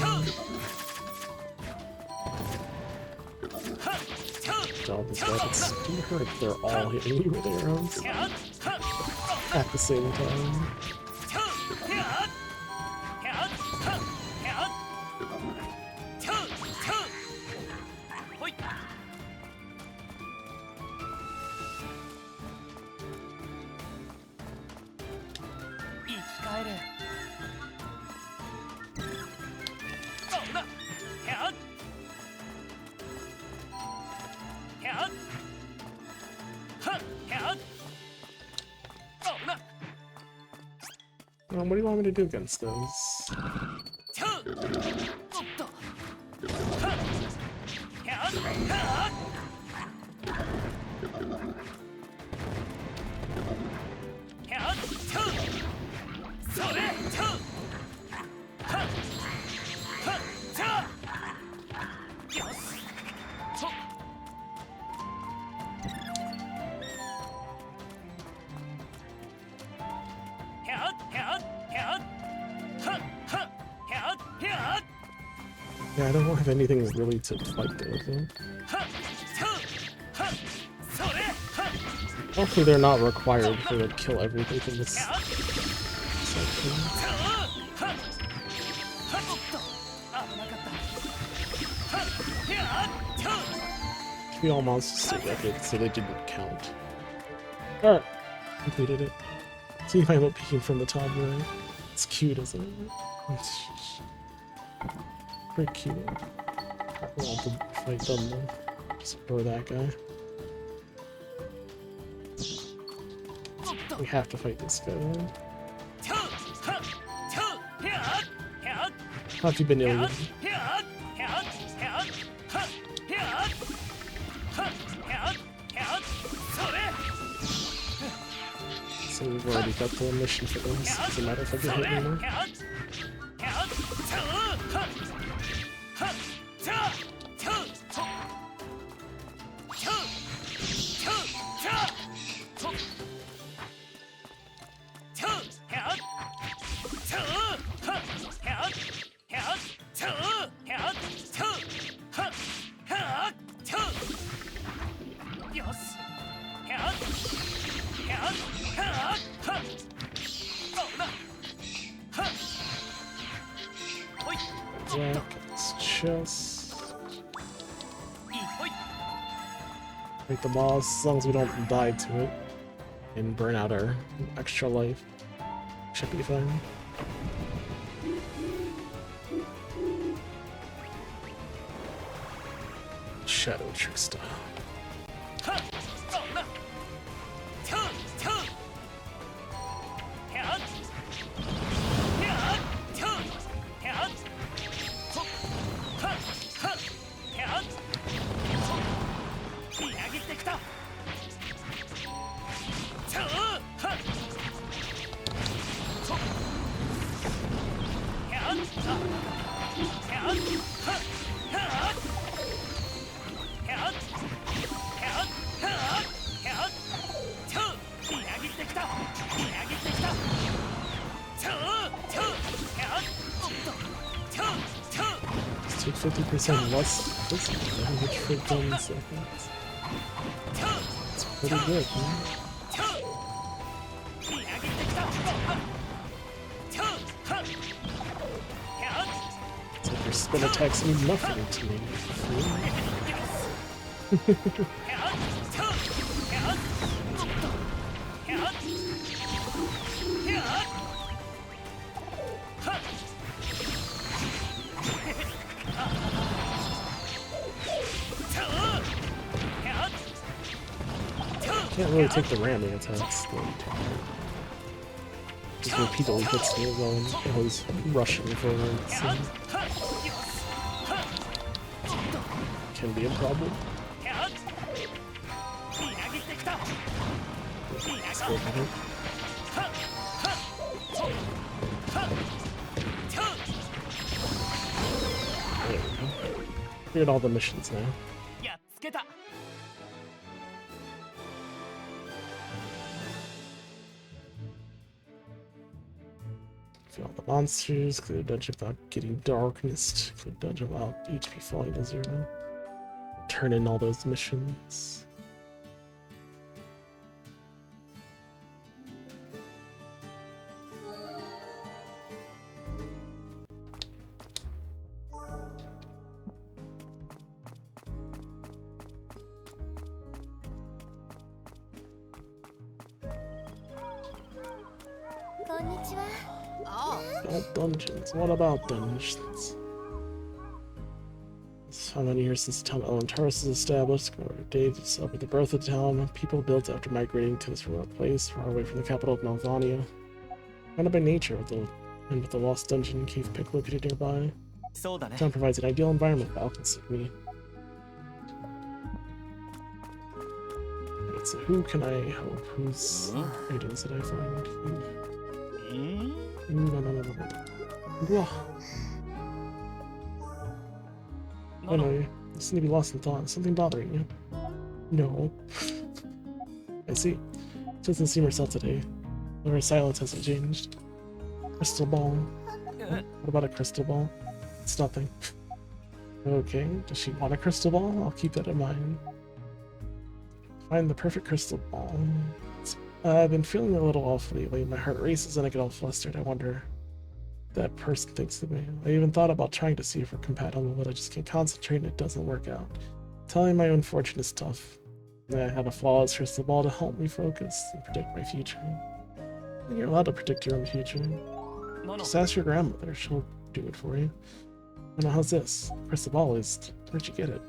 God, these rabbits do hurt if they're all hitting you with arrows at the same time. What do you want me to do against those? Yeah, I don't have anything really to fight there, though. Hopefully they're not required for to kill everything from this section. We all monsters to record, so they didn't count. Alright, completed it. See if I'm peeking from the top right. It's cute, isn't it? It's pretty cute. I want to fight them though. Just ignore that guy. We have to fight this guy. How have you been ill? So we've already got the mission for this. Doesn't matter if I get hit anymore. Jack, it's chest. Fight the boss, as long as we don't die to it and burn out our extra life. Should be fine. Shadow trick style. Let's take 50% less physical damage for 10 seconds. It's pretty good, man. It's like your spin attacks mean nothing to me. Can't really take the ramming attacks though. Just repeatedly hits me while I'm always rushing forward. So can be a problem. Let's go ahead. There we go. Cleared all the missions now. Kill all the monsters, clear the dungeon without getting darkness, clear the dungeon without HP falling to 0. Turn in all those missions. About dungeons. What about dungeons? It's how many years since the town of Elrentaros is established? Commemorative date to celebrate the birth of the town. People built after migrating to this remote place, far away from the capital of Malvania. Founded by nature, with the lost dungeon cave pit located nearby. The town provides an ideal environment for alchemists like me. Right, so who can I help? Whose items did I find? No. Whoa. Oh no, you seem to be lost in thought. Something bothering you? No. I see. It doesn't seem herself today. Her silence hasn't changed. Crystal ball. What about a crystal ball? It's nothing. Okay, does she want a crystal ball? I'll keep that in mind. Find the perfect crystal ball. I've been feeling a little off lately. My heart races and I get all flustered. I wonder what that person thinks of me. I even thought about trying to see if we're compatible, but I just can't concentrate and it doesn't work out. Telling my own fortune is tough. And I had a flawless crystal ball to help me focus and predict my future. I think you're allowed to predict your own future. Just ask your grandmother. She'll do it for you. I know, how's this? Crystal ball is... Where'd you get it?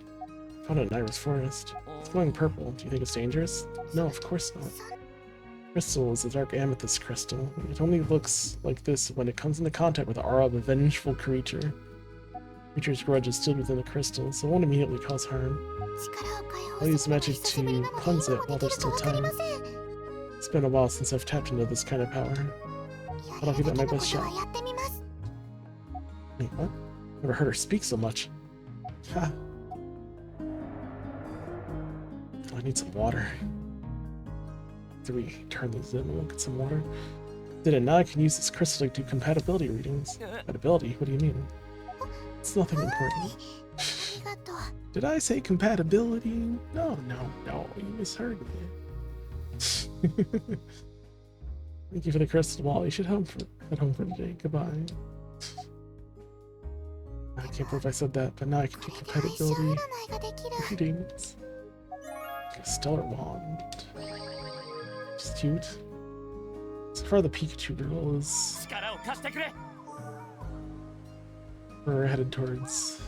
Found it in Iris Forest. It's glowing purple. Do you think it's dangerous? No, of course not. Crystal is a dark amethyst crystal. It only looks like this when it comes into contact with the aura of a vengeful creature. Creature's grudge is still within the crystal, so it won't immediately cause harm. I'll use magic to cleanse it while there's still time. It's been a while since I've tapped into this kind of power, but I'll give it my best shot. Wait, what? Never heard her speak so much. Ha! I need some water. 3. Turn these in and we'll get some water. Did it? Now I can use this crystal to do compatibility readings. Compatibility? What do you mean? It's nothing important. Did I say compatibility? No, you misheard me. Thank you for the crystal ball. You should head home for today. Goodbye. I can't believe I said that, but now I can do compatibility readings. A stellar wand. It's cute. So far, the Pikachu girl is. We're headed towards.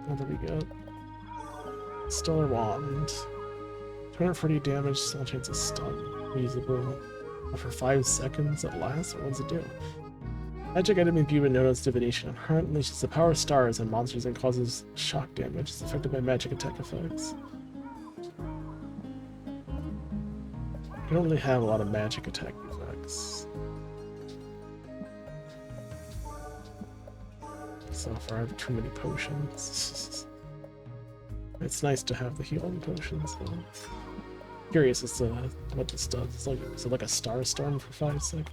What do we got? Stellar wand. 240 damage, small chance of stun. Reusable. For 5 seconds at last? What does it do? Magic item imbued known as divination. Heart unleashes the power of stars and monsters and causes shock damage. It's affected by magic attack effects. I don't really have a lot of magic attack effects. So far I have too many potions. It's nice to have the healing potions though. Curious as to what this does. Is it like a star storm for 5 seconds?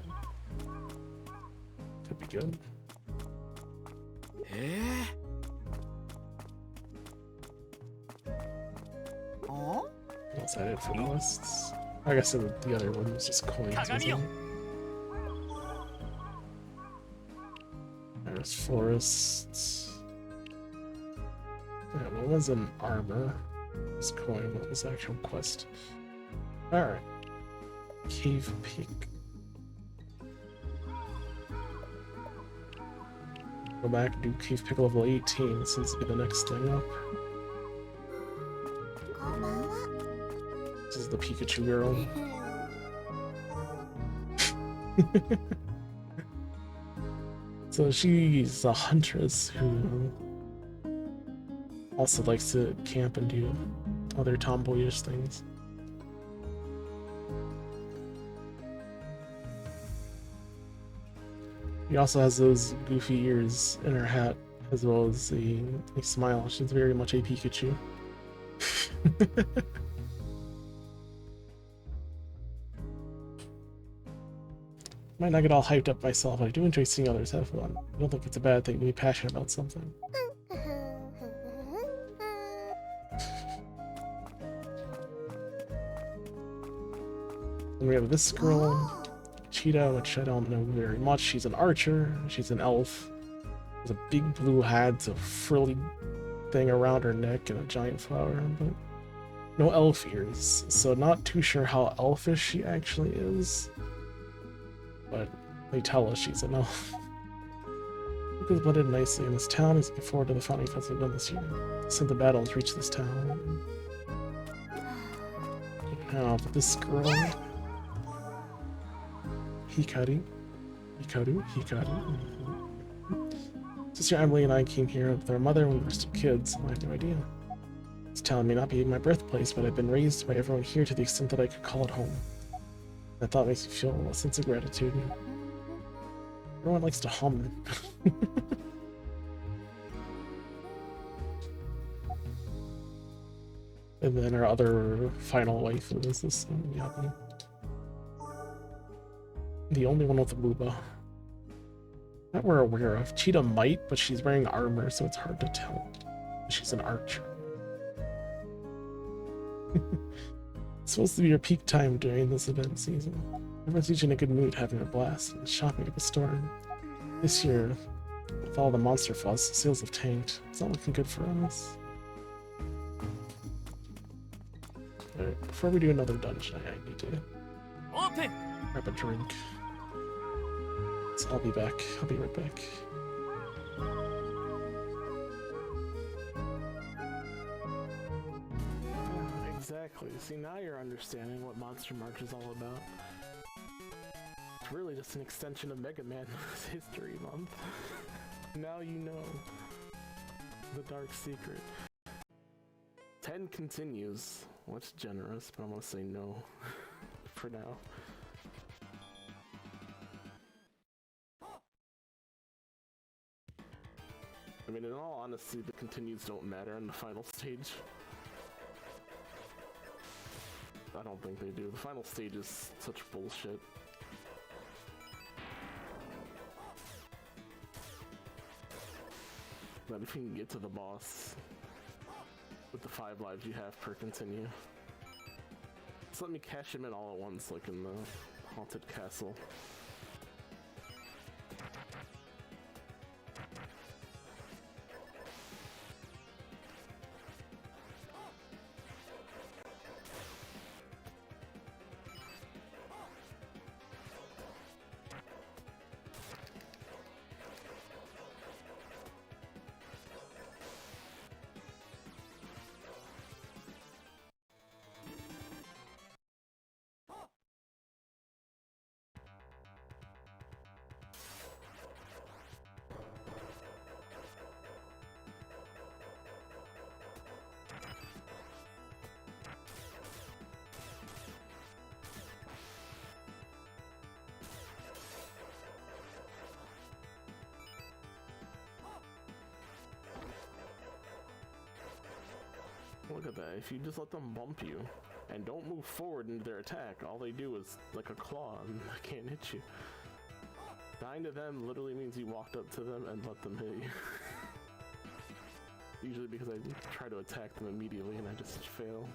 Could be good. That's it for quests. I guess the other one was just coins. There's forests. Yeah, what was an armor? This coin, what was the actual quest? Alright. Cave Peak. Go back and do Cave Peak level 18 since it'll be the next thing up. This is the Pikachu girl. So she's a huntress who also likes to camp and do other tomboyish things. She also has those goofy ears in her hat, as well as a smile. She's very much a Pikachu. Might not get all hyped up myself, but I do enjoy seeing others have fun. I don't think it's a bad thing to be passionate about something. And we have this girl, Cheetah, which I don't know very much. She's an archer, she's an elf. There's a big blue hat, a frilly thing around her neck, and a giant flower, but no elf ears. So not too sure how elfish she actually is. But they tell us she's an elf. Luke is blended nicely in this town. He's looking forward to the founding festival this year. Since the battle has reached this town. Now, but this girl, Hikaru. Sister Emily and I came here with our mother when we were still kids. I have no idea. This town may not be my birthplace, but I've been raised by everyone here to the extent that I could call it home. That thought makes me feel a sense of gratitude. Everyone likes to hum. And then our other final waifu is this one, Yabi. The only one with a booba. That we're aware of. Cheetah might, but she's wearing armor, so it's hard to tell. She's an archer. It's supposed to be your peak time during this event season. Everyone's usually in a good mood, having a blast, and shopping at the store. This year, with all the monster fuzz, sales have tanked. It's not looking good for us. Alright, before we do another dungeon, I need to オープン grab a drink. So I'll be back. I'll be right back. Exactly. See, now you're understanding what Monster March is all about. It's really just an extension of Mega Man History Month. Now you know the dark secret. 10 continues. What's generous, but I'm gonna say no for now. I mean, in all honesty, the continues don't matter in the final stage. I don't think they do. The final stage is such bullshit. But if you can get to the boss with the 5 lives you have per continue, just let me cash him in all at once, like in the Haunted Castle. Look at that, if you just let them bump you and don't move forward into their attack, all they do is like a claw and they can't hit you. Dying to them literally means you walked up to them and let them hit you. Usually because I try to attack them immediately and I just fail.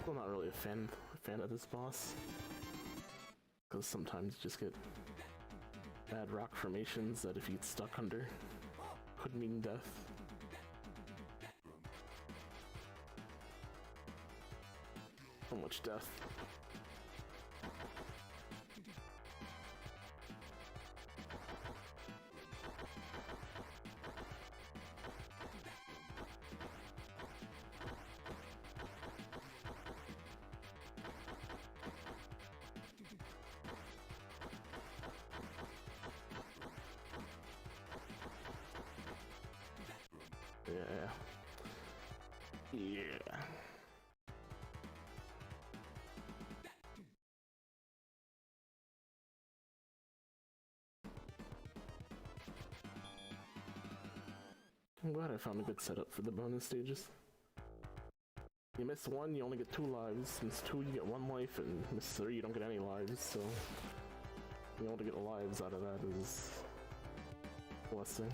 I'm not really a fan of this boss, because sometimes you just get bad rock formations that if you get stuck under could mean death. So much death. Yeah. Yeah. I'm glad I found a good setup for the bonus stages. You miss 1, you only get 2 lives. Miss 2, you get 1 life, and miss 3, you don't get any lives. So being able to get lives out of that is a blessing.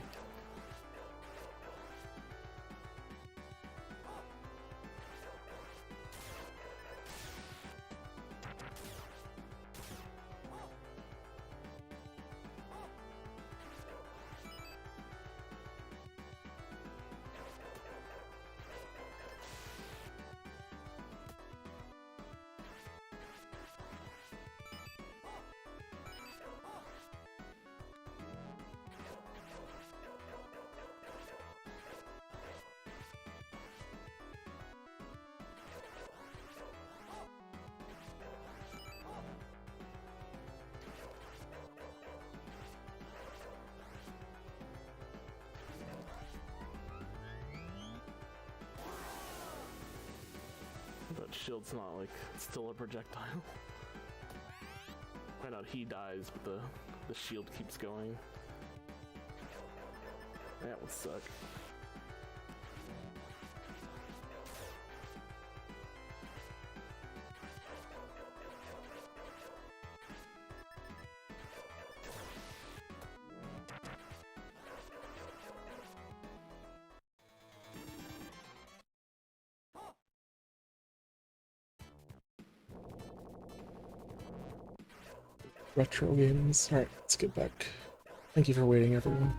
But shield's not like still a projectile. Find out he dies, but the shield keeps going. That would suck. Retro games. Alright, let's get back. Thank you for waiting, everyone.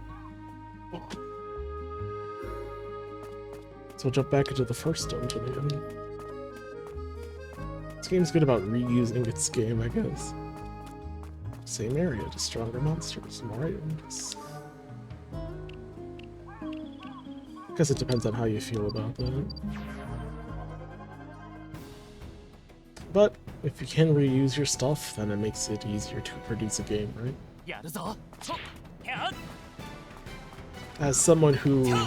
So we'll jump back into the first dungeon again. This game's good about reusing its game, I guess. Same area, just stronger monsters, more items. I guess it depends on how you feel about that. But if you can reuse your stuff, then it makes it easier to produce a game, right? やるぞやっ As someone who やっ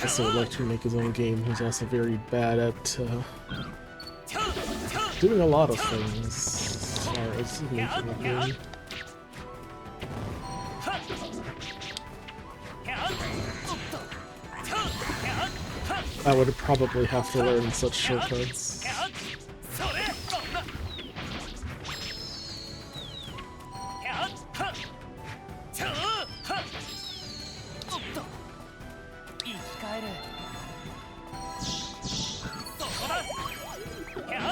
also would like to make his own game, who's also very bad at doing a lot of things as far as making a game. I would probably have to learn such shortcuts. それやっちょおっと生き返るそこだやっ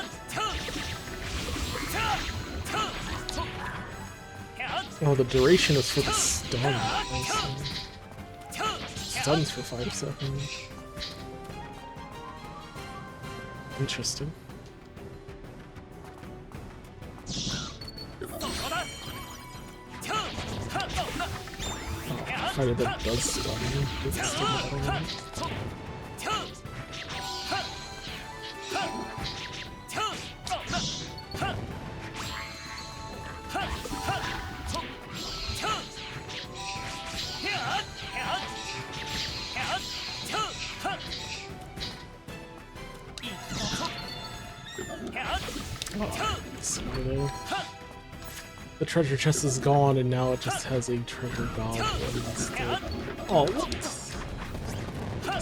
Oh, the duration is for the stun. Stuns for 5 seconds. Interesting. Fighter that does stun with stun. The treasure chest is gone, and now it just has a treasure goblin instead. Oh, what?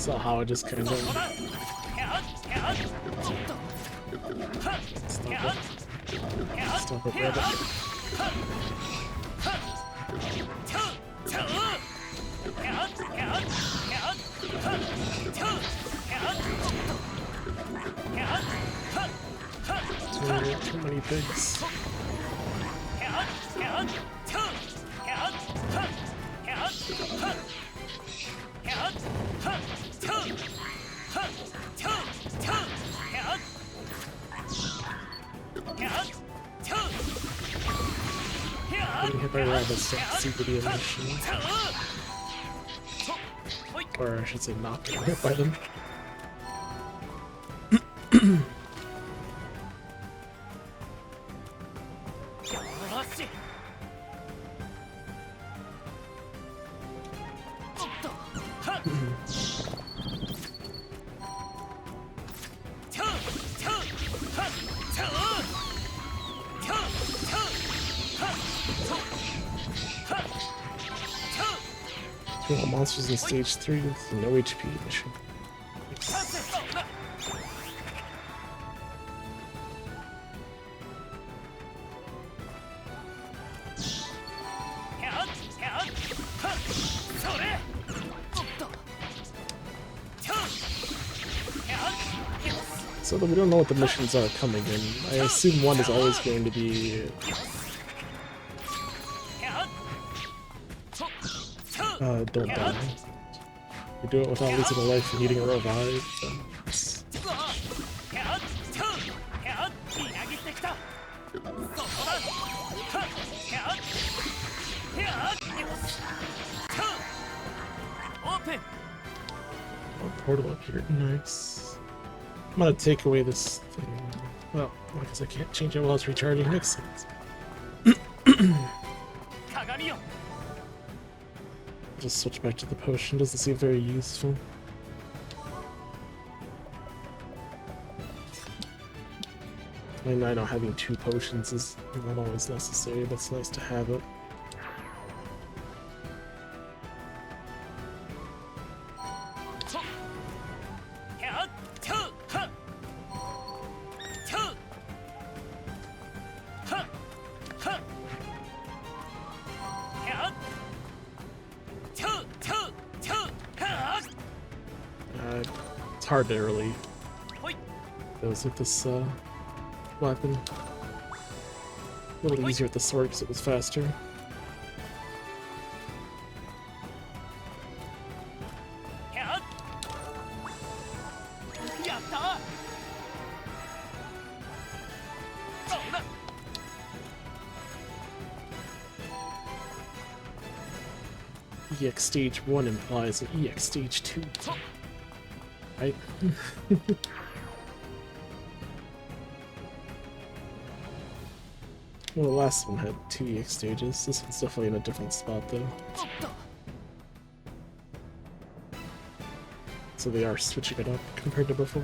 So how it just kind of stop it, rabbit. Too many pigs. Getting hit by rabbits to see the animation. Or I should say not getting hit by them. Monsters in stage 3 with no HP mission. So that we don't know what the missions are coming in. I assume one is always going to be don't die. You do it without losing a life and needing a revive, then it's... Oh, portal up here, nice. I'm gonna take away this thing. Well, because I can't change it while it's recharging, makes sense. Just switch back to the potion, doesn't seem very useful. I mean, I know having 2 potions is not always necessary, but it's nice to have it. It's hard to really goes with this weapon. A little easier with the sword because it was faster. EX stage 1 implies an EX stage 2. Right? Well, the last one had 2 EX stages. This one's definitely in a different spot, though. So they are switching it up compared to before.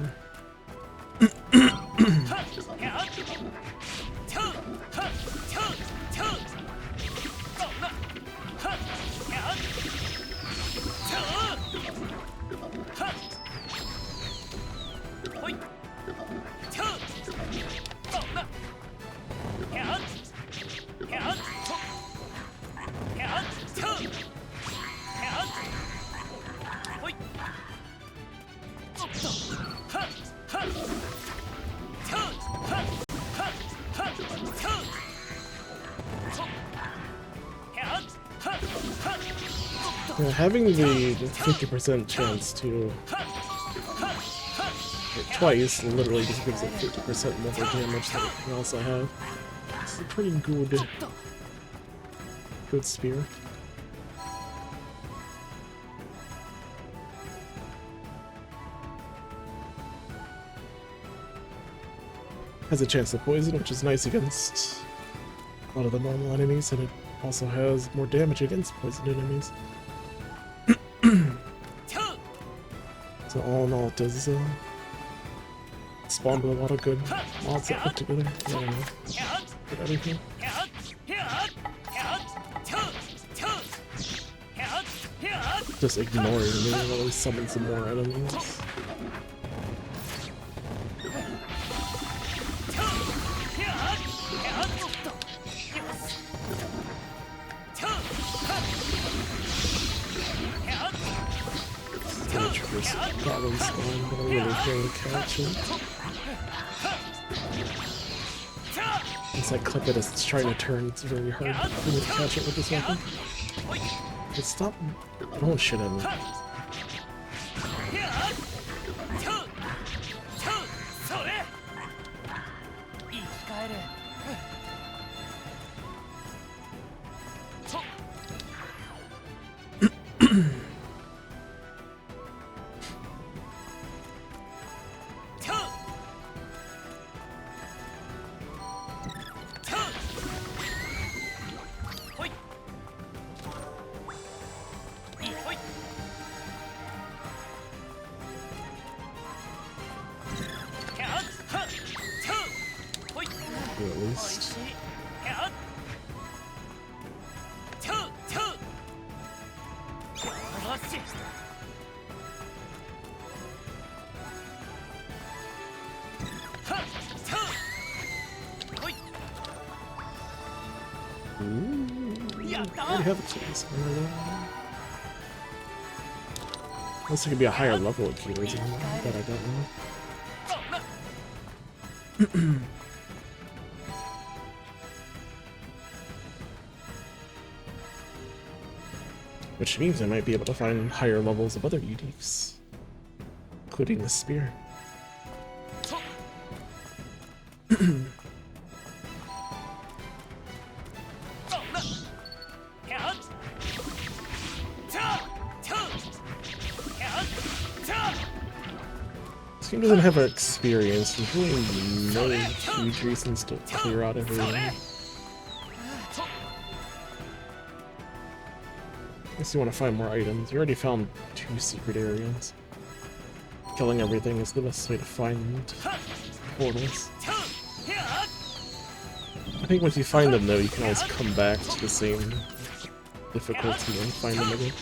Having the 50% chance to hit twice literally just gives it 50% more damage than anything else I have. It's a pretty good spear. Has a chance to poison, which is nice against a lot of the normal enemies, and it also has more damage against poisoned enemies. So all in all, it does spawn with a lot of good mods that put together. I don't know. Good everything. Just ignoring me and always summon some more enemies. Goblins spawn, but I really can't catch it. Once I clip it as it's trying to turn, it's very hard for me to catch it with this weapon. But stop throwing shit at me. At least. I already have a chance. Unless it could be a higher level of keywords that I don't know. Which means I might be able to find higher levels of other uniques, including the spear. This game doesn't have experience. There's really no huge reasons to clear out everything. Unless you want to find more items. You already found 2 secret areas. Killing everything is the best way to find portals. I think once you find them though, you can always come back to the same difficulty and find them again.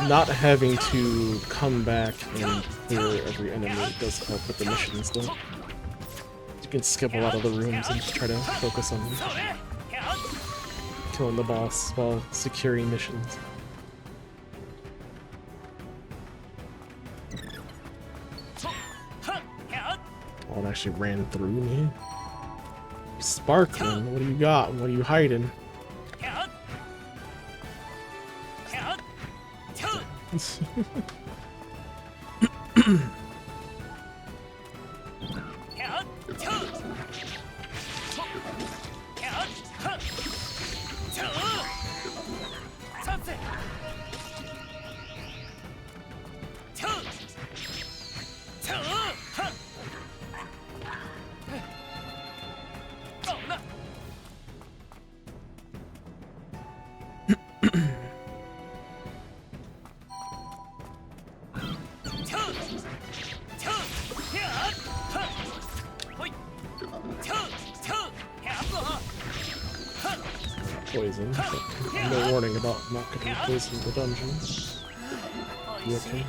Not having to come back and clear every enemy does help with the missions though. You can skip a lot of the rooms and just try to focus on killing the boss while securing missions. Oh, it actually ran through me. Sparkling, what do you got? What are you hiding? Poison, but no warning about not getting poisoned in the dungeon. You okay?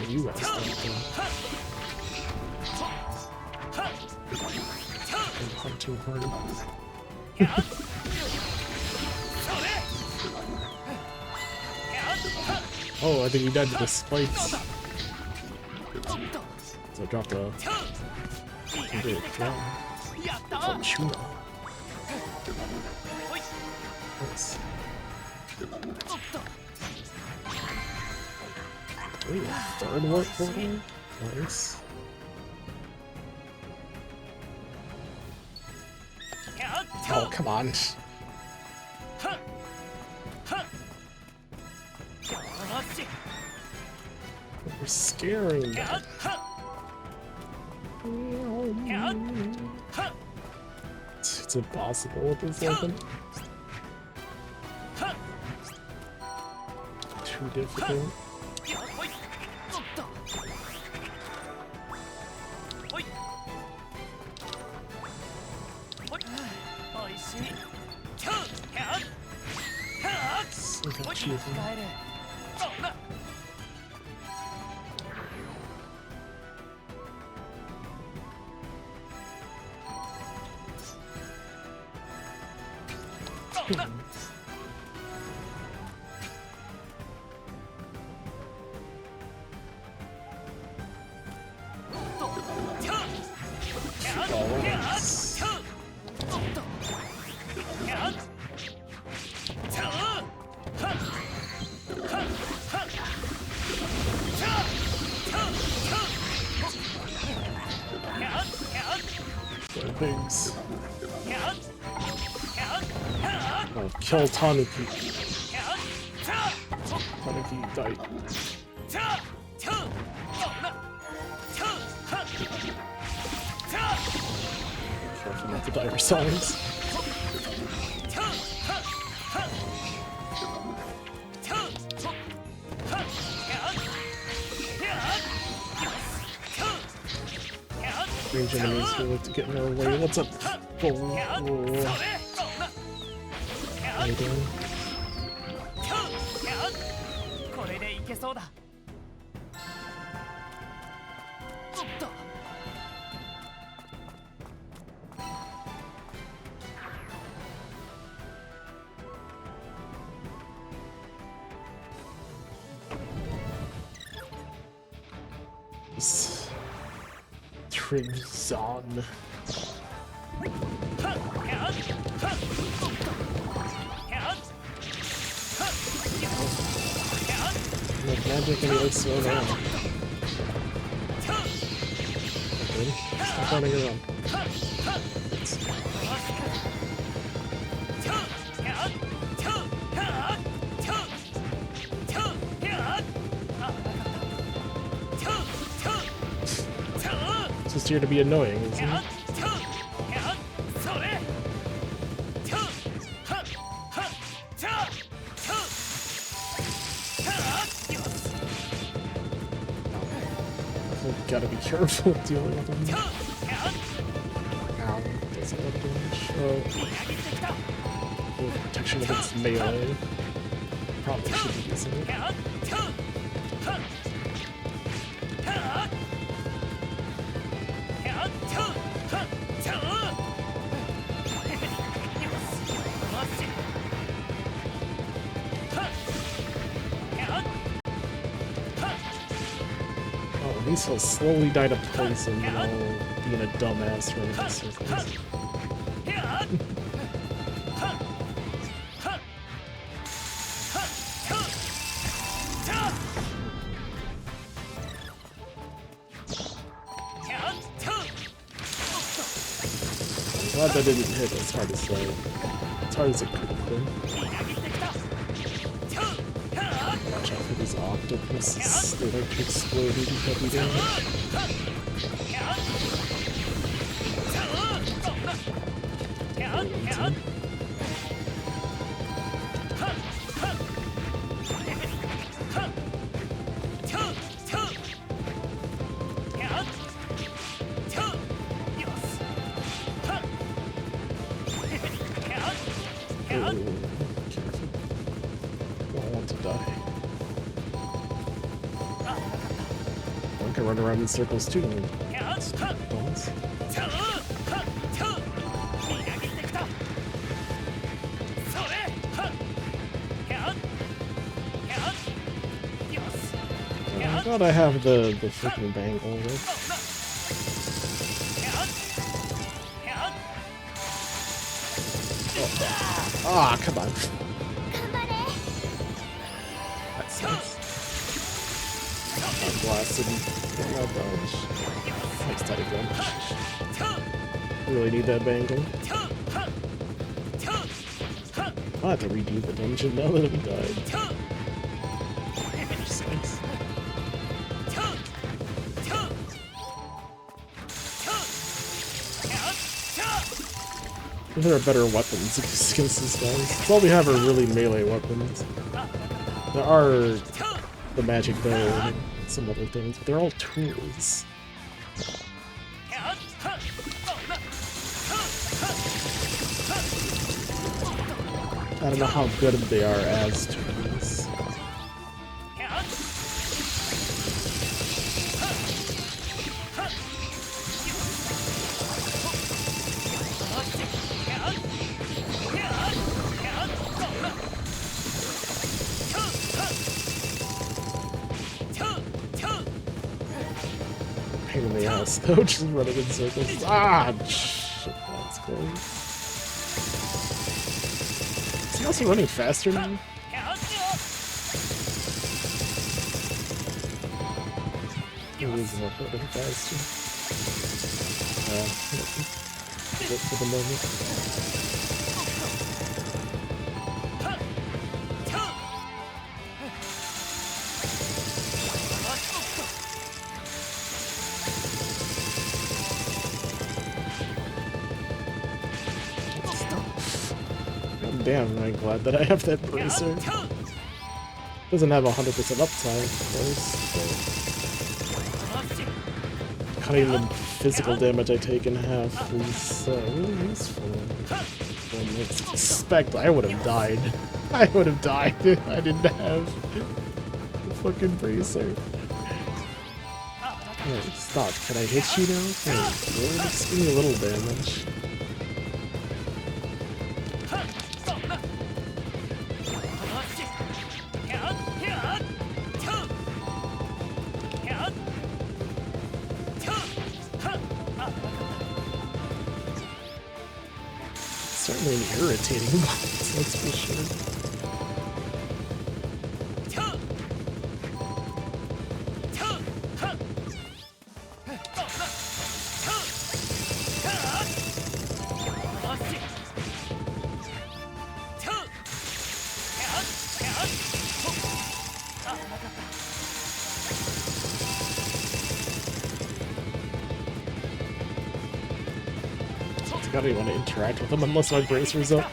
You guys don't hunt too hard. Oh, I think he died to the spikes. So I dropped a big down. Fortuna. Nice. Ooh, third warp portal? Nice. Oh, come on. We're scaring them. It's impossible with this weapon. Too difficult. Things. Oh, kill Tanuki. Tanuki died. Not the dire songs. Strange enemies who like to get in our way. What's up? Oh, oh. How you doing? これでいけそうだ。おっと。 Trimzon. Like magic and he looks so around. Okay. Stop running around. It's just here to be annoying, isn't it? Gotta be careful dealing with them. Ow, doesn't have damage. Oh. Protection against melee. Probably should be using it. At least he'll slowly die to poison while being a dumbass running in circles. I'm glad that didn't hit as hard as it could have been. Watch out for these octopuses. They like to explode even heavy damage. Run around in circles too. Bones. I thought I have the freaking bangle with. Oh. Ah, come on. That sucks. I'm blasted. No damage. Nice static damage. Really need that bangle. I'll have to redo the dungeon now that I've died. Which sucks. There are better weapons against these guys. That's all we have are really melee weapons. There are the magic bow and some other things, but they're all tools. I don't know how good they are as tools. Pain in the ass though, just running in circles. Ah, shit, that's close. Is he also running faster now? He is running faster. For the moment. damn, I'm glad that I have that bracer. Doesn't have 100% uptime, of course, but cutting the physical damage I take in half is really useful. I expect I would have died. I would have died if I didn't have the fucking bracer. Alright, stop. Can I hit you now? Hey, really? Just give me a little damage. Certainly an irritating boss, that's for sure. I don't even want to interact with him unless my bracer's up.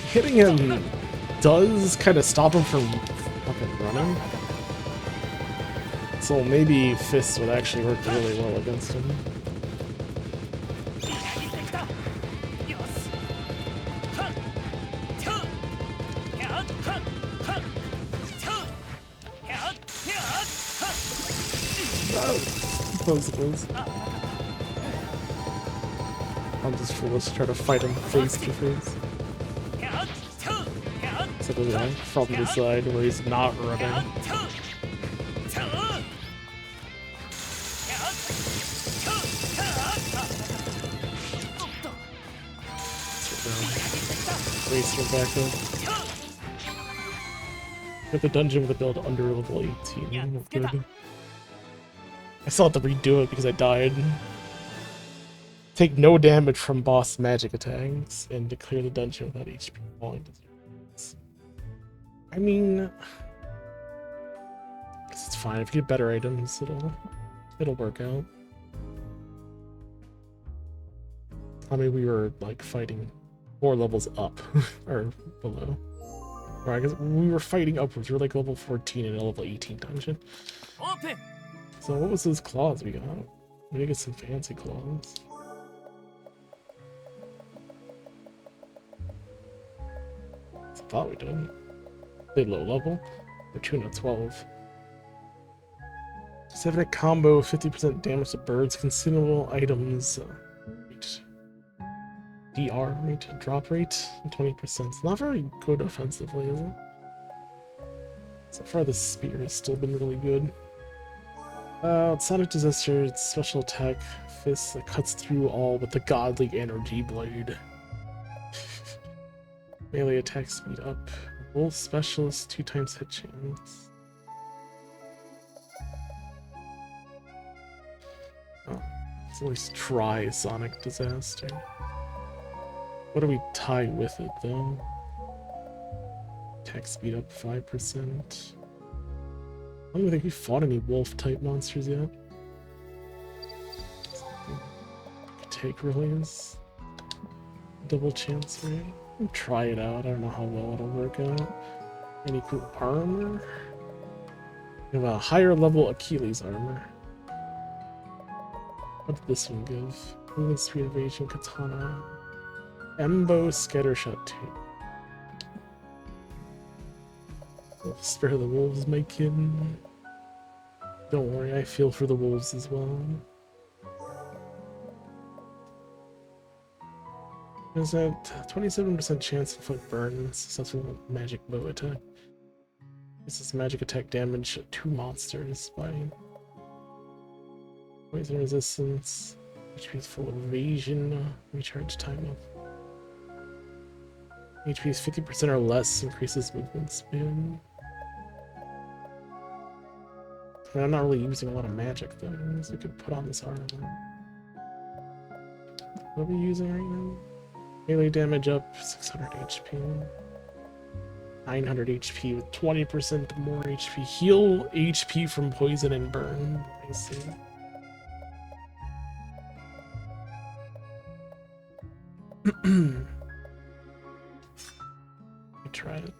Hitting him does kind of stop him from fucking running. So maybe fists would actually work really well against him. Close. I'm just foolish to try to fight him face to face. So from the side where he's not running. Racer back up. Get the dungeon with a build under level 18. Good. I still have to redo it because I died. Take no damage from boss magic attacks and to clear the dungeon without HP falling to 0. I mean, I guess it's fine. If you get better items, it'll work out. I mean, we were like fighting 4 levels up or below. Or I guess we were fighting upwards. We were like level 14 in a level 18 dungeon. Open. So what was those claws we got? We did get some fancy claws. I thought we did. They low level. They're 2 and a 12. 7 combo, 50% damage to birds, consumable items, DR rate, drop rate, 20%. It's not very good offensively, is it? So far the spear has still been really good. Sonic Disaster, it's special attack, fist that cuts through all with the godly energy blade. Melee attack speed up. Wolf specialist, 2 times hit chance. Oh, let's at least try Sonic Disaster. What do we tie with it though? Attack speed up 5%. I don't think we fought any wolf-type monsters yet. Take release. Double chance rate. Try it out. I don't know how well it'll work out. Any cool armor? We have a higher level Achilles armor. What did this one give? Movement speed, evasion, katana. Embo, scattershot 2. Spare the wolves, my kid. Don't worry, I feel for the wolves as well. There's a 27% chance to inflict burns, successful magic bow attack. This is magic attack damage to 2 monsters by poison resistance. HP is full evasion, recharge time of. HP is 50% or less, increases movement speed. I'm not really using a lot of magic things. We could put on this armor. What are we using right now? Melee damage up, 600 HP. 900 HP with 20% more HP. Heal HP from poison and burn. I see. Try it.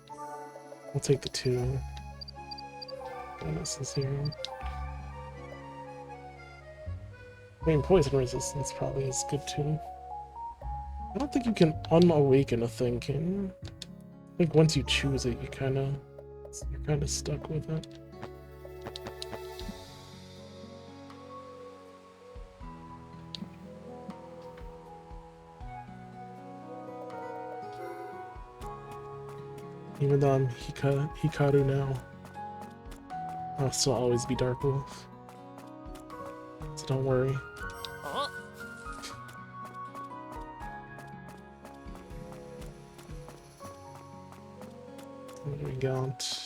We'll take the 2 bonuses here. I mean, poison resistance probably is good too. I don't think you can unawaken a thing, can you? I think once you choose it, you're kind of stuck with it. Even though I'm Hikaru now, I'll still always be Dark Wolf. So don't worry. お What do we got?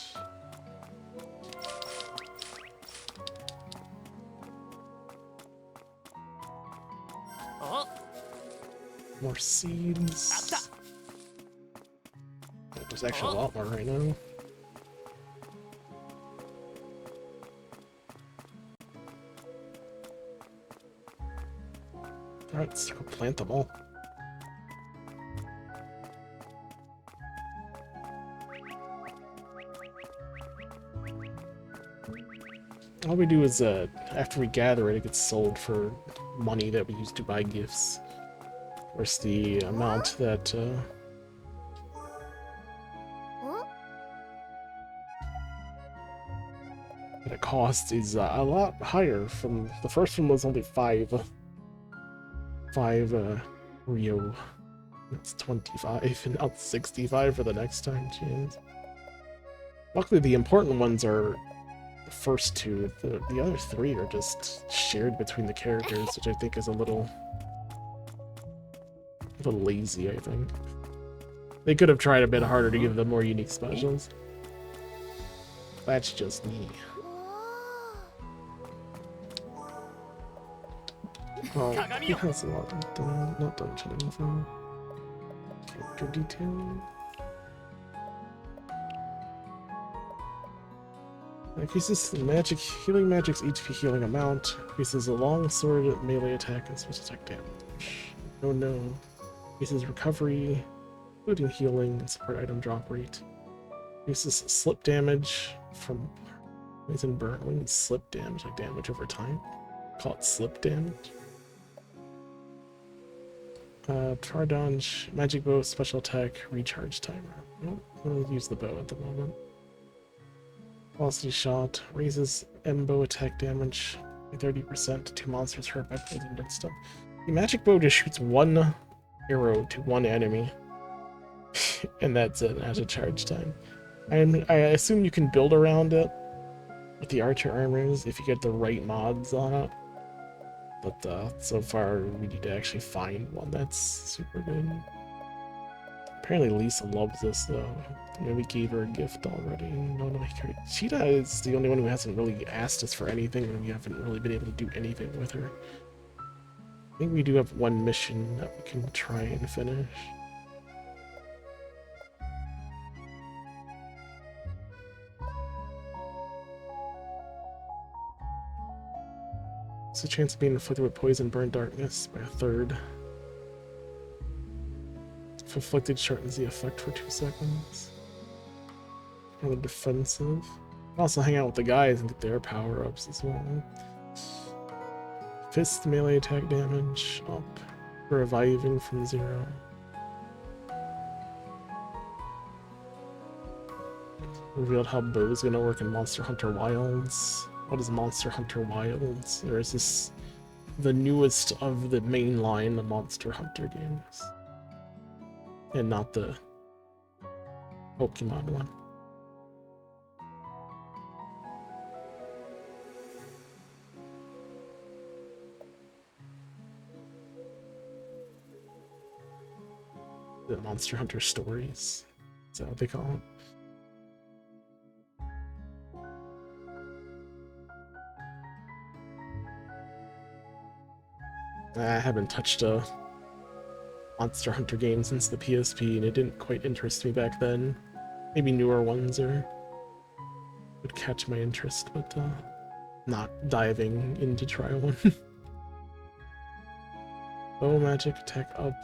More seeds. There's actually a lot more right now. Alright, let's go plant them all. All we do is, after we gather it, it gets sold for money that we use to buy gifts. Whereas the amount that, it costs is a lot higher. From the first one was only 5 Rio. It's 25 and now it's 65 for the next time. Jeez. Luckily the important ones are the first 2. The other 3 are just shared between the characters, which I think is a little lazy, I think. They could have tried a bit harder to give them more unique specials. That's just me. Oh, he has a lot of not done chatting from character detail. Increases magic healing magic's HP healing amount. Increases a long sword melee attack and special attack damage. Oh no. Increases recovery, including healing and support item drop rate. Increases slip damage from poison burn. When slip damage, like damage over time. Call it slip damage. Tardonge, magic bow, special attack, recharge timer. Nope, we'll use the bow at the moment. Velocity shot raises bow attack damage by 30% to 2 monsters hurt by poison and stuff. The magic bow just shoots 1 arrow to 1 enemy, and that's it as a charge time. I assume you can build around it with the archer armors if you get the right mods on it. But so far, we need to actually find one that's super good. Apparently Lisa loves this, though. Maybe we gave her a gift already. No, Cheetah is the only one who hasn't really asked us for anything, and we haven't really been able to do anything with her. I think we do have one mission that we can try and finish. It's a chance of being inflicted with poison, burn, darkness by a 1/3. If afflicted, shortens the effect for 2 seconds. On the defensive. Also hang out with the guys and get their power-ups as well. Fist melee attack damage up. Reviving from 0. Revealed how bow's gonna work in Monster Hunter Wilds. What is Monster Hunter Wilds? Or is this the newest of the main line of Monster Hunter games? And not the Pokemon one. The Monster Hunter Stories. Is that what they call it? I haven't touched a Monster Hunter game since the PSP, and it didn't quite interest me back then. Maybe newer ones would catch my interest, but not diving in to try one. Bow magic attack up.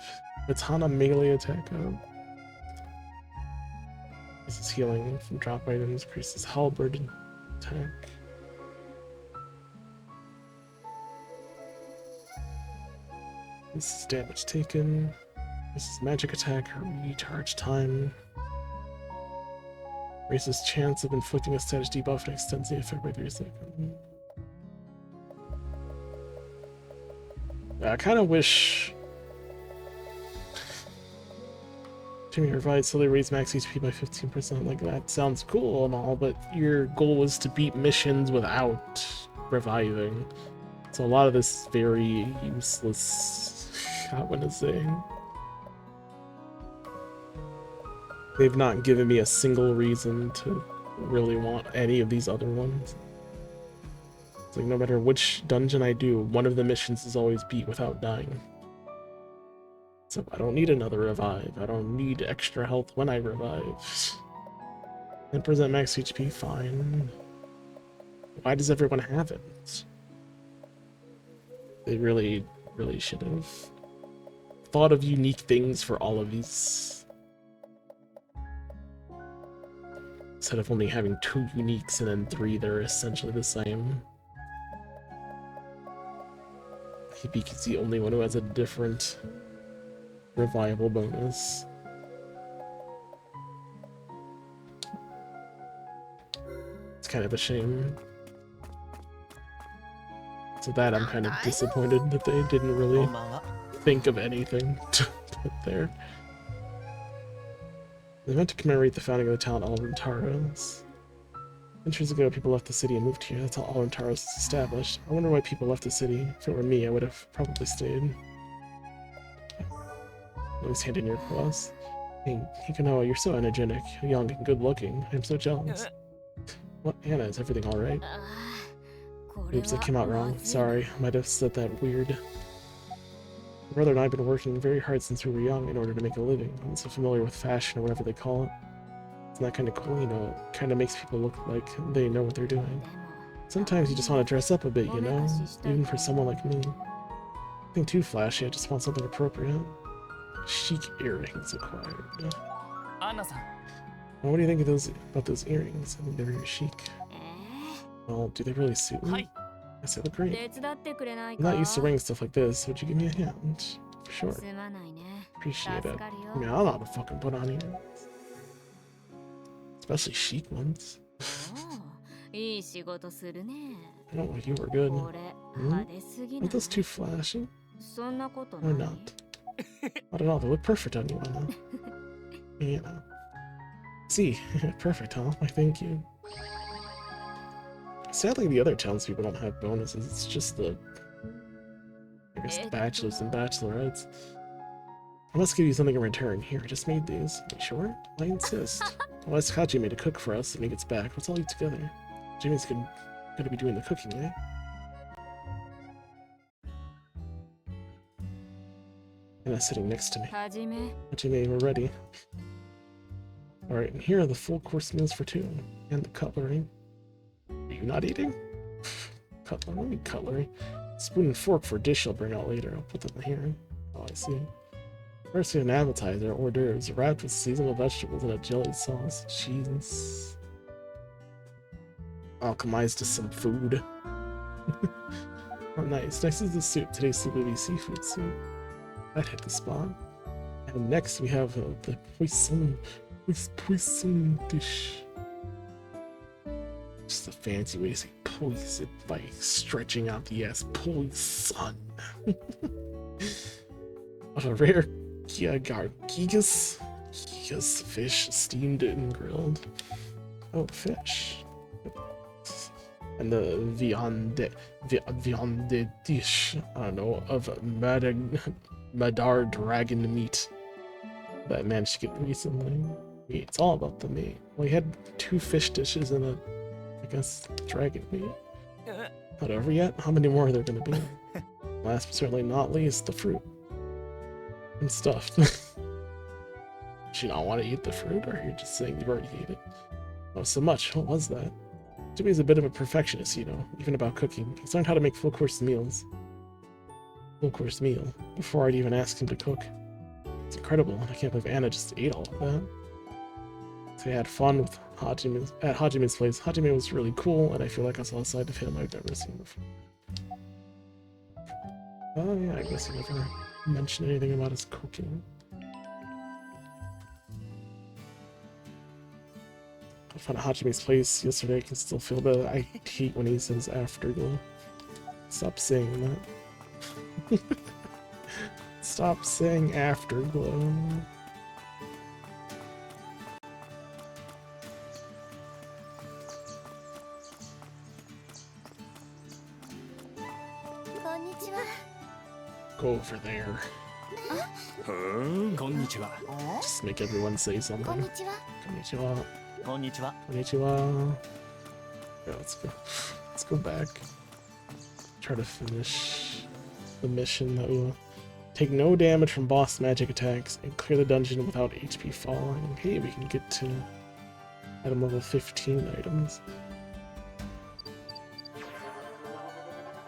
Katana melee attack up. This is healing from drop items. Increases halberd attack. This is damage taken. This is magic attack, recharge time. Raises chance of inflicting a status debuff and extends the effect by 3 seconds. I kind of wish Jimmy revives so they raise max HP by 15%. Like, that sounds cool and all, but your goal was to beat missions without reviving. So a lot of this is very useless. I want to say. They've not given me a single reason to really want any of these other ones. It's like no matter which dungeon I do, one of the missions is always beat without dying. So I don't need another revive. I don't need extra health when I revive. 10% max HP, fine. Why does everyone have it? They really should have thought of unique things for all of these. Instead of only having 2 uniques and then 3 that are essentially the same. Hibiki's the only one who has a different revival bonus. It's kind of a shame. So that I'm kind of disappointed that they didn't really think of anything to put there. The event to commemorate the founding of the town Elrentaros. Centuries ago, people left the city and moved here. That's how Elrentaros is established. I wonder why people left the city. If it were me, I would have probably stayed. Always hand in your claws. Hey, Hikanoa, you're so energetic, young and good-looking. I'm so jealous. What, Anna, is everything alright? Oops, that came out wrong. Sorry, I might have said that weird. My brother and I have been working very hard since we were young in order to make a living. I'm so familiar with fashion or whatever they call it. Isn't that kind of cool? You know, it kind of makes people look like they know what they're doing. Sometimes you just want to dress up a bit, you know? Even for someone like me. Nothing too flashy, I just want something appropriate. Chic earrings acquired. Well, what do you think of about those earrings? I mean, they're very chic. Well, do they really suit me? Yes, they look great. I'm not used to wearing stuff like this. Would you give me a hand? For sure. Appreciate it. I mean, I don't know how to fucking put on earrings. Especially chic ones. I don't know if you were good. Aren't those too flashy? Or not? I don't know, they look perfect on you, Anna. You know. See, perfect, huh? Why, thank you. Sadly, the other townspeople don't have bonuses. It's just the, I guess, the bachelors and bachelorettes. I must give you something in return. Here, I just made these. Are you sure? I insist. I'll ask Hajime to cook for us when he gets back. Let's all eat together. Jimmy's gonna be doing the cooking, eh? Anna's sitting next to me. Hajime, we're ready. Alright, and here are the full course meals for 2. And the cutlery. Are you not eating? Cutlery? What do you mean cutlery? Spoon and fork for a dish I'll bring out later. I'll put them here. Oh, I see. First we have an appetizer, hors d'oeuvres, wrapped with seasonal vegetables and a jelly sauce. Cheese. Alchemized to some food. Oh, nice. Next is the soup. Today's soup will be seafood soup. That hit the spot. And next we have the poisson dish. Just a fancy way to say poison by stretching out the S. Poison. Of a rare gigas fish, steamed and grilled. Oh, fish. And the viande dish, I don't know, of Madar dragon meat that I managed to get recently. It's all about the meat. We had 2 fish dishes and I guess, dragon meat. Not over yet? How many more are there gonna be? Last but certainly not least, the fruit. And stuff. Does you not want to eat the fruit, or you're just saying you've already ate it? Oh, so much. What was that? Jimmy's a bit of a perfectionist, you know, even about cooking. He's learned how to make full course meals. full course meal before I'd even ask him to cook. It's incredible. I can't believe Anna just ate all of that. So I had fun with at Hajime's place. Hajime was really cool, and I feel like I saw a side of him I've never seen before. Oh yeah, I guess he never mentioned anything about his cooking. I found Hajime's place yesterday. I can still feel that. I hate when he says afterglow. Stop saying that. Stop saying afterglow. Go over there. こんにちは。 Just make everyone say something. こんにちは。こんにちは。こんにちは。こんにちは. Yeah, let's go. Let's go back. Try to finish the mission that will take no damage from boss magic attacks and clear the dungeon without HP falling. Hey, we can get to item level 15 items.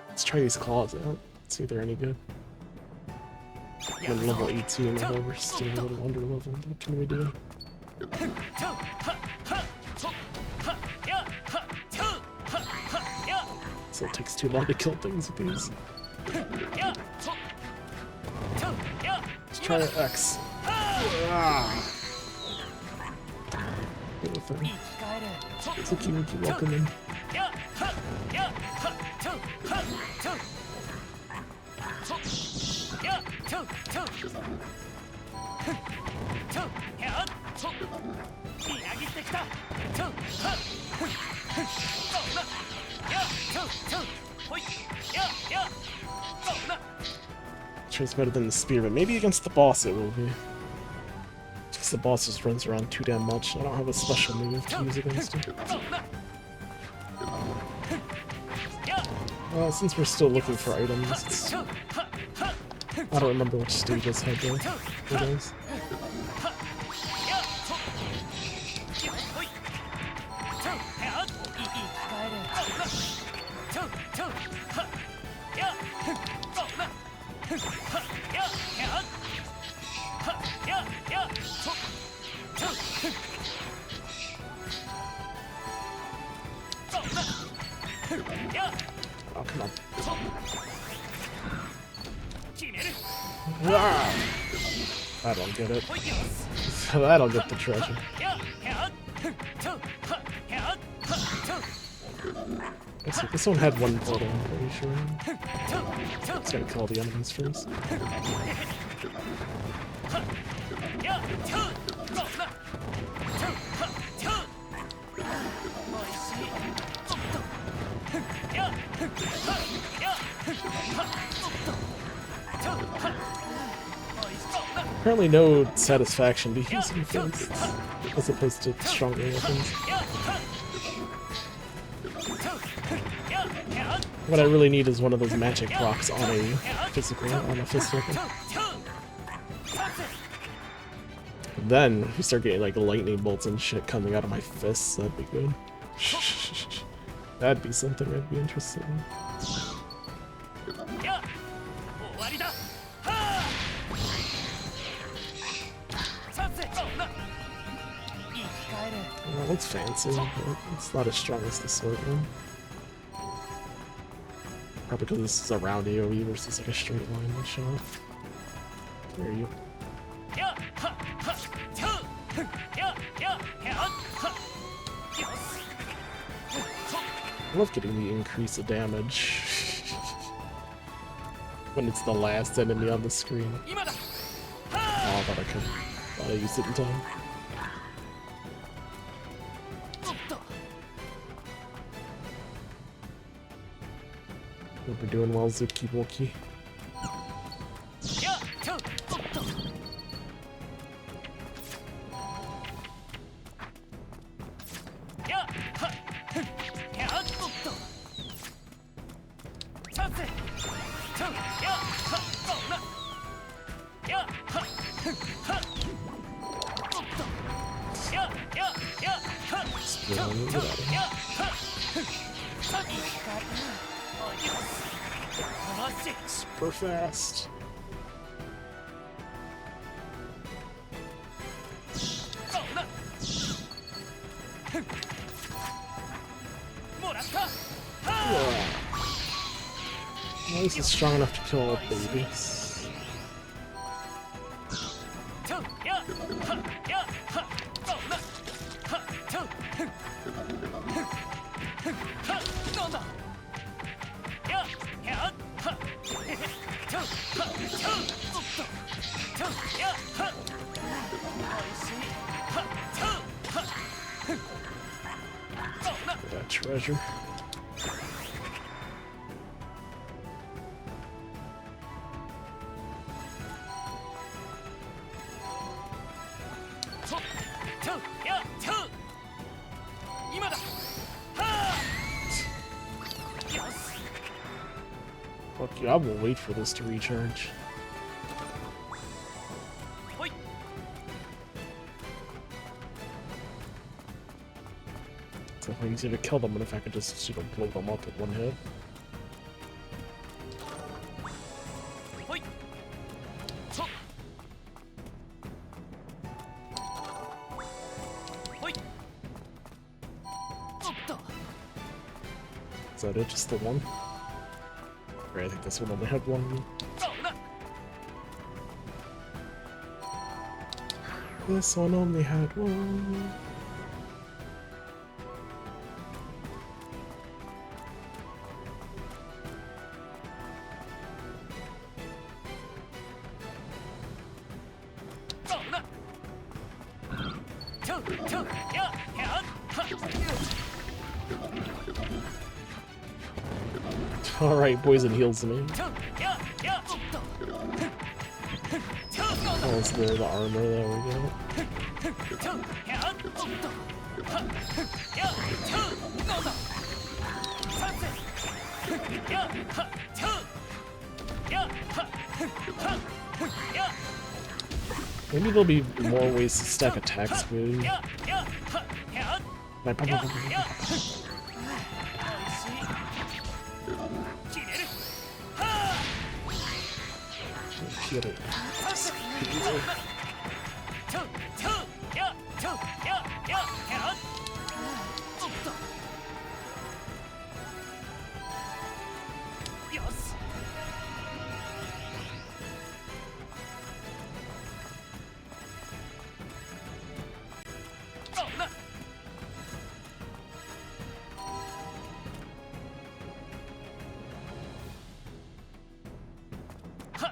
Let's try these claws out. See if they're any good. I'm at level 18, although we're still a little under level. What can we do? So it takes too long to kill things with these. Let's try X. Little thing. It's a Kiwiki, welcome in. Sure it's better than the spear, but maybe against the boss it will be. Because the boss just runs around too damn much. I don't have a special move to use against him. Well, since we're still looking for items, I don't remember which stages had those. Oh, come on. Ah! I don't get it. I don't get the treasure. Let's see, this one had one portal, I'm pretty sure. Let's gotta kill the enemies first. Apparently no satisfaction to using fists, as opposed to stronger weapons. What I really need is one of those magic rocks on a fist weapon. Then we start getting like lightning bolts and shit coming out of my fists, that'd be good. That'd be something I'd be interested in. Well, it looks fancy, but it's not as strong as the sword one. Probably because this is a round AoE versus like a straight line shot. There you go. I love getting the increase of damage when it's the last enemy on the screen. Oh, I thought I used it in time. Hope you're doing well, Zuki Woki. Super fast. そうなもらった Well, this is strong enough to kill all babies. ちょやはやはそうなはちょはなんだややはちょはちょおっとちょやはおいしいはちょはそうな That treasure. ちょちょやちょ今だはあよし Fuck you, I will wait for this to recharge. ほい It's definitely easier to kill them than if I could just, you know, blow them up with one hit. ほいちょほいおっと Is that it? Just the one? Right, I think this one only had one. そうな This one only had one. そうなちょちょややは Alright, poison heals me. ちょややおっとちょなんだ Oh, it's the armor, there we go. ちょやおっとはやちょなんださせやはちょやははや Maybe there'll be more ways to stack attacks with. ややはや Like, pop, や pop, pop, pop, や pop. おいしい切れるはあ Hit it. ちょちょやちょやややおっとよしそうな は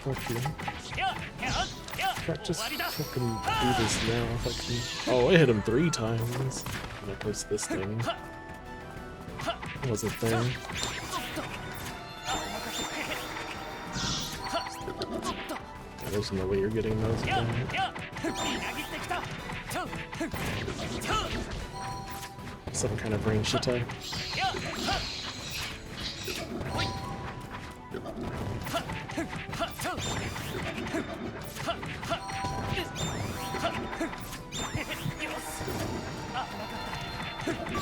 Fuck you. ややや Can't just 終わりだ fucking do this now. If I can... Oh, I hit him 3 times. And of course, this thing はは wasn't there. おっとあお任せはおっと There's no way you're getting those. や Again. やみなぎってきたちょちょ Some kind of ranged attack. やはほいははちょはははよしあなかった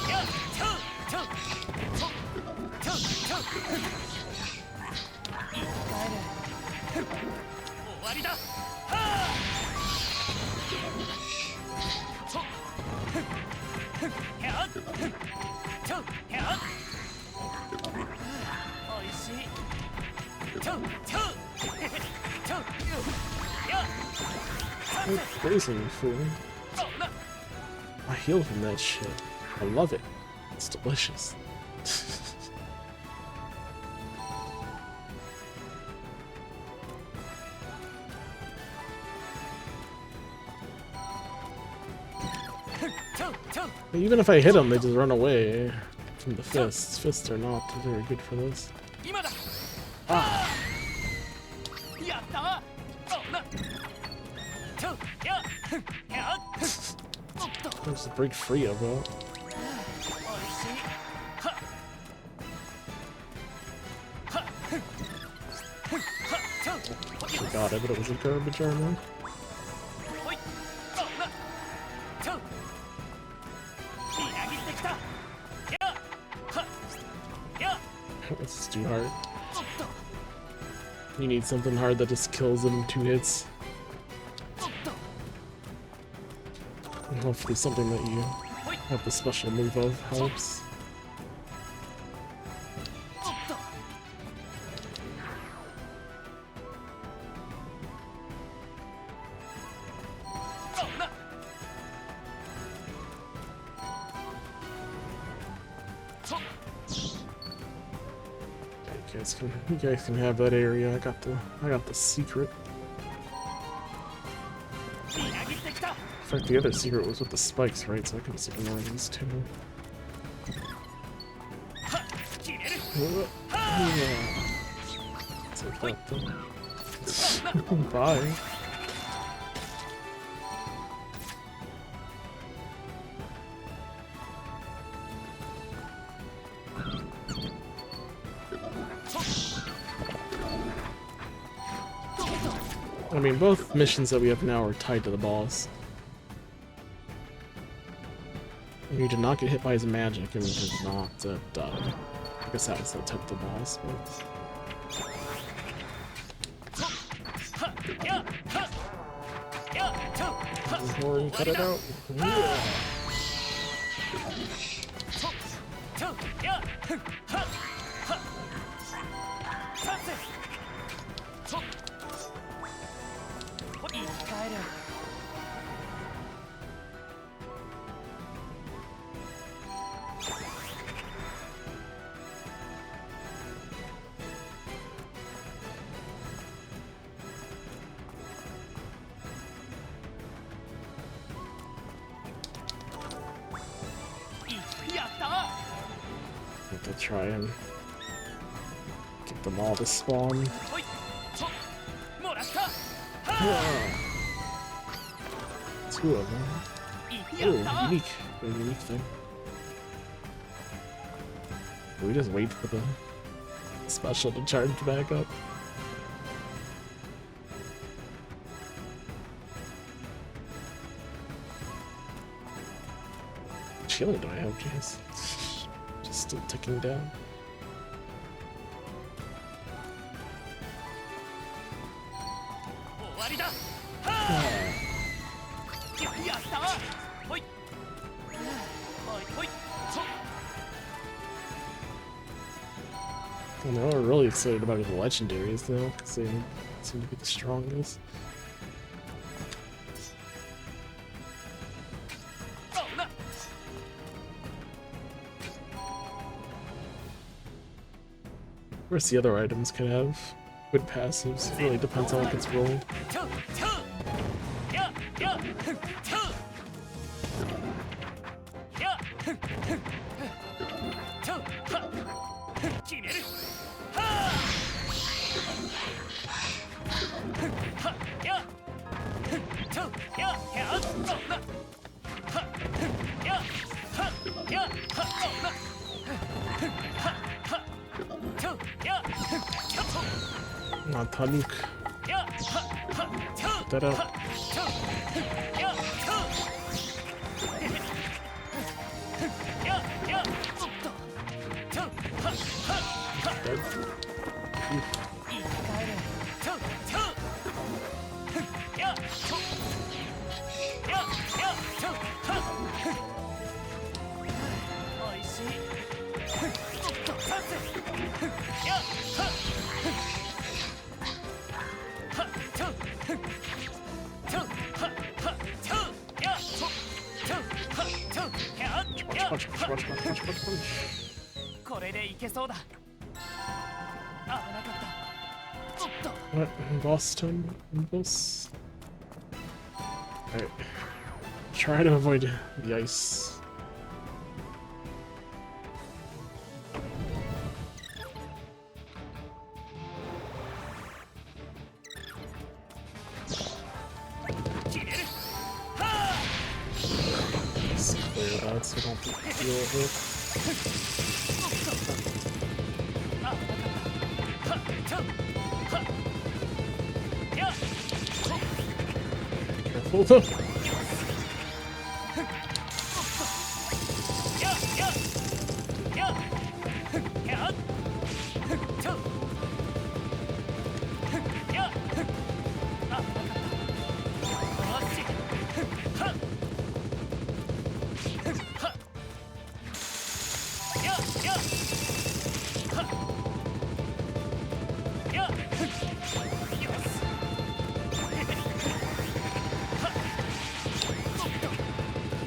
やちょちょちょちょちょ生き返れ終わりだはあちょやちょやおいしいちょちょちょや Quit praising me, fool. そうな I heal from that shit. I love it. It's delicious. Even if I hit them, they just run away from the fists. Fists are not very good for this. 今だ Ah! やったそうなちょややおっと Just break free of it. おいしいはははちょ Forgot it, but it was a garbage armor. ほいそうなちょみなぎってき This is too hard. You need something hard that just kills them in 2 hits. And hopefully something that you have the special move of helps. You guys can have that area. I got the secret. In fact, the other secret was with the spikes, right? So I can just ignore these two. Take that though. Bye. I mean, both missions that we have now are tied to the boss. You did not get hit by his magic, and we did not die. I guess that was the type of the boss, but... Before you cut it out. Yeah. To try and get them all to spawn. Two of them. Oh, unique. Very unique thing. We just wait for the special to charge back up. Chilling do I have, jeez. Still ticking down. And now we're really excited about the legendaries though, because they seem to be the strongest. Of course, the other items can have good passives. It really depends on what gets rolled. Tanuk. Put that out. Punch. What? Boss turn? Boss? Alright. Try to avoid the ice. Just clear that so we don't have to deal with it. Careful though.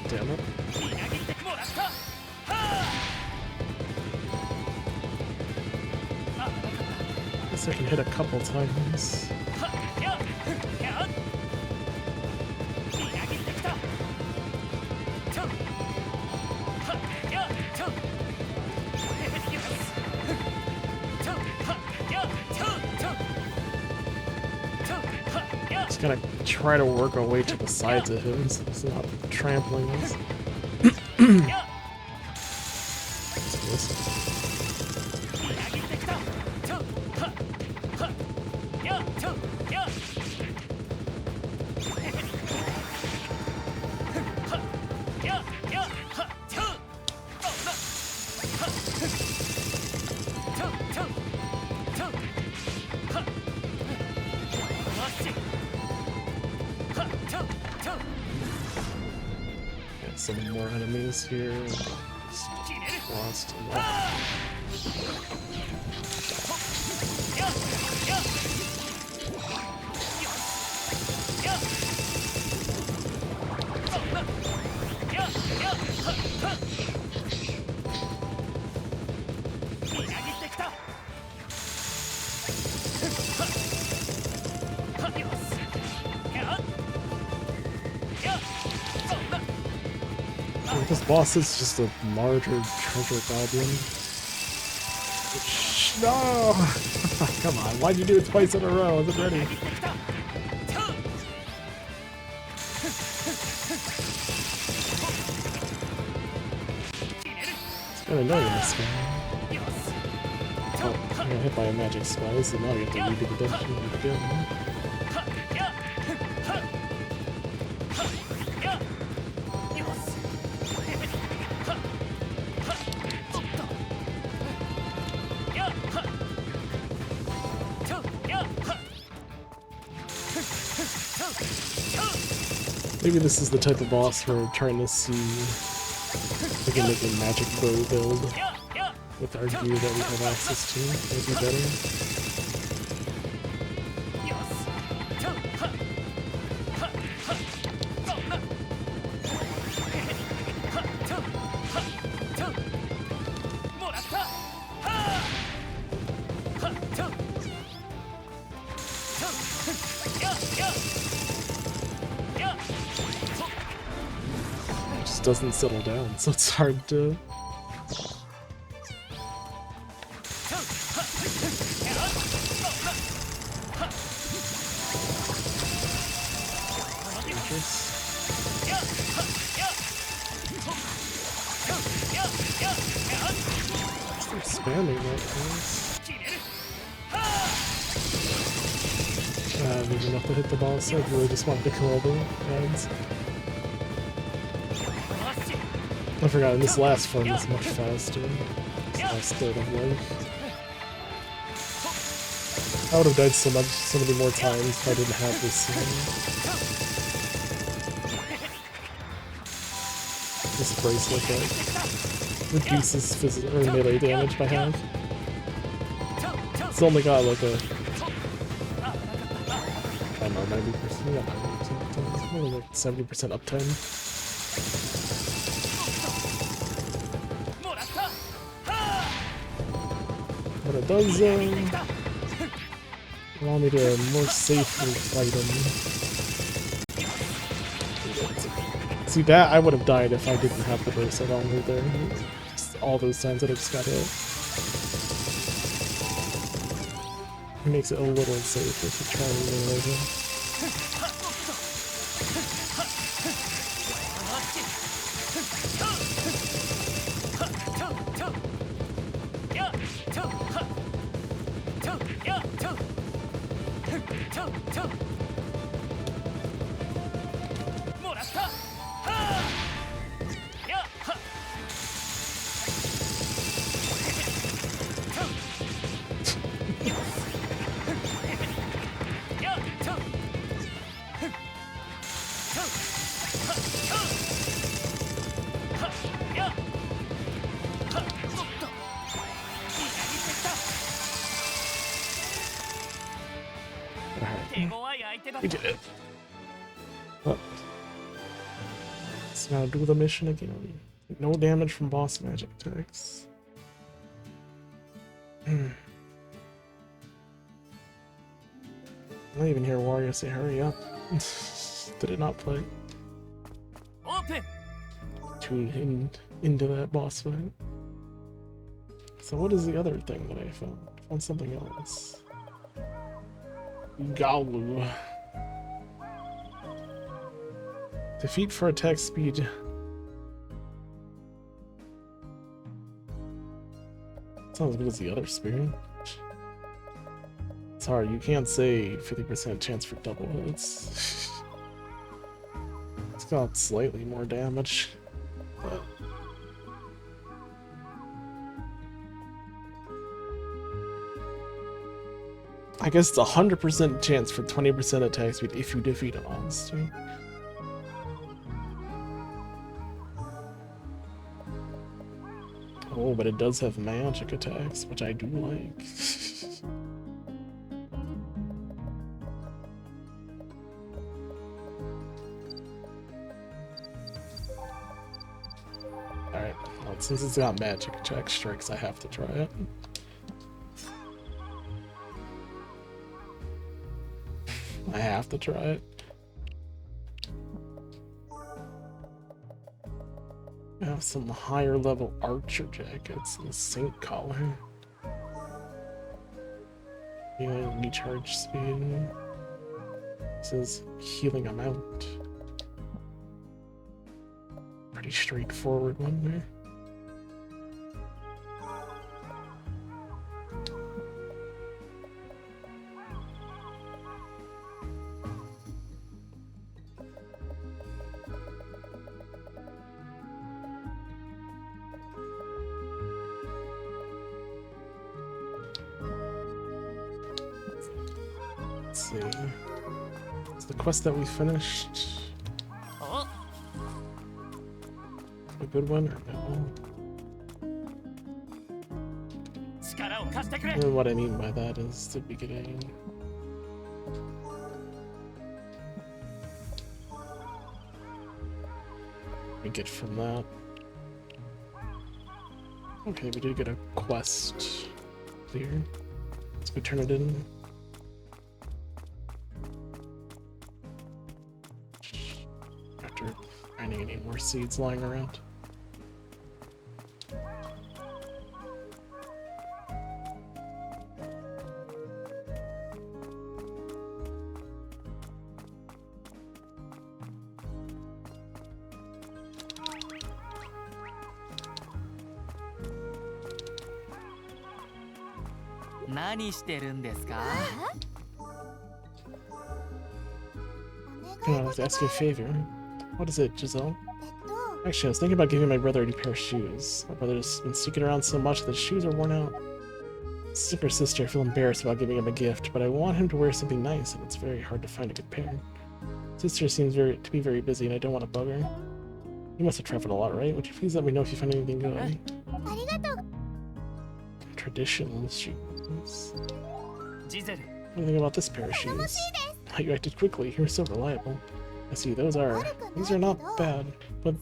Damn it. Guess I can hit a couple times. Just gonna try to work our way to the sides of him so he's not trampling us. Got some more enemies here. Just lost a lot. This boss is just a larger treasure goblin. No! Come on, why'd you do it twice in a row? I wasn't ready. It's kind of annoying this guy. Oh, I got hit by a magic spell, so now I get to redo the dungeon again. Maybe this is the type of boss we're trying to see. We can make a magic bow build with our gear that we have access to. That'd be better. Doesn't settle down, so it's hard to... Stop spamming that place. There's enough to hit the boss, so I really just wanted to kill all the ads. I forgot, in this last form is much faster. This last third of life. I would have died so many more times if I didn't have this bracelet that reduces physical or melee damage by half. It's only got like a, I don't know, 90%, yeah, 90%, only like 70% uptime. But it does allow me to more safely fight him. See, that I would have died if I didn't have the bracelet on me there. Just all those times that I just got hit. It makes it a little safer to try and melee him. 手強い相手だ We did it. But let's now do the mission again. No damage from boss magic attacks. I don't even hear Wario say hurry up. Did it not play? オープン Tune into that boss fight. So what is the other thing that I found? I found something else. Galu. Defeat for attack speed. Sounds good as the other spirit. It's hard, you can't say 50% chance for double hits. It's got slightly more damage. But I guess it's 100% chance for 20% attack speed if you defeat a monster. Oh, but it does have magic attacks, which I do like. Alright, well, since it's got magic attack strikes, I have to try it. I have to try it. I have some higher level archer jackets and a Saint collar. Healing recharge speed. This is healing amount. Pretty straightforward one there. Let's see. It's the quest that we finished. お A good one or no? 力を貸してくれ And what I mean by that is the beginning. We get from that. Okay, we did get a quest clear. Let's go turn it in. After finding any more seeds lying around. Come on, I have to ask you a favor. What is it, Giselle? Actually, I was thinking about giving my brother a new pair of shoes. My brother's been sneaking around so much that his shoes are worn out. Sister sister, I feel embarrassed about giving him a gift, but I want him to wear something nice, and it's very hard to find a good pair. Sister seems to be very busy, and I don't want to bug her. You must have traveled a lot, right? Would you please let me know if you find anything good? Traditional shoes. ジゼル What do you think about this pair of shoes? You acted quickly. You're so reliable. I see. These are not bad, but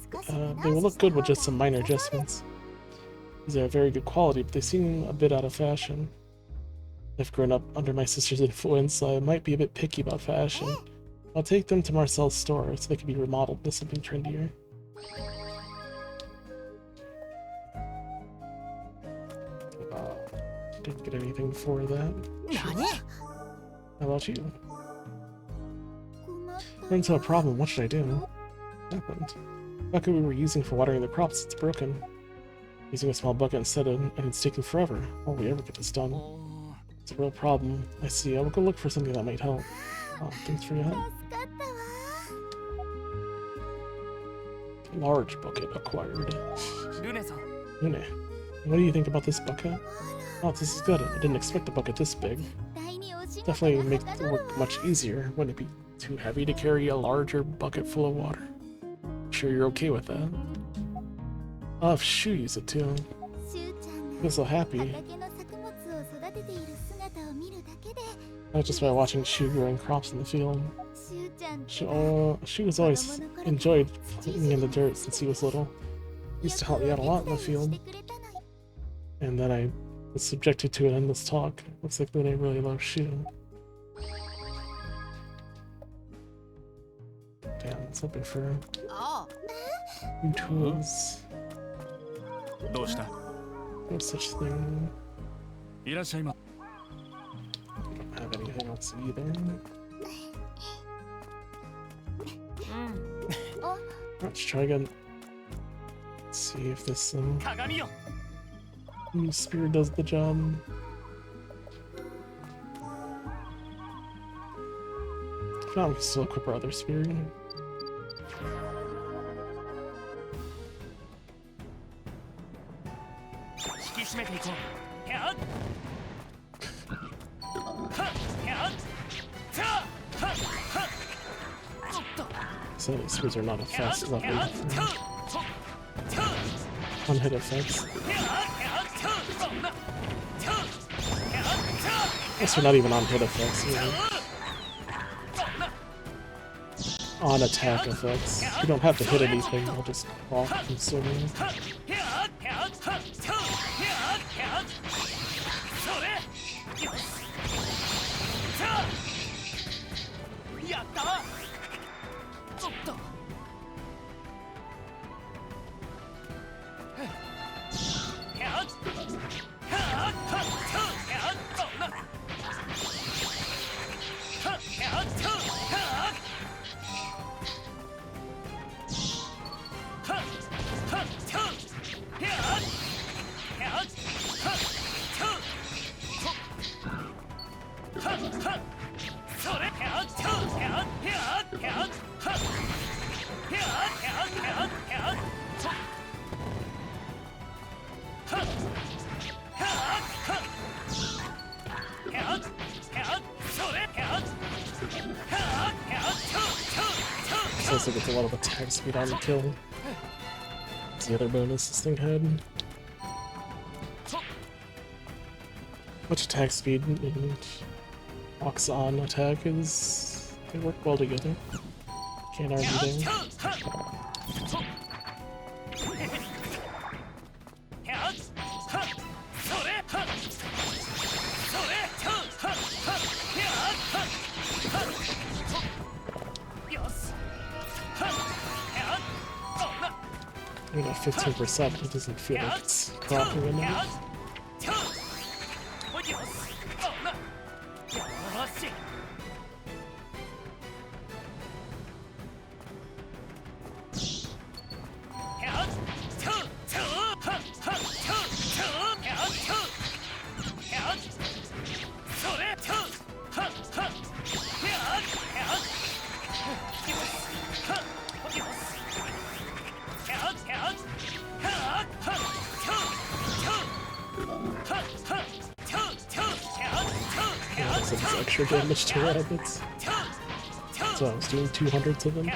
they will look good with just some minor adjustments. These are very good quality, but they seem a bit out of fashion. I've grown up under my sister's influence, so I might be a bit picky about fashion. I'll take them to Marcel's store so they can be remodeled into something trendier. Didn't get anything for that. How about you? Run into a problem. What should I do? What happened? The bucket we were using for watering the crops, it's broken. Using a small bucket instead, and it's taking forever. How will we ever get this done? It's a real problem. I see. I will go look for something that might help. Oh, thanks for your help. Large bucket acquired. ルネさん Lune, what do you think about this bucket? Oh, this is good. I didn't expect the bucket this big. Definitely make the work much easier. Wouldn't it be too heavy to carry a larger bucket full of water? I'm sure you're okay with that. I'll have Shu use it too. I feel so happy. Not just by watching Shu growing crops in the field. Shu has always enjoyed playing in the dirt since he was little. He used to help me out a lot in the field. And then I was subjected to an endless talk. Looks like Lune really loves Shu. Damn, I was hoping for new tools. どうした No such thing. いらっしゃいま I don't have anything else either. Let's try again. Let's see if this 鏡よ new spear does the job. If not, we can still equip our other spear. 引き締めていこうやっはっやっざはっはっおっと So spears are not a やっ fast level. やっとと One hit effects. やっやっとそんなとやっ Guess we're not even on hit effects. We're そんな on attack effects. We don't have to hit anything. We'll just walk and swing. はっやっやっとやっやっそれよしざやったわおっとやっはっはっとやっそんなはっやっとはっはっはっとやっやっはっとはっはっそれやっとやっやっやっはっやっやっやっやっそはっはっはっやっやっそれやっはっやっと So it gets a lot of attack speed on the kill. It's the other bonus this thing had. Much attack speed and walks on attack is they work well together. Can't argue there. I mean, at 15%, it doesn't feel like it's cropping enough. Yeah, so it's extra damage to rabbits. So I was doing 200 to them.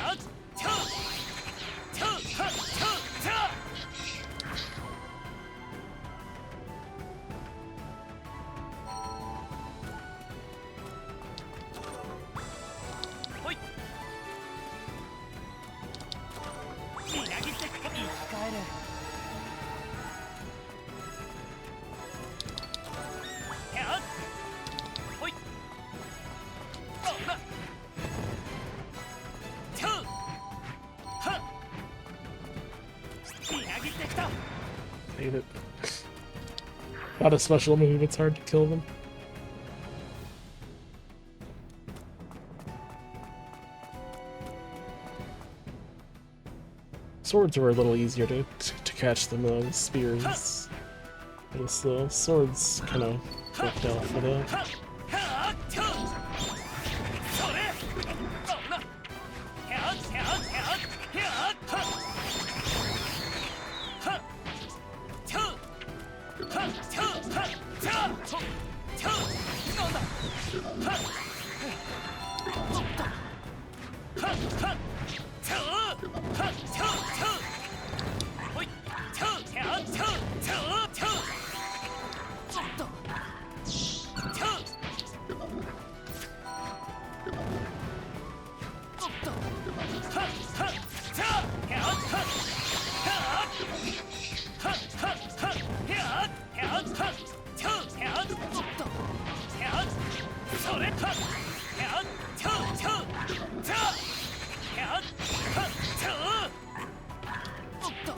Hate it. Not a special move, it's hard to kill them. Swords were a little easier to catch than the spears. The swords kind of worked out for that. それはっやっちゃうちゃうちゃやっはっちゃうおっと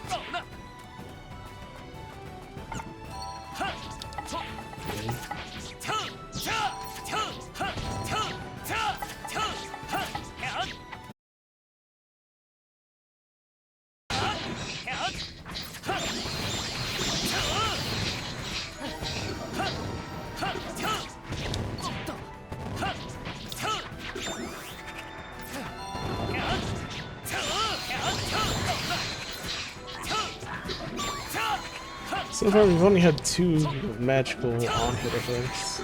そうなはっほっちゃうちゃちゃうはっちゃうちゃちゃうはっやっSo far, we've only had 2 magical on-hit effects.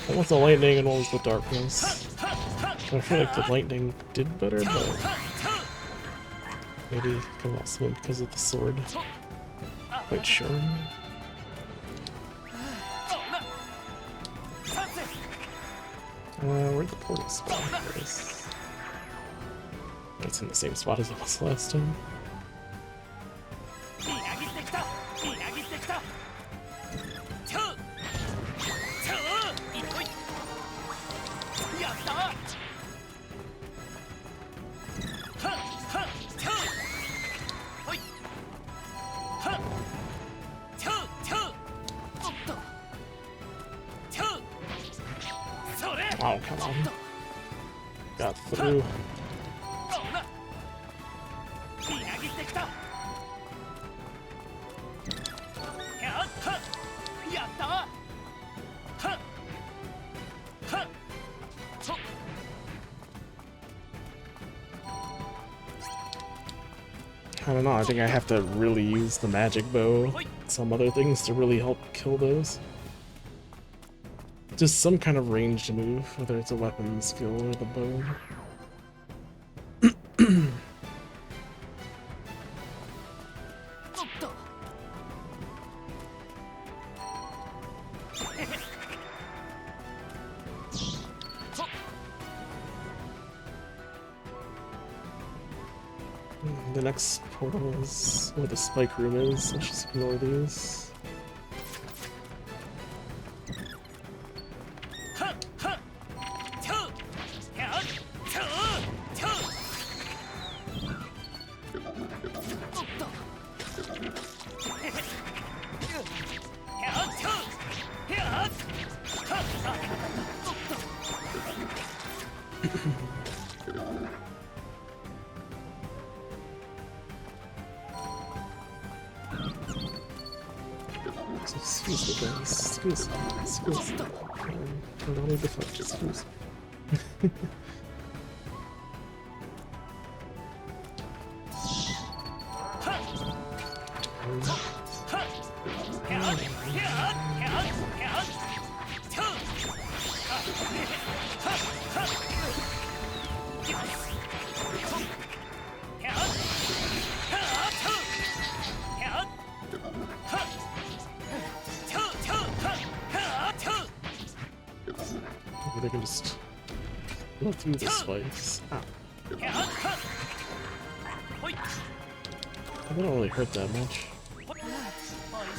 One was the lightning and one was the darkness. So I feel like the lightning did better, but maybe it can also be because of the sword. Quite sure. Where'd the portal spot? It's in the same spot as it was last time. Oh, come on. Got through. I don't know, I think I have to really use the magic bow and some other things to really help kill those. Just some kind of ranged move, whether it's a weapon skill or the bow. The next portal is where the spike room is. Let's just ignore these. Excuse me, guys. Excuse me. Excuse me. I don't need to fight. Excuse me. They can just go through the spikes. Ow. They don't really hurt that much. I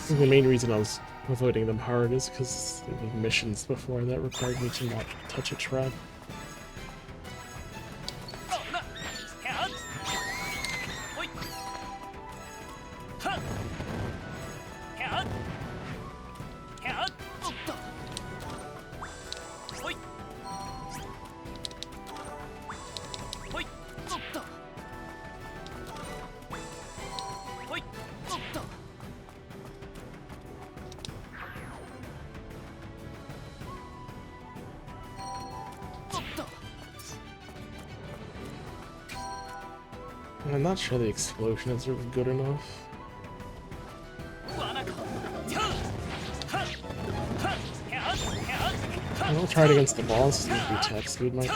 think the main reason I was avoiding them hard is because there were missions before that required me to not touch a trap. I'm not sure the explosion is really good enough. I'll try it against the boss, maybe attack speed might go.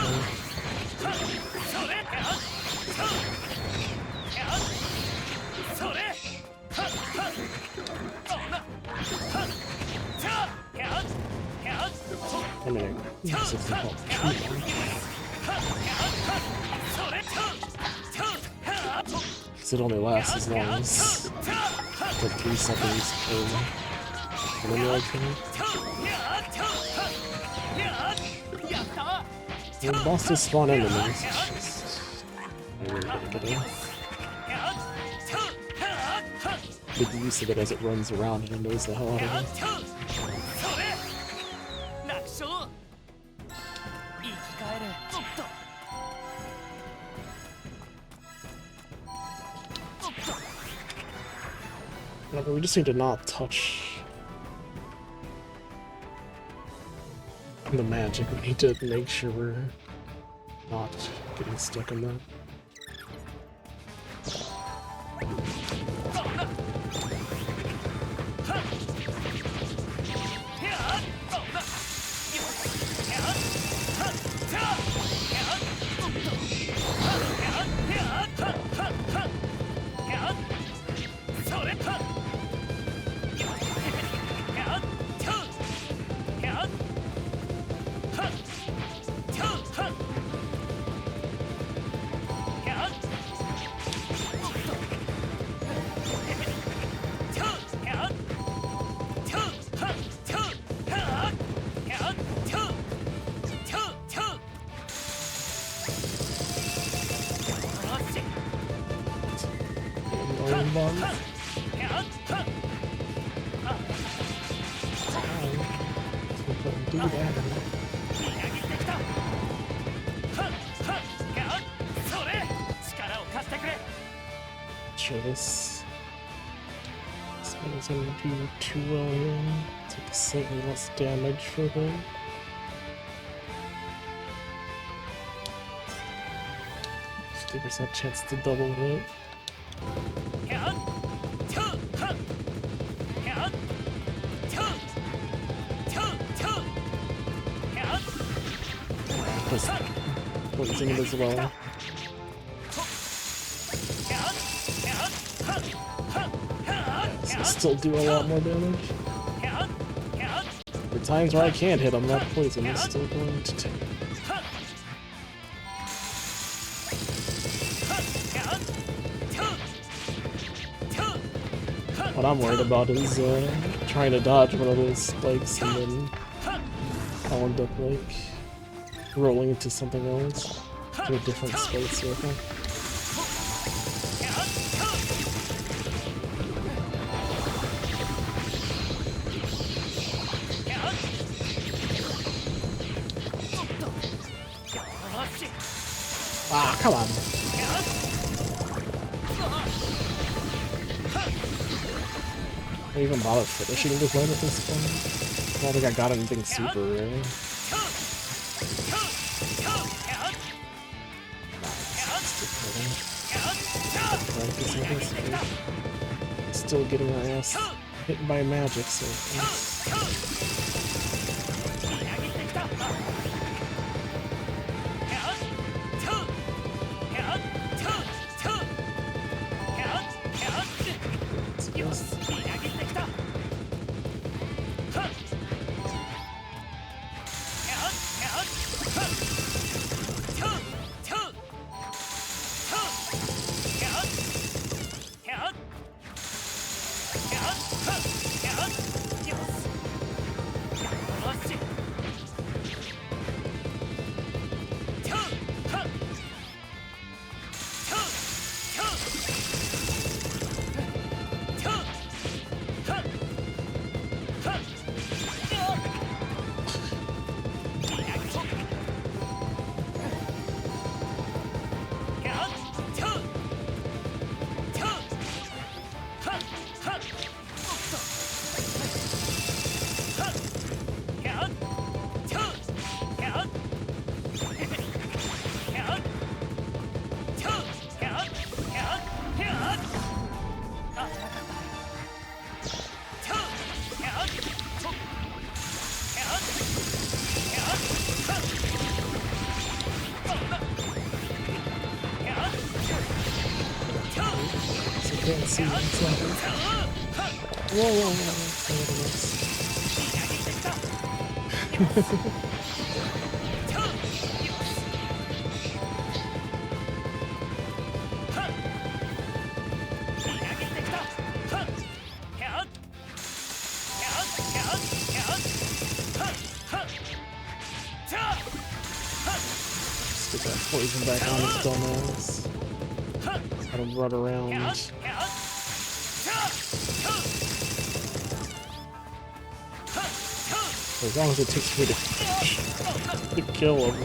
I mean, this is called 'Cause it only lasts as long as the 3 seconds per linear thing. The bosses spawn enemies. It's just really good. Make use of it as it runs around and it knows the hell out of it. 楽勝生き返れおっとおっと But we just need to not touch the magic. We need to make sure we're not getting stuck in that. Do that. Sure, this one isn't gonna do too well here. Take slightly less damage for him. 50% chance to double hit. Just poison it as well. So still do a lot more damage. The times where I can't hit him, that poison is still going to take. What I'm worried about is trying to dodge one of those spikes and then I'll end up like rolling into something else to a different space or anything. Ah, come on. I even bother finishing this one at this point. I don't think I got anything super rare. Still getting our ass hit by magic, so can't see what's happening. Whoa. Get that poison back on his dumbass. Gotta run around. As long as it takes me to kill him.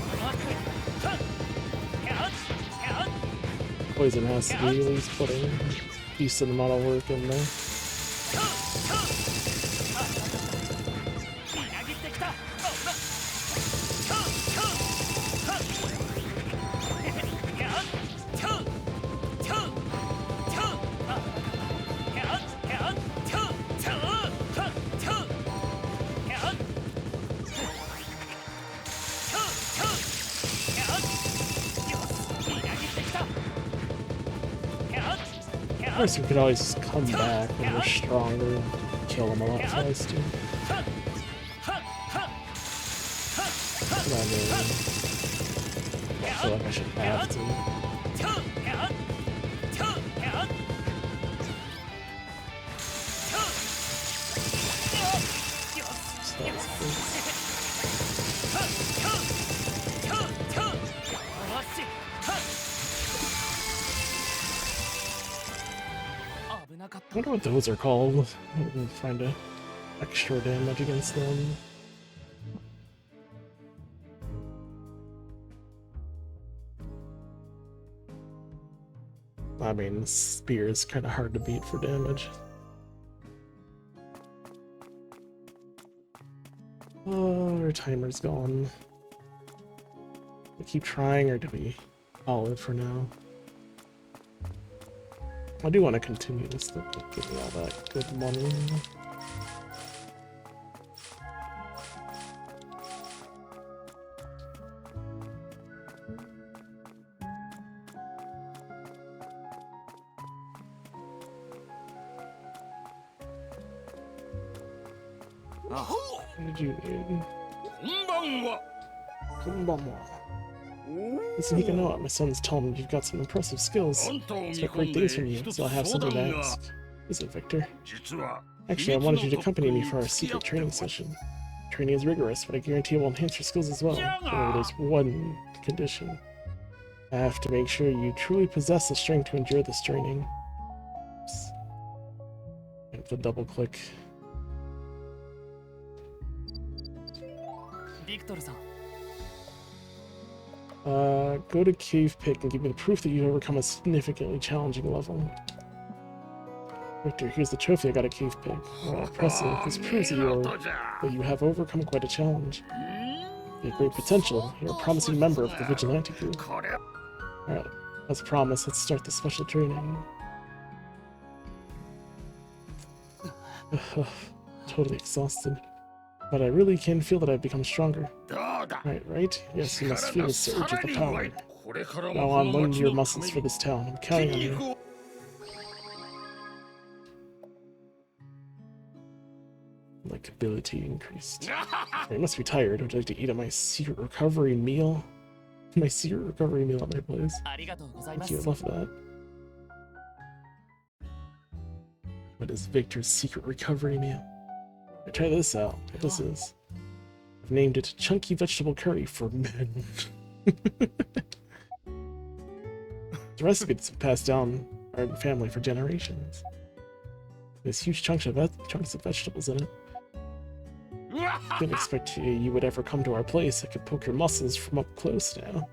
Poison has to be at least putting a decent amount of work in there. Of course, we could always just come back when we're stronger and kill them a lot faster. But I mean, I feel like I should have to. So that's good. I wonder what those are called. I can find a extra damage against them. I mean, spear is kind of hard to beat for damage. Oh, our timer's gone. We keep trying, or do we call it for now? I do want to continue this thing, give me all that good money. What did you need? Konbanwa. Listen, Hikanoa, my son's telling me you've got some impressive skills. Expect great things from you, so I have something to ask. Is it Victor? Actually, I wanted you to accompany me for our secret training session. Training is rigorous, but I guarantee it will enhance your skills as well. However, there's one condition. I have to make sure you truly possess the strength to endure this training. Oops. I have to double click. Go to Cave Pick and give me the proof that you've overcome a significantly challenging level. Victor, here's the trophy I got at Cave Pick. Well, impressive. This proves that you have overcome quite a challenge. You have great potential. You're a promising member of the Vigilante group. Alright, as promised, let's start the special training. Totally exhausted. But I really can feel that I've become stronger. Right? Yes, you must feel the surge of the power. Now on, lend your muscles for this town. I'm counting on you. Like, ability increased. You must be tired. Would you like to eat at my secret recovery meal? My secret recovery meal at my place. Thank you, I love that. What is Victor's secret recovery meal? Try this out. What this is. I've named it Chunky Vegetable Curry for Men. The recipe that's been passed down our family for generations. There's huge chunks of vegetables in it. Didn't expect you would ever come to our place. I could poke your muscles from up close now.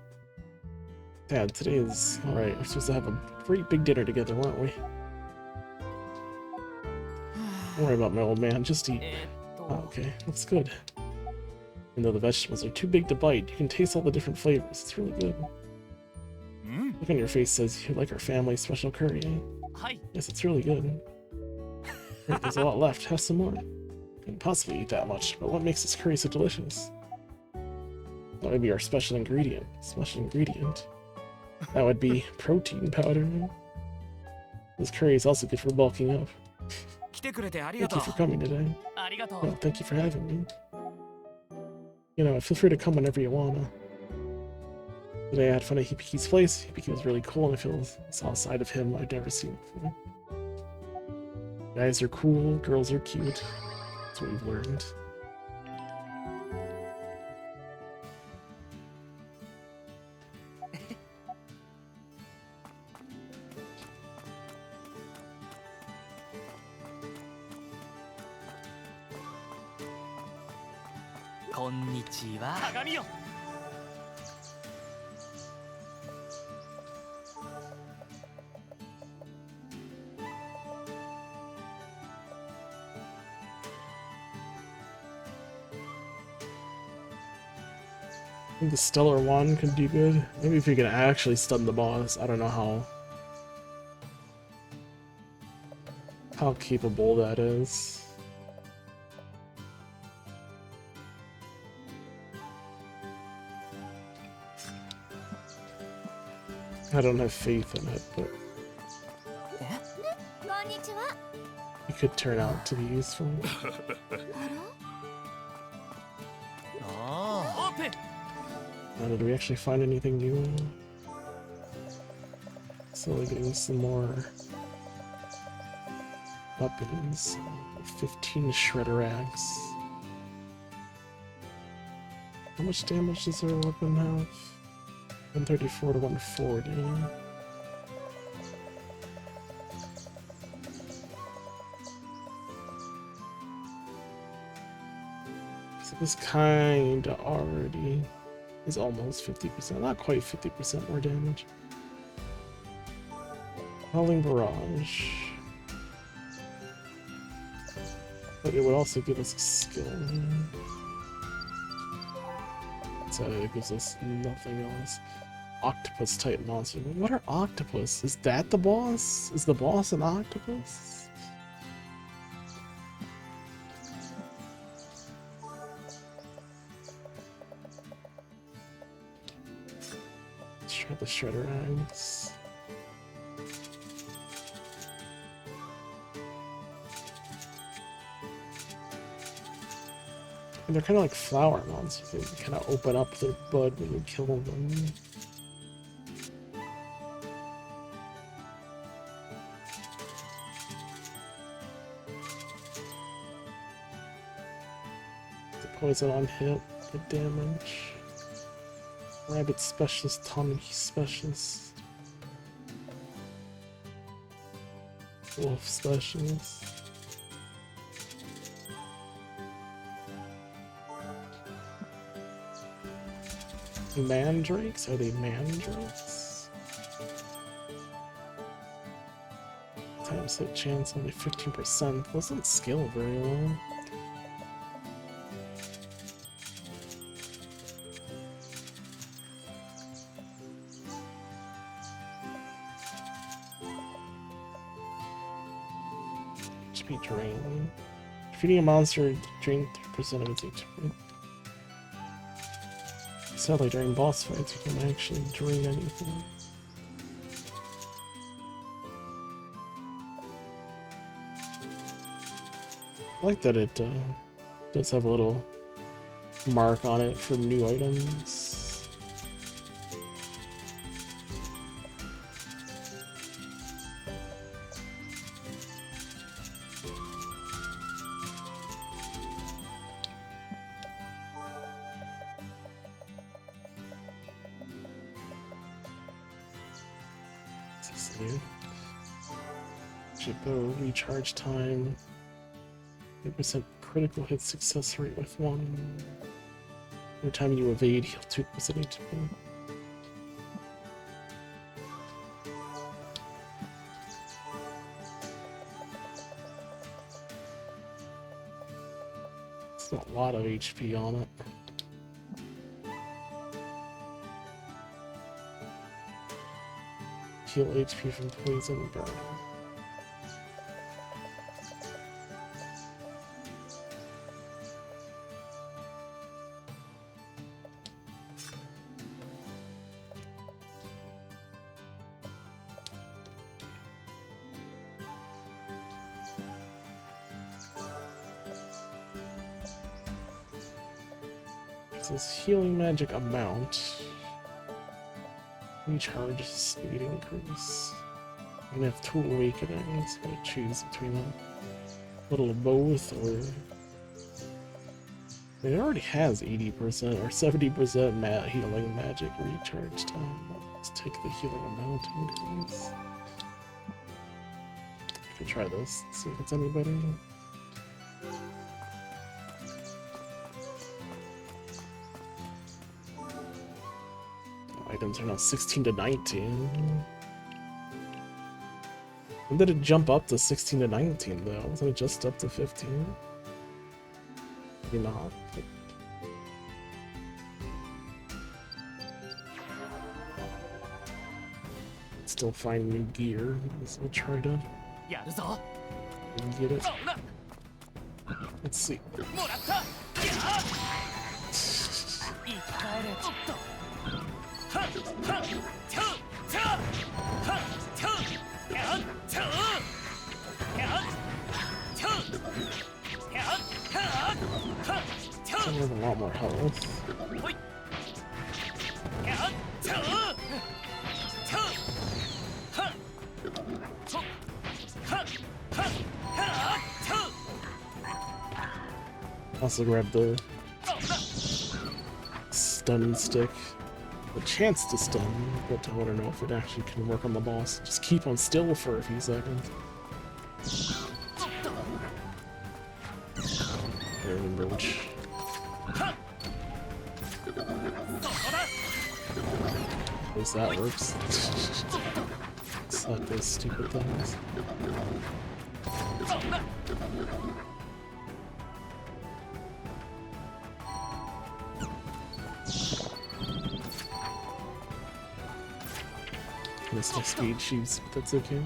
Dad, today is... Alright, we're supposed to have a great big dinner together, weren't we? Don't worry about my old man, just eat. Oh, okay, that's good. Even though the vegetables are too big to bite, you can taste all the different flavors. It's really good. Look on your face says you like our family's special curry, eh? Yes, it's really good. Right, there's a lot left. Have some more. Couldn't possibly eat that much, but what makes this curry so delicious? That would be our special ingredient. That would be protein powder. This curry is also good for bulking up. Thank you for coming today. Well, thank you for having me. You know, feel free to come whenever you wanna. Today I had fun at Hibiki's place. Hibiki was really cool, and I saw a side of him I'd never seen before. Guys are cool, girls are cute. That's what we've learned. こんにちは。鏡よ。I think the Stellar One could do good. Maybe if you can actually stun the boss. I don't know how capable that is. I don't have faith in it, but こんにちは。 it could turn out to be useful. あオープン。 Did we actually find anything new? Slowly getting some more weapons. 15 Shredder Axe. How much damage does our weapon have? 134 to 140. So this kinda already is almost 50%, not quite 50% more damage. Howling Barrage. But it would also give us a skill. So it gives us nothing else. Octopus type monster. What are octopus? Is that the boss? Is the boss an octopus? Let's try the Shredder Axe. And they're kind of like flower monsters. They kind of open up their bud when you kill them. The poison on hit, good damage. Rabbit specialist, Tommy specialist. Wolf specialist. Mandrakes? Are they mandrakes? Times hit chance only 15%. Wasn't skill very low. HP drain. Defeating a monster drain 3% of its HP. Sadly, during boss fights, you can actually drain anything. I like that it does have a little mark on it for new items. Jippo recharge time. 8% critical hit success rate with 1. Every time you evade, heal 2% HP. It's not a lot of HP on it. Heal HP from poison and burn. It says healing magic amount. Recharge speed increase. I'm gonna have 2 awakenings. I'm gonna choose between them. A little of both, or it already has 80% or 70% healing magic recharge time. Let's take the healing amount increase. I can try this, see if it's any better. items are now 16 to 19. When did it jump up to 16 to 19 though? Wasn't it just up to 15? Maybe not. Still find new gear. So we'll try to やるぞ get it. そうな Let's see. もらったやあ生き返れおっとはっはっちゃうちゃうはっちゃうやっちゃうやっちゃうやっはっはっちゃう I have a lot more health. ほいやっちゃうちゃうはっほっはっはっはっちゃう Also grab the そうな stun stick. The chance to stun, but I want to know if it actually can work on the boss. Just keep on still for a few seconds. I don't remember which. At least that works. It's not those stupid things. Missed my speed shoes, but that's okay.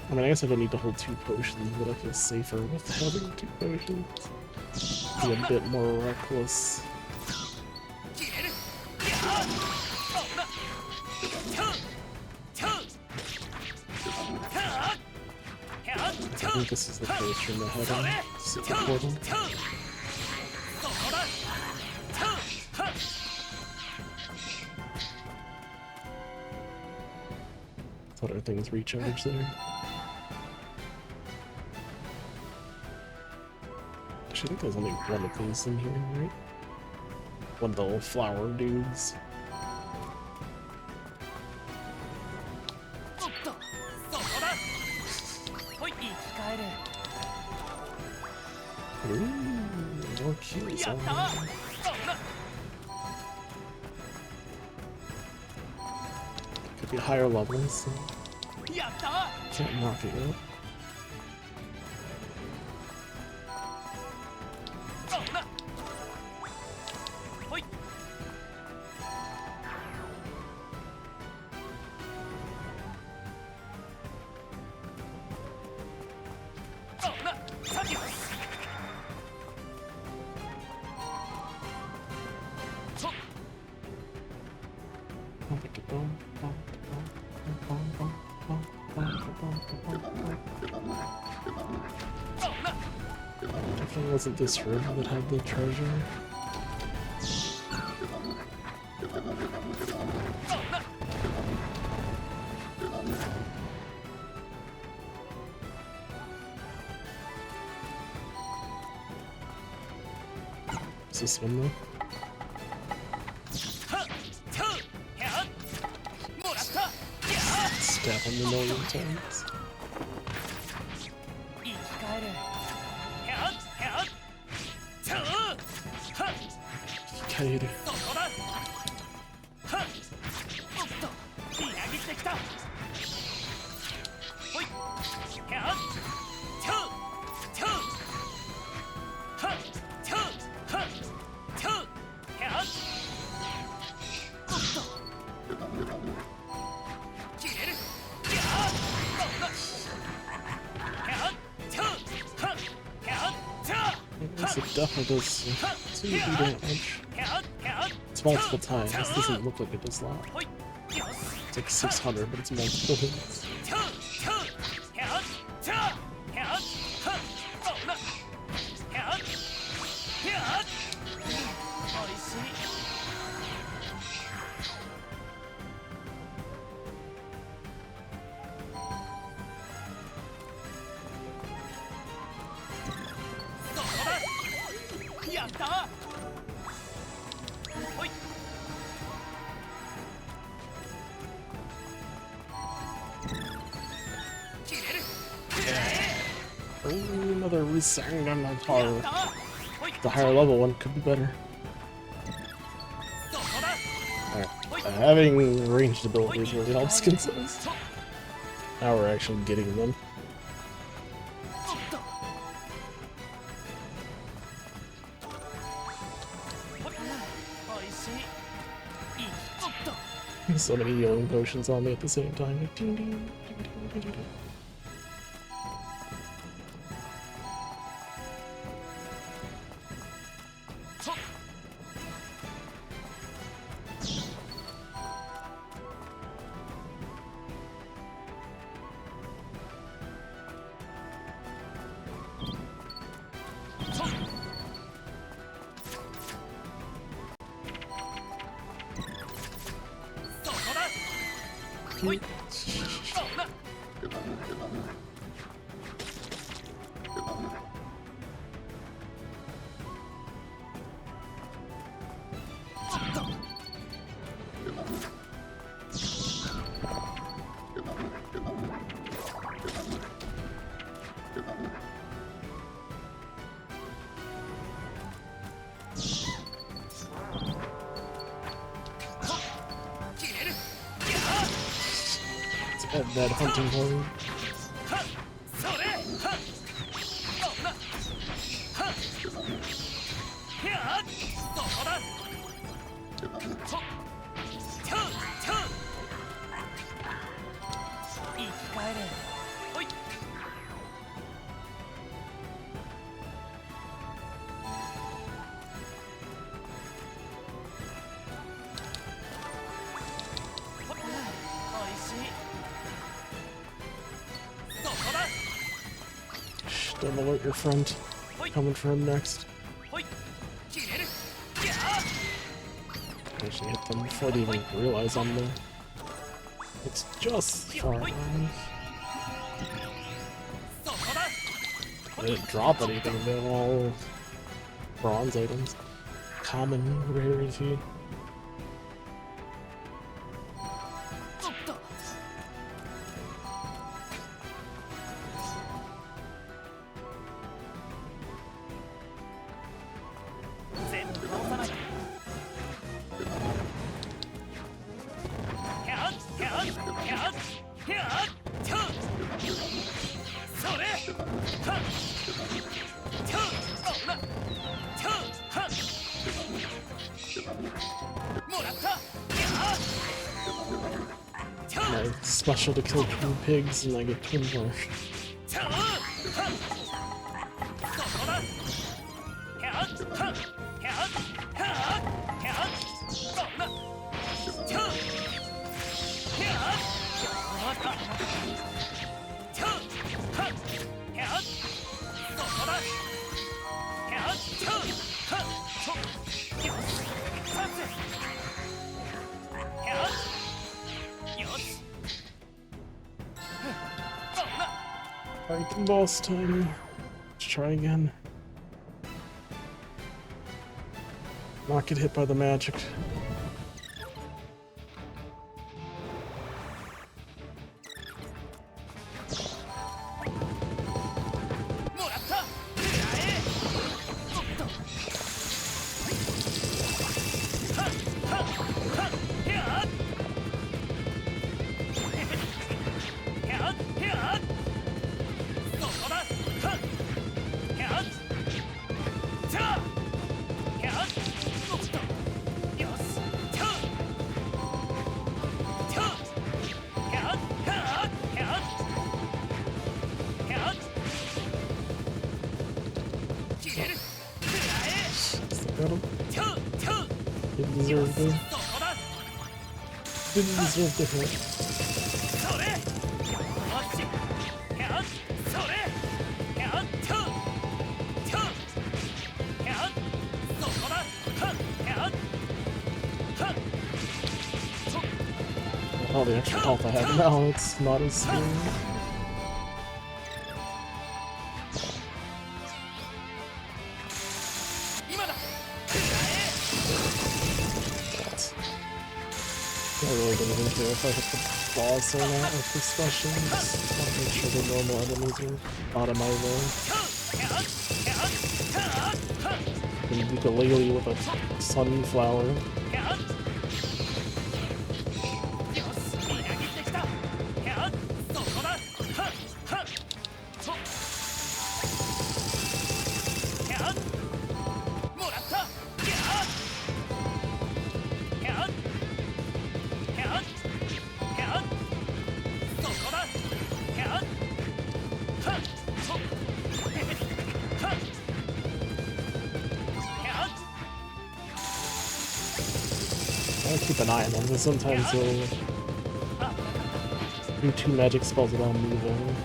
I mean, I guess I don't need to hold 2 potions, but I feel safer with having 2 potions. Be a bit more reckless. I think this is the first room ahead of Super Portal. Thought our things recharge there. Actually, I think there's only one of these in here, right? One of the little flower dudes. Ooh, more kills. Could be higher levels, so can't knock it out. Definitely wasn't this room that had the treasure. Is this one though? Stab him a million times. Kairi. Yes, it definitely does seem to do damage. It's multiple times. This doesn't look like it does a lot. It's like 600, but it's multiple hits. Oh, another Elrentaros. The higher level one could be better. Alright. having ranged abilities really helps consist. Now we're actually getting them. So many healing potions on me at the same time. Like, ding, ding, ding, ding, ding, ding. At that hunting horn. Don't alert your friend. Coming for him next. Actually hit them before they even realize I'm there. It's just far away. I didn't drop anything, they're all bronze items. Common rarity. My special to kill 2 pigs and I get 2 more. Alright, boss time. Let's try again. Not get hit by the magic. Didn't deserve to. Didn't deserve to hit. All the extra health I have now, it's not as scary. I really don't even care if I hit the boss or not with the specials. I'll make sure the normal enemies are out of my way. And ukulele with a sunflower. I'll keep an eye on them, because sometimes they'll do 2 magic spells without moving.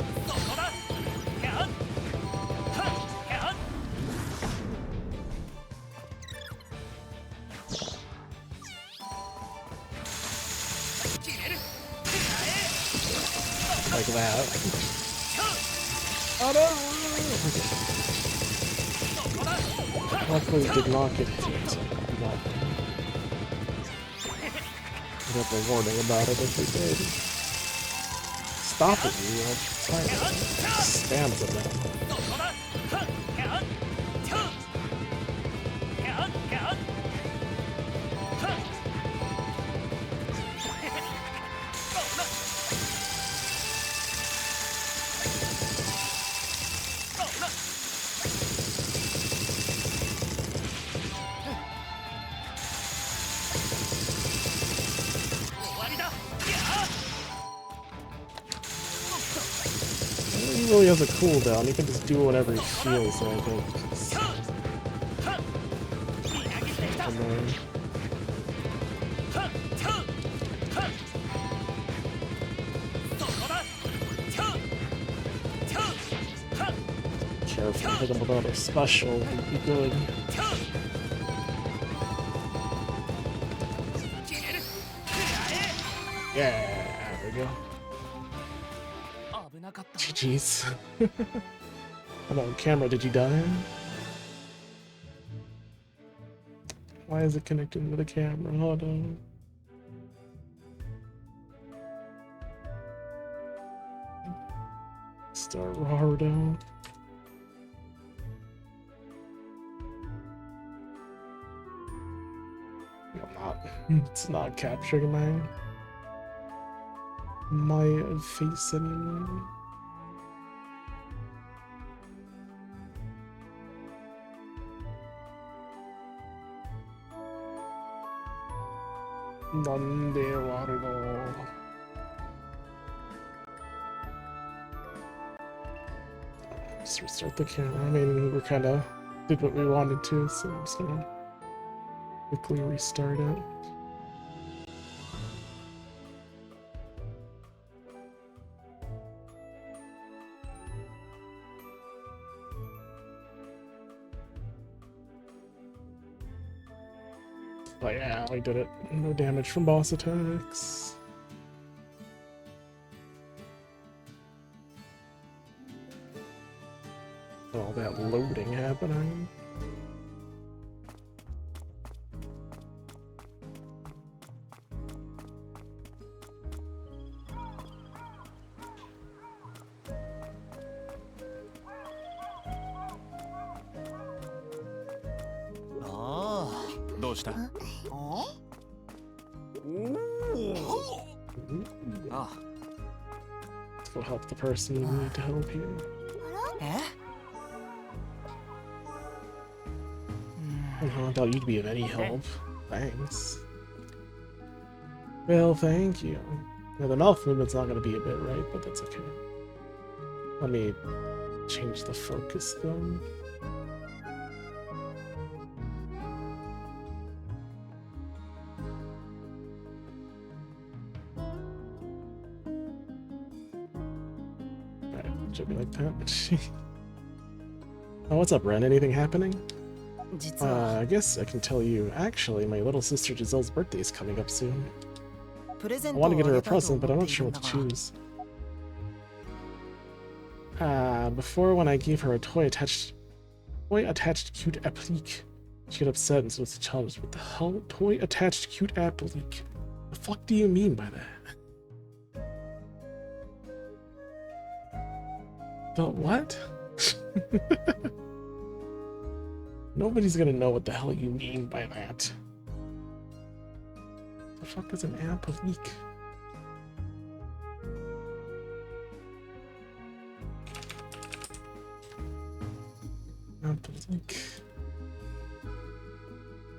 Like that. Oh no! Luckily did not get hit. I'd have a warning about it if we did. Stop it, you know. Spams it now. He really has a cooldown. He can just do whatever he feels like. It's annoying. Careful, hit him without a special would be good. Yeah, there we go. GG's. How about on camera? Did you die? Why is it connected to the camera? Hold on. Start Rardo. It's not capturing my face anymore. Nande waruno. Just restart the camera. I mean, we kind of did what we wanted to, so I'm just gonna quickly restart it. But yeah, we did it. No damage from boss attacks. All that loading happening.どうした？あ、 Let's go help the person who need to help you. え？ I don't doubt you'd be of any help. Thanks. Well, thank you. Now, the mouth movement's not going to be a bit right, but that's okay. Let me change the focus, though. Alright, should be like that. Oh, what's up, Ren? Anything happening? I guess I can tell you. Actually, my little sister Giselle's birthday is coming up soon. I want to get her a present, but I'm not sure what to choose. Before when I gave her a toy attached cute applique, she got upset and so it's a challenge. What the hell? Toy attached cute applique? The fuck do you mean by that? The what? Nobody's gonna know what the hell you mean by that. The fuck is an applique?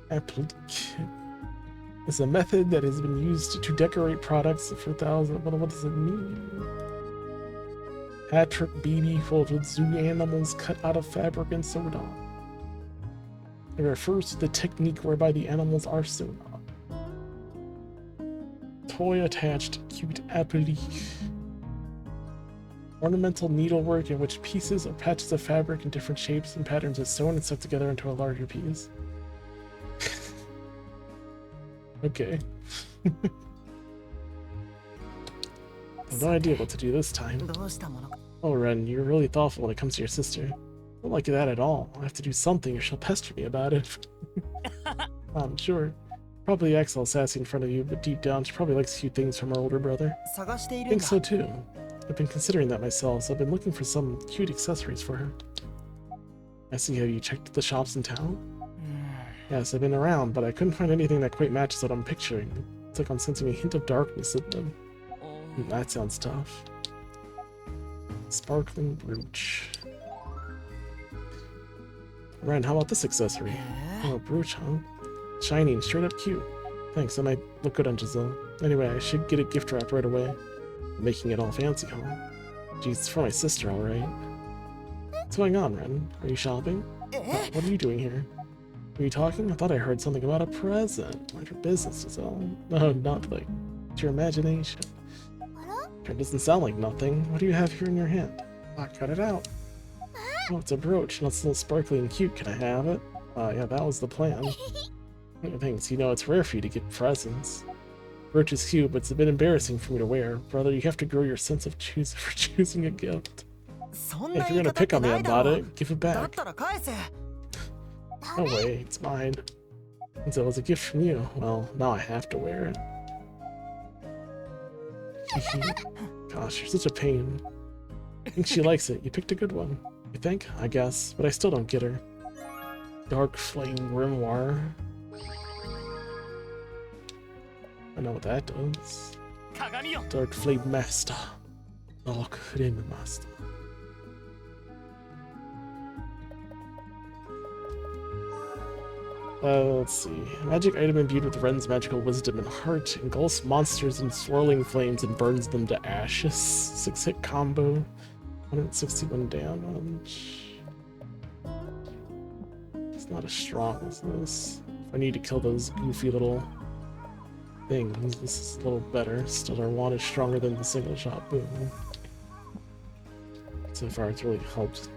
Applique is a method that has been used to decorate products for thousands. What does it mean? Patrick Beatty filled with zoo animals cut out of fabric and sewed on. It refers to the technique whereby the animals are sewn on. Toy attached cute applique. Ornamental needlework in which pieces or patches of fabric in different shapes and patterns are sewn and stuck together into a larger piece. Okay. I have no idea what to do this time. どうしたものか。 Oh, Ren, you're really thoughtful when it comes to your sister. I don't like that at all. I have to do something or she'll pester me about it. I'm sure. Probably acts all sassy in front of you, but deep down she probably likes a few things from her older brother. 探してい I るん think だ。 so too. I've been considering that myself, so I've been looking for some cute accessories for her. I see. Have you checked the shops in town? Yes, I've been around, but I couldn't find anything that quite matches what I'm picturing. It's like I'm sensing a hint of darkness in them. That sounds tough. Sparkling brooch. Ren, how about this accessory? Oh, a brooch, huh? Shiny and straight up cute. Thanks, that might look good on Giselle. Anyway, I should get it gift wrapped right away. Making it all fancy, huh? Geez, it's for my sister, alright. What's going on, Ren? Are you shopping? What are you doing here? Are you talking? I thought I heard something about a present. Mind your business, Giselle. No, not like. It's your imagination. Sure doesn't sound like nothing. What do you have here in your hand? Ah, cut it out. Oh, it's a brooch, and it's a little sparkly and cute. Can I have it? Yeah, that was the plan. Thanks. You know, it's rare for you to get presents. Brooch is cute, but it's a bit embarrassing for me to wear. Brother, you have to grow your sense of choosing a gift. そん Hey, な if 言 you're い gonna 方っ pick て on me ないだ about ろ it, give it だっ back. たら返せ No way, it's mine. Since it was a gift from you, well, now I have to wear it. Gosh, you're such a pain. I think she likes it. You picked a good one. You think? I guess, but I still don't get her. Dark Flame Grimoire. I know what that does. 鏡よ Dark Flame Master. Dark Flame Master. Let's see. Magic item imbued with Ren's magical wisdom and heart engulfs monsters in swirling flames and burns them to ashes. 6-hit combo. 161 damage. It's not as strong as this. If I need to kill those goofy little things, this is a little better. Still, our wand is stronger than the single shot boom. So far, it's really helped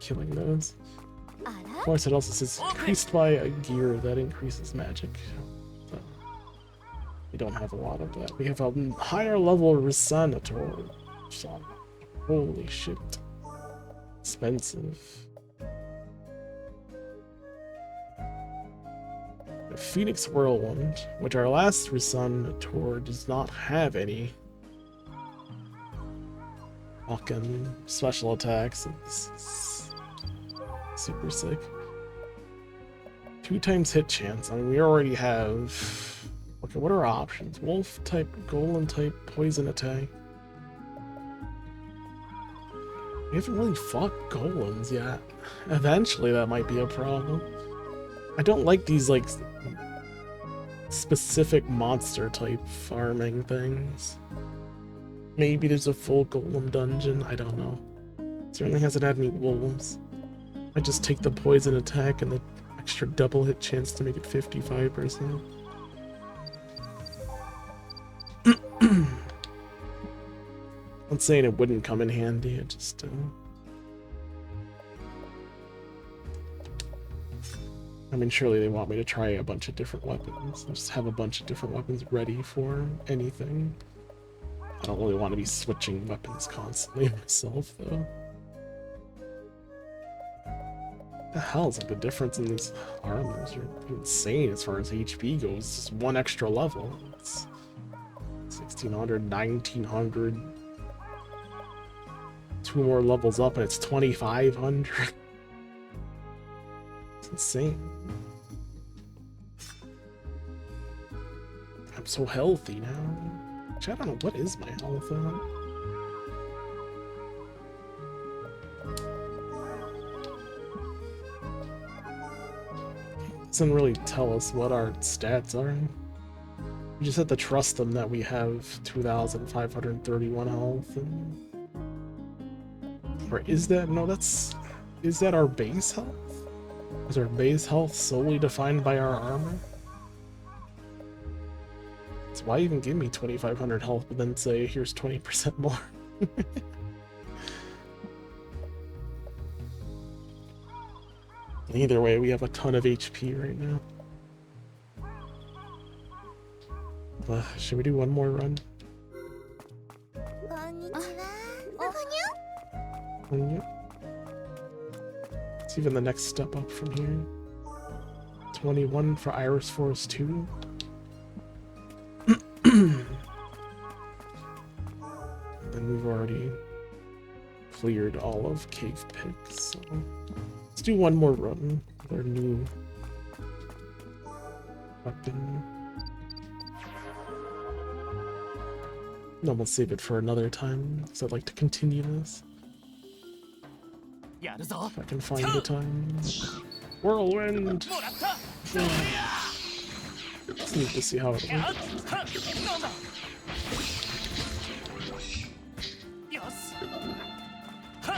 killing those. Of course, it also says increased by a gear that increases magic. So, we don't have a lot of that. We have a higher level Resonator. So, holy shit. Expensive. The Phoenix Whirlwind, which our last Resonator does not have any fucking special attacks. It's super sick. 2 times hit chance. I mean, we already have. Okay, what are our options? Wolf type, golem type, poison attack. We haven't really fought golems yet. Eventually, that might be a problem. I don't like these like specific monster type farming things. Maybe there's a full golem dungeon. I don't know. Certainly hasn't had any wolves. I just take the poison attack and the extra double hit chance to make it 55%. I'm saying it wouldn't come in handy, it just I mean, surely they want me to try a bunch of different weapons. I just have a bunch of different weapons ready for anything. I don't really want to be switching weapons constantly myself, though. What the hell is like the difference in these armors are insane as far as HP goes. It's just one extra level. It's 1600, 1900. 2 more levels up and it's 2500. It's insane. I'm so healthy now. Actually, I don't know, what is my health at? Doesn't really tell us what our stats are. We just have to trust them that we have 2,531 health. Or is that... No, that's... Is that our base health? Is our base health solely defined by our armor? So why even give me 2,500 health but then say, here's 20% more? Either way, we have a ton of HP right now. Should we do one more run? こんにちは。Yeah. It's even the next step up from here. 21 for Iris Forest 2. Then we've already cleared all of Cave Pits, so let's do one more run with our new weapon. Then we'll save it for another time, because I'd like to continue this. やるぞ。 If I can find the time. Whirlwind! もらった。 Let's need to see how it やっ works. はっなんだ。よし。はっ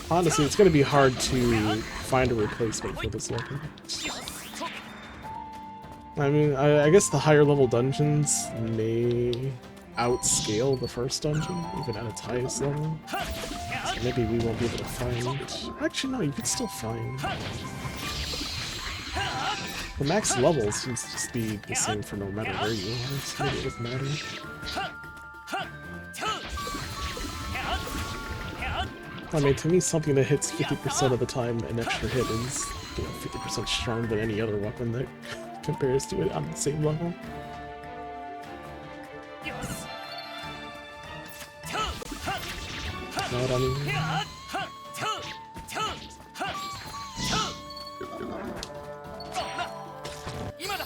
Honestly, it's gonna be hard to find a replacement for this weapon. よし。と I mean, I guess the higher level dungeons may outscale the first dungeon, even at its highest level. はっやっ So maybe we won't be able to find... Actually, no, you could still find... The max level seems to just be the same for no matter where you are, so maybe it doesn't matter. はっはっちゃう。やっやっ I mean, to me, something that hits 50% of the time an extra hit is, 50% stronger than any other weapon that compares to it on the same level. よし。ちゃう。はっ Know what I mean? やっはっちゃう。ちゃう。はっちゃう。そんな。今だ。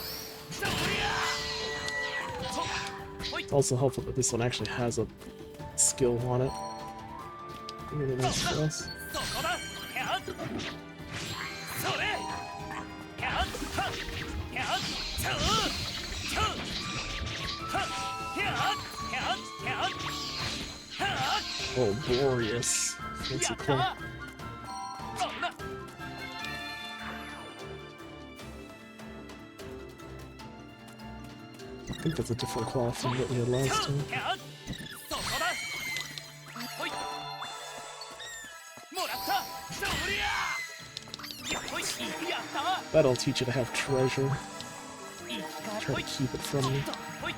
そりゃ。とほい。 It's also helpful that this one actually has a skill on it. Really nice for us. そこだ。やっそれ。やっはっやっちゃう。ちゃう。はっやっやっやっはっ Oh, glorious. や Fancy っ claw. た。そんな。 I think that's a different claw from what we had last time. やっそこだ。ほい。もらった。そりゃ。ほい。やった。 That'll teach you to have treasure. いいか。 Try ほ to い。 keep it from me. ほい。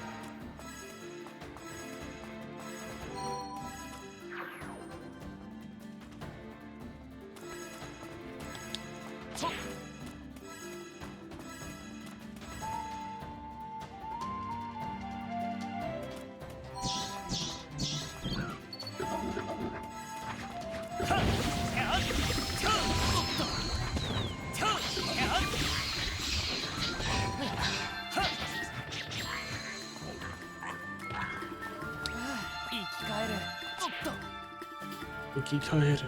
Ikikaeru.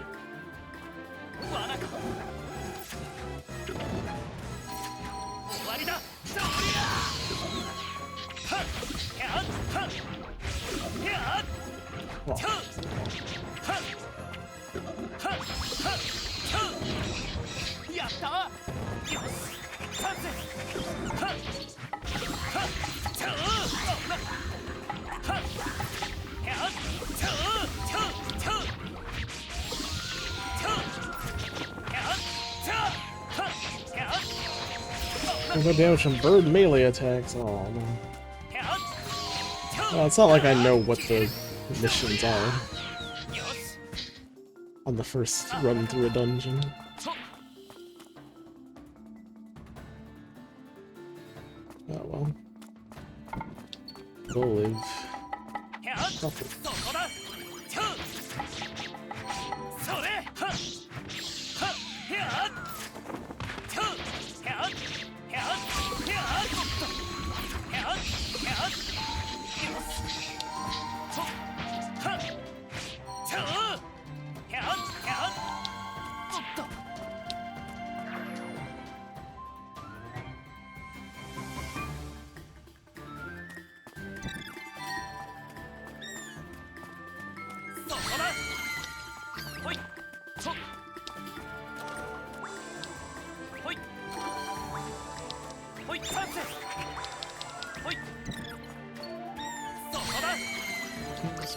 罠か。終わりだ。そりゃ。はっやっはっやっ Well, ちゃう。はっはっはっちゃう。やった。よし。させ。はっはっちゃう。そんな。はっやっちゃう。ちゃうちゃう。 no damage from bird melee attacks. Oh man. Well, it's not like I know what the missions are on the first run through a dungeon. Oh well. We'll live. Nothing. よ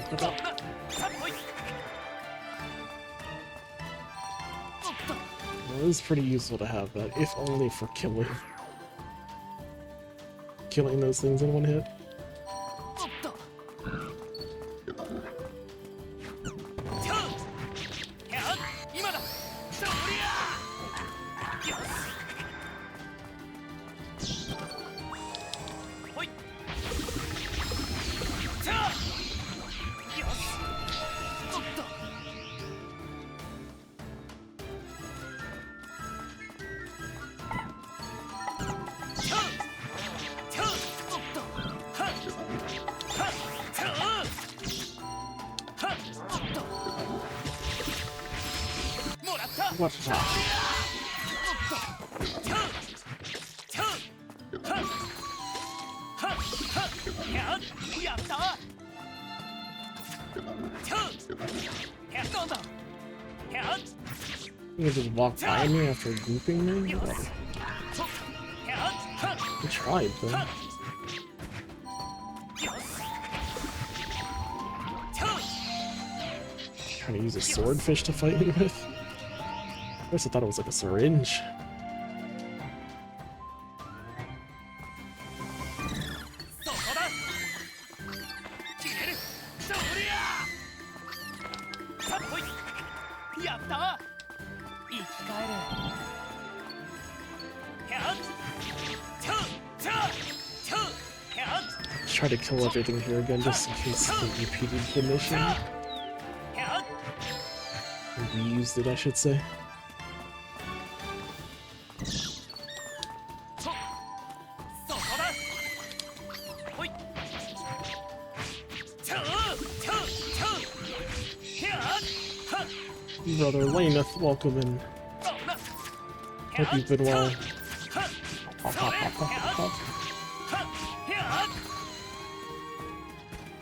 そうださっほいおっと Well, it is pretty useful to have that, if only for killing those things in one hit. おっとチャンやっ今だそりゃよしほいチャンよしおっとチャンチャンおっとはっはっチャンはっおっともらった What the? おっとチャンチャンはっはっはっやっやったチャンやったんだやっ You can just walk by me after gooping me? よし Well, そっやっはっ I tried, though. よしチャン Trying to use a swordfish to fight me with? At first I thought it was like a syringe. そこだ決めるそりゃさっほいやった生き返るやっチャンチャンチャンやっ Let's try to kill everything here again just in case they repeated the mission. やっ Or reused it, I should say. そこだほいチャンチャンチャンやっはっ Brother Laneth, welcome in. そうだ Hope you've been well. はっ Pop, そ pop, れ pop, pop, やっ pop. はっやっ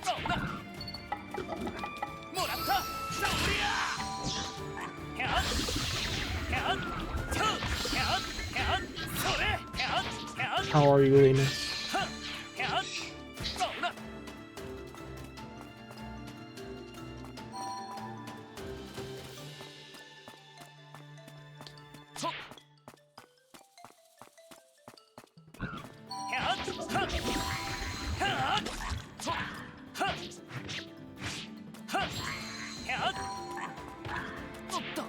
そうだもらったそりゃやっやっチャンやっやっそれやっやっ How are you, Laneth? はっやっそうだそっやっはっはっそっはっはっやっおっと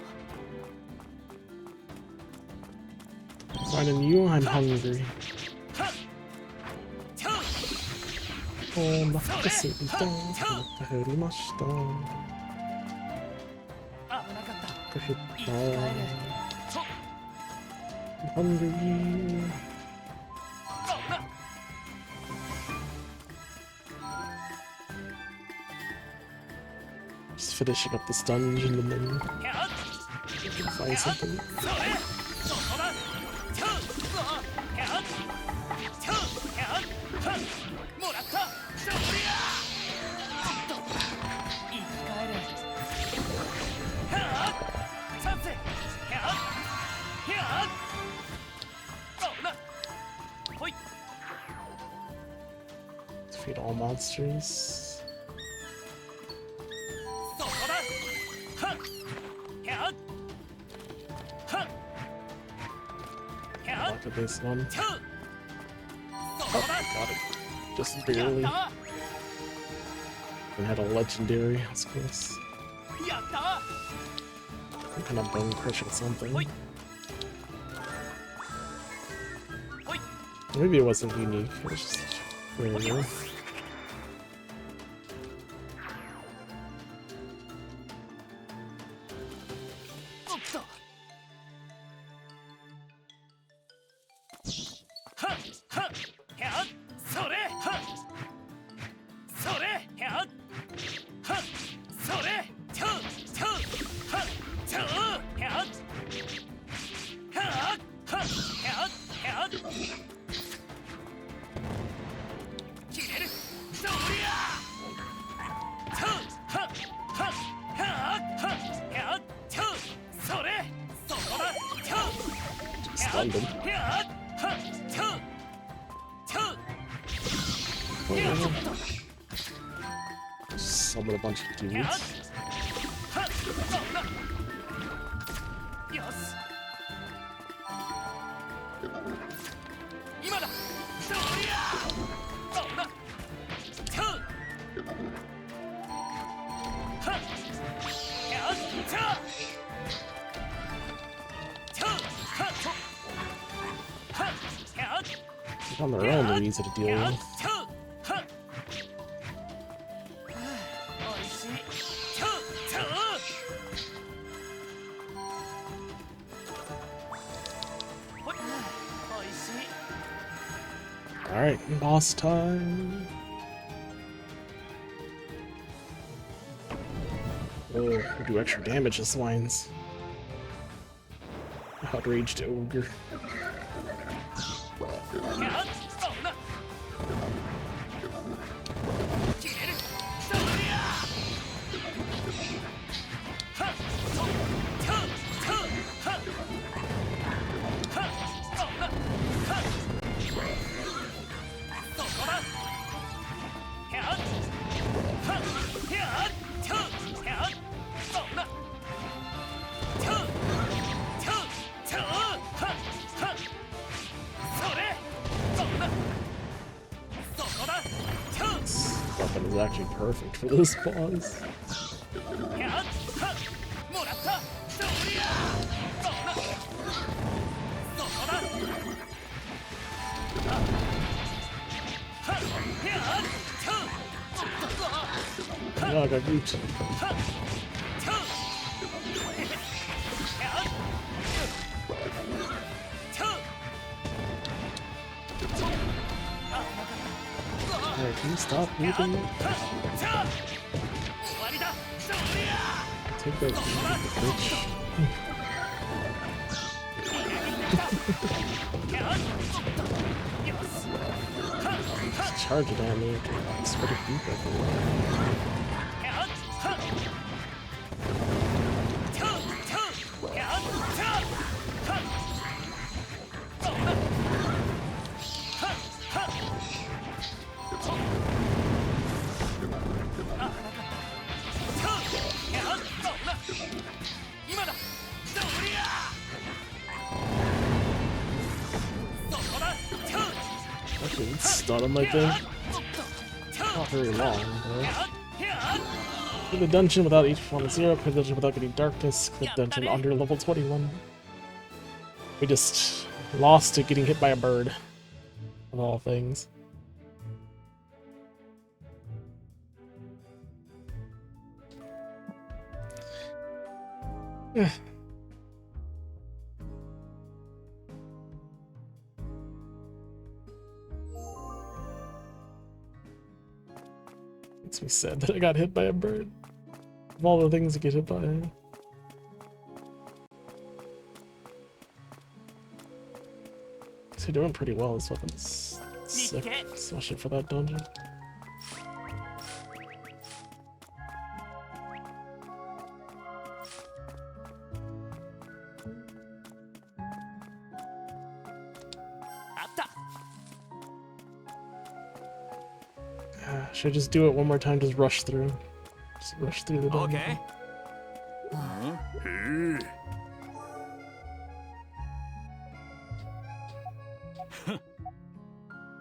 Finding you, I'm hungry. はっチャン Oh, お腹が空いた。お腹減りました。お危なかった腹減っ生き返るた。そっ Hungry. そうだ Just finishing up this dungeon and then やっ we can find something. それそこだチャンやっチャンやっはっもらったそりゃおっと生き返るはっチャンスやっやっそうだほい Defeat all monsters. そこだはっやっはっやっ Look at this one. チャンそ Oh, こだ got it. Just や barely. った And had a legendary. That's close. やった Some kind of bone crushing something. ほいほい Maybe it wasn't unique. It was just rare. おっとはっはっやっそれはっそれやっはっそれチャンチャンはっチャンやっはっはっやっ決めるそりゃチャンはっはっはっはっやっチャンそれそこだチャン Stunned him. やっはっチャンチャン Oh, やっ yeah. Summon with a bunch of dudes. よし今だそりゃそんなトゥはっやっちゃトゥはっはっやっ On their own, they're easy to deal やっ with. ちゃはっおいしいトゥトゥ Alright, boss time. Oh, we do extra damage to swines. Outraged ogre. Weapon is actually perfect for this boss. Oh, I got beat. Alright, can you stop moving? Take that bitch. Charge it at me. Spread it deep everywhere. Actually, it's stun on my thing. Not very long, though. Clear the dungeon without HP on 0, clear the dungeon without getting darkness, clear the dungeon under level 21. We just lost to getting hit by a bird, of all things. Yeah. Makes me sad that I got hit by a bird. Of all the things to get hit by. So you're doing pretty well. This weapon's sick, especially for that dungeon. Should I just do it one more time? Just rush through. Just rush through the dungeon. Okay. へえ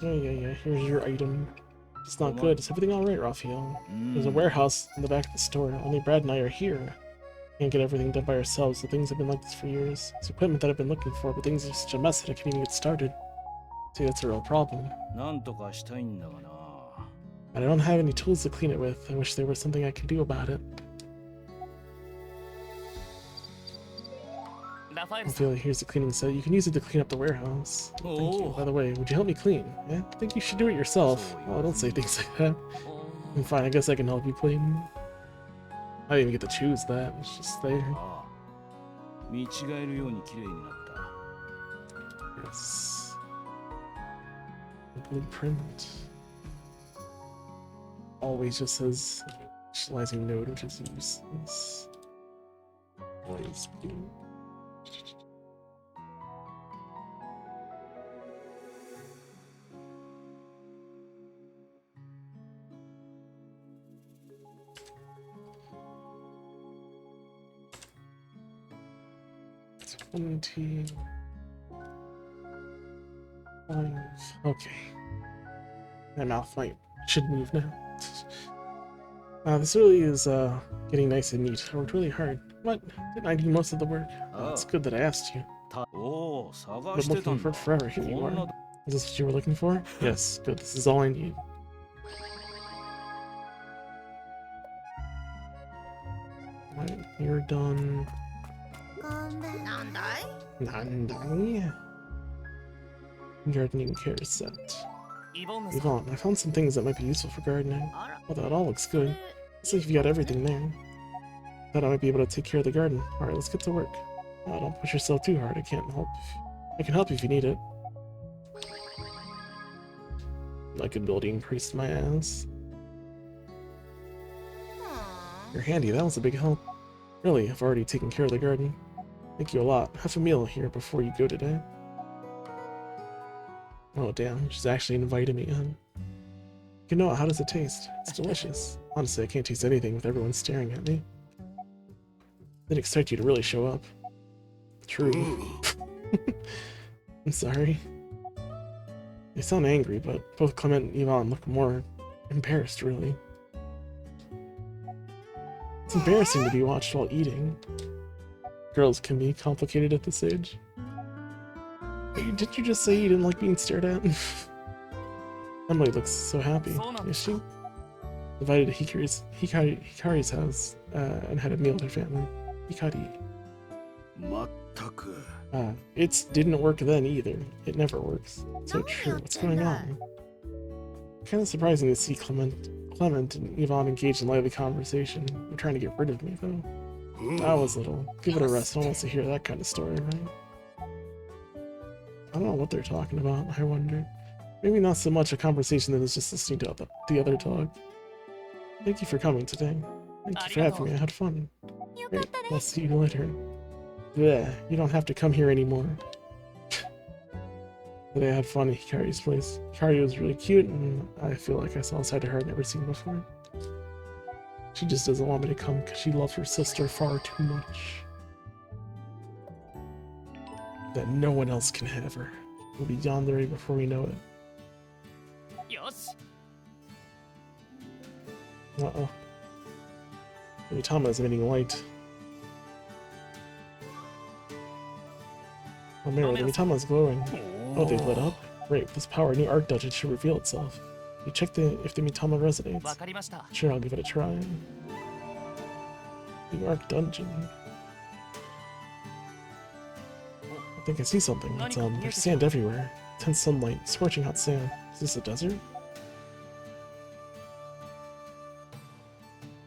Yeah. Here's your item. It's not good. Is everything alright, Raphael? There's a warehouse in the back of the store. Only Brad and I are here. Can't get everything done by ourselves, so things have been like this for years. It's equipment that I've been looking for, but things are such a mess that I can't even get started. See, that's a real problem. なんとかしたいんだがな。 And I don't have any tools to clean it with. I wish there was something I could do about it. Raphael, here's the cleaning set. You can use it to clean up the warehouse. Thank you. By the way, would you help me clean? Yeah, I think you should do it yourself. Oh, don't say things like that. I'm fine, I guess I can help you clean. I didn't even get to choose that. It's just there. ああ見違えるように綺麗になった。 Yes. Blueprint. Always just says initializing node, which is useless. Always do. 25. Okay. My mouth should move now. This really is getting nice and neat. I worked really hard. What? Didn't I do most of the work? Oh, it's good that I asked you. おお、探 Been してた looking ん for だ。 it forever. Here you are. Is this what you were looking for? Yes, good. This is all I need. Right, you're done. なんだい Nandai? Gardening care set. イボンヌさん Yvonne, I found some things that might be useful for gardening. あら Well, that all looks good. Looks like you got everything there. Thought I might be able to take care of the garden. Alright, let's get to work. Don't push yourself too hard. I can't help. I can help you if you need it. Like a building priest, my ass. You're handy. That was a big help. Really, I've already taken care of the garden. Thank you a lot. Have a meal here before you go today. Oh damn, she's actually invited me in. You know, how does it taste? It's delicious. Honestly, I can't taste anything with everyone staring at me. Didn't expect you to really show up. True. I'm sorry. They sound angry, but both Clement and Yvonne look more embarrassed, really. It's embarrassing to be watched while eating. Girls can be complicated at this age. Did you just say you didn't like being stared at? Emily looks so happy. Is she? Invited to Hikari's house and had a meal with her family. Hikari. まったく It didn't work then either. It never works. So true. What's going on? Kind of surprising to see Clement and Yvonne engaged in lively conversation. They're trying to get rid of me, though. I was little. Give it a rest. No one wants to hear that kind of story, right? I don't know what they're talking about, I wonder. Maybe not so much a conversation that is just listening to the other talk. Thank you for coming today. Thank you for having me. I had fun. Great. I'll see you later. Yeah, you don't have to come here anymore. Today I had fun at Hikari's place. Hikari was really cute, and I feel like I saw a side of her I'd never seen before. She just doesn't want me to come because she loves her sister far too much. That no one else can have her. We'll be yandere before we know it. よし Uh-oh. Mitama is emitting light. Oh, Mira, the Mitama is glowing. Oh, they've lit up? Great, with this power, a new arc dungeon should reveal itself. You check if the Mitama resonates. わかりました Sure, I'll give it a try. New arc dungeon. I think I see something. It's, there's sand everywhere. Intense sunlight, scorching hot sand. Is this a desert?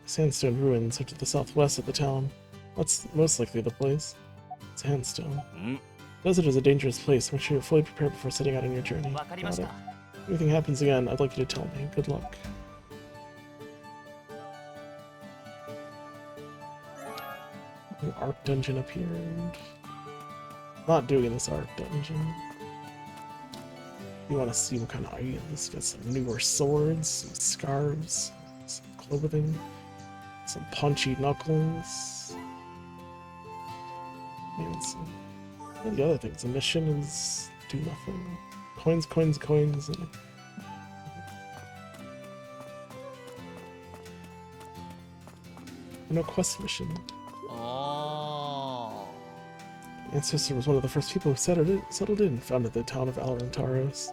Sandstone ruins are to the southwest of the town. That's most likely the place. Sandstone. Desert is a dangerous place. Make sure you're fully prepared before setting out on your journey. わかりま Got し it. た If anything happens again, I'd like you to tell me. Good luck. New arc dungeon appeared. Not doing this arc dungeon. You want to see what kind of items? Got some newer swords, some scarves, some clothing, some punchy knuckles. And some and the other things. The mission is do nothing. Coins, coins, coins, and no quest mission. お Ancestor was one of the first people who settled in and founded the town of Elrentaros.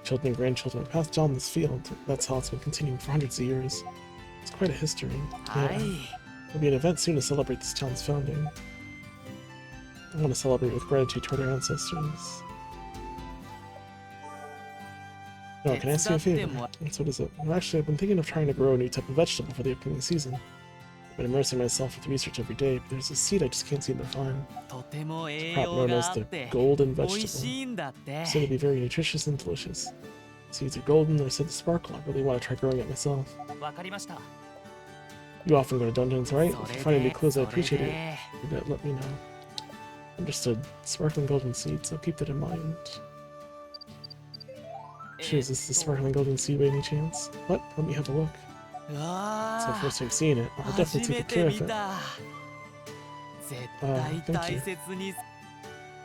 Children and grandchildren passed down this field. That's how it's been continuing for hundreds of years. It's quite a history. は Yeah. い There'll be an event soon to celebrate this town's founding. I want to celebrate with gratitude toward our ancestors. No, can I ask you a favor? And so does it. Well, actually, I've been thinking of trying to grow a new type of vegetable for the upcoming season. I've been immersing myself with research every day, but there's a seed I just can't seem to find. とても栄 Crop 養 known が as あっ the て golden 美味し vegetable. いんだって Said to be very nutritious and delicious. Seeds are golden, they're said to sparkle. I really want to try growing it myself. わかりました You often go to dungeons, right? そ If you れ find any で clues, そ I れ appreciate it. で Let me know. Understood. Sparkling golden seeds, I'll keep that in mind. Sure, is this the sparkling golden seed by any chance? What? Let me have a look. う It's わ the first time seeing it. I'll ー definitely 初め take て care 見 of it. た絶 thank 対 you. 大切に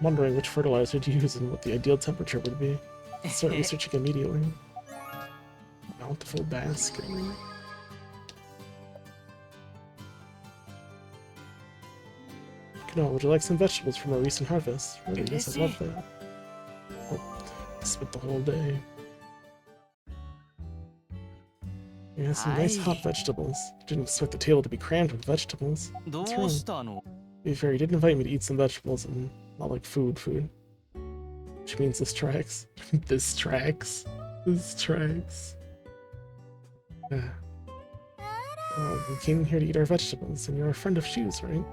wondering which fertilizer to use and what the ideal temperature would be. Start researching immediately. Bountiful basking. Kano, would you like some vegetables from our recent harvest? Really, yes, I love that. Oh, I spent the whole day. Yeah, some nice hot vegetables. Didn't expect the table to be crammed with vegetables. どう What's wrong? したの To be fair, he did invite me to eat some vegetables and not like food. Which means this tracks. This tracks. Yeah. Well, we came here to eat our vegetables, and you're a friend of Shu's, right?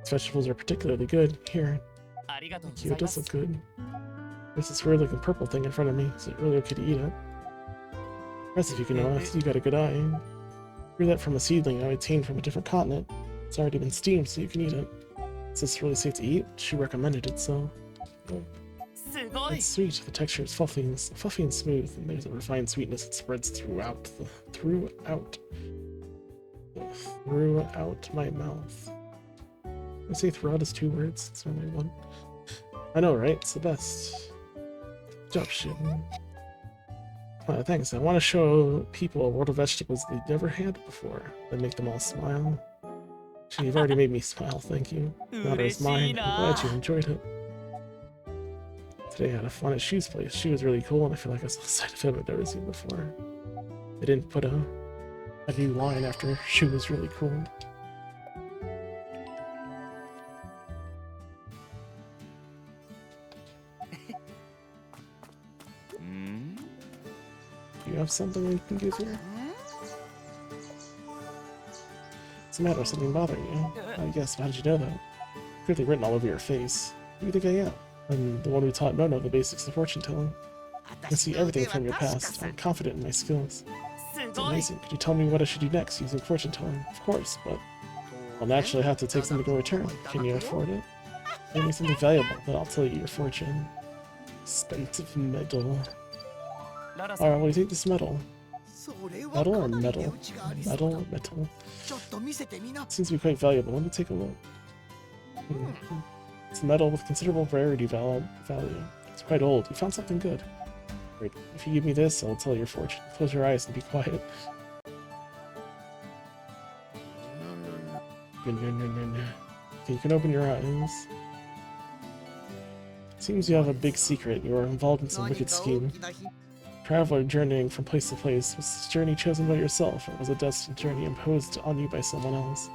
These vegetables are particularly good. Here, ありがとうご thank you, ざ it いま does す look good. There's this weird looking purple thing in front of me. Is it really okay to eat it? Impressive, you can know. I see you got a good eye. Grew that from a seedling I obtained from a different continent. It's already been steamed, so you can eat it. Is this really safe to eat? She recommended it, so. Oh, すごい it's sweet. The texture is fluffy and smooth, and there's a refined sweetness that spreads throughout my mouth. I say throughout is 2 words. It's only 1. I know, right? It's the best. Good job, shit. Thanks. I want to show people a world of vegetables they've never had before. That make them all smile. Actually, you've already made me smile, thank you. Now that it's mine. I'm glad you enjoyed it. Today I had a fun at Shu's place. She was really cool, and I feel like I saw a side of him I've never seen before. They didn't put a new line after Shu was really cool. Do you have something I can give you? What's the matter? Something bothering you? I guess. How did you know that? Clearly written all over your face. Who do you think I am? I'm the one who taught Nono the basics of fortune telling. I can see everything from your past. I'm confident in my skills. す It's ごい amazing. Could you tell me what I should do next using fortune telling? Of course, but I'll naturally have to take something in return. Can you afford it? Give me something valuable, then I'll tell you your fortune. Expensive metal. ララさん Alright, well, you take this metal. それは Metal か or なり値 metal? 打ちがありそうだ Metal or metal? ちょっと見せてみな Seems to be quite valuable. Let me take a look. It's metal with considerable rarity value. It's quite old. You found something good. Great. If you give me this, I'll tell your fortune. Close your eyes and be quiet. Okay, you can open your eyes. Seems you have a big secret. You are involved in some 何 wicked か scheme. 大きなヒント Traveler journeying from place to place. Was this journey chosen by yourself, or was a destined journey imposed on you by someone else?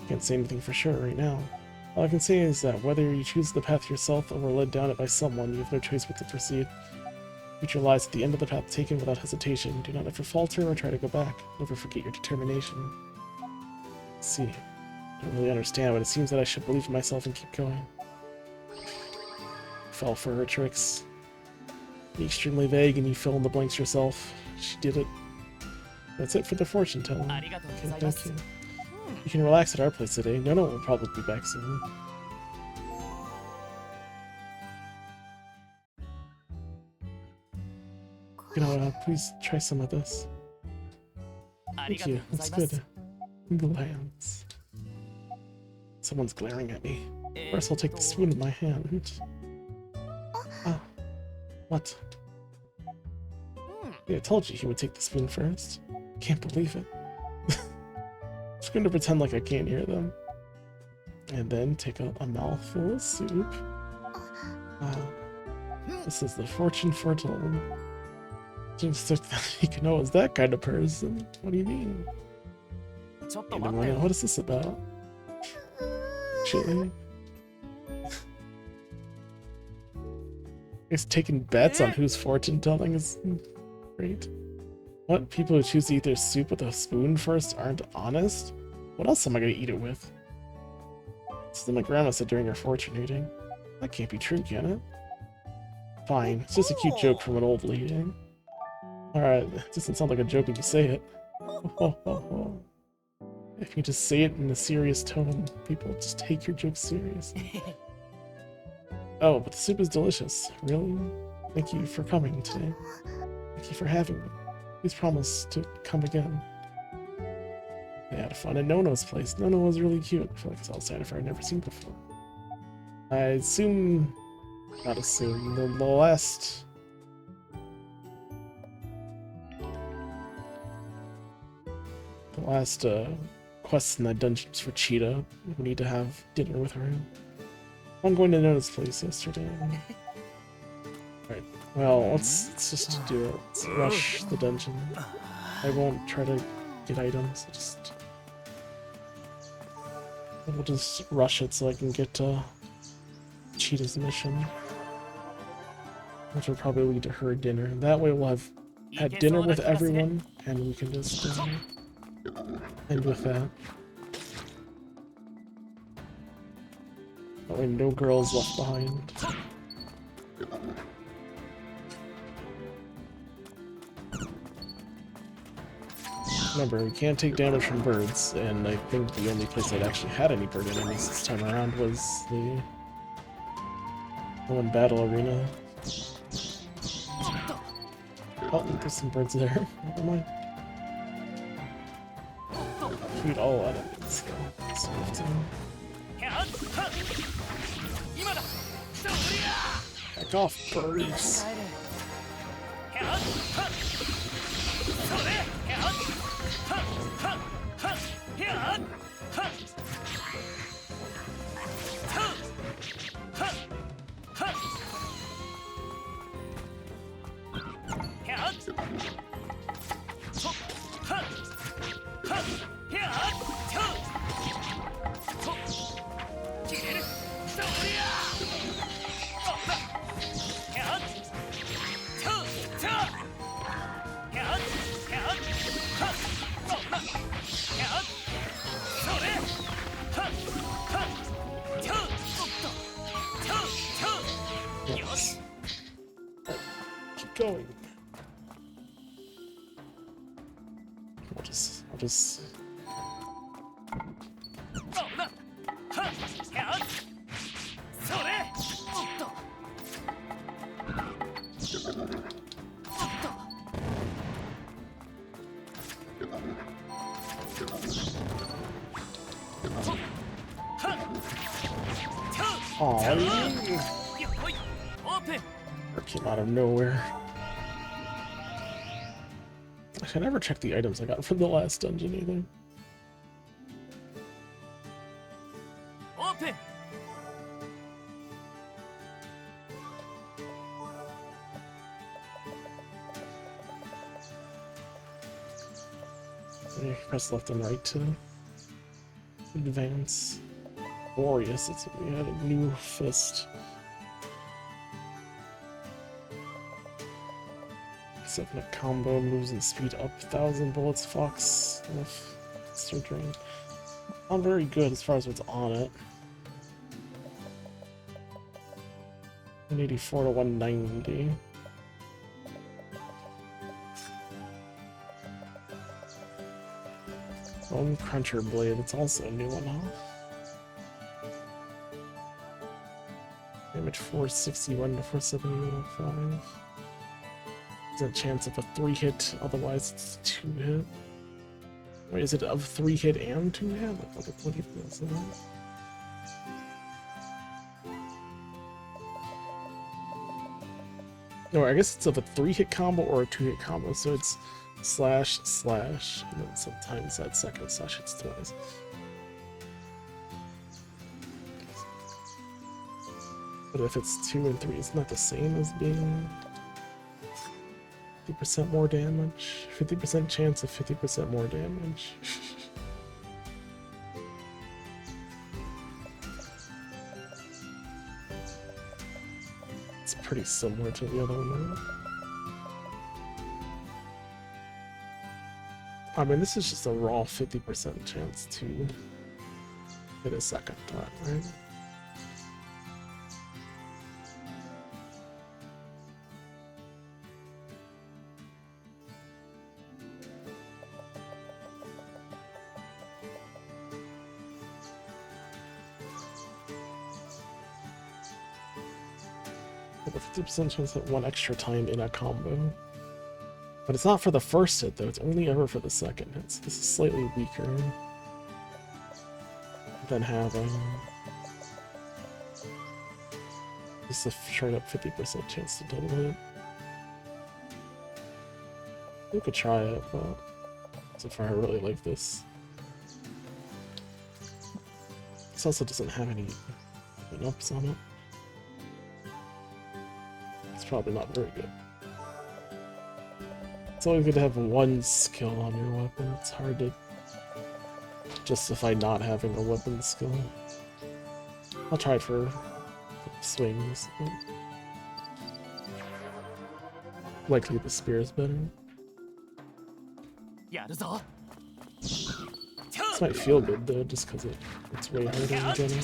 Can't say anything for sure right now. All I can say is that whether you choose the path yourself or were led down it by someone, you have no choice but to proceed. Future lies at the end of the path taken without hesitation. Do not ever falter or try to go back. Never forget your determination. Let's see. I don't really understand, but it seems that I should believe in myself and keep going. Fell for her tricks. Be extremely vague and you fill in the blanks yourself. She did it. That's it for the fortune telling. ありがとうご Okay, ざいま thank す you. You can relax at our place today. Nono will probably be back soon. You know, please try some of this. あり Thank がとう you. ござ That's います good. Glance. Someone's glaring at me. え First, I'll take the spoon in my hand. Ah. What? Yeah, I told you he would take the spoon first. Can't believe it. Just going to pretend like I can't hear them. And then take a mouthful of soup. This is the fortune foretold. Just think that Ikano is that kind of person. What do you mean? ちょっと Wait a 待って minute, よ what is this about? Chili? He's taking bets on whose fortune telling is great. What? People who choose to eat their soup with a spoon first aren't honest? What else am I gonna eat it with? This is what my grandma said during her fortune reading. That can't be true, can it? Fine, it's just a cute joke from an old lady. Alright, it doesn't sound like a joke when you say it. If you just say it in a serious tone, people just take your jokes serious. Oh, but the soup is delicious. Really? Thank you for coming today. Thank you for having me. Please promise to come again. They had fun at Nono's place. Nono was really cute. I feel like I saw a side of her I'd never seen before. I assume, not assume, the last quest in that dungeon's for Cheetah. We need to have dinner with her. I'm going to Nona's place yesterday. Right. Well, let's just do it. Let's rush the dungeon. I won't try to get items. We'll just rush it so I can get Cheetah's mission, which will probably lead to her dinner. That way we'll have had dinner with everyone, and we can just end with that. That way no girls left behind. Remember, we can't take damage from birds, and I think the only place that actually had any bird enemies this time around was the one battle arena. Oh, there's some birds there. Never mind. Shoot all enemies. Back off, birds. Yes. Right. Keep going. I'll just came out of nowhere. I never checked the items I got from the last dungeon either. You press left and right to advance. Glorious, we had a new fist. Except in a combo, moves and speed up 1,000 bullets, Fox, enough Stir Drain. Not very good as far as what's on it. 184 to 190. Bone Cruncher Blade, it's also a new one, huh? Damage 461 to 47105. There's a chance of a 3-hit, otherwise it's 2-hit. Wait, is it of 3-hit and 2-hit? What even is that? No, I guess it's of a 3-hit combo or a 2-hit combo, so it's slash, slash, and then sometimes that second slash hits twice. But if it's 2 and 3, it's not the same as being 50% more damage. 50% chance of 50% more damage. It's pretty similar to the other one. I mean, this is just a raw 50% chance to hit a second time, right? With a 50% chance to hit one extra time in a combo. But it's not for the first hit, though. It's only ever for the second hit. So this is slightly weaker than having Just a straight up 50% chance to double it. We could try it, but so far I really like this. This also doesn't have any ups on it. It's probably not very good. It's only good to have one skill on your weapon. It's hard to justify not having a weapon skill. I'll try it for swings. But likely the spear is better. やるぞ This might feel good though, just because it's way harder in general.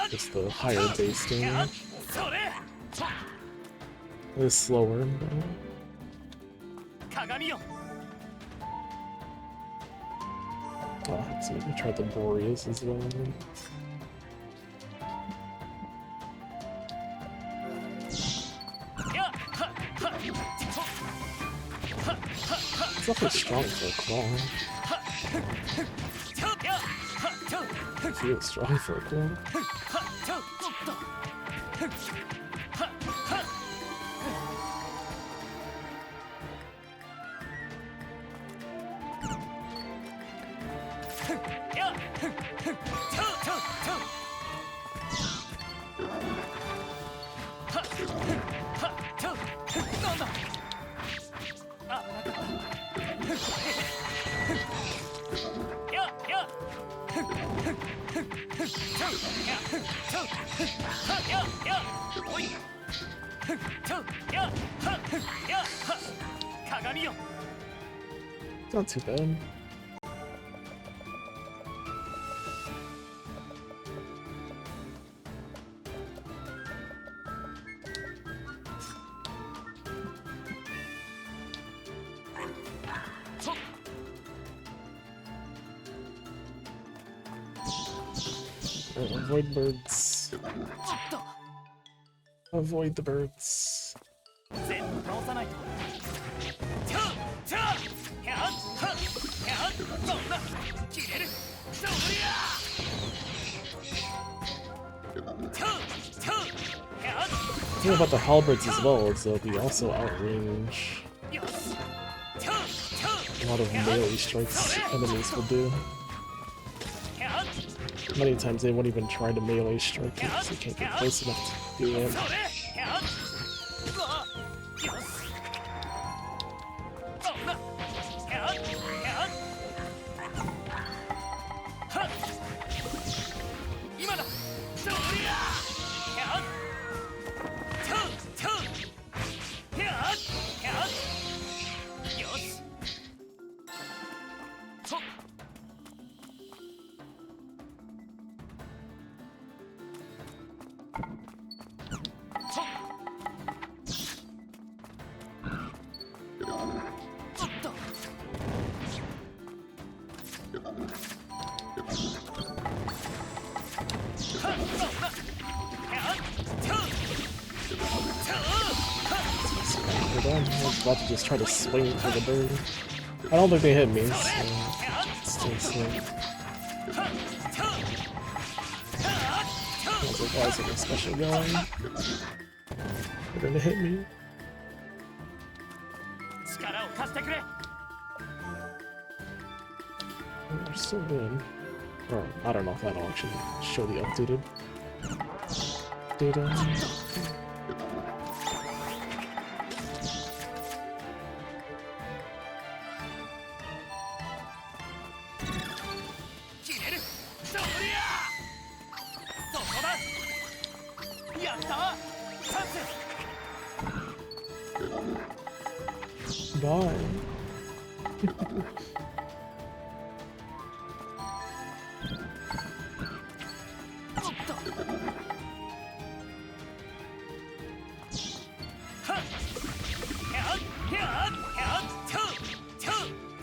Just the higher base damage. It is slower, but 鏡よ oh, so we can try the Boreas as well. It's definitely strong for a claw. It feels strong for a claw. Not too bad. Avoid birds. Avoid the birds. 全部倒さないとそんな切れるそりゃ The thing about the halberds as well is they'll be also outrange a lot of melee strikes enemies will do. Many times they won't even try to melee strike it because they can't get close enough to do it. 今だそりゃよし I was about to just try to swing for the bird. I don't think they hit me, so it's still swing. I was like, why is there a special going? They're gonna hit me. 力を貸してくれ They're so good. Or, I don't know if that'll actually show the updated data. 切れるそりゃそこだやったチャンス Bye.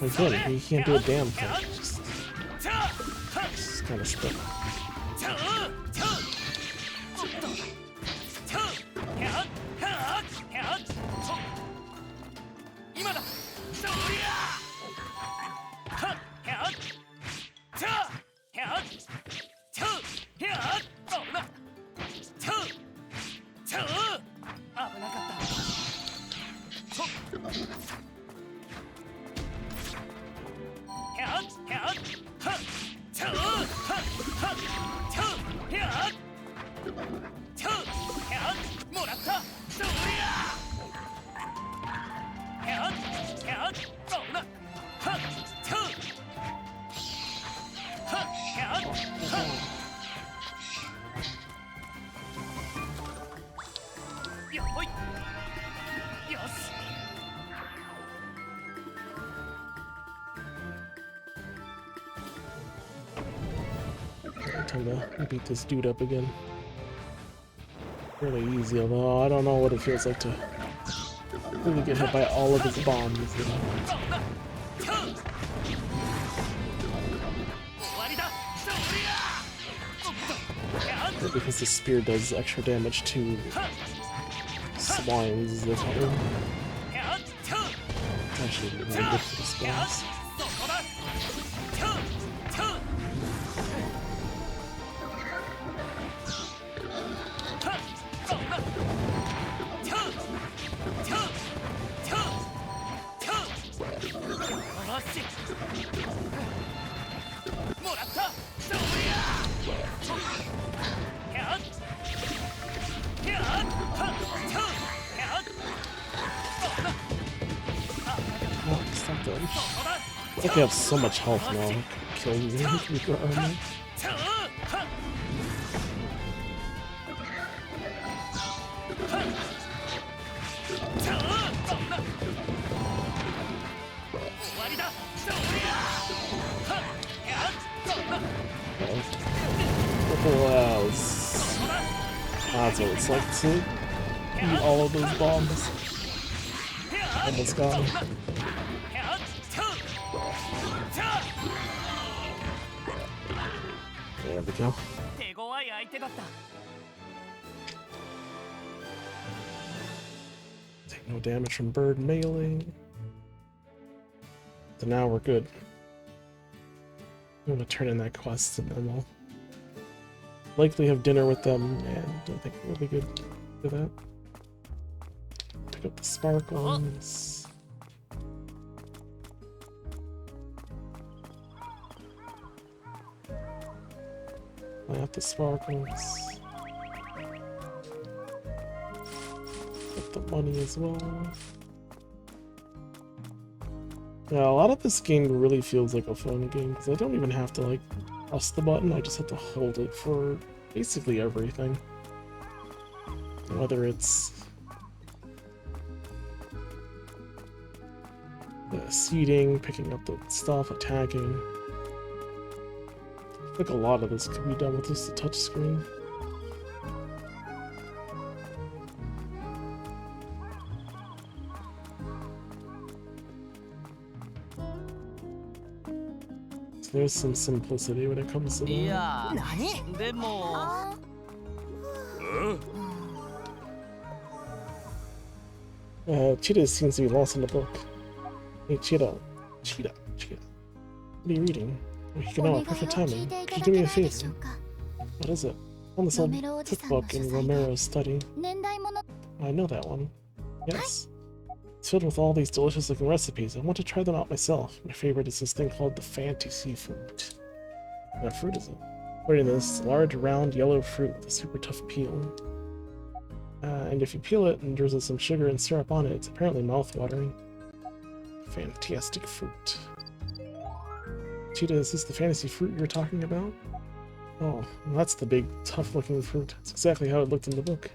Again, he can't do a damn thing. Just kind of stuck. Time to beat this dude up again. Really easy, although I don't know what it feels like to really get hit by all of his bombs. You know? Because the spear does extra damage to swines, that's all. It's actually really good for the spawns. Oh, something. I think I have so much health now. Kill me with your armor. Wow, that's what it's like to eat all of those bombs. Almost gone. There we go. Take no damage from bird melee. So now we're good. I'm gonna turn in that quest and then we'll likely have dinner with them, and I think we'll be good for that. Pick up the sparkles. I have the sparkles. Get the money as well. Yeah, a lot of this game really feels like a phone game because I don't even have to like press the button, I just have to hold it for basically everything. Whether it's the seating, picking up the stuff, attacking. I think a lot of this could be done with just a touch screen. There's some simplicity when it comes to that. いやでも Cheetah seems to be lost in the book. Hey, Cheetah. Cheetah. What are you reading? Oh, you can know, perfect timing. Could you do me a favor? What is it? On this old tip book in Romero's study. I know that one. Yes. It's filled with all these delicious looking recipes. I want to try them out myself. My favorite is this thing called the fantasy fruit. What fruit is it? According to this, large, round, yellow fruit with a super tough peel. And if you peel it and drizzle some sugar and syrup on it, it's apparently mouth-watering. Fantastic fruit. Cheetah, is this the fantasy fruit you're talking about? Oh, well, that's the big, tough-looking fruit. It's exactly how it looked in the book.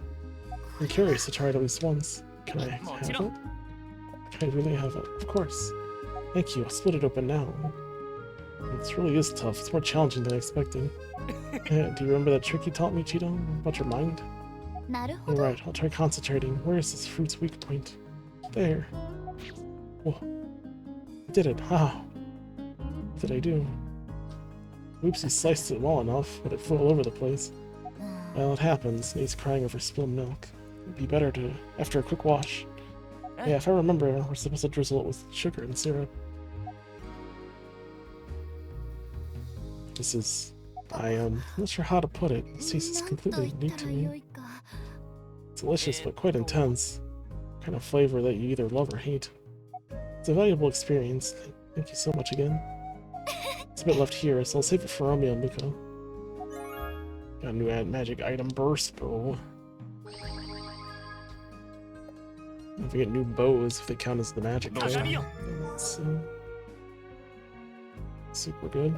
I'm curious to try it at least once. Can I have it? Can I really have it? Of course. Thank you, I'll split it open now. This really is tough. It's more challenging than I expected. Do you remember that trick you taught me, Cheetah? About your mind? Alright, I'll try concentrating. Where is this fruit's weak point? There. Whoa. I did it. How? What did I do? Oops, he sliced it well enough, but it flew all over the place. Well, it happens. He's crying over spilled milk. It'd be better to, after a quick wash. Yeah, if I remember, we're supposed to drizzle it with sugar and syrup. This is... I'm not sure how to put it. This taste is なんと completely 言 new った to ら me. よいか It's delicious, but quite intense. Kind of flavor that you either love or hate. It's a valuable experience. Thank you so much again. It's a bit left here, so I'll save it for Romeo and Miko. Got a new magic item, burst bow. If we get new bows, if they count as the magic bow. That's super good.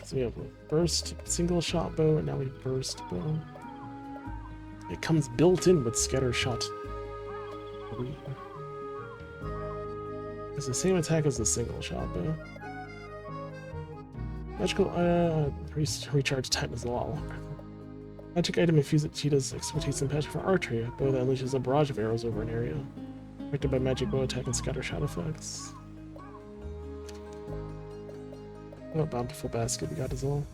So we have a burst single shot bow, and now we burst bow. It comes built in with scatter shot 3. It's the same attack as the single shot bow. Magical recharge time is a lot longer. Magic item infused with Cheetah's expertise in patch for archery, a bow that unleashes a barrage of arrows over an area. Affected by magic bow attack and scatter shot effects. What bountiful basket we got as well.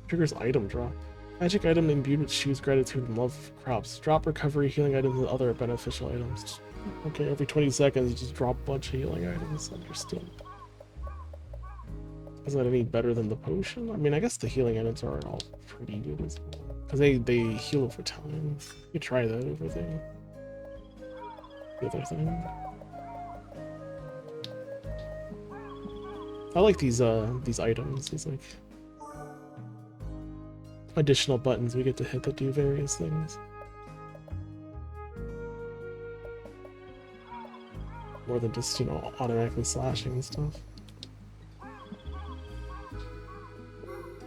Triggers item drop. Magic item imbued with shoes, gratitude, and love crops. Drop recovery, healing items, and other beneficial items. Okay, every 20 seconds you just drop a bunch of healing items. Understood. Isn't that any better than the potion? I mean, I guess the healing items are all pretty good as well. Because they heal over time. You try that over the other thing. I like these items. These like additional buttons we get to hit that do various things. More than just, you know, automatically slashing and stuff.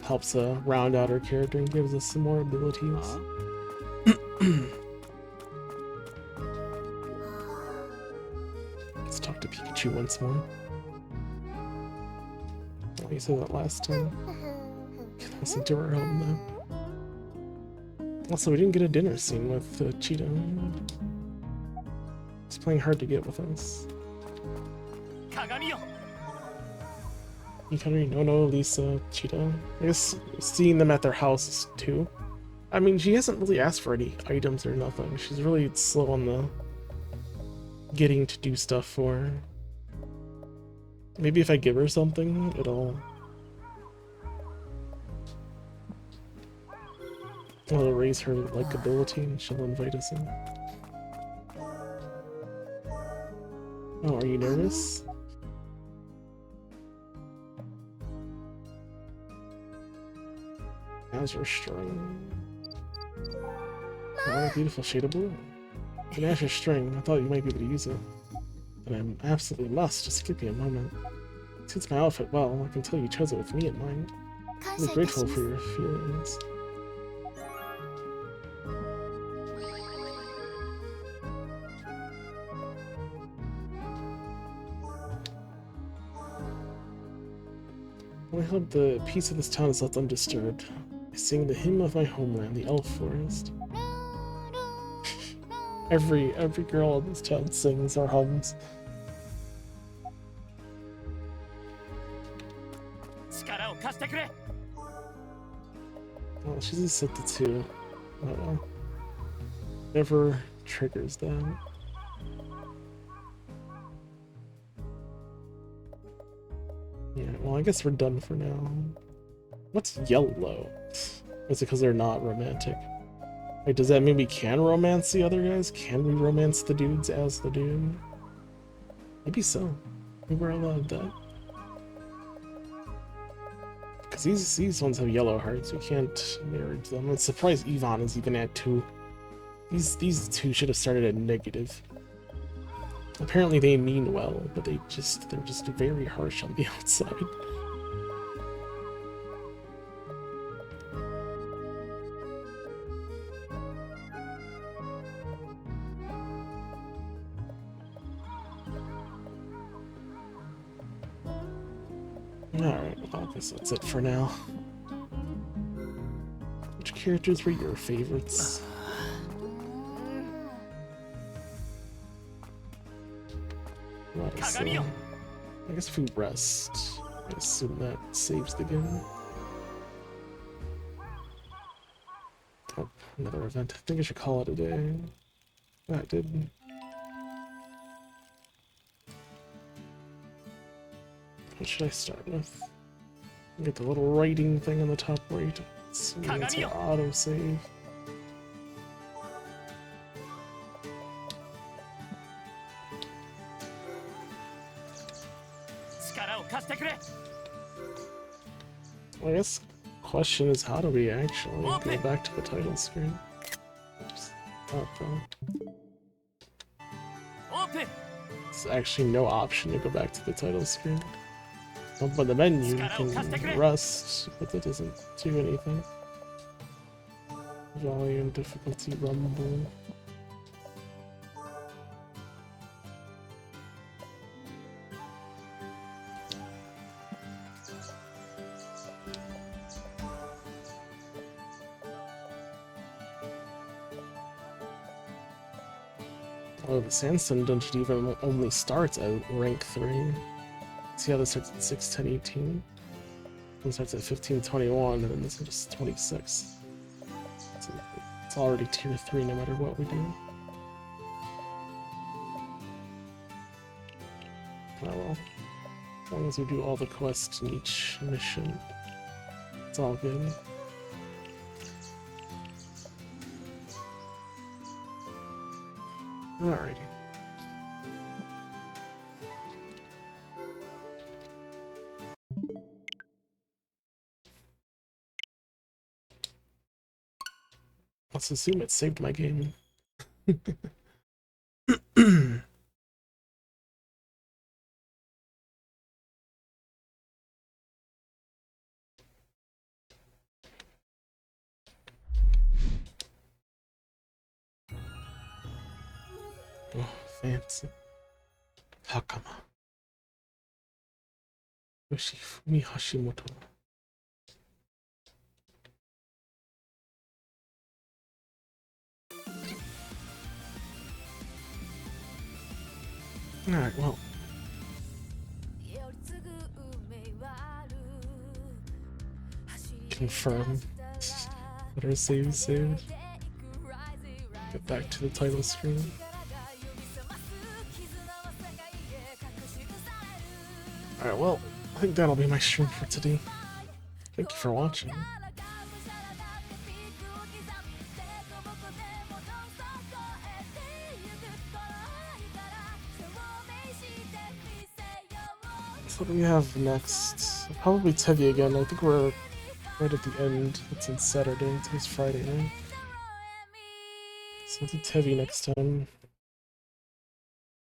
Helps round out our character and gives us some more abilities. Let's talk to Pikachu once more. Oh, you said that last time. Listen to her home though. Also, we didn't get a dinner scene with Cheetah. He's playing hard to get with us. 鏡よ Yukari, Nono, Lisa, Cheetah. I guess seeing them at their houses too. I mean, she hasn't really asked for any items or nothing. She's really slow on the getting to do stuff for her. Maybe if I give her something, it'll raise her likability and she'll invite us in. Oh, are you nervous? How's your string? Oh, what a beautiful shade of blue. An azure string. I thought you might be able to use it. But I absolutely must. Just give me a moment. It suits my outfit well. I can tell you chose it with me in mind. 感 I'm 謝いた grateful し for ます your feelings. I hope the peace of this town is left undisturbed. I sing the hymn of my homeland, the elf forest. Every girl in this town sings or hums. 力を貸してくれ Oh, she's a set to 2. Never triggers that. Yeah, well, I guess we're done for now. What's yellow? Is it because they're not romantic? Like, does that mean we can romance the other guys? Can we romance the dudes as the dude? Maybe so. Maybe we're allowed that. Because these ones have yellow hearts. We can't marriage them. I'm surprised Yvonne is even at 2. These two should have started at negative. Apparently they mean well, but they're just very harsh on the outside. Alright, well, I guess that's it for now. Which characters were your favorites? I guess if we rest, I assume that saves the game. Oh, another event. I think I should call it a day. That did. What should I start with? Get the little writing thing on the top right. It's auto save. 力を貸してくれ Well, I guess the question is, how do we actually go back to the title screen? Oops. Oh, no. オープン There's actually no option to go back to the title screen. Open the menu, you can rest, but that doesn't do anything. Volume, difficulty, rumble. Oh, the Sandstone dungeon even only starts at rank 3. See how this starts at 6, 10, 18? This starts at 15, 21, and then this is just 26. So it's already tier 3 no matter what we do. Oh well. As long as we do all the quests in each mission, it's all good. Alrighty. Let's assume it saved my game. Oh, fancy. Hakama. Yoshifumi Hashimoto. Alright, well. Confirm that our save is saved. Get back to the title screen. Alright, well, I think that'll be my stream for today. Thank you for watching. So what do we have next? Probably Tevi again. I think we're right at the end. It's on Saturday. Today's Friday, right? So I'll do Tevi next time.